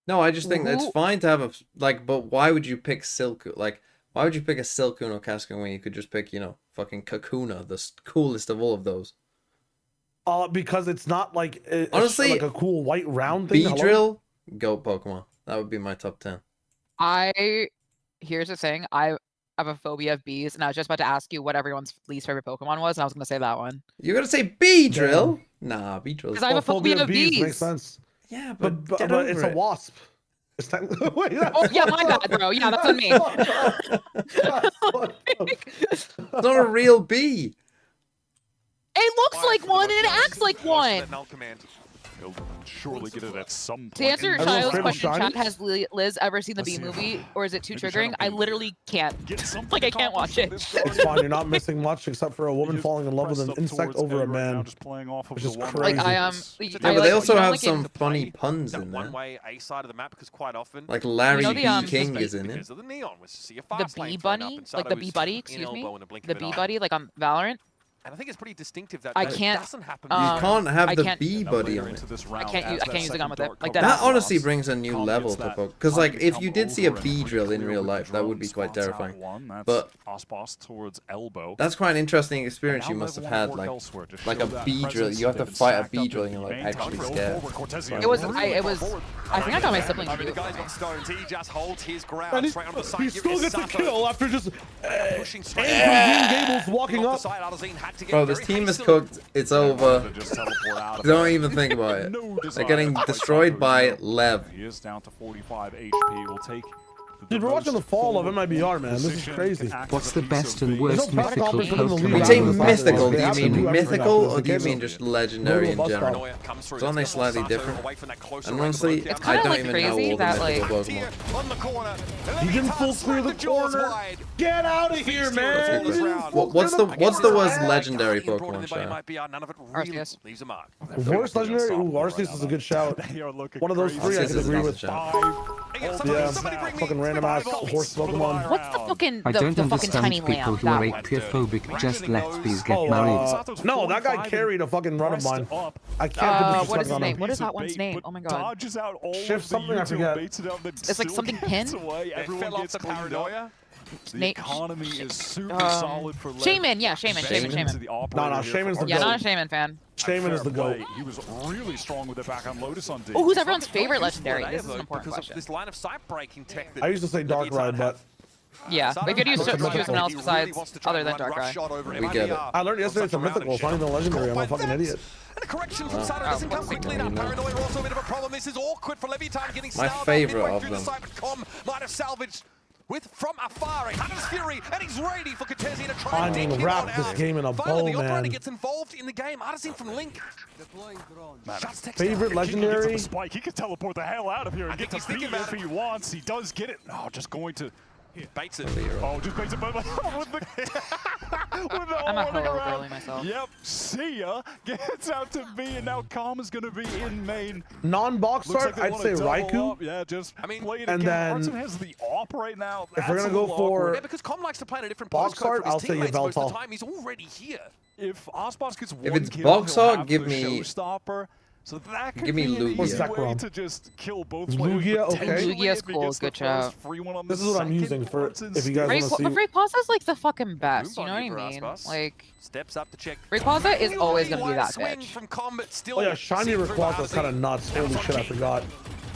No, I just think it's Who- fine to have a like, but why would you pick Silcoon? Like, why would you pick a Silcoon or Cascoon when you could just pick, fucking Kakuna, the coolest of all of those? Because it's not like Honestly, like a cool white round thing. Hello? Beedrill, GOAT Pokemon. That would be my top 10. Here's the thing. I have a phobia of bees, and I was just about to ask you what everyone's least favorite Pokemon was, and I was gonna say that one. You're gonna say Beedrill? Nah, Beedrill. Because I have a phobia of bees. Makes sense. Yeah, But get but it's over a it. wasp. It's technically. Wait, Oh yeah, my bad, bro. Yeah, that's on me. It's not a real bee. It looks like one and it acts like one. Null command. He'll surely get it at some point. To answer in Child's the question, round. chat, has Liz ever seen the B movie, or is it too triggering? I literally can't. Like, I can't watch it. It's fine. You're not missing much except for a woman falling in love with an insect over a man. Which is crazy. Like, Yeah, but they also have some funny puns that in there. one-way A side of the map because quite often Like Larry You know the, B. King is in it. because of the neon, we see a The fast B lane thrown up, bunny, and like Sato the B is buddy, in excuse me, elbow in a blink the of an B eye. buddy, like on Valorant. And I think it's pretty distinctive that I that can't. doesn't happen. You can't have I the can't- B buddy on it. I can't use a gun with it. Like that. That honestly brings a new level to Poke. Because like if you did see a B drill in real life, that would be quite terrifying. But towards elbow. that's quite an interesting experience you must have had. Like a B drill, you have to fight a B drill and you're like actually scared. It was. I think I got my siblings to do The it. guy's got stones. He just holds his And ground he, straight on the side. he Here still is gets a Sato kill after just pushing straight. Green Gables walking up. Bro, this team is cooked. It's over. Don't even think about it. They're getting destroyed by LEV. He is down to 45 HP. We'll take Dude, we're watching the fall of MIBR, man. This is crazy. What's the best and worst mythical When you Pokemon? say game? mythical, do They you have to mean do everything mythical after or this. do you They mean can't just legendary in bus general? stop. It's only slightly different. And honestly, It's I kinda, don't like, even know crazy all the that, mythical like- Pokemon. You didn't full clear the corner. Get out of here, man. What's the worst legendary Pokemon show? None of it really leaves a mark. Worst legendary? Ooh, Arceus is a good shout. One of those three I Arceus can is agree not with. a shout. Yeah, fucking random ass horse Pokemon. What's the fucking I don't the fucking tiny understand people lamb? who That are one. apiophobic. Just let these get Oh, married. no, that guy carried a fucking run of mine. I can't put What is disrespect his on name? him. What is that one's name? Oh my god. Shift something, I forget. It's like something pin. Fell off the paranoia. The Nate- economy is super solid for LEV. Shaman, yeah, Shaman. No, Shaman's the Yeah, goat. not a Shaman fan. Shaman is the goat. He was really strong with it back on Lotus on D. Oh, who's everyone's favorite legendary? This is an important because question. of this line of sight breaking tech that I used to say Dark Ride, but Yeah, we could use That's a someone else besides other than Dark Eye. We get it. I learned yesterday it's a mythical. It's not even a legendary. I'm a fucking idiot. And a correction from Sato doesn't come quickly enough. Paranoia also a bit of a problem. This is awkward for Leviathan getting My snarled favorite midway of through the them. site, but Com might have salvaged with from afar a Hunter's Fury, and he's ready for Cortesi to try I and mean, dig him wrap on this out. game in a Finally, bow, the operator man. gets involved in the game. Artisan from Link. Shuts text Favorite down. He can legendary? get to the spike. He can teleport the hell out of here and I get think to he's B thinking if about he wants. He does get it. Oh, just going to. Baits it. Oh, just baits it. But with the, with the I'm a running hoe around. girly myself. Yep. See ya. Gets out to B, and now Calm is going to be in main. Non-box Looks art, like they I'd wanna say double Raikou. up. Yeah, just play it and again. then- Artson has the op right now. If we're That's gonna a go little for- awkward. Yeah, because Com likes to play in a different Box postcode art, from I'll his say teammates most of Yveltal. the time. He's already here. If Osboss gets one If it's kill, box he'll art, have give the me- showstopper. So that could Give me be an Lugia. easy way Zekrom. to just kill both Lugia, players. okay. Potentially, Lugia's if he cool, gets the good shout. first free one on This the is what I'm second, using for Artson's if you guys want to see. Rayquaza's like the fucking best. You know what I Moonbuggy for mean? Aspas. Like Steps up to check. Rayquaza is always gonna be Really that swing bitch. from Combat still Oh yeah, shiny seen through Rayquaza is kind of Artisan. nuts. Holy shit, I forgot.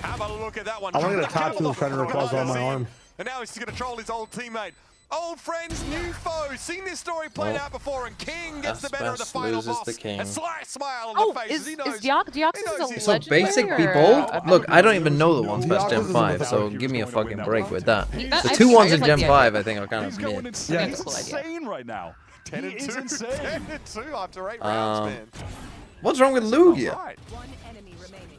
Have a look at that one. I want to get a The kill tattoo of shiny Rayquaza on my arm. And now he's going to troll his old teammate. Old friends, new foes. Seen this story played Well, out before, and King gets the better of the Aspas final loses boss. to King. A sly smile on Oh, the face. is as he knows. Deoxys a So legendary? basic or people, a- look, I don't even know the ones past Deoxys Gen is a 5, so mythical. give me a fucking break with that. That- The I two just- I ones just in like Gen the 5, I think, are kind He's of going mid. insane. Yeah. He's That's a cool idea. insane right now. 10 and He is 2. insane. 10 and 2 after 8 rounds, man. What's wrong with Lugia? Right. One enemy remaining.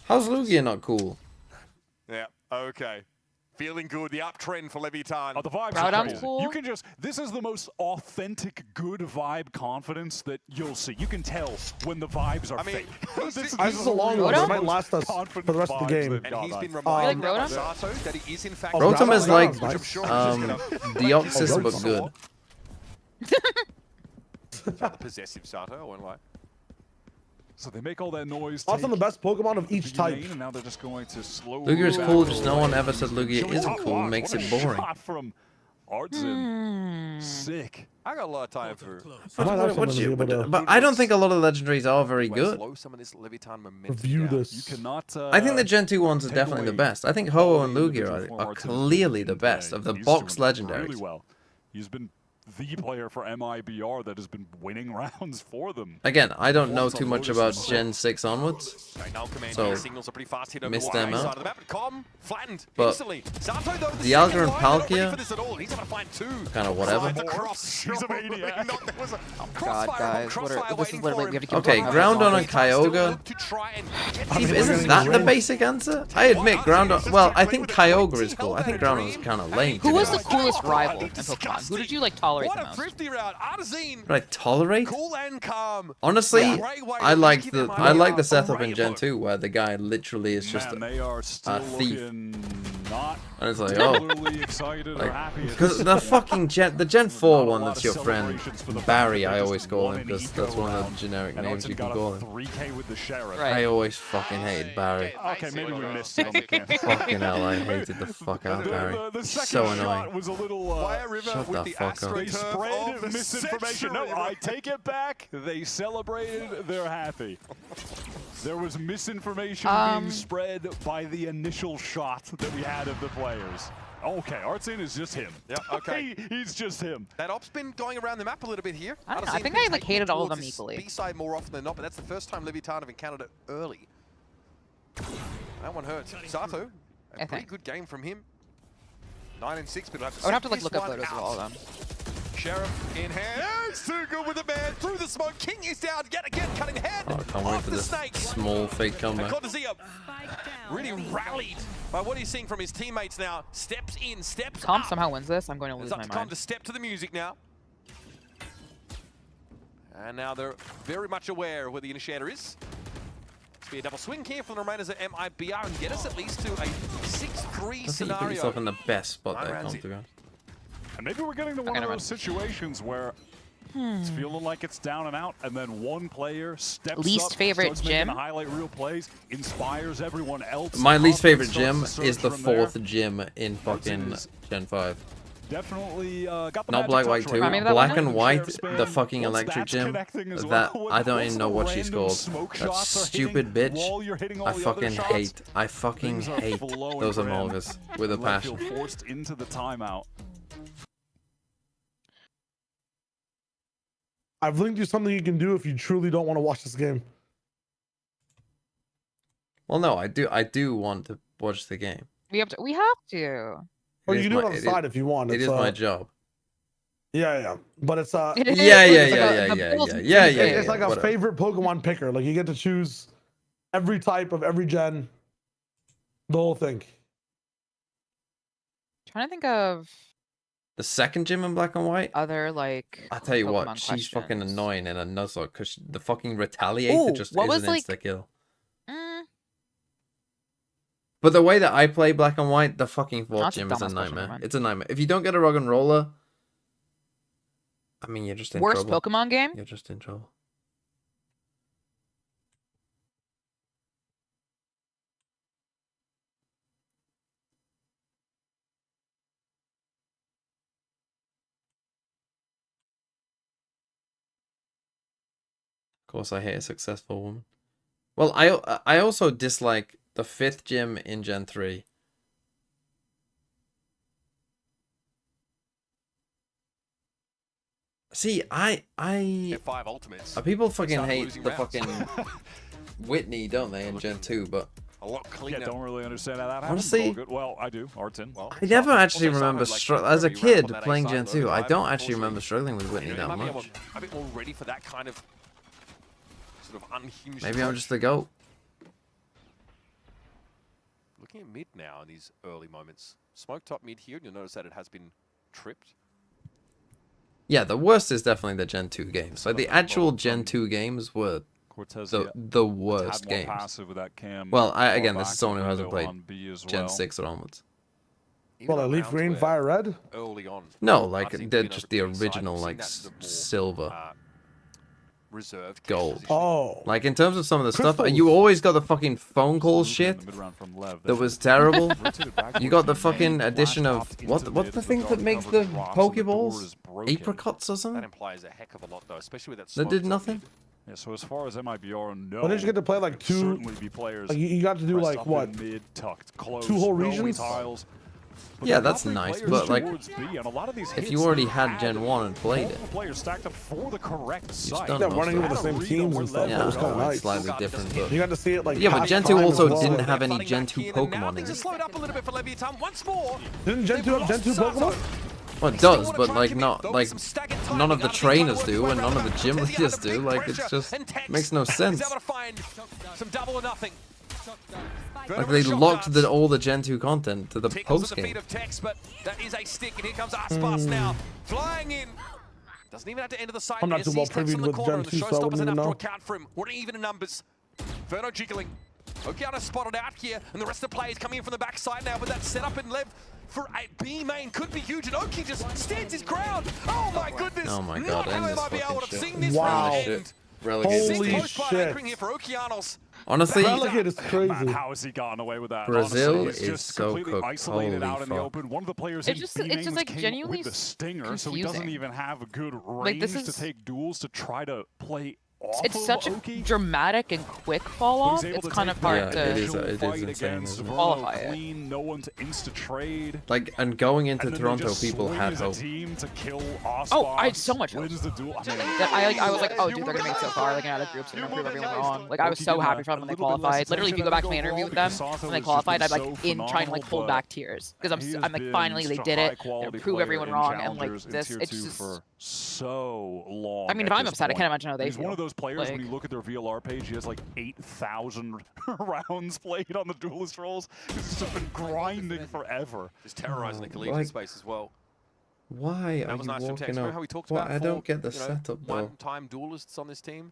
How's Lugia not cool? Yeah, okay. Feeling good. The uptrend for Leviathan. Oh, the vibes Proud are I'm crazy. cool. You can just, this is the most authentic, good vibe confidence that you'll see. You can tell when the vibes are I mean, fake. he's- This This is a long one. Rotom? It might last us for the rest of the game. And he's been You reminded like by Rotom? Sato that he is in fact. Rotom is like nice. Deoxys, but good. Rather possessive Sato, I won't lie. So they make all that noise. Also the best Pokemon of each type. And now they're just going to slow. Lugia is cool, just no one ever said Lugia isn't cool, makes it boring. From Artson. Sick. I got a lot of time for. I might actually What's be able to but I don't think a lot of the legendaries are very good. Slow some of this Leviathan momentum review down. this. You cannot. I think the Gen 2 ones are take definitely the away best. I think Ho-Oh and all the Lugia individual are form Artson clearly the today. best of the He's box doing legendaries. Really well. He's been the player for MIBR that has been winning rounds for them. Again, I don't know too much about Gen 6 onwards, so missed them out. But Dialga and Palkia, kind of whatever. God, guys, this is literally, we have to keep Okay, Groundon and Kyogre. Isn't that the basic answer? I admit Groundon. Well, I think Kyogre is cool. I think Groundon is kind of lame. Who was the coolest rival in Pokemon? Who did you like tolerate the most? Did I tolerate? Honestly, I like the setup in Gen 2 where the guy literally is just a thief. And it's like, oh, because the fucking Gen 4 one that's your friend Barry, I always call him because that's one of the generic names you can call him. I always fucking hated Barry. Okay, maybe we missed it on the camera. Fucking hell, I hated the fuck out of Barry. So annoying. Was a little, Shut the fuck up. They spread misinformation. No, I take it back. They celebrated. They're happy. There was misinformation being spread by the initial shot that we had of the players. Okay, Artsin is just him. Yeah, okay. He's just him. That op's been going around the map a little bit here. I don't know, I think I like hated all of them equally. B-side more often than not, but that's the first time Leviathan have encountered it early. That one hurts. Sato, a pretty good game from him. 9 and 6, but I would have to like look up photos of all of them. Sheriff in hand. It's too good with the man through the smoke. King is down yet again, cutting head. Oh, I can't wait for this small fake comeback. Really rallied by what he's seeing from his teammates now. Steps in, steps Comp up. somehow wins this. I'm going to lose It's up my to mind. Comp to step to the music now. And now they're very much aware of where the initiator is. It's be a double swing here from the remainers at MIBR and get us at least to a 6-3 I think you put scenario. yourself in the best spot there, Comp, to be honest. And maybe we're getting to one of those situations where it's feeling like it's down and out, and then one player steps Least up, favorite starts making gym? the highlight reel plays, inspires everyone else. My least favorite Confidence gym starts to is the surge from there. 4th gym in fucking Gen 5. Definitely got the Not magic black, touch white, right too. now. Black and white, Sheriff's the been- fucking once electric that's gym. connecting as That well, I don't once even know the what she's random called. smoke That shots are stupid hitting bitch. while you're hitting all I the other fucking shots, hate. I fucking things are hate flowing those for him. Amogus with a Left field passion. forced into the timeout. I've linked you something you can do if you truly don't want to watch this game. Well, no, I do want to watch the game. We have to. Or It you is can do it my- on the side if you want. It It's, is my job. Yeah. But it's It is. Yeah. It's like a whatever. favorite Pokemon picker. Like you get to choose every type of every gen, the whole thing. Trying to think of The second gym in black and white. other like. I tell you what, Pokemon she's fucking questions. annoying in a nuzlocke because the fucking retaliator Ooh, just what is was, an like- insta kill. But the way that I play black and white, the fucking 4th That's a gym is a dumbass question, nightmare. never mind. It's a nightmare. If you don't get a rug and roller, I mean, you're just in Worst trouble. Pokemon game? You're just in trouble. Of course, I hate a successful woman. Well, I also dislike the 5th gym in Gen 3. See, I Five ultimates. people fucking Start hate losing the rounds. fucking Whitney, don't they, in Gen 2? But A lot cleaner. Yeah, don't really understand how that happens. Honestly- but all good. Well, I do. Artin. Well, I never actually Also, remember Simon, like, as a very kid ramp on that playing A Gen side, 2. though, I but don't I've actually also- remember struggling with Whitney They that might be much. a bit more ready for that kind of sort of unhinged Maybe I'm approach. just the GOAT. Looking at mid now in these early moments. Smoke top mid here, and you'll notice that it has been tripped. Yeah, the worst is definitely the Gen 2 games. Like the actual Gen 2 games were Cortez, the worst had more games. passive with that cam. Well, far again, this back is someone who in the hasn't window played on B as Gen well. 6 or onwards. Even Well, on Leaf rounds Green, where Fire Red. Early on. No, like I've seen they're Pino just the between sides, original we've seen like that sort of more, silver reserved gold. Oh. Like in terms of some of the stuff, Crystals. you always got the fucking phone call shit In the mid-round from Lev. that was terrible. You got the fucking addition of what's the thing that makes the Pokeballs? Apricots or That something? implies a heck of a lot, though, especially with that That smoke did top nothing? mid. Yeah, so as far as MIBR, no. When did you get to play like two? Certainly be players. Like you got to do pressed like up what? in mid, tucked, close, Two whole no regions? tiles. Yeah, that's nice, but like, if if you already had Gen 1 and played it, players stacked up for the correct site. Yeah, running with the same teams and stuff. yeah, It was kind of nice. slightly different, but You got to see it like. yeah, but past Gen 2 time also as well. didn't have any Gen 2 Pokemon in Things are it. slowed up a little bit for Leviathan once more. Didn't Gen 2 have Gen 2 Pokemon? Well, it does, but like not like none of the trainers do, and none of the gym leaders do. Like it just makes no sense. Able to find some double or nothing. Like they locked all the Gen 2 content to the post game. Of Tex, but that is a stick, and here comes Aspas now, flying in. Doesn't even have to enter the side. I'm not too well previewed with Gen 2, so I wouldn't even know. Account for him. We're even in numbers. Verno jiggling. Okeana spotted out here, and the rest of the players coming in from the backside now, but that setup in Lev for a B main could be huge, and Oki just stands his ground. Oh my goodness! Oh my god, end this fucking shit. Wow. Holy shit. Here for Okeanos. Honestly, Relegate is crazy. Man, how has he gotten away with that? Brazil Honestly, is so cooked. Isolated Holy out in the fuck. open. One of the players It's in just- B it's main just, like, came genuinely with the stinger, so he doesn't confusing. even have a good range Like, this to is- take duels to try to play off It's of such a Oki. dramatic and quick fall off. It's kind of hard to it is insane, isn't it? qualify it. Clean, no one to insta trade. Like, and going into And then they Toronto, just people swing had as a hope. team to kill Oh, I had so much hope. wins the duel. I mean, I was like, oh, dude, they're gonna make it so far. Like, out of groups, they're gonna prove everyone wrong. Like, I was so happy for them when they qualified. Literally, if you go back to my interview with them when they qualified, I'd like trying to like hold back tears because I'm like, finally they did it. They prove everyone wrong, and like this, it's just. for so long. I mean, if at I'm this upset, I point. can't imagine how they He's feel. one of those players when Like- you look at their VLR page, he has like 8,000 rounds played on the duelist roles. He's just been grinding forever. Just terrorizing the collegiate like- space as well. Why That are was you nice from Tex. walking Remember up? how we talked Well, about I four, don't get the you know, setup though. one-time duelists on this team?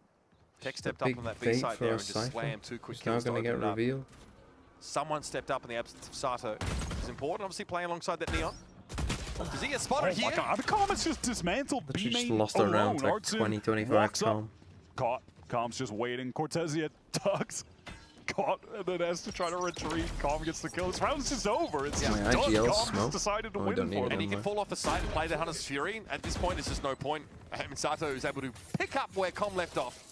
Tex stepped up Big on that B bait side for there a and just Cypher. slammed 2 quick It's now kills to going to open get it up. revealed. Someone stepped up in the absence of Sato, which is important, obviously playing alongside that Neon. Does he get spotted Oh here? my god, the Comets just dismantled But you B just main lost a round alone. to like Artson 20, 25 walks up, calm. Caught. Com's just waiting. Cortezia tucks. Caught and then has to try to retreat. Com gets the kill. This round's just over. It's just My done. IGL Com smoke? just decided to Oh, we win don't need for it them. And he can fall off the side and play the Hunter's Fury. At this point, there's just no point. Sato is able to pick up where Com left off.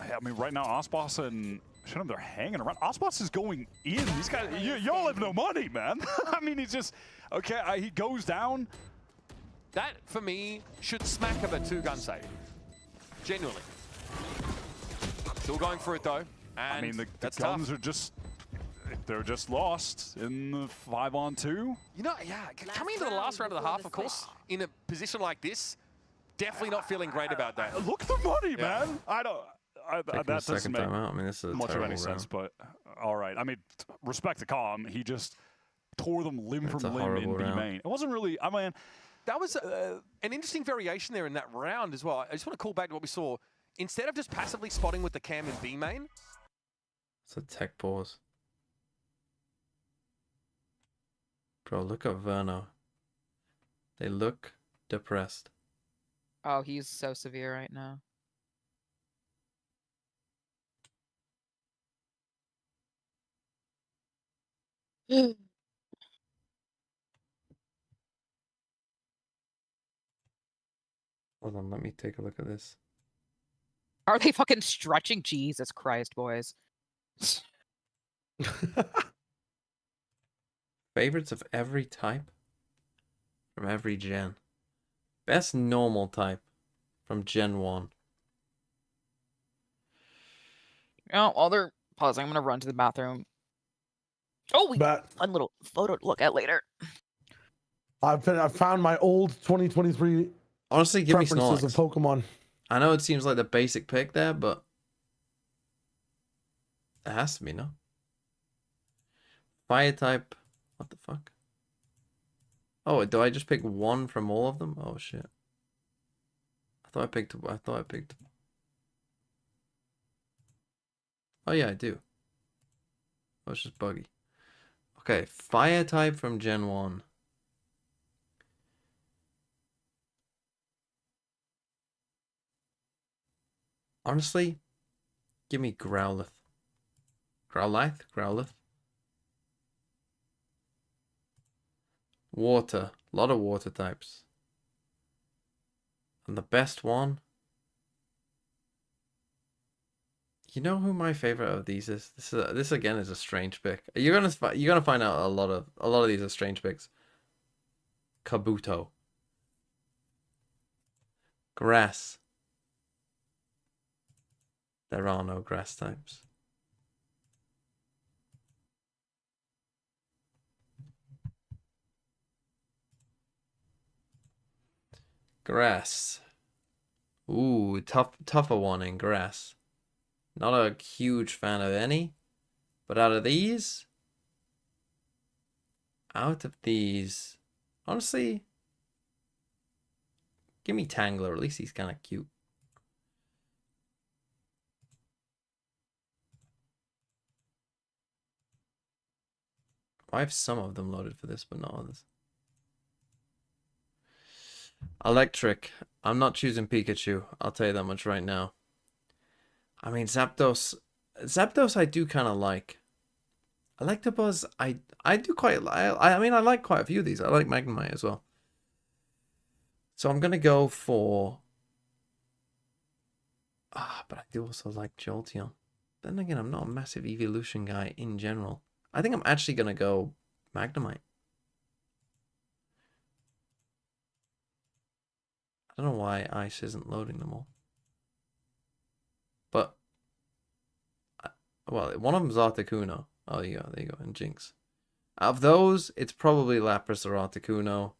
I mean, right now, Osbos and Shinum, they're hanging around. Osbos is going in. These guys, y'all have no money, man. I mean, he's just, okay, he goes down. That, for me, should smack of a 2-gun save. Genuinely. Still going for it, though. And I mean, the that's guns tough. are just, they're just lost in the 5-on-2. You know, yeah, coming into the last round of the half, of course, in a position like this, definitely not feeling great about that. Look at the money, man. I don't. Taking That the doesn't second make time out. I mean, this is a much of terrible any sense, round. but all right. I mean, respect to Com. He just tore them limb That's from a limb in horrible B round. main. It wasn't really. I mean, That was an interesting variation there in that round as well. I just want to call back to what we saw. Instead of just passively spotting with the cam in B main, It's a tech pause. Bro, look at Verno. They look depressed. Oh, he's so severe right now. Hold on, let me take a look at this. Are they fucking stretching? Jesus Christ, boys. Favorites of every type from every gen. Best normal type from Gen 1. Oh, while they're pausing, I'm gonna run to the bathroom. Oh, we got one little photo to look at later. I found my old 2023 Honestly, give me preferences Snorlax. of Pokemon. I know it seems like the basic pick there, but it has to be, no? Fire type. What the fuck? Oh, do I just pick one from all of them? Oh shit. I thought I picked. Oh yeah, I do. Oh, it's just buggy. Okay, fire type from Gen 1. Honestly, give me Growlithe. Growlithe? Water. A lot of water types. And the best one? You know who my favorite of these is? This again is a strange pick. You're gonna find out a lot of these are strange picks. Kabuto. Grass. There are no grass types. Grass. Ooh, tougher one in grass. Not a huge fan of any, but out of these, honestly, give me Tangler. At least he's kind of cute. I have some of them loaded for this, but not others. Electric. I'm not choosing Pikachu. I'll tell you that much right now. I mean, Zapdos I do kind of like. Electabuzz, I do quite. I mean, I like quite a few of these. I like Magnemite as well. So I'm gonna go for. But I do also like Jolteon. Then again, I'm not a massive evolution guy in general. I think I'm actually gonna go Magnemite. I don't know why Ice isn't loading them all. But, well, one of them's Articuno. Oh, yeah, there you go, and Jinx. Out of those, it's probably Lapras or Articuno.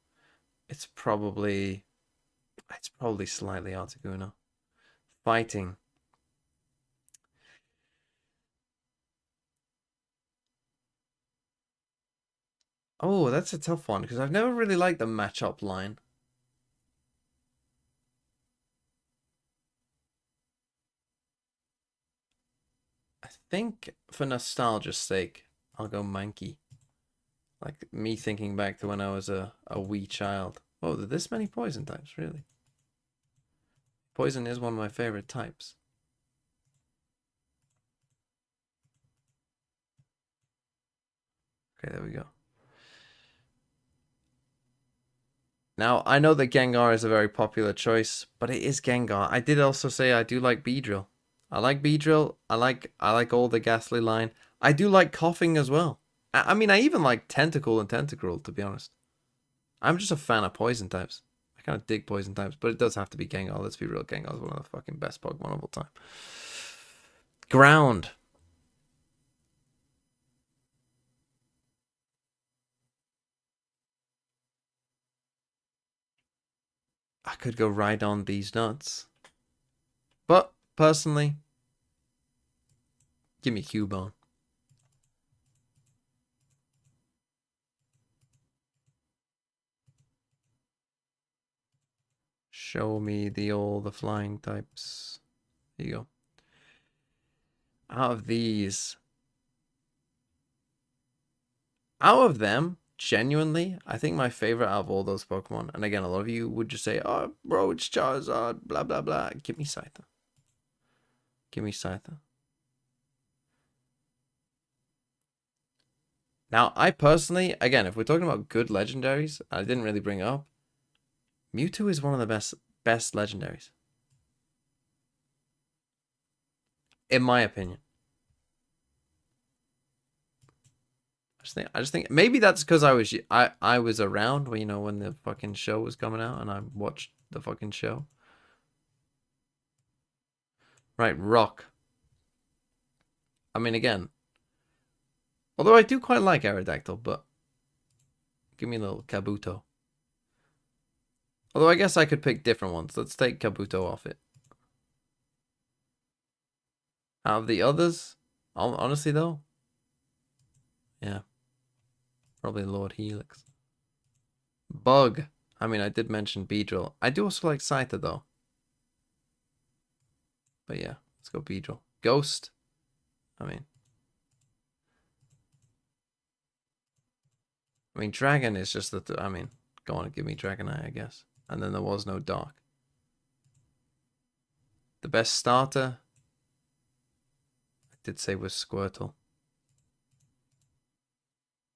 It's probably slightly Articuno. Fighting. Oh, that's a tough one, because I've never really liked the matchup line. I think for nostalgia's sake, I'll go Mankey. Like me thinking back to when I was a wee child. Oh, there are this many poison types, really? Poison is one of my favorite types. Okay, there we go. Now, I know that Gengar is a very popular choice, but it is Gengar. I did also say I do like Beedrill. I like Beedrill. I like all the Ghastly line. I do like Coughing as well. I mean, I even like Tentacle and Tentacruel, to be honest. I'm just a fan of poison types. I kind of dig poison types, but it does have to be Gengar. Let's be real, Gengar is one of the fucking best Pokemon of all time. Ground. I could go right on these nuts. But, personally, give me Cubone. Show me all the flying types. There you go. Out of them, genuinely, I think my favorite out of all those Pokemon, and again, a lot of you would just say, oh, bro, it's Charizard, blah, blah, blah. Give me Scyther. Give me Scyther. Now, I personally, again, if we're talking about good legendaries, I didn't really bring it up, Mewtwo is one of the best legendaries. In my opinion. I just think maybe that's because I was around when, you know, when the fucking show was coming out and I watched the fucking show. Right, Rock. I mean, again, although I do quite like Aerodactyl, but give me a little Kabuto. Although I guess I could pick different ones. Let's take Kabuto off it. Out of the others, honestly though, yeah, probably Lord Helix. Bug. I mean, I did mention Beedrill. I do also like Scyther though. But yeah, let's go Beedrill. Ghost. I mean, Dragon is just the. I mean, go on and give me Dragonite, I guess. And then there was no Dark. The best starter, I did say, was Squirtle.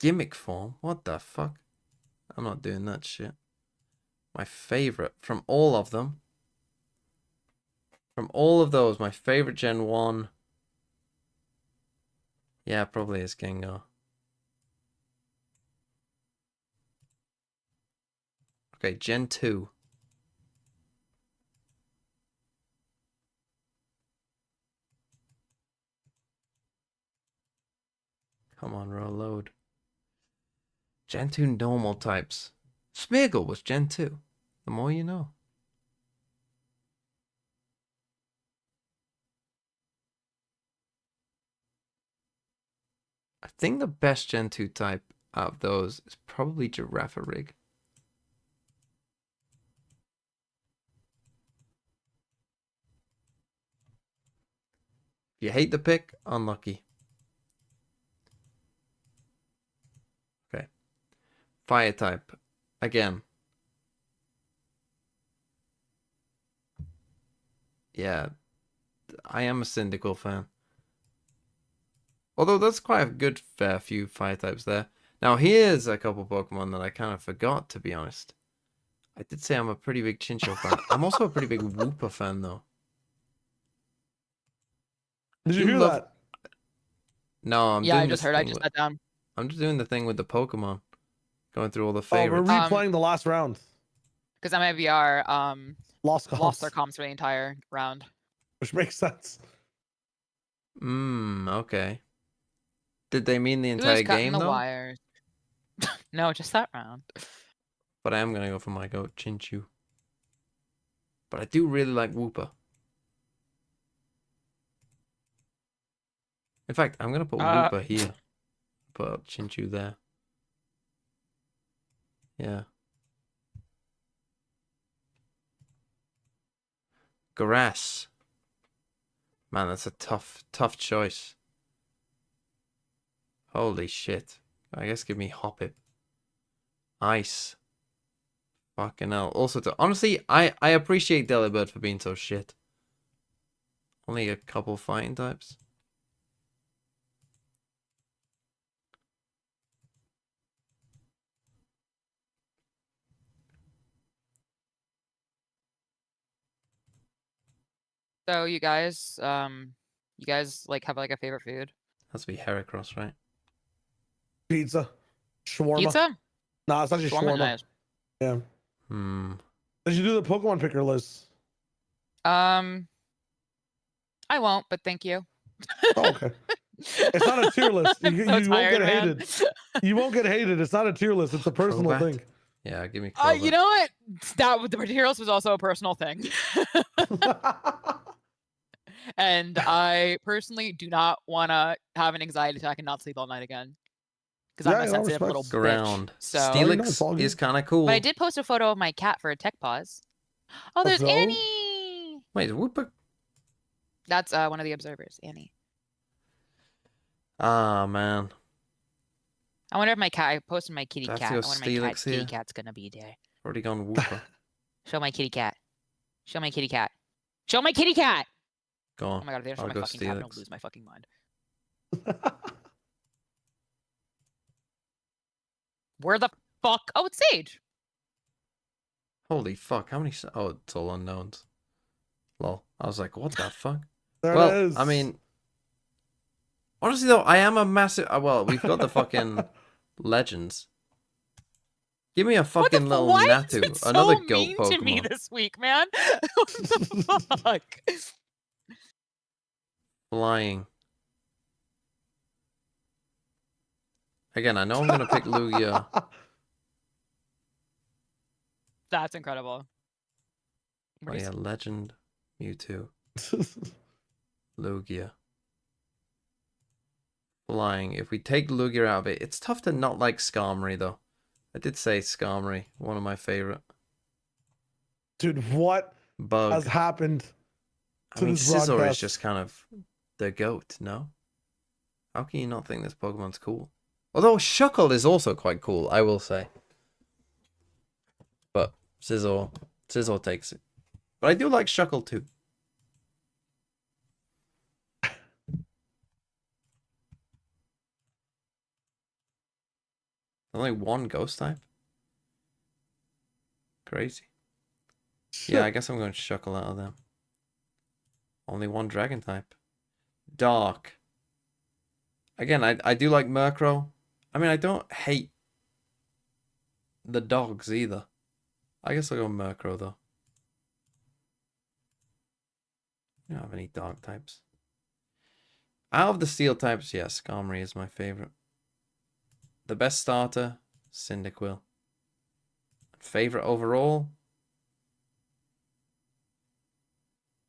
Gimmick form? What the fuck? I'm not doing that shit. My favorite from all of them. From all of those, my favorite Gen 1 Yeah, probably is Gengar. Okay, Gen 2. Come on, roll load. Gen 2 normal types. Smeargle was Gen 2. The more you know. I think the best Gen 2 type out of those is probably Girafarig. If you hate the pick, unlucky. Okay. Fire type. Again. Yeah. I am a Cyndaquil fan. Although that's quite a good fair few fire types there. Now here's a couple Pokemon that I kind of forgot, to be honest. I did say I'm a pretty big Chinchou fan. I'm also a pretty big Wooper fan, though. Did you hear that? No, I'm Yeah, doing I just this heard. I thing just with- sat down. I'm just doing the thing with the Pokemon. Going through all the Oh, we're favorites. replaying the last round. Because MIBR lost their comps for the entire round. Which makes sense. Okay. Did they mean the Who's entire cutting game, the though? wires? No, just that round. But I am going to go for my goat, Chinchou. But I do really like Wooper. In fact, I'm going to put Wooper here. Put Chinchou there. Yeah. Grass. Man, that's a tough choice. Holy shit. I guess give me Hoppip. Ice. Fucking hell. Also, honestly, I appreciate Delibird for being so shit. Only a couple fighting types. So you guys like have like a favorite food? Has to be Heracross, right? Pizza. Shawarma. Pizza? Nah, it's actually shawarma. Nice. Yeah. Did you do the Pokemon picker list? I won't, but thank you. Oh, okay. It's not a tier list. You won't get hated. You won't get hated. It's not a tier list. It's a personal Crobat? thing. Yeah, give me You know what? That the materials was also a personal thing. And I personally do not want to have an anxiety attack and not sleep all night again. Because I'm a sensitive little Ground. bitch. So Steelix is kind of cool. But I did post a photo of my cat for a tech pause. Oh, there's So? Annie. Wait, Wooper? That's one of the observers, Annie. Ah, man. I wonder if my cat. I posted my kitty Do I have cat. to I go wonder if my Steelix kitty here? cat's gonna be there. Already gone Wooper. Show my kitty cat. Show my kitty cat. Show my kitty cat. Go on. Oh my god, if they don't show I'll my go fucking cat, I'm Steelix. gonna lose my fucking mind. Where the fuck? Oh, it's Sage. Holy fuck, how many... Oh, it's all unknowns. Lol. I was like, what the fuck? There it Well, is. I mean... Honestly, though, I am a massive... Well, we've got the fucking legends. Give me a fucking little Why Natu. is it so Another goat mean Pokemon. to me this week, man? What the fuck? Flying. Again, I know I'm going to pick Lugia. That's incredible. Oh yeah, Legend, Mewtwo, Lugia. Flying. If we take Lugia out of it, it's tough to not like Skarmory, though. I did say Skarmory, one of my favorite. Dude, what Bug. has happened I to mean, this Scizor is broadcast? just kind of the goat, no? How can you not think this Pokemon's cool? Although Shuckle is also quite cool, I will say. But Scizor takes it. But I do like Shuckle too. Only one ghost type? Crazy. Yeah, I guess I'm going to Shuckle out of them. Only one dragon type. Dark. Again, I do like Murkrow. I mean, I don't hate the dogs either. I guess I'll go Murkrow though. I don't have any dog types. Out of the steel types, yes, Skarmory is my favorite. The best starter, Cyndaquil. Favorite overall?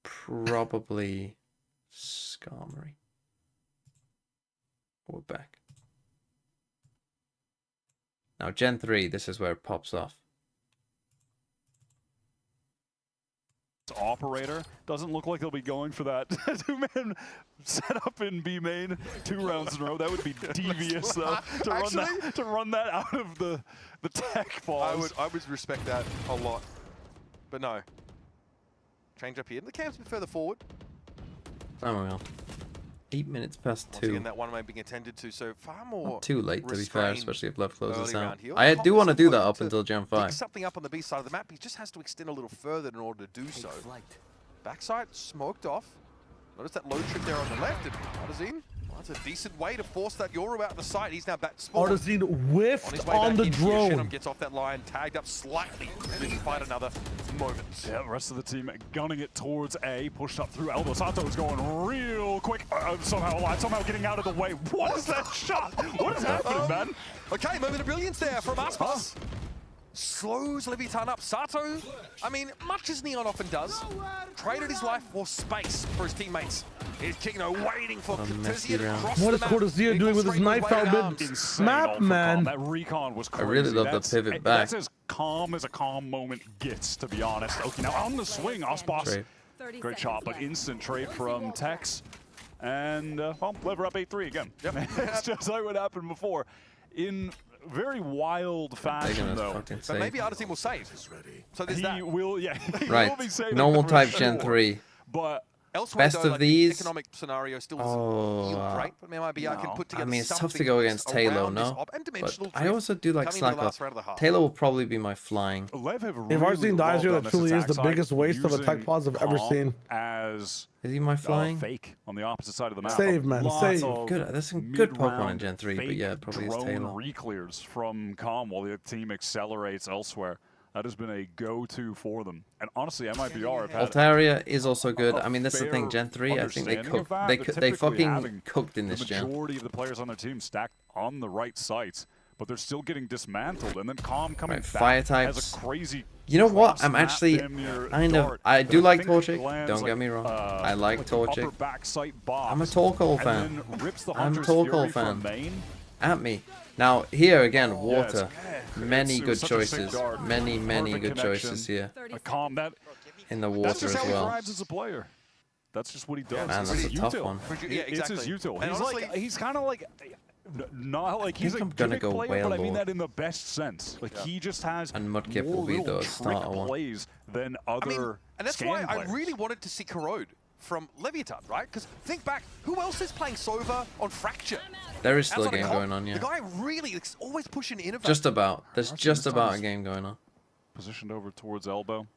Probably Skarmory. We're back. Now, Gen 3, this is where it pops off. Operator doesn't look like they'll be going for that two-man setup in B main 2 rounds in a row. That would be devious though to run that out of the tech pause. I would respect that a lot, but no. Change up here. The camp's a bit further forward. Oh well. 8 minutes past 2. Once again, that one may be attended to, so far more. Not too late to be fair, especially if Love closes early out. round here. I do want to do that Looking up until Gen 5. pick something up on the B side of the map. He just has to extend a little further in order to do so. Backside smoked off. Notice that low trip there on the left. And Artazine, that's a decent way to force that Yoru out of the site. He's now back to spawn. Artazine whiffed on the Shinum drone. gets off that line, tagged up slightly, and then fight another moment. Yeah, the rest of the team gunning it towards A, pushed up through elbow. Sato's going real quick, somehow alive, somehow getting out of the way. What is that shot? What is happening, man? Okay, moment of brilliance there from Aspas. Slows Leviathan up. Sato, I mean, much as Neon often does, traded his life for space for his teammates. He's waiting for Cortezia to cross What is the map. Cortezia doing with his knife out mid map, man? That recon was crazy. I really love the pivot back. That's as a calm moment gets, to be honest. Okay, now on the swing, Aspas. Great shot, but instant trade from Tex. And, well, lever up 8-3 again. Yep. It's just like what happened before. In very wild fashion, though. But maybe Artazine will save. So there's that. He will, yeah. Right. Normal type Gen 3. But elsewhere, best though, of like, these. The economic scenario still Oh, isn't great, but MIBR can put I together mean, it's tough to something go against Taylor, around this no? op and But dimensional I drift also do like coming into the last Slacker. round of the half. Taylor will probably be my flying. Lev have If Artazine dies here, that this truly is attack the side biggest waste of a tech pause I've ever Calm seen. As is he my flying? Fake on the opposite side of the map. Save, man, save. Good. There's some good Pokemon in Gen 3, but yeah, it probably is Taylor. Re-clears from Calm while the team accelerates elsewhere. That has been a go-to for them. And honestly, MIBR have had Altaria is also good. I mean, that's the thing. Gen 3, I think they cooked. They fucking cooked in this gen. The majority of the players on their team stacked on the right sites, but they're still getting dismantled. And then Calm coming back fire types. has a crazy. You know what? I'm actually kind of. I do like Torchic. Don't get me wrong. I like Torchic. I'm a Torkoal fan. I'm a Torkoal fan. At me. Now, here again, water. Many good choices. Many good choices here. In the water as That's just how he well. thrives as a player. That's just what he does. Man, that's a tough one. Yeah, It's his exactly. util. And He's honestly, like, he's kind of like, not like he's a I'm gonna gimmick go player, but I mean Wailord. that in the best sense. Like he just has And Mudkip more will be little the trick starter one. plays than other and that's scan why players. I really wanted to see Corrode from Leviathan, right? Because think back, who else is playing Sova on Fracture? There is still a Outside of game Cobb, going on, yeah. The guy really is always pushing innovation. Just about. There's just about a game going on. Positioned over towards elbow.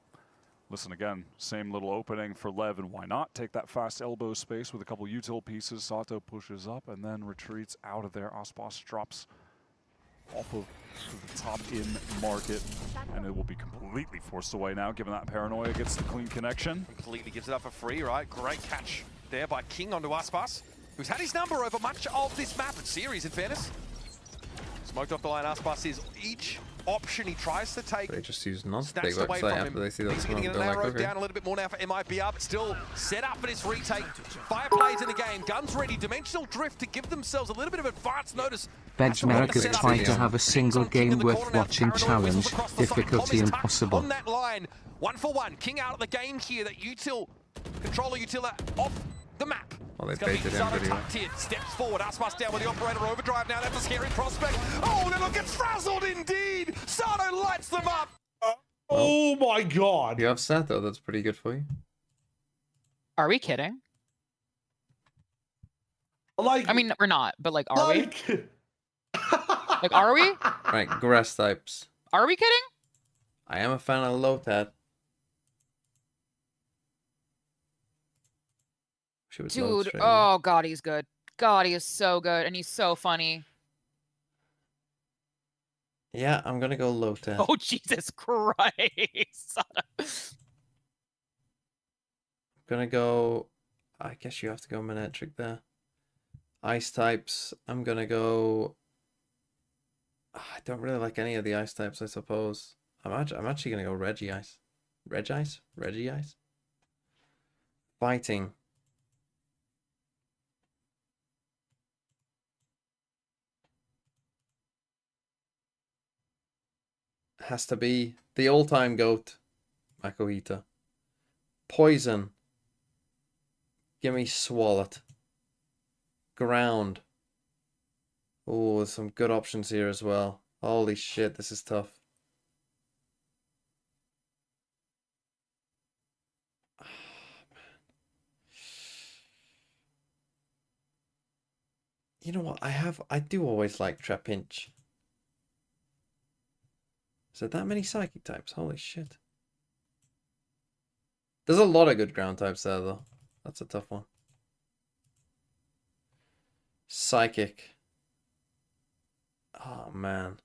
Listen again, same little opening for Lev, and why not take that fast elbow space with a couple util pieces. Sato pushes up and then retreats out of there. Aspas drops off of the top in market, and it will be completely forced away now, given that Paranoia gets the clean connection. Completely gives it up for free, right? Great catch there by King onto Aspas, who's had his number over much of this map and series, in fairness. Smoked off the line, Aspas is each option he tries to take. They just use non Snatched big away website from after him. they see that He's smoke. getting They're like, narrowed okay. down a little bit more now for MIBR, but still set up for this retake. 5 plays in the game, guns ready, dimensional drift to give themselves a little bit of advance notice. Begs America's tried to have a single game worth watching challenge, difficulty impossible. On that line, 1-for-1, King out of the game here, that util, controller util off the map. Well, they It's gonna be baited him Sato pretty well. tucked in, steps forward, Aspas down with the operator overdrive now, that's a scary prospect. Oh, they look gets frazzled indeed! Sato lights them up! Oh my god. You have Sato, that's pretty good for you. Are we kidding? Like, I mean, we're not, but like, are we? Like, are we? Right, grass types. Are we kidding? I am a fan of Lotad. Dude, oh god, he's good. God, he is so good and he's so funny. Yeah, I'm gonna go low tech. Oh, Jesus Christ. Gonna go. I guess you have to go Manectric there. Ice types. I'm gonna go. I don't really like any of the ice types, I suppose. I'm actually gonna go Reggie Ice. Reggie Ice. Fighting. Has to be the all-time GOAT, Makohita. Poison. Give me Swallet. Ground. Oh, there's some good options here as well. Holy shit, this is tough. Oh, you know what? I do always like Trapinch. Is there that many psychic types? Holy shit. There's a lot of good ground types there, though. That's a tough one. Psychic. Oh, man.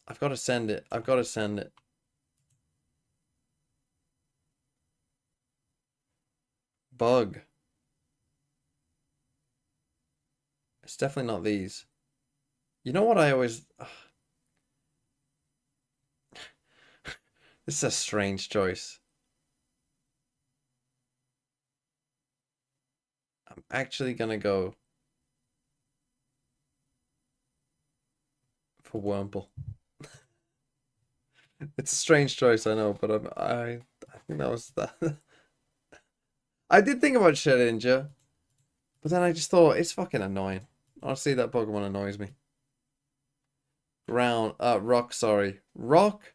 I've got to send it. I've got to send it. Bug. It's definitely not these. You know what I always... This is a strange choice. I'm actually gonna go for Wurmple. It's a strange choice, I know, but I think that was that. I did think about Shedinja, but then I just thought it's fucking annoying. Honestly, that Pokemon annoys me. Rock, sorry. Rock.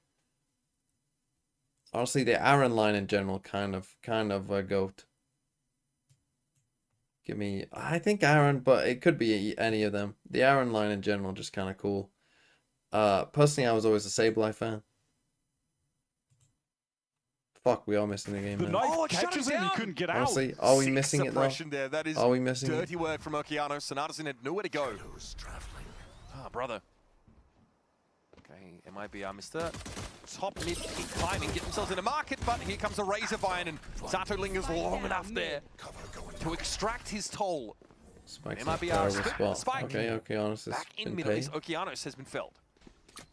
Honestly, the Aaron line in general kind of a GOAT. Give me, I think Aaron, but it could be any of them. The Aaron line in general just kind of cool. Personally, I was always a Sableye fan. Fuck, we are missing the game. The knife catches it and he couldn't get out. Honestly, are we missing it though? There. That is are we missing dirty word from Okeanos. Sonata's in nowhere to go. Ah, brother. Okay, MIBR Mr. Top mid, keep climbing, get themselves in a market, but here comes a Razorvine, and Zato lingers long enough there to extract his toll. MIBR spike. Okay, Okeanos has back in been middle. paid. Okeanos has been felled.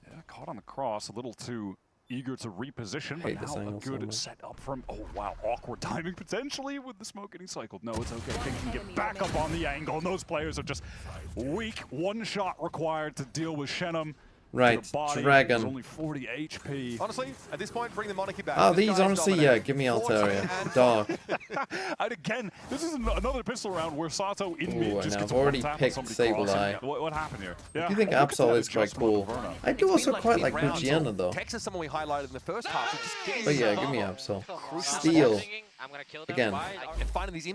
Yeah, caught on the cross, a little too eager to reposition, but now a good setup from, oh wow, awkward timing potentially with the smoke getting cycled. No, it's okay, they can get back up on the angle, and those players are just weak. One shot required to deal with Shenum. Right, Dragon. Only 40 HP. Honestly, at this point, bring the monarchy back. Oh, these honestly, yeah, give me Altaria. Dark. And again, this is another pistol round where Sato in mid just gets I've already one tap picked on somebody Sableye. What happened here? I do think Absol is quite cool. I do also quite like Luciana though. Texas, someone we highlighted in the first half. But yeah, give me Absol. Steel. Again,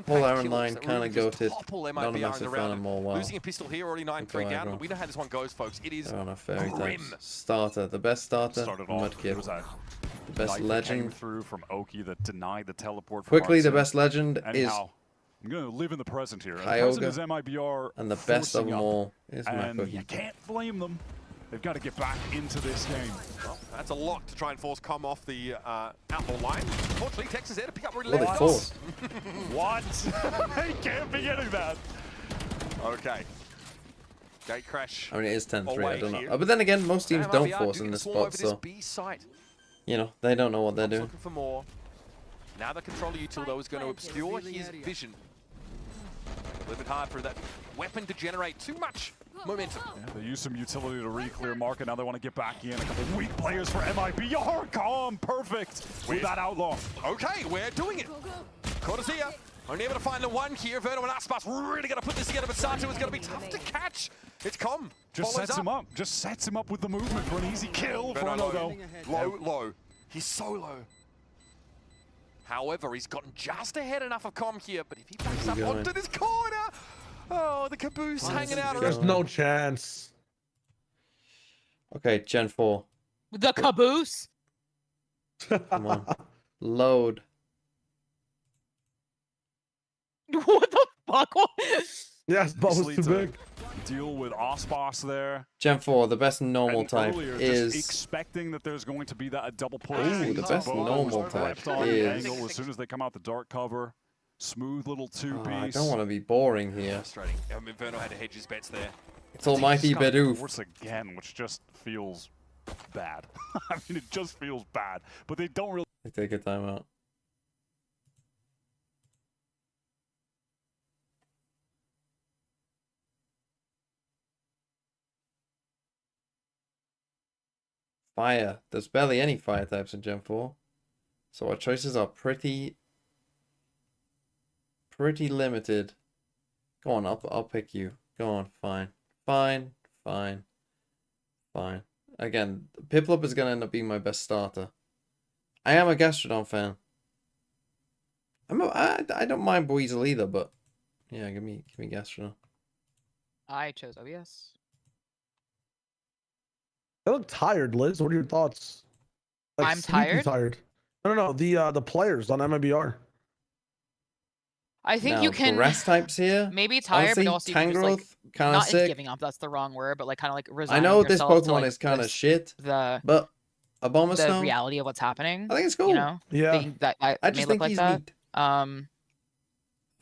whole Iron line kind of goated. Not a massive fan of more well. Losing a pistol here, already 9-3 down, but we know how this one goes, folks. It is on a fairy types. Starter, the best starter. Mudkip. The best legend. Through from Oki that denied the teleport. Quickly, the best legend is. I'm gonna live in the present here. Kyogre, is MIBR, and the best of them all is Makohita. You can't blame them. They've got to get back into this game. Well, that's a lot to try and force come off the outlaw line. Unfortunately, Texas there to pick up where he left left off. What? He can't be getting that. Okay. Gate crash. I mean, it is 10-3, I don't know. But then again, most teams don't force in this spot, so... You know, they don't know what they're doing. Looking for more. Now the controller util, though, is going to obscure his vision. A little bit hard for that weapon to generate too much momentum. Yeah, they use some utility to re-clear market. Now they want to get back in. A couple of weak players for MIBR. Calm, perfect with that outlaw. Okay, we're doing it. Cortesia only able to find the one here. Verno and Aspas really going to put this together, but Sato is going to be tough to catch. It's Com. Just sets him up. Just sets him up with the movement for an easy kill. For low. Low. He's so low. However, he's gotten just ahead enough of Com here, but if he backs up onto this corner, oh, the caboose hanging out. There's no chance. Okay, Gen 4. The caboose? Come on. Load. what the fuck? Yes, bubble was too to big. Deal with Osboss there. Gen 4, the best normal type Earlier, is... just expecting that there's going to be that double push. Ooh, the best normal type Left on the is... angle as soon as they come out the dark cover. Smooth little two-piece. I don't want to be boring here. Frustrating. Inferno had to hedge his bets there. It's almighty Bidoof. Force again, which just feels bad. I mean, it just feels bad. But they don't really... They take a timeout. Fire. There's barely any fire types in Gen 4. So our choices are pretty limited. Go on, I'll pick you. Go on, fine. Fine. Again, Piplup is gonna end up being my best starter. I am a Gastrodon fan. I don't mind Weasel either, but yeah, give me Gastrodon. I chose OBS. They look tired, Liz. What are your thoughts? I'm sleepy tired? No. The players on MIBR. I think Now, you can grass types here. maybe tired, Honestly, but also you can just, like, Tangrowth, kind of not sick. giving up. That's the wrong word, but like kind of like I resigning know this yourself to, Pokemon like, is kind of this- shit, The but Abomasnow, reality of what's happening. I think it's cool. You know, Yeah. thinking that I may just look think like he's that. neat.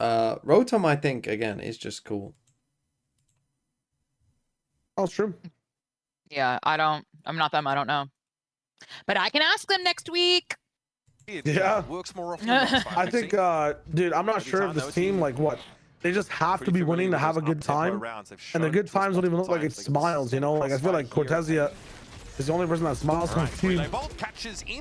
Rotom, I think again is just cool. Oh, it's true. Yeah, I'm not them. I don't know, but I can ask them next week. Yeah. Works more often. I think, dude, I'm not sure if this team, like, what? They just have to be winning to have a good time. And the good times don't even look like it smiles, you know? Like, I feel like Cortezia is the only person that smiles on the team.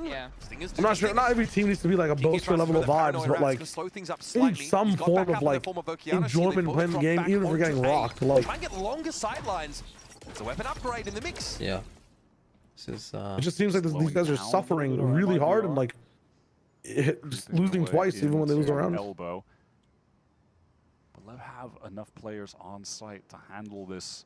Yeah. I'm not sure. Not every team needs to be like a boaster level of vibes, but like, they need some form of like enjoyment playing the game, even if we're getting rocked. Like, Try and get longer sidelines. It's a weapon upgrade in the mix. Yeah. This is. it just seems like these guys are suffering really hard and like just losing twice, even when they lose around. Elbow. But LEV have enough players on site to handle this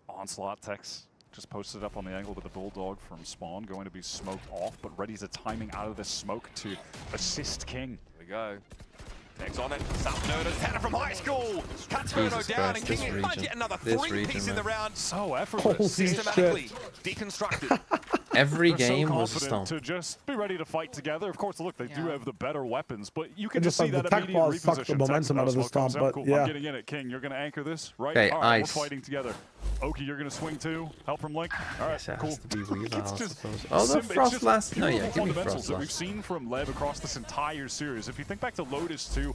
onslaught. Tex just posted up on the angle with the Bulldog from Spawn, going to be smoked off, but ready to timing out of this smoke to assist King. Here we go. Tex on it. South Nerders, Tanner from high school. Cuts Ferno Jesus down, Christ, and this King finds region. yet another This three-piece region, in the man. round. So effortless. Systematically deconstructed. Every They're so game was a confident stomp. to just be ready to fight together. Of course, look, they do have the better weapons, but you can It just just see like that the tech immediate balls suck the reposition. momentum out of the Smoke comes stomp, out. but Cool. yeah. I'm getting in it, King. You're going to anchor this, right? Okay, All right, ice. we're fighting together. Oki, you're going to swing too. Help from Link. All right, It cool. has to be Weasel, I It's just suppose. Oh, the it's Frost just Blast. No, yeah, beautiful give me fundamentals Frost that we've Blast. seen from LEV across this entire series. If you think back to Lotus too,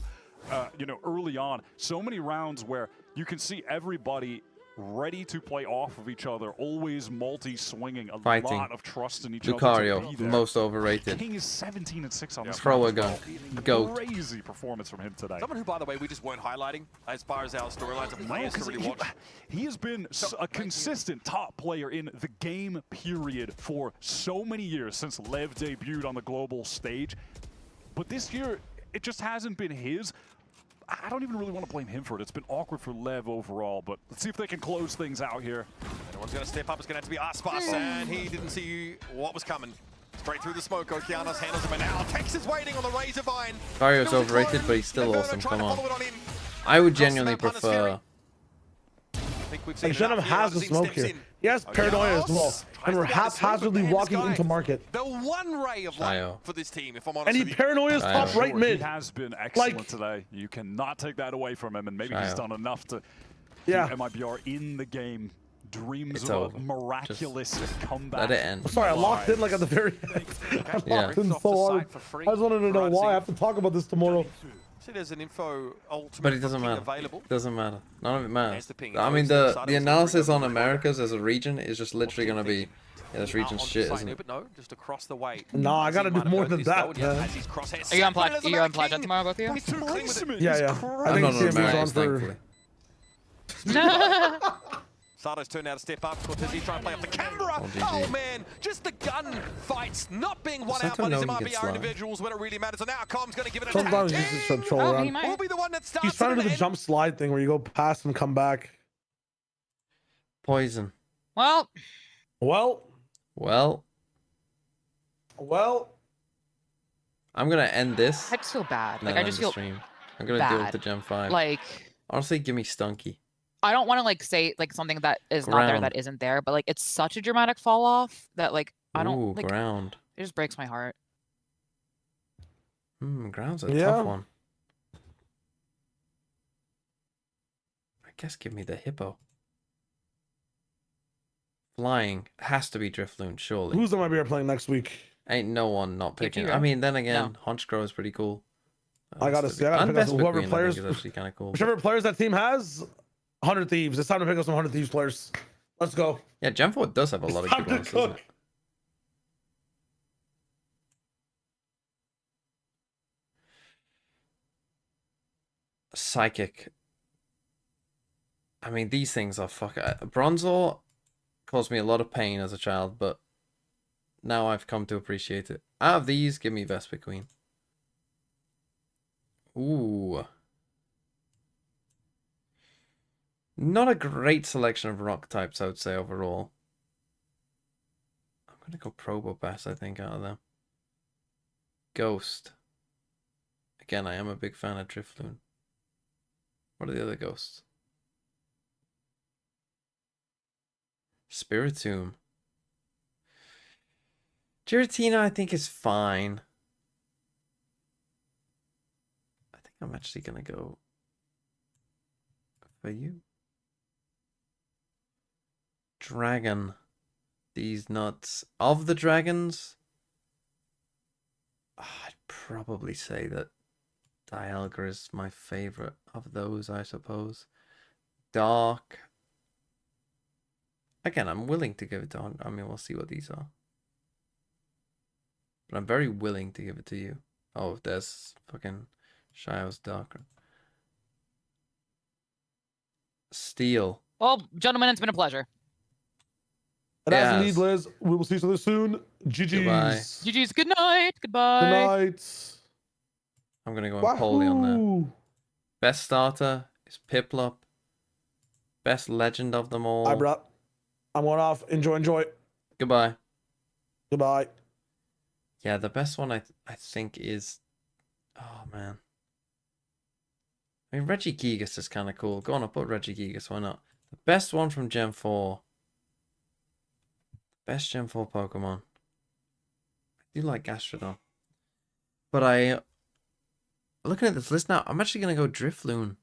you know, early on, so many rounds where you can see everybody ready to play off of each other, always multi-swinging, a Fighting. lot of trust in each other. Lucario, To be there. most overrated. King is 17-6 on this Throw round a as gun. well. Goat. Crazy performance from him today. Someone who, by the way, we just weren't highlighting as far as our storylines of players to really watch. He has been a consistent top player in the game period for so many years since LEV debuted on the global stage. But this year, it just hasn't been his. I don't even really want to blame him for it. It's been awkward for LEV overall, but let's see if they can close things out here. Everyone's going to step up. It's going to have to be Aspas, and he didn't see what was coming. Straight through the smoke, Okeanos handles him, and now Tex is waiting on the Razor Vine. Mario's overrated, but he's still awesome. Come on. I would genuinely prefer. Like, Venom has the smoke here. He has paranoia as well. And we're haphazardly walking into market. The one ray of light Shayo. for this team, if I'm honest And he with you. paranoia's top Sure, right mid. He has been excellent today. You cannot take that away from him, and maybe he's Shayo. done enough to Yeah. keep MIBR in the game. Dreams It's of over. a miraculous comeback. Let it end. I'm sorry, I locked in like at the very end. I locked in so hard. I just wanted to know why. I have to talk about this tomorrow. See, there's an info ultimate But it doesn't King matter. available. Doesn't matter. None of it matters. There's the ping. I mean, He's the excited. analysis on Americas as a region is just literally going to be, yeah, this Out region's onto shit, side isn't here, it? But no, just across the way. No, I gotta do more than that, man. Are you on Plaid tomorrow, both of you? He's too clean with it. Yeah, yeah. I I'm think not on CMU's on Americas, for. thankfully. Sato's turned out to step up. Cortez trying to play up the camera. Oh, GG. Oh man, just the gun fights not being won out Sato by these know he gets MIBR slime. individuals when it really matters. And now Com's going to give it a Sometimes tag. he's just a troll around. Will be the one that starts. He's trying to do the it. jump slide thing where you go past and come back. Poison. Well, Well, I'm going to end this. I just feel bad. and Like then I just end the feel stream. I'm gonna deal with the Gen 5. Like, honestly, give me Stunky. I don't want to like say like something that is not there Ground. that isn't there, but like it's such a dramatic fall off that like I don't Ooh, like. ground. It just breaks my heart. Ground's a tough one. I guess give me the hippo. Flying has to be Drifloon, surely. Who's the MIBR playing next week? Ain't no one not picking. right? I mean, then again, Honchcrow is pretty cool. I gotta see. I gotta And pick up some, Vespa whoever Queen, players. I think is actually kind of cool. Whichever players that team has, 100 Thieves. It's time to pick up some 100 Thieves players. Let's go. Yeah, Gen 4 does have a lot of good ones, doesn't it? Psychic. I mean, these things are Bronzor caused me a lot of pain as a child, but now I've come to appreciate it. Out of these, give me Vespa Queen. Ooh. Not a great selection of rock types, I would say, overall. I'm going to go Probopass, I think, out of them. Ghost. Again, I am a big fan of Drifloon. What are the other ghosts? Spiritomb. Giratina, I think, is fine. I think I'm actually going to go for you. Dragon. These nuts. Of the dragons, I'd probably say that Dialga is my favorite of those, I suppose. Dark. Again, I'm willing to give it to... I mean, we'll see what these are. But I'm very willing to give it to you. Oh, there's fucking Shio's Darker. Steel. Well, gentlemen, it's been a pleasure. And as indeed, Liz, we will see each other soon. GG's. Goodbye. GG's. Good night. Goodbye. Good night. I'm going to go Empoleon there. Best starter is Piplup. Best legend of them all. Hi, bro. I'm going off. Enjoy. Goodbye. Goodbye. Yeah, the best one I think is... Oh, man. I mean, Regigigas is kind of cool. Go on, I'll put Regigigas. Why not? The best one from Gen 4. Best Gen 4 Pokemon. I do like Gastrodon. But looking at this list now, I'm actually going to go Drifloon.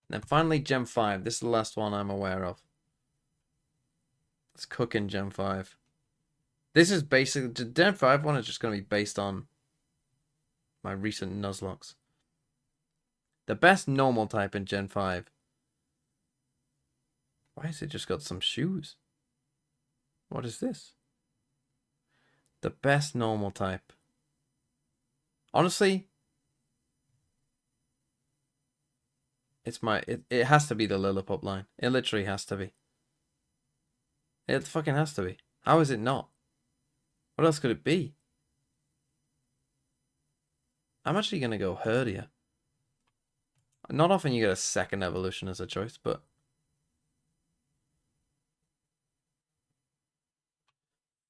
And then finally, Gen 5. This is the last one I'm aware of. Let's cook in Gen 5. This is basically... The Gen 5 one is just going to be based on my recent Nuzlocke. The best normal type in Gen 5. Why has it just got some shoes? What is this? The best normal type. Honestly, it has to be the Lillipup line. It literally has to be. It fucking has to be. How is it not? What else could it be? I'm actually gonna go Herdia. Not often you get a second evolution as a choice, but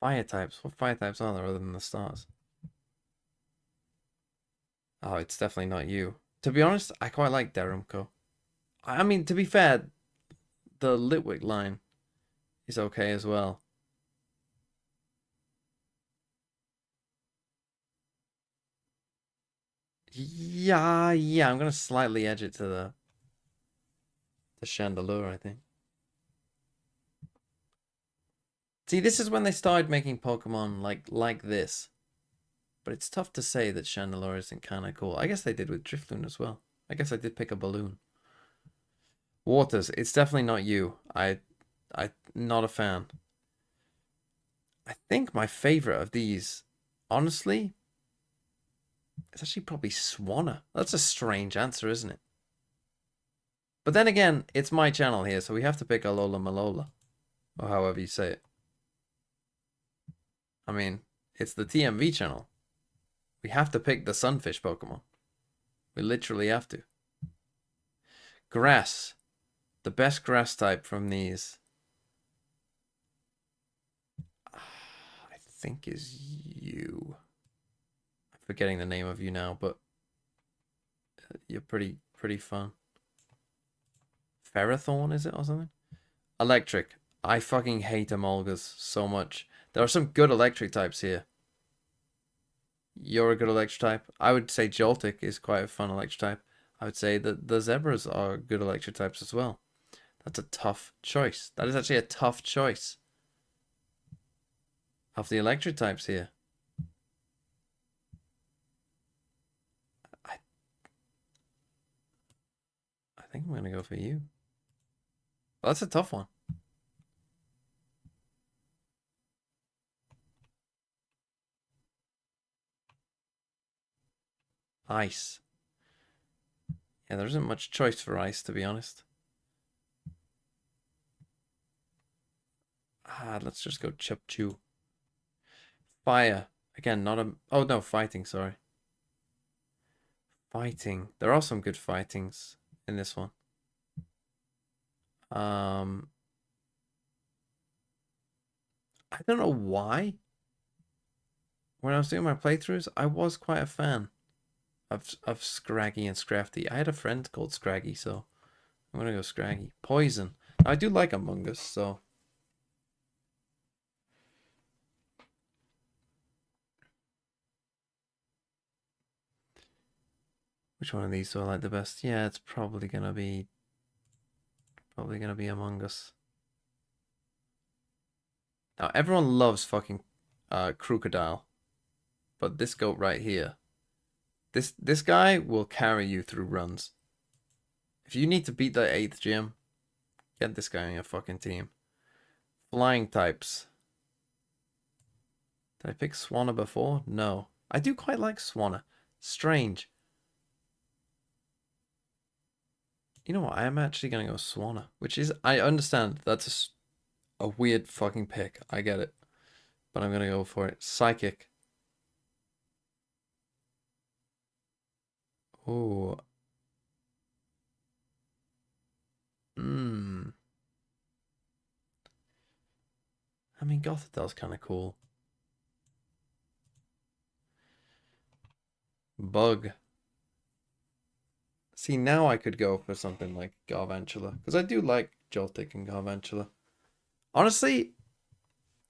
fire types. What fire types are there other than the stars? Oh, it's definitely not you. To be honest, I quite like Darumko. I mean, to be fair, the Litwick line is okay as well. Yeah, I'm gonna slightly edge it to the Chandelure, I think. See, this is when they started making Pokemon like this. But it's tough to say that Chandelure isn't kind of cool. I guess they did with Drifloon as well. I guess I did pick a balloon. Waters, it's definitely not you. I'm not a fan. I think my favorite of these, honestly, it's actually probably Swanna. That's a strange answer, isn't it? But then again, it's my channel here, so we have to pick Alola Malola. Or however you say it. I mean, it's the TMV channel. We have to pick the Sunfish Pokemon. We literally have to. Grass. The best grass type from these, I think, is you. forgetting the name of you now, but you're pretty fun. Ferrothorn, is it, or something? Electric. I fucking hate Emolgas so much. There are some good electric types here. You're a good electric type. I would say Joltik is quite a fun electric type. I would say that the Zebras are good electric types as well. That's a tough choice. That is actually a tough choice of the electric types here. I think I'm going to go for you. Well, that's a tough one. Ice. Yeah, there isn't much choice for ice, to be honest. Let's just go Chupchu. Fire. Again, not a... Oh, no, fighting, sorry. Fighting. There are some good fightings in this one. I don't know why. When I was doing my playthroughs, I was quite a fan of Scraggy and Scrafty. I had a friend called Scraggy, so I'm gonna go Scraggy. Poison. I do like Among Us, so... Which one of these do I like the best? Yeah, it's probably gonna be Among Us. Now everyone loves fucking Crocodile, but this goat right here, this guy will carry you through runs. If you need to beat the 8th gym, get this guy on your fucking team. Flying types. Did I pick Swanna before? No. I do quite like Swanna. Strange. You know what? I am actually going to go Swanna, which is... I understand that's a weird fucking pick. I get it. But I'm going to go for it. Psychic. Oh. I mean, Gothithel's kind of cool. Bug. See, now I could go for something like Garvantula, because I do like Joltik and Garvantula. Honestly,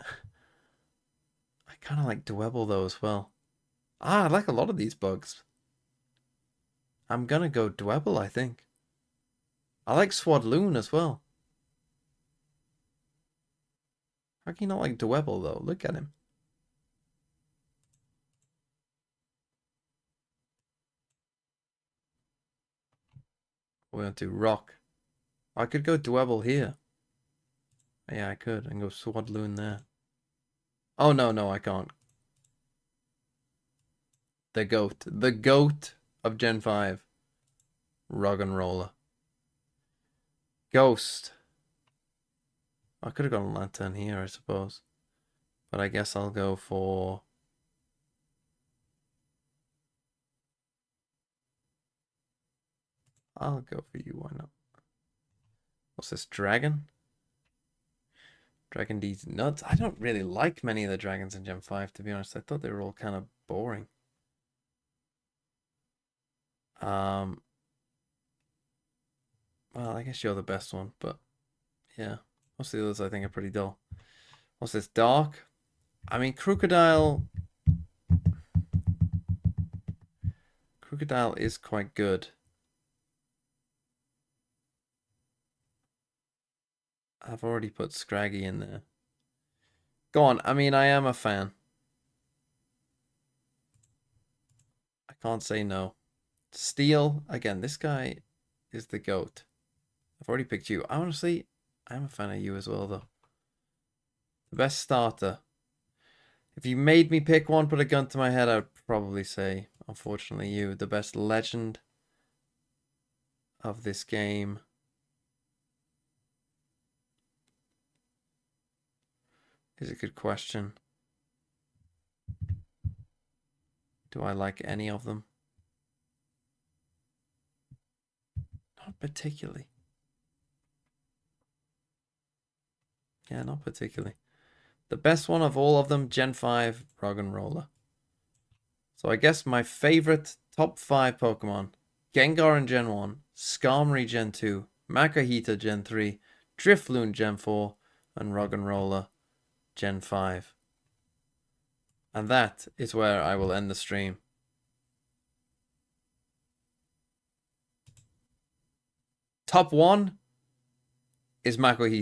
I kind of like Dwebble though as well. I like a lot of these bugs. I'm gonna go Dwebble, I think. I like Swadloon as well. How can you not like Dwebble though? Look at him. We're going to Rock. I could go Dwebble here. Yeah, I could. And go Swadloon there. Oh, no, I can't. The GOAT. The GOAT of Gen 5. Rug and Roller. Ghost. I could have gone Lantern here, I suppose. But I guess I'll go for... I'll go for you, why not? What's this, Dragon? Dragon D's nuts. I don't really like many of the dragons in Gen 5, to be honest. I thought they were all kind of boring. Well, I guess you're the best one, but yeah. Most of the others I think are pretty dull. What's this, Dark? I mean, Crocodile is quite good. I've already put Scraggy in there. Go on, I mean, I am a fan. I can't say no. Steel, again, this guy is the GOAT. I've already picked you. Honestly, I'm a fan of you as well, though. The best starter. If you made me pick one, put a gun to my head, I would probably say, unfortunately, you. The best legend of this game. Is a good question. Do I like any of them? Not particularly. Yeah, not particularly. The best one of all of them, Gen 5, Rug and Roller. So I guess my favorite top 5 Pokemon: Gengar in Gen 1, Skarmory Gen 2, Makuhita Gen 3, Drifloon Gen 4, and Roggenrola Gen 5. And that is where I will end the stream. Top 1 is Makuhita.